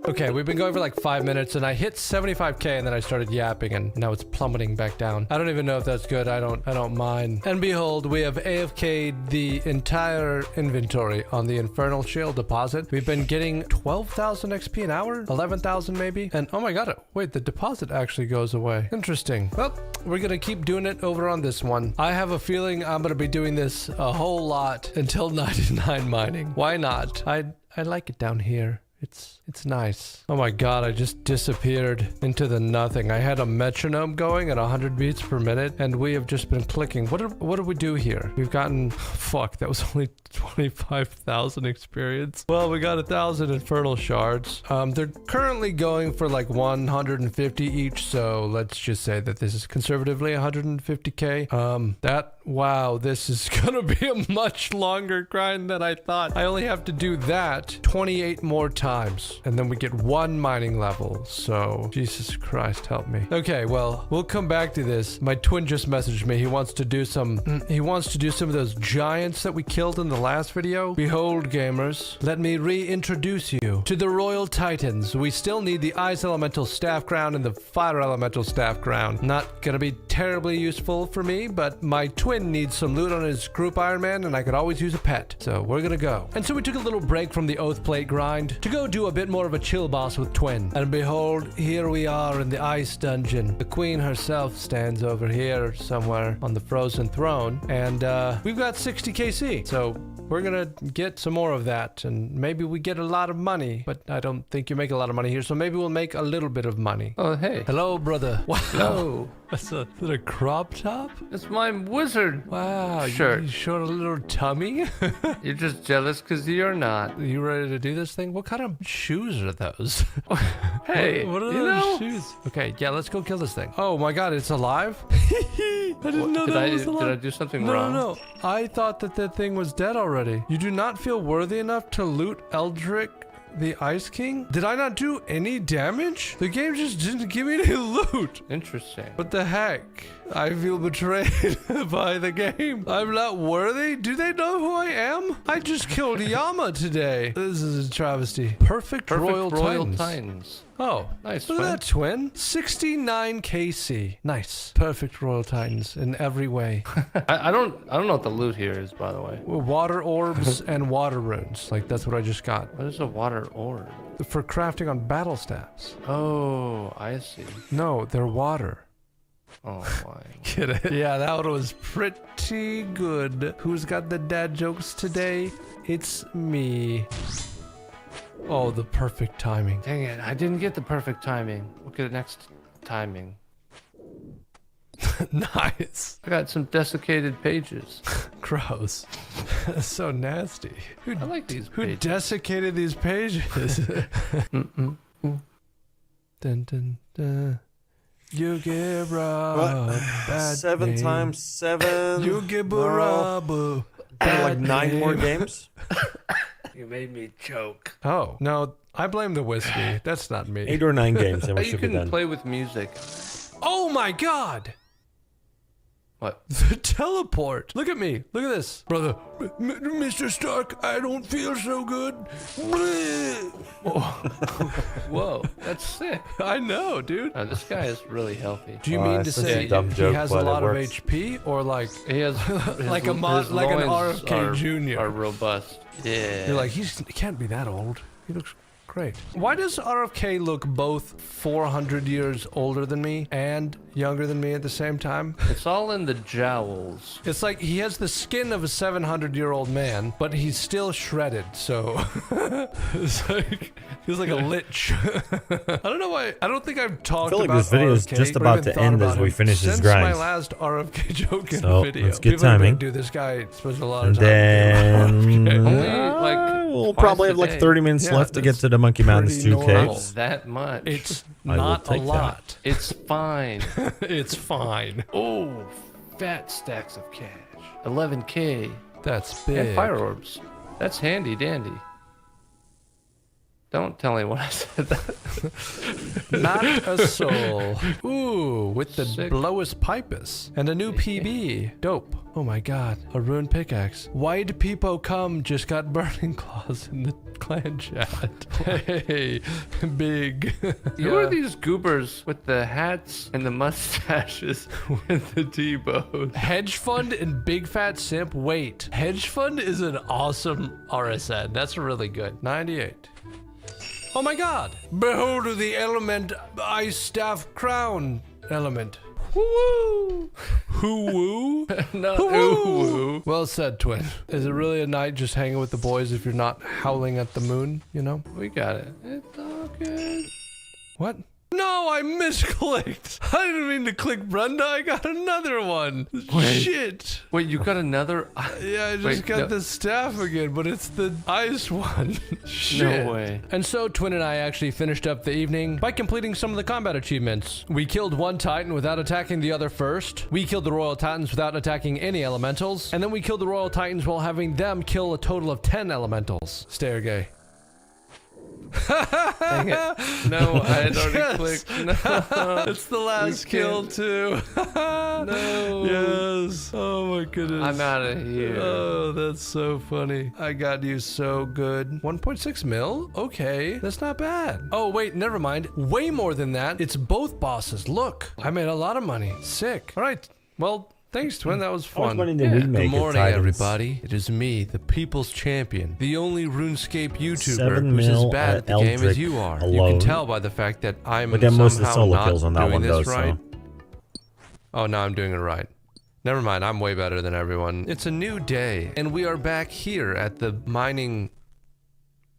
Okay, we've been going for like 5 minutes, and I hit 75k, and then I started yapping, and now it's plummeting back down. I don't even know if that's good. I don't mind. And behold, we have AFK'd the entire inventory on the infernal shale deposit. We've been getting 12,000 XP an hour, 11,000 maybe. And oh my god, wait, the deposit actually goes away. Interesting. Well, we're gonna keep doing it over on this one. I have a feeling I'm gonna be doing this a whole lot until 99 mining. Why not? I like it down here. It's nice. Oh my god, I just disappeared into the nothing. I had a metronome going at 100 beats per minute, and we have just been clicking. What did we do here? We've gotten... Fuck, that was only 25,000 experience. Well, we got 1,000 infernal shards. They're currently going for like 150 each, so let's just say that this is conservatively 150k. Wow, this is gonna be a much longer grind than I thought. I only have to do that 28 more times, and then we get 1 mining level. So, Jesus Christ, help me. Okay, well, we'll come back to this. My twin just messaged me. He wants to do some of those giants that we killed in the last video. Behold, gamers, let me reintroduce you to the Royal Titans. We still need the Ice Elemental Staff Crown and the Fire Elemental Staff Crown. Not gonna be terribly useful for me, but my twin needs some loot on his group Iron Man, and I could always use a pet. So we're gonna go. And so we took a little break from the Oath Plate grind to go do a bit more of a chill boss with Twin. And behold, here we are in the Ice Dungeon. The Queen herself stands over here somewhere on the Frozen Throne, and we've got 60 KC. So we're gonna get some more of that, and maybe we get a lot of money, but I don't think you make a lot of money here, so maybe we'll make a little bit of money. Oh, hey. Hello, brother. Wow. Hello. Is that a crop top? It's my wizard. Wow. Shirt. You showed a little tummy? You're just jealous because you're not. Are you ready to do this thing? What kind of shoes are those? Hey, what are those shoes? Okay, yeah, let's go kill this thing. Oh my god, it's alive? I didn't know that was alive. Did I do something wrong? No. I thought that thing was dead already. You do not feel worthy enough to loot Eldrick the Ice King? Did I not do any damage? The game just didn't give me any loot. Interesting. What the heck? I feel betrayed by the game. I'm not worthy? Do they know who I am? I just killed Yama today. This is a travesty. Perfect Royal Titans. Oh, nice. Look at that, twin. 69 KC. Nice. Perfect Royal Titans in every way. I don't know what the loot here is, by the way. Water orbs and water runes. Like, that's what I just got. What is a water orb? For crafting on battle staffs. Oh, I see. No, they're water. Oh my. Get it? Yeah, that one was pretty good. Who's got the dad jokes today? It's me. Oh, the perfect timing. Dang it, I didn't get the perfect timing. Look at the next timing. Nice. I got some desiccated pages. Gross. So nasty. I like these pages. Who desiccated these pages? Dun, dun, dun. You get robbed. 7 times 7. You get robbed. Like 9 more games. You made me choke. Oh, no, I blame the whiskey. That's not me. 8 or 9 games and we should be done. You can play with music. Oh my god! What? The teleport. Look at me. Look at this. Brother, Mr. Stark, I don't feel so good. Whoa, that's sick. I know, dude. This guy is really healthy. Do you mean to say he has a lot of HP, or like he has like an RFK Jr. are robust? Yeah. You're like, he can't be that old. He looks great. Why does RFK look both 400 years older than me and younger than me at the same time? It's all in the jowls. It's like he has the skin of a 700-year-old man, but he's still shredded, so it's like he's like a lich. I don't know why. I don't think I've talked about this video is just about to end as we finish this grind. Since my last RFK joke in the video. It's good timing. Dude, this guy spends a lot of time. Then we'll probably have like 30 minutes left to get to the Monkey Mountains 2 caves. That much. It's not a lot. It's fine. It's fine. Oh, fat stacks of cash. 11K. That's big. And fire orbs. That's handy dandy. Don't tell anyone I said that. Not a soul. Ooh, with the Sick. blowest pipus. And a new PB. Dope. Oh my god. A rune pickaxe. Why'd people come just got burning claws in the clan chat. Hey, big. Who are these goobers with the hats and the mustaches with the T-bows? Hedge Fund and Big Fat Simp. Wait. Hedge Fund is an awesome RSN. That's really good. 98. Oh my god! Behold the element Ice Staff Crown element. Woo! Who-woo? Not ooh-woo. Well said, Twin. Is it really a night just hanging with the boys if you're not howling at the moon, you know? We got it. It's all good. What? No, I misclicked. I didn't mean to click Brenda. I got another one. Wait. Shit. Wait, you got another? Yeah, I just got the staff again, but it's the ice one. Shit. No way. And so Twin and I actually finished up the evening by completing some of the combat achievements. We killed one Titan without attacking the other first. We killed the Royal Titans without attacking any elementals. And then we killed the Royal Titans while having them kill a total of 10 elementals. Stay or gay? Dang it. No, I had already clicked. No. It's the last kill too. No. Yes. Oh my goodness. I'm out of here. Oh, that's so funny. I got you so good. 1.6 mil? Okay, that's not bad. Oh wait, never mind. Way more than that. It's both bosses. Look, I made a lot of money. Sick. All right. Well, thanks, Twin. That was fun. Good morning, everybody. It is me, the People's Champion, the only RuneScape YouTuber who's as bad at the game as you are. You can tell by the fact that I'm somehow not doing this right. Oh, no, I'm doing it right. Never mind, I'm way better than everyone. It's a new day, and we are back here at the mining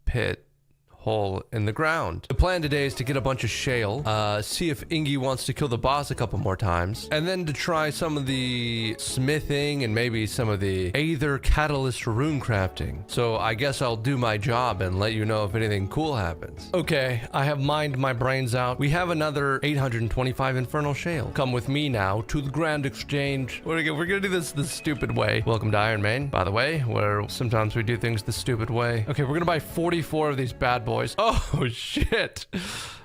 pit. Hole in the ground. The plan today is to get a bunch of shale, see if Ingy wants to kill the boss a couple more times, and then to try some of the smithing and maybe some of the Aether Catalyst rune crafting. So I guess I'll do my job and let you know if anything cool happens. Okay, I have mined my brains out. We have another 825 infernal shale. Come with me now to the Grand Exchange. We're gonna do this the stupid way. Welcome to IRONMAN, by the way, where sometimes we do things the stupid way. Okay, we're gonna buy 44 of these bad boys. Oh, shit.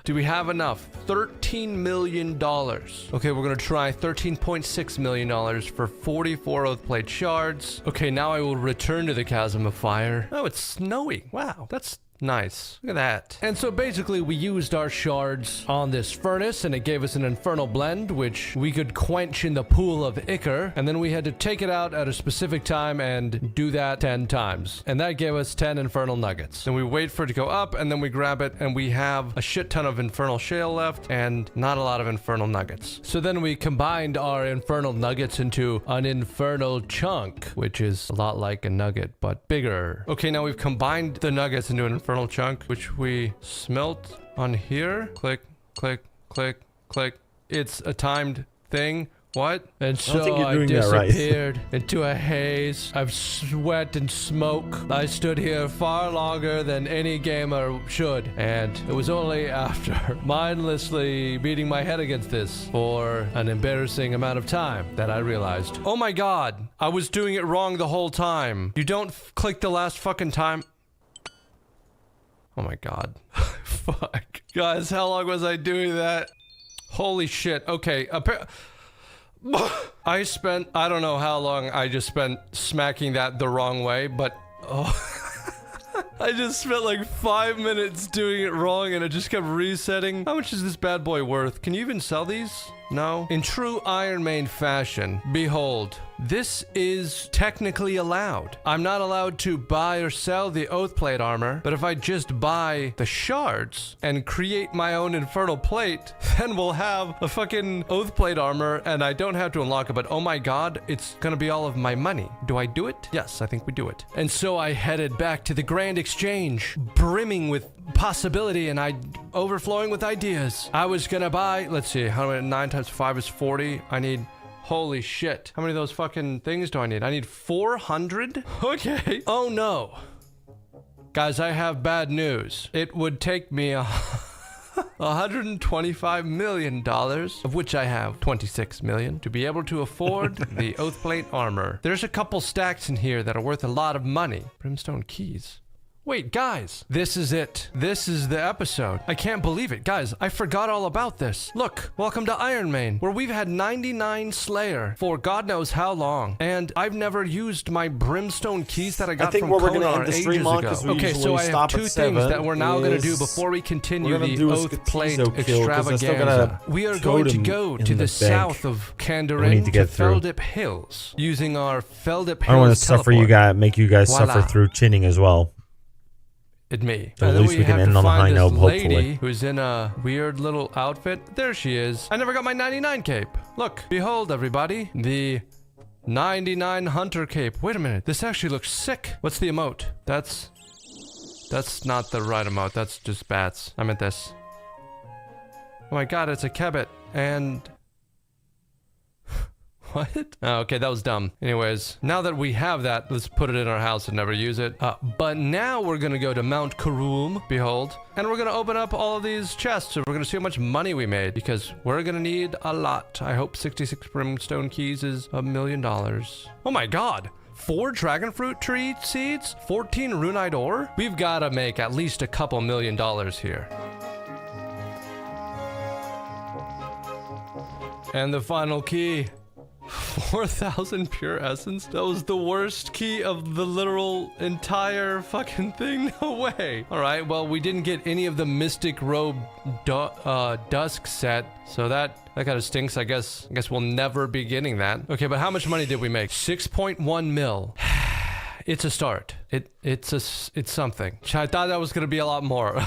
Do we have enough? $13 million. Okay, we're gonna try $13.6 million for 44 Oathplate shards. Okay, now I will return to the Chasm of Fire. Oh, it's snowing. Wow, that's nice. Look at that. And so basically we used our shards on this furnace and it gave us an infernal blend which we could quench in the pool of Ichor, and then we had to take it out at a specific time and do that 10 times. And that gave us 10 infernal nuggets. Then we wait for it to go up and then we grab it and we have a shit ton of infernal shale left and not a lot of infernal nuggets. So then we combined our infernal nuggets into an infernal chunk, which is a lot like a nugget but bigger. Okay, now we've combined the nuggets into an infernal chunk, which we smelt on here. Click, click, click, click. It's a timed thing. What? And so I disappeared into a haze of sweat and smoke. I stood here far longer than any gamer should, and it was only after mindlessly beating my head against this for an embarrassing amount of time that I realized, oh my god, I was doing it wrong the whole time. You don't click the last fucking time. Oh my god. Fuck. Guys, how long was I doing that? Holy shit. Okay. I don't know how long I just spent smacking that the wrong way, but I just spent like 5 minutes doing it wrong and it just kept resetting. How much is this bad boy worth? Can you even sell these? No? In true IRONMAN fashion, behold, this is technically allowed. I'm not allowed to buy or sell the Oathplate armor, but if I just buy the shards and create my own infernal plate, then we'll have a fucking Oathplate armor and I don't have to unlock it, but oh my god, it's gonna be all of my money. Do I do it? Yes, I think we do it. And so I headed back to the Grand Exchange, brimming with possibility and overflowing with ideas. I was gonna buy, let's see, how many, 9 times 5 is 40. I need, holy shit. How many of those fucking things do I need? I need 400? Okay. Oh no. Guys, I have bad news. It would take me $125 million, of which I have 26 million, to be able to afford the Oathplate armor. There's a couple stacks in here that are worth a lot of money. Brimstone keys. Wait, guys, this is it. This is the episode. I can't believe it. Guys, I forgot all about this. Look, welcome to IRONMAN, where we've had 99 Slayer for God knows how long. And I've never used my brimstone keys that I got from Konar ages ago. Okay, so I have 2 things that we're now going to do before we continue the Oathplate extravaganza. We are going to go to the south of Kandarin to Feldip Hills, using our Feldip Hills I don't want to suffer you guys, make you guys suffer through chinning as well. me. At least we can end on a high note, hopefully. Who's in a weird little outfit. There she is. I never got my 99 cape. Look, behold, everybody. The 99 hunter cape. Wait a minute. This actually looks sick. What's the emote? That's not the right emote. That's just bats. I meant this. Oh my god, it's a kebbit. And... What? Oh, okay, that was dumb. Anyways, now that we have that, let's put it in our house and never use it. But now we're gonna go to Mount Karoom, behold, and we're gonna open up all of these chests and we're gonna see how much money we made because we're gonna need a lot. I hope 66 brimstone keys is $1 million. Oh my god! 4 dragon fruit tree seeds? 14 runite ore? We've gotta make at least a couple $1 million here. And the final key. 4,000 pure essence? That was the worst key of the literal entire fucking thing? No way. Alright, well, we didn't get any of the Mystic Robe Dusk set, so that kind of stinks. I guess we'll never be getting that. Okay, but how much money did we make? 6.1 mil. It's a start. It's something. I thought that was gonna be a lot more.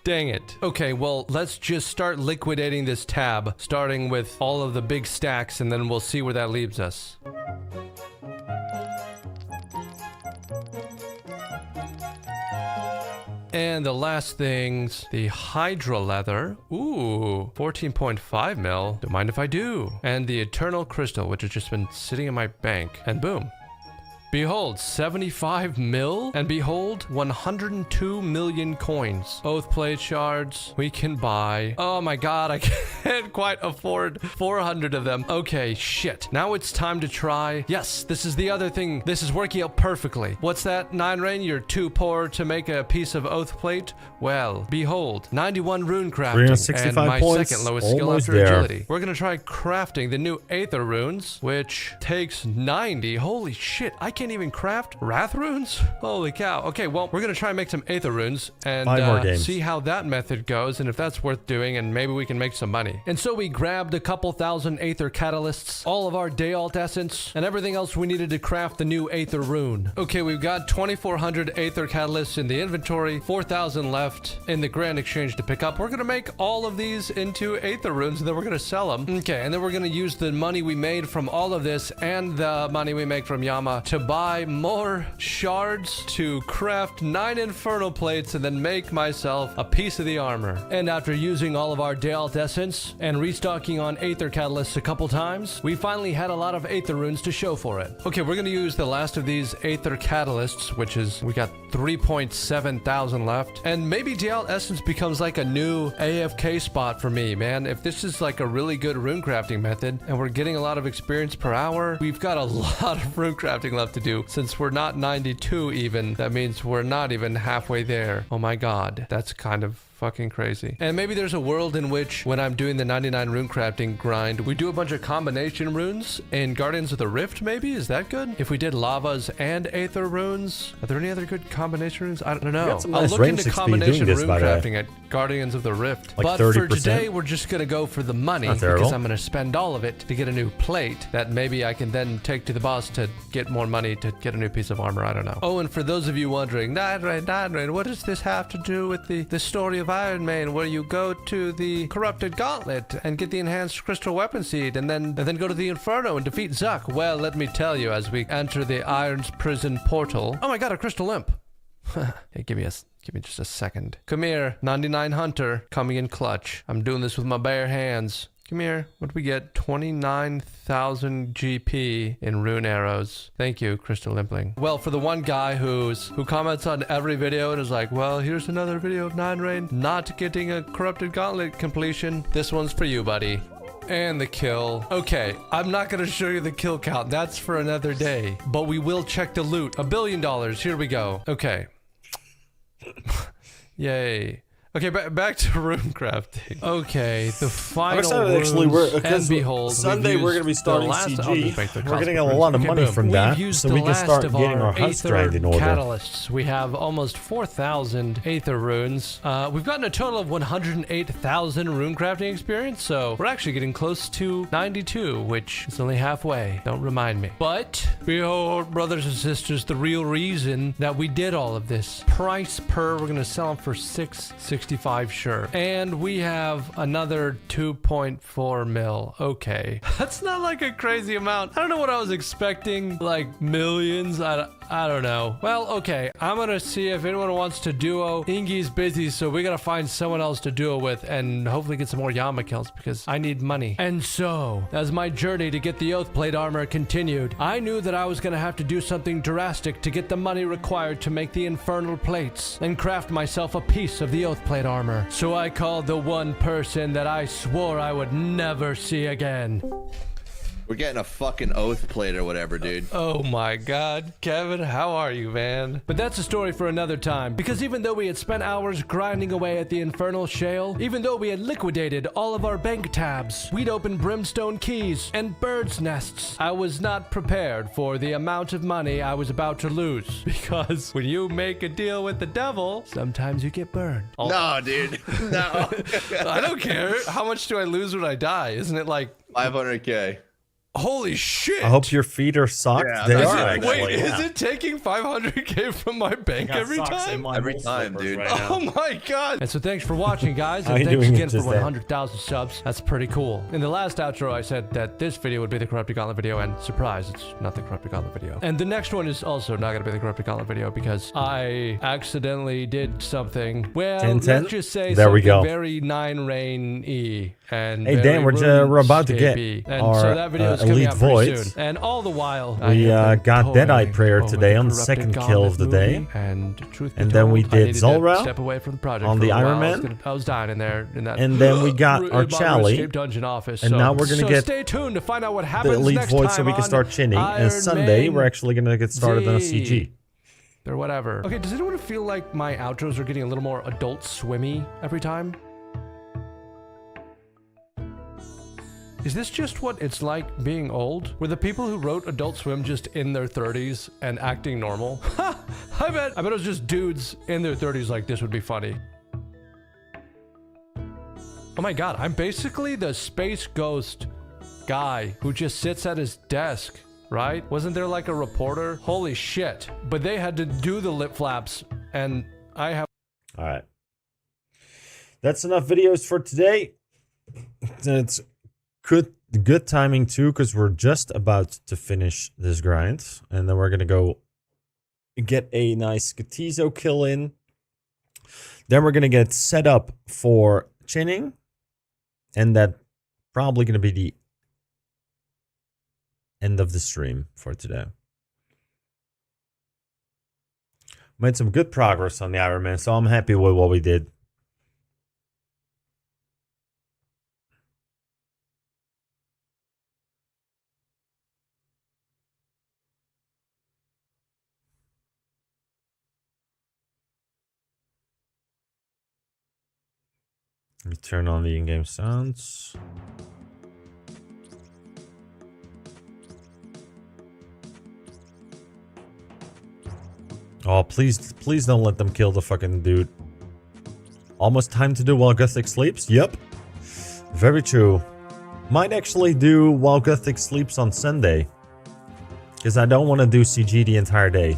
Dang it. Okay, well, let's just start liquidating this tab, starting with all of the big stacks, and then we'll see where that leaves us. And the last things, the Hydra leather. Ooh, 14.5 mil. Don't mind if I do. And the Eternal Crystal, which has just been sitting in my bank. And boom. Behold, 75 mil, and behold, 102 million coins. Oath plate shards, we can buy. Oh my god, I can't quite afford 400 of them. Okay, shit. Now it's time to try. Yes, this is the other thing. This is working out perfectly. What's that, 9 Rain? You're too poor to make a piece of oath plate? Well, behold, 91 rune crafting, and my points, second lowest skill after agility. We're gonna try crafting the new Aether runes, which takes 90. Holy shit, I can't even craft wrath runes? Holy cow. Okay, well, we're gonna try and make some Aether runes and see how that method goes and if that's worth doing, and maybe we can make some money. And so we grabbed a couple thousand Aether catalysts, all of our day alt essence, and everything else we needed to craft the new Aether rune. Okay, we've got 2,400 Aether catalysts in the inventory, 4,000 left in the grand exchange to pick up. We're gonna make all of these into Aether runes and then we're gonna sell them. Okay, and then we're gonna use the money we made from all of this and the money we make from Yama to buy more shards to craft 9 infernal plates and then make myself a piece of the armor. And after using all of our day alt essence and restocking on Aether catalysts a couple times, we finally had a lot of Aether runes to show for it. Okay, we're gonna use the last of these Aether catalysts, which is, we got 3.7 thousand left, and maybe day alt essence becomes like a new AFK spot for me, man. If this is like a really good rune crafting method and we're getting a lot of experience per hour, we've got a lot of rune crafting left to do. Since we're not 92 even, that means we're not even halfway there. Oh my god, that's kind of fucking crazy. And maybe there's a world in which when I'm doing the 99 rune crafting grind, we do a bunch of combination runes in Guardians of the Rift, maybe? Is that good? If we did lavas and Aether runes, are there any other good combination runes? I don't know. I'll look into combination rune crafting at Guardians of the Rift. Like but 30%? For today, we're just gonna go for the money because I'm gonna spend all of it to get a new plate that maybe I can then take to the boss to get more money to get a new piece of armor. I don't know. Oh, and for those of you wondering, 9 Rain, what does this have to do with the story of IRONMAN, where you go to the corrupted gauntlet and get the enhanced crystal weapon seed and then go to the Inferno and defeat Zuck? Well, let me tell you, as we enter the Iron's prison portal. Oh my god, a crystal imp. Hey, give me just a second. Come here, 99 Hunter, coming in clutch. I'm doing this with my bare hands. Come here. What do we get? 29,000 GP in rune arrows. Thank you, Crystal Limpling. Well, for the one guy who comments on every video and is like, well, here's another video of 9 Rain not getting a corrupted gauntlet completion. This one's for you, buddy. And the kill. Okay, I'm not gonna show you the kill count. That's for another day. But we will check the loot. $1 billion. Here we go. Okay. Yay. Okay, back to rune crafting. Okay, the final actually, and behold, Sunday we're going to be starting CG. We're getting a lot of money from that, so we can start getting our house grind in order. Catalysts. We have almost 4,000 Aether runes. We've gotten a total of 108,000 rune crafting experience, so we're actually getting close to 92, which is only halfway. Don't remind me. But behold, brothers and sisters, the real reason that we did all of this. Price per, we're going to sell them for $665 sure. And we have another 2.4 mil. Okay. That's not like a crazy amount. I don't know what I was expecting. Like millions. I don't know. Well, okay. I'm gonna see if anyone wants to duo. Ingi's busy, so we gotta find someone else to duo with and hopefully get some more Yama kills because I need money. And so, as my journey to get the Oath Plate armor continued, I knew that I was gonna have to do something drastic to get the money required to make the infernal plates and craft myself a piece of the Oath Plate armor. So I called the one person that I swore I would never see again. We're getting a fucking oath plate or whatever, dude. Oh my god. Kevin, how are you, man? But that's a story for another time, because even though we had spent hours grinding away at the infernal shale, even though we had liquidated all of our bank tabs, we'd opened brimstone keys and birds' nests, I was not prepared for the amount of money I was about to lose. Because when you make a deal with the devil, sometimes you get burned. No, dude. No. I don't care. How much do I lose when I die? Isn't it like 500K? Holy shit! I hope your feet are socked. Yeah, they that's are. it. Actually, Wait, yeah. is it taking 500K from my bank every time? Every time, dude. Right Oh my god! And so thanks for watching, guys, How and you thanks doing again for just then? 100,000 subs. That's pretty cool. In the last outro, I said that this video would be the Corrupted Gauntlet video, and surprise, it's not the Corrupted Gauntlet video. And the next one is also not going to be the Corrupted Gauntlet video because I accidentally did something. Well, 10-10? let's just say There we something go. very 9-rain-y. And Hey, Dan, we're about to get and our so that video is coming Elite out pretty Void. soon. And all the while, We got Deadeye Prayer today on the second kill of the day. And truth be And then we told, I did needed to Zulrah step away from the project on for the a while. Ironman. I was dying in there in that. And then we got our in my Chally. escape dungeon office. And so, now we're gonna get stay tuned to find out what The happens Elite next Void time so we can on start chinning. And Sunday, Iron we're actually going to get started on a CG. or whatever. Okay, does anyone feel like my outros are getting a little more Adult Swimmy every time? Is this just what it's like being old? Were the people who wrote Adult Swim just in their 30s and acting normal? Ha! I bet it was just dudes in their 30s like this would be funny. Oh my god, I'm basically the space ghost guy who just sits at his desk, right? Wasn't there like a reporter? Holy shit. But they had to do the lip flaps and I have... Alright. That's enough videos for today. It's good timing too, because we're just about to finish this grind. And then we're going to go get a nice Gatizo kill in. Then we're going to get set up for chinning. And that probably going to be the end of the stream for today. Made some good progress on the Ironman, so I'm happy with what we did. Let me turn on the in-game sounds. Oh, please don't let them kill the fucking dude. Almost time to do while Gothic sleeps? Yep. Very true. Might actually do while Gothic sleeps on Sunday. Because I don't want to do CG the entire day.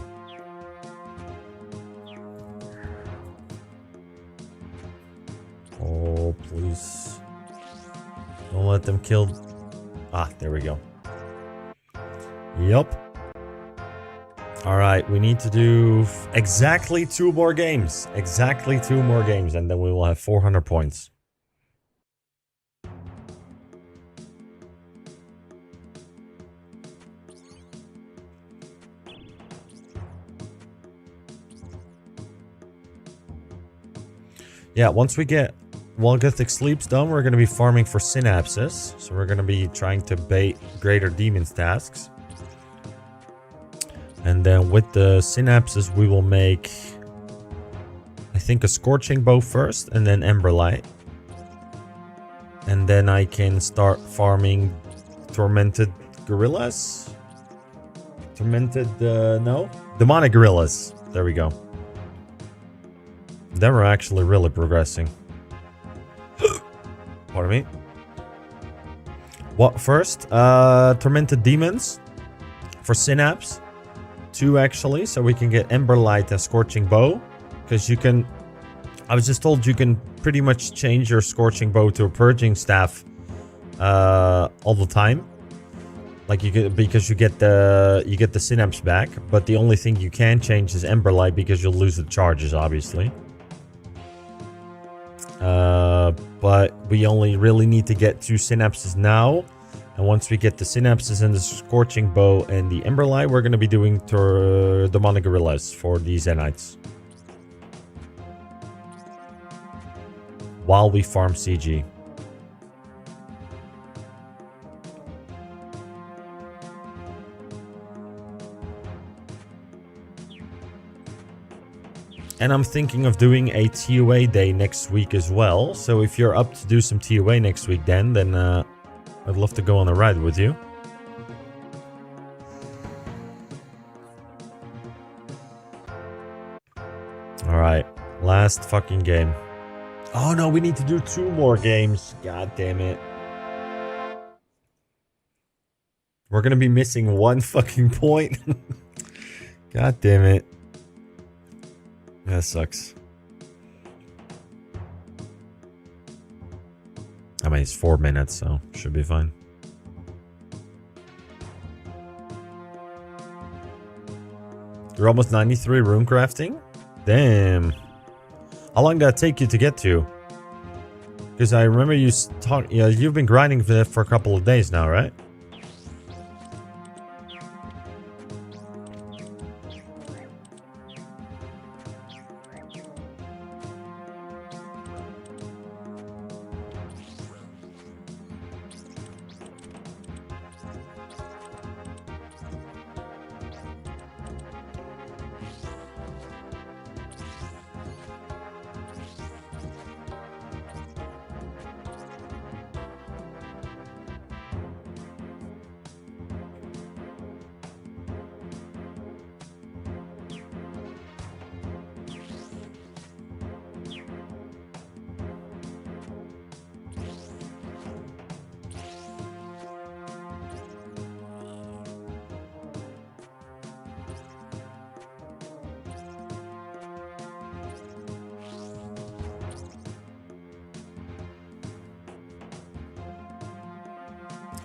Oh, please. Don't let them kill... Ah, there we go. Yup. Alright, we need to do exactly 2 more games. Exactly 2 more games, and then we will have 400 points. Yeah, once we get while Gothic sleeps done, we're going to be farming for synapses. So we're going to be trying to bait greater demons tasks. And then with the synapses, we will make, I think, think a Scorching Bow first and then Emberlight. And then I can start farming Tormented Gorillas. No? Demonic Gorillas. There we go. Then we're actually really progressing. Pardon me. What first? Tormented Demons for Synapse. 2 actually, so we can get Emberlight and Scorching Bow. Because you can... I was just told you can pretty much change your Scorching Bow to a Purging Staff all the time. Like you get, because you get the Synapse back, but the only thing you can change is Emberlight because you'll lose the charges, obviously. But we only really need to get 2 Synapses now. And once we get the Synapses and the Scorching Bow and the Emberlight, we're going to be doing Demonic Gorillas for the Zenites. While we farm CG. And I'm thinking of doing a TOA day next week as well. So if you're up to do some TOA next week, then I'd love to go on a ride with you. Alright, last fucking game. Oh no, we need to do 2 more games. God damn it. We're gonna be missing 1 fucking point. God damn it. That sucks. I mean, it's 4 minutes, so should be fine. You're almost 93 rune crafting? Damn. How long did that take you to get to? Because I remember you talk. Yeah, you've been grinding for that for a couple of days now, right?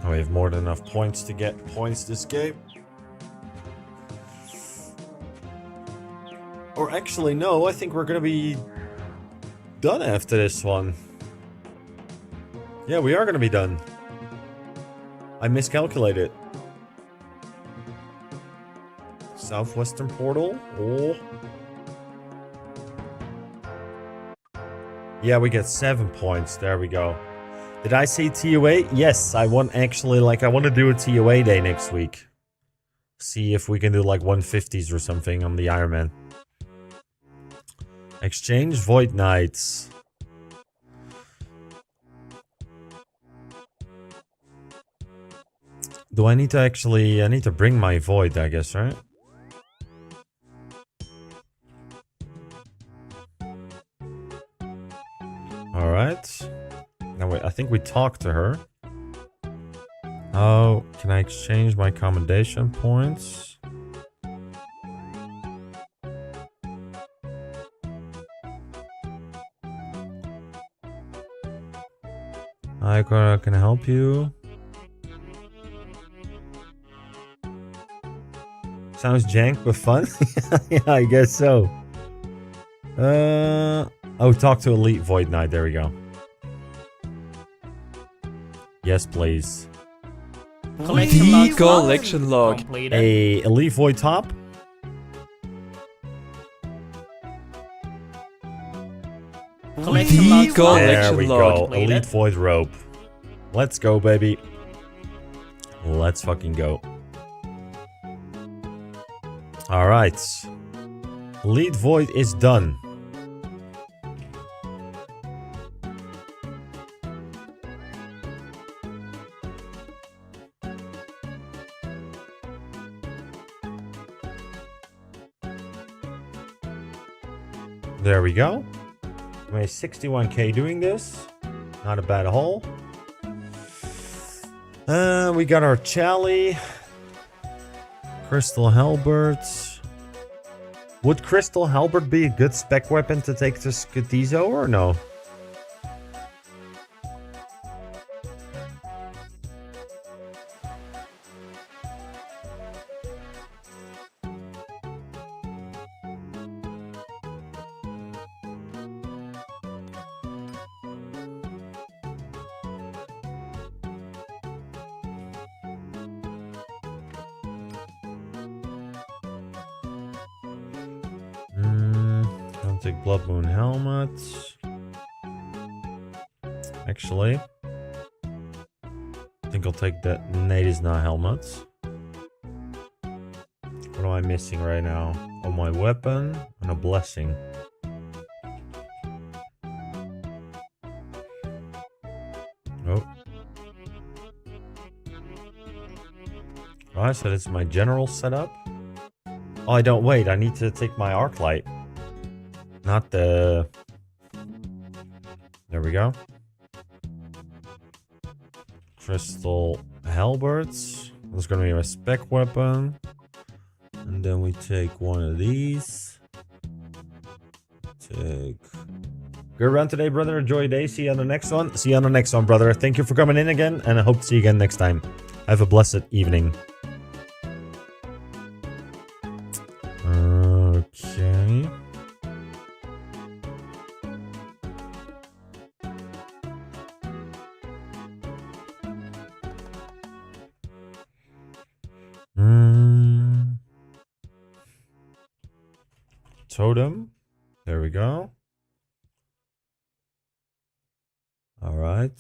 We have more than enough points to get points this game. Or actually, no, I think we're gonna be done after this one. Yeah, we are gonna be done. I miscalculated. Southwestern portal? Oh. Yeah, we get 7 points. There we go. Did I say TOA? Yes, I want actually, like, I want to do a TOA day next week. See if we can do like 150s or something on the Ironman. Exchange Void Knights. Do I need to actually, I need to bring my Void, I guess, right? Alright. Now wait, I think we talked to her. Oh, can I exchange my commendation points? Hi, Cora, can I help you? Sounds jank but fun? Yeah, I guess so. Oh, talk to Elite Void Knight, there we go. Yes, please. Collection log. A Elite Void top. There we go. Elite Void rope. Let's go, baby. Let's fucking go. All right. Elite Void is done. There we go. We made 61k doing this. Not a bad haul. We got our Chally. Crystal Halberd. Would Crystal Halberd be a good spec weapon to take to Skatizo or no? I'll take Blood Moon Helmet. Actually, I think I'll take the Nadisna helmet. What am I missing right now? Oh, my weapon and a blessing. Oh. Alright, so this is my general setup. Oh, I don't wait. I need to take my arc light. Not the... There we go. Crystal halberds. That's going to be my spec weapon. And then we take one of these. Take... Good run today, brother. Enjoy your day. See you on the next one. See you on the next one, brother. Thank you for coming in again. And I hope to see you again next time. Have a blessed evening. Okay. Totem. There we go. All right.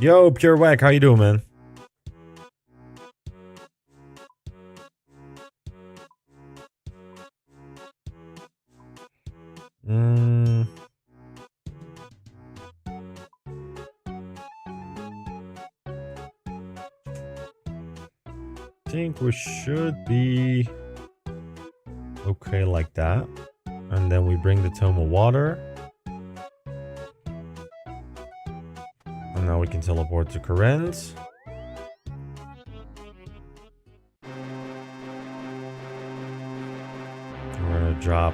Yo, Pure Whack, how you doing, man? I think we should be okay like that. And then we bring the Tome of Water. And now we can teleport to Corinth. We're gonna drop.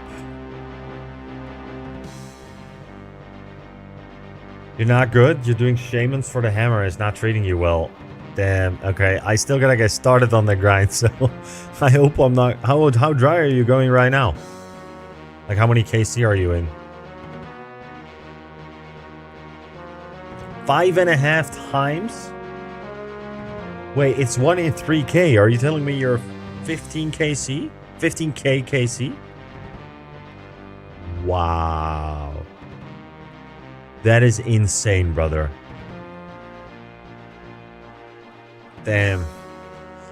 You're not good? You're doing shamans for the hammer. It's not treating you well. Damn. Okay, I still gotta get started on the grind, so I hope I'm not... How dry are you going right now? Like, how many KC are you in? 5.5 times? Wait, it's 1 in 3k. Are you telling me you're 15 KC? 15k KC? Wow. That is insane, brother. Damn.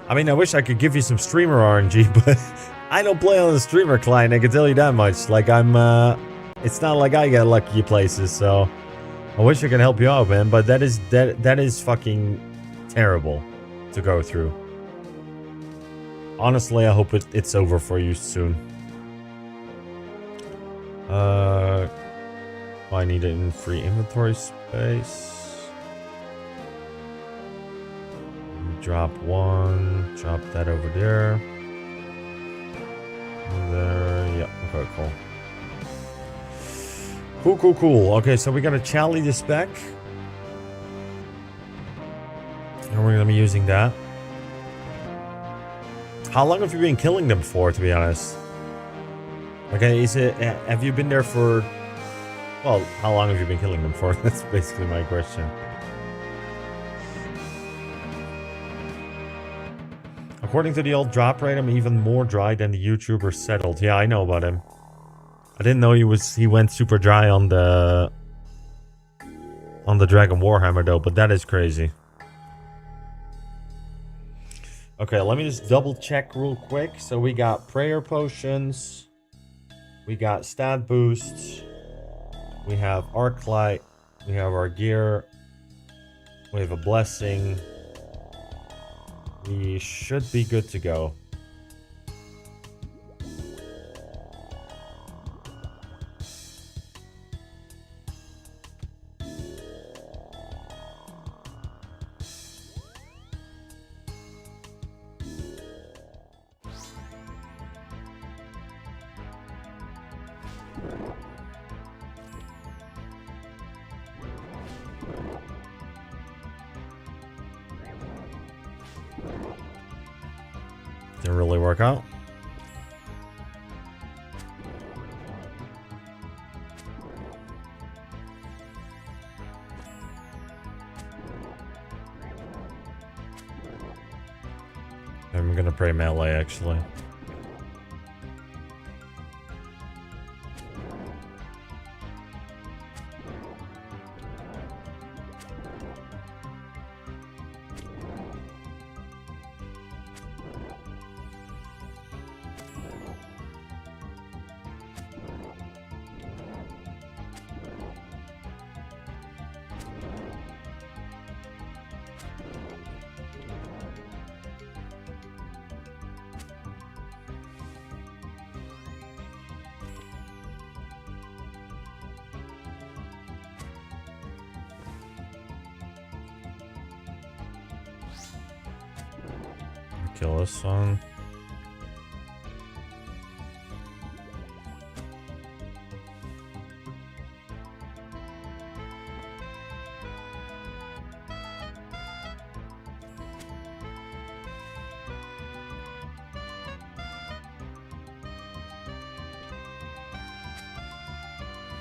I mean, I wish I could give you some streamer RNG, but I don't play on the streamer client, I can tell you that much. Like, I'm, it's not like I get lucky places, so I wish I could help you out, man, but that is fucking terrible to go through. Honestly, I hope it's over for you soon. I need it in free inventory space. Drop one, drop that over there. There, yeah, okay, cool. Cool. Okay, so we got a Chally to spec. And we're gonna be using that. How long have you been killing them for, to be honest? Okay, have you been there for... Well, how long have you been killing them for? That's basically my question. According to the old drop rate, I'm even more dry than the YouTuber Settled. Yeah, I know about him. I didn't know he went super dry on the Dragon Warhammer though, but that is crazy. Okay, let me just double check real quick. So we got prayer potions, we got stat boosts, we have arc light, we have our gear, we have a blessing. We should be good to go. Didn't really work out. I'm gonna pray melee actually. Kill this one.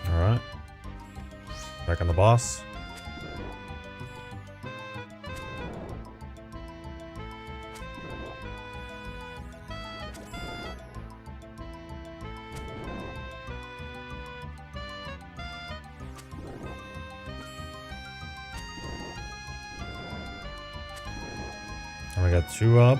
All right. Back on the boss. And we got 2 up.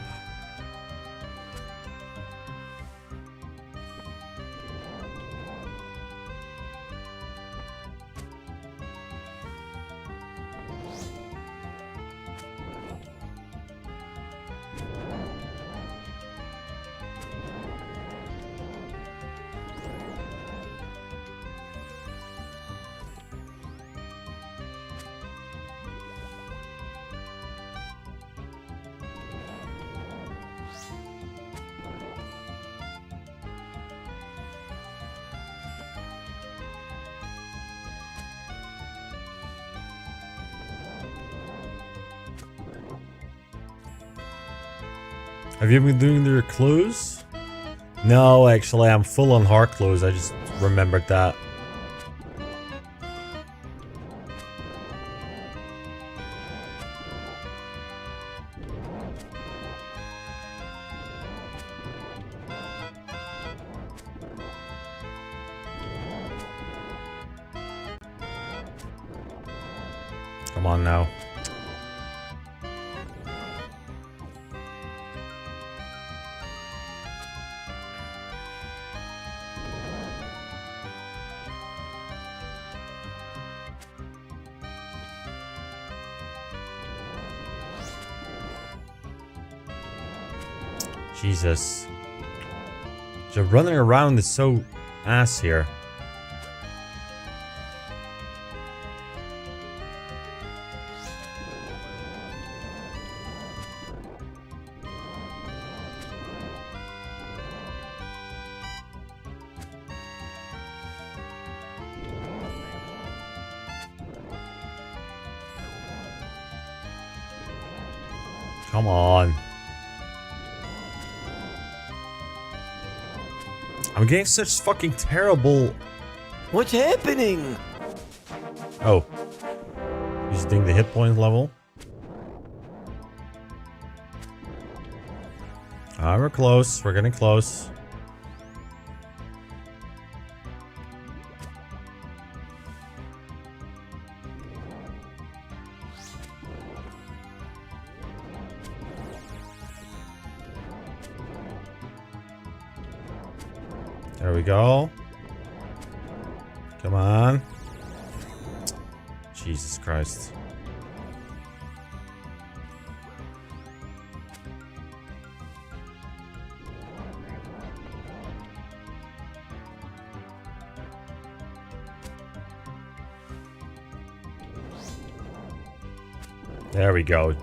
Have you been doing your clues? No, actually, I'm full on heart clues. I just remembered that. Come on now. Jesus. So running around is so ass here. Come on. I'm getting such fucking terrible... What's happening? Oh. He's doing the hit point level. Ah, we're close. We're getting close. There we go. Come on. Jesus Christ. There we go.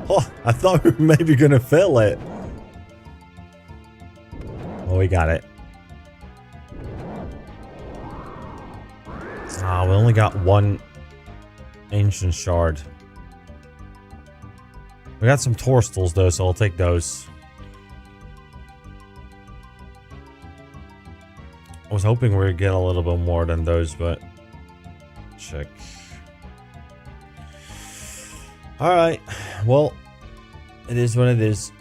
Oh, I thought we were maybe gonna fill it. Oh, we got it. Ah, we only got one ancient shard. We got some torstals though, so I'll take those. I was hoping we'd get a little bit more than those, but check. Alright, well, it is what it is.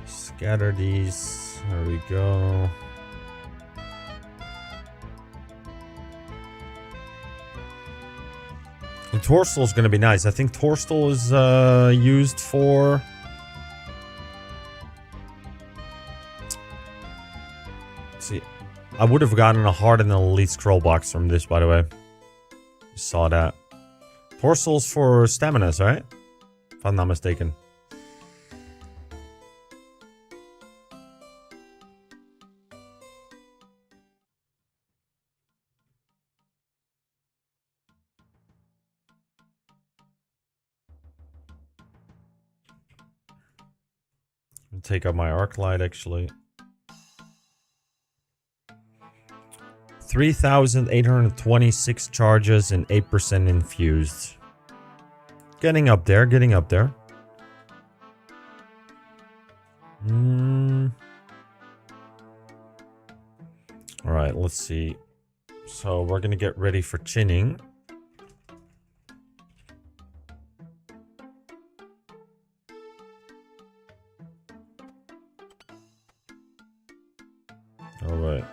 Scatter these. There we go. And Torstal is going to be nice. I think Torstal is used for... Let's see. I would have gotten a heart and an elite scroll box from this, by the way. Saw that. Torstal's for staminas, right? If I'm not mistaken. I'll take out my arc light actually. 3,826 charges and 8% infused. Getting up there, getting up there. Alright, let's see. So we're gonna get ready for chinning. Alright.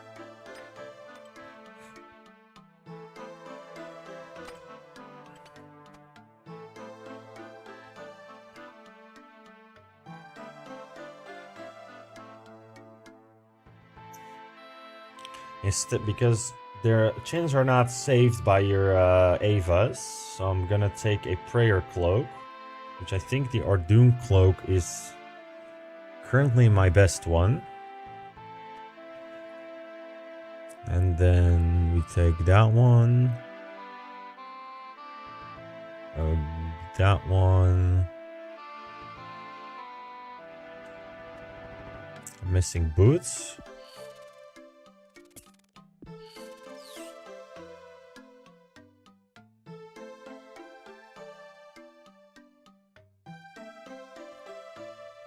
Because their chins are not saved by your Avas, so I'm gonna take a prayer cloak, which I think the Ardoon cloak is currently my best one. And then we take that one. That one. I'm missing boots.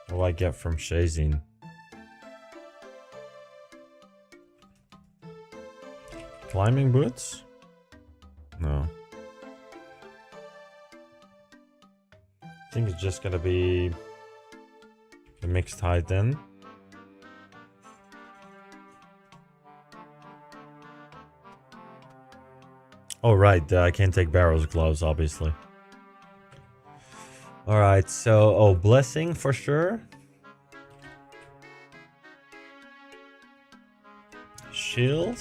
What do I get from Shazin? Climbing boots? No. I think it's just gonna be the mixed height then. Oh right, I can't take Barrow's gloves obviously. Alright, so, oh, blessing for sure. Shield.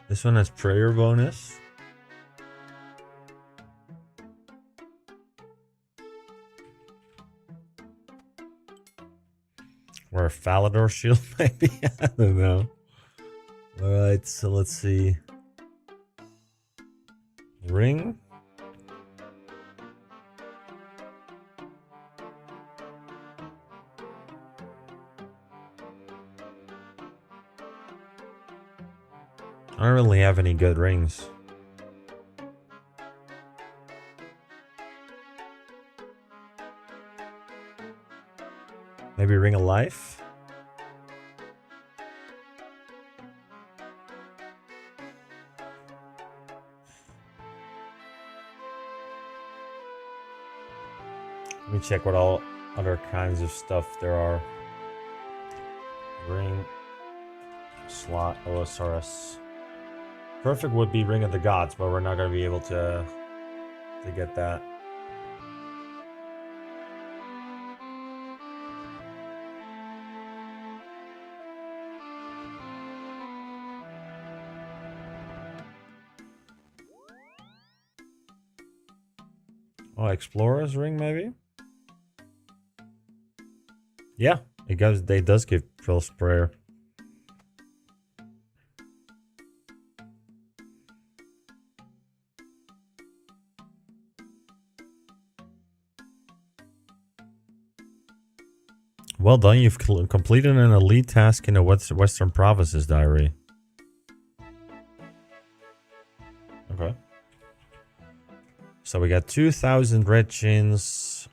This one has prayer bonus. Or a Falador shield, maybe? I don't know. Alright, so let's see. Ring. I don't really have any good rings. Maybe Ring of Life? Let me check what all other kinds of stuff there are. Ring, slot, OSRS. Perfect would be Ring of the Gods, but we're not going to be able to get that. Oh, Explorer's Ring, maybe? Yeah, it does give Phil's Prayer. Well done. You've completed an elite task in the Western Provinces diary. Okay. So we got 2,000 red chins.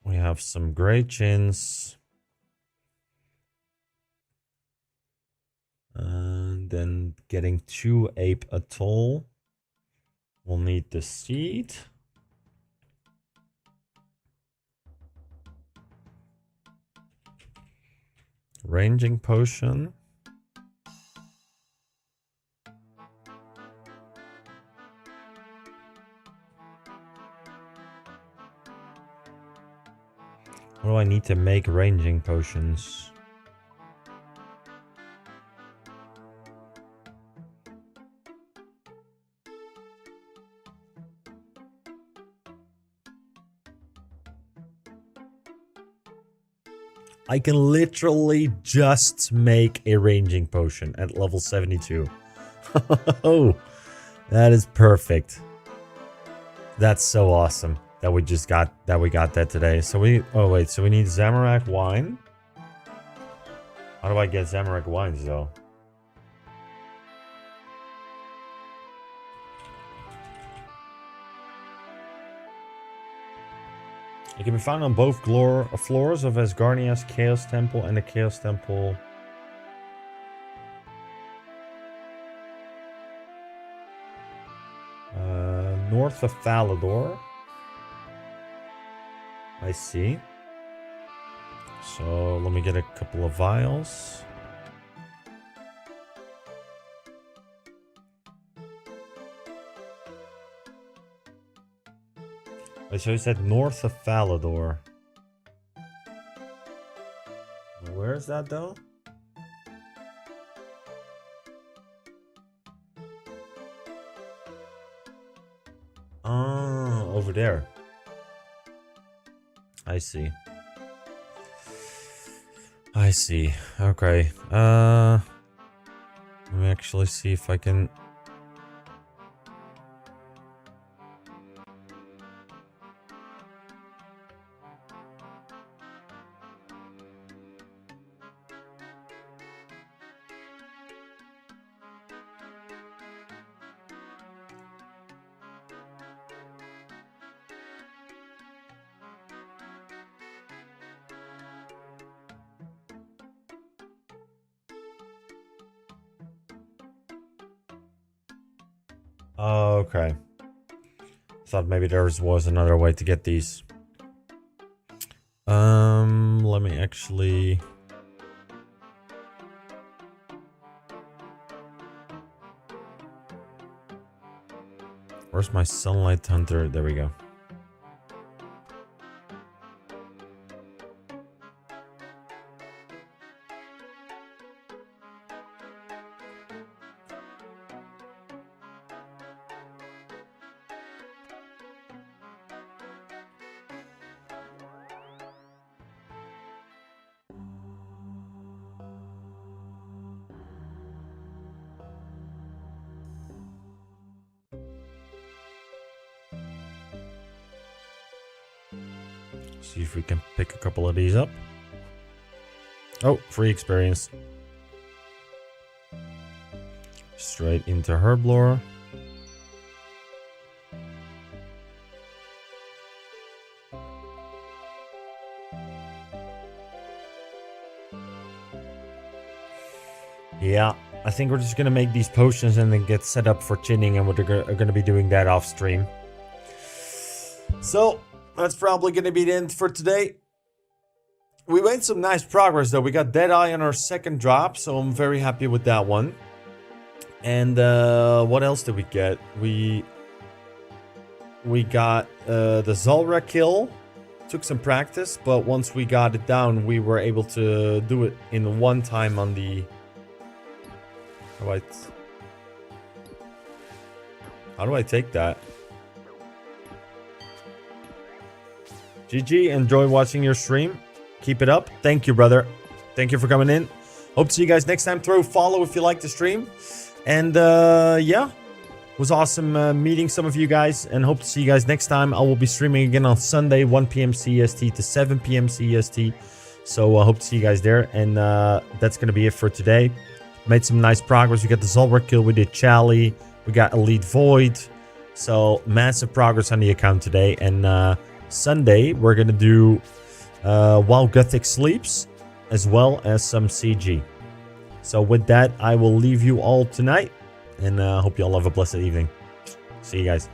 We have some gray chins. And then getting 2 ape atoll. We'll need the seed. Ranging potion. What do I need to make ranging potions? I can literally just make a ranging potion at level 72. Oh, that is perfect. That's so awesome that we just got that today. So we so we need Zamorak wine. How do I get Zamorak wines though? It can be found on both floors of Asgarnia's Chaos Temple and the Chaos Temple. North of Falador. I see. So let me get a couple of vials. So you said north of Falador. Where is that though? Oh, over there. I see. I see. Okay. Let me actually see if I can... Okay. Thought maybe there was another way to get these. Let me actually... Where's my sunlight hunter? There we go. See if we can pick a couple of these up. Oh, free experience. Straight into Herblore. Yeah, I think we're just gonna make these potions and then get set up for chinning, and we're gonna be doing that off stream. So that's probably going to be the end for today. We made some nice progress though. We got Deadeye on our second drop, so I'm very happy with that one. And what else did we get? We got the Zulrah kill. Took some practice, but once we got it down, we were able to do it in one time on the... How do I take that? GG, enjoy watching your stream. Keep it up. Thank you, brother. Thank you for coming in. Hope to see you guys next time. Throw a follow if you like the stream. And yeah, It was awesome meeting some of you guys, and hope to see you guys next time. I will be streaming again on Sunday, 1 p.m. CEST to 7 p.m. CEST. So I hope to see you guys there. And that's going to be it for today. Made some nice progress. We got the Zulrah kill. We did Chally. We got Elite Void. So massive progress on the account today. And Sunday, we're going to do While Gothic Sleeps, as well as some CG. So with that, I will leave you all tonight. And hope you all have a blessed evening. See you guys.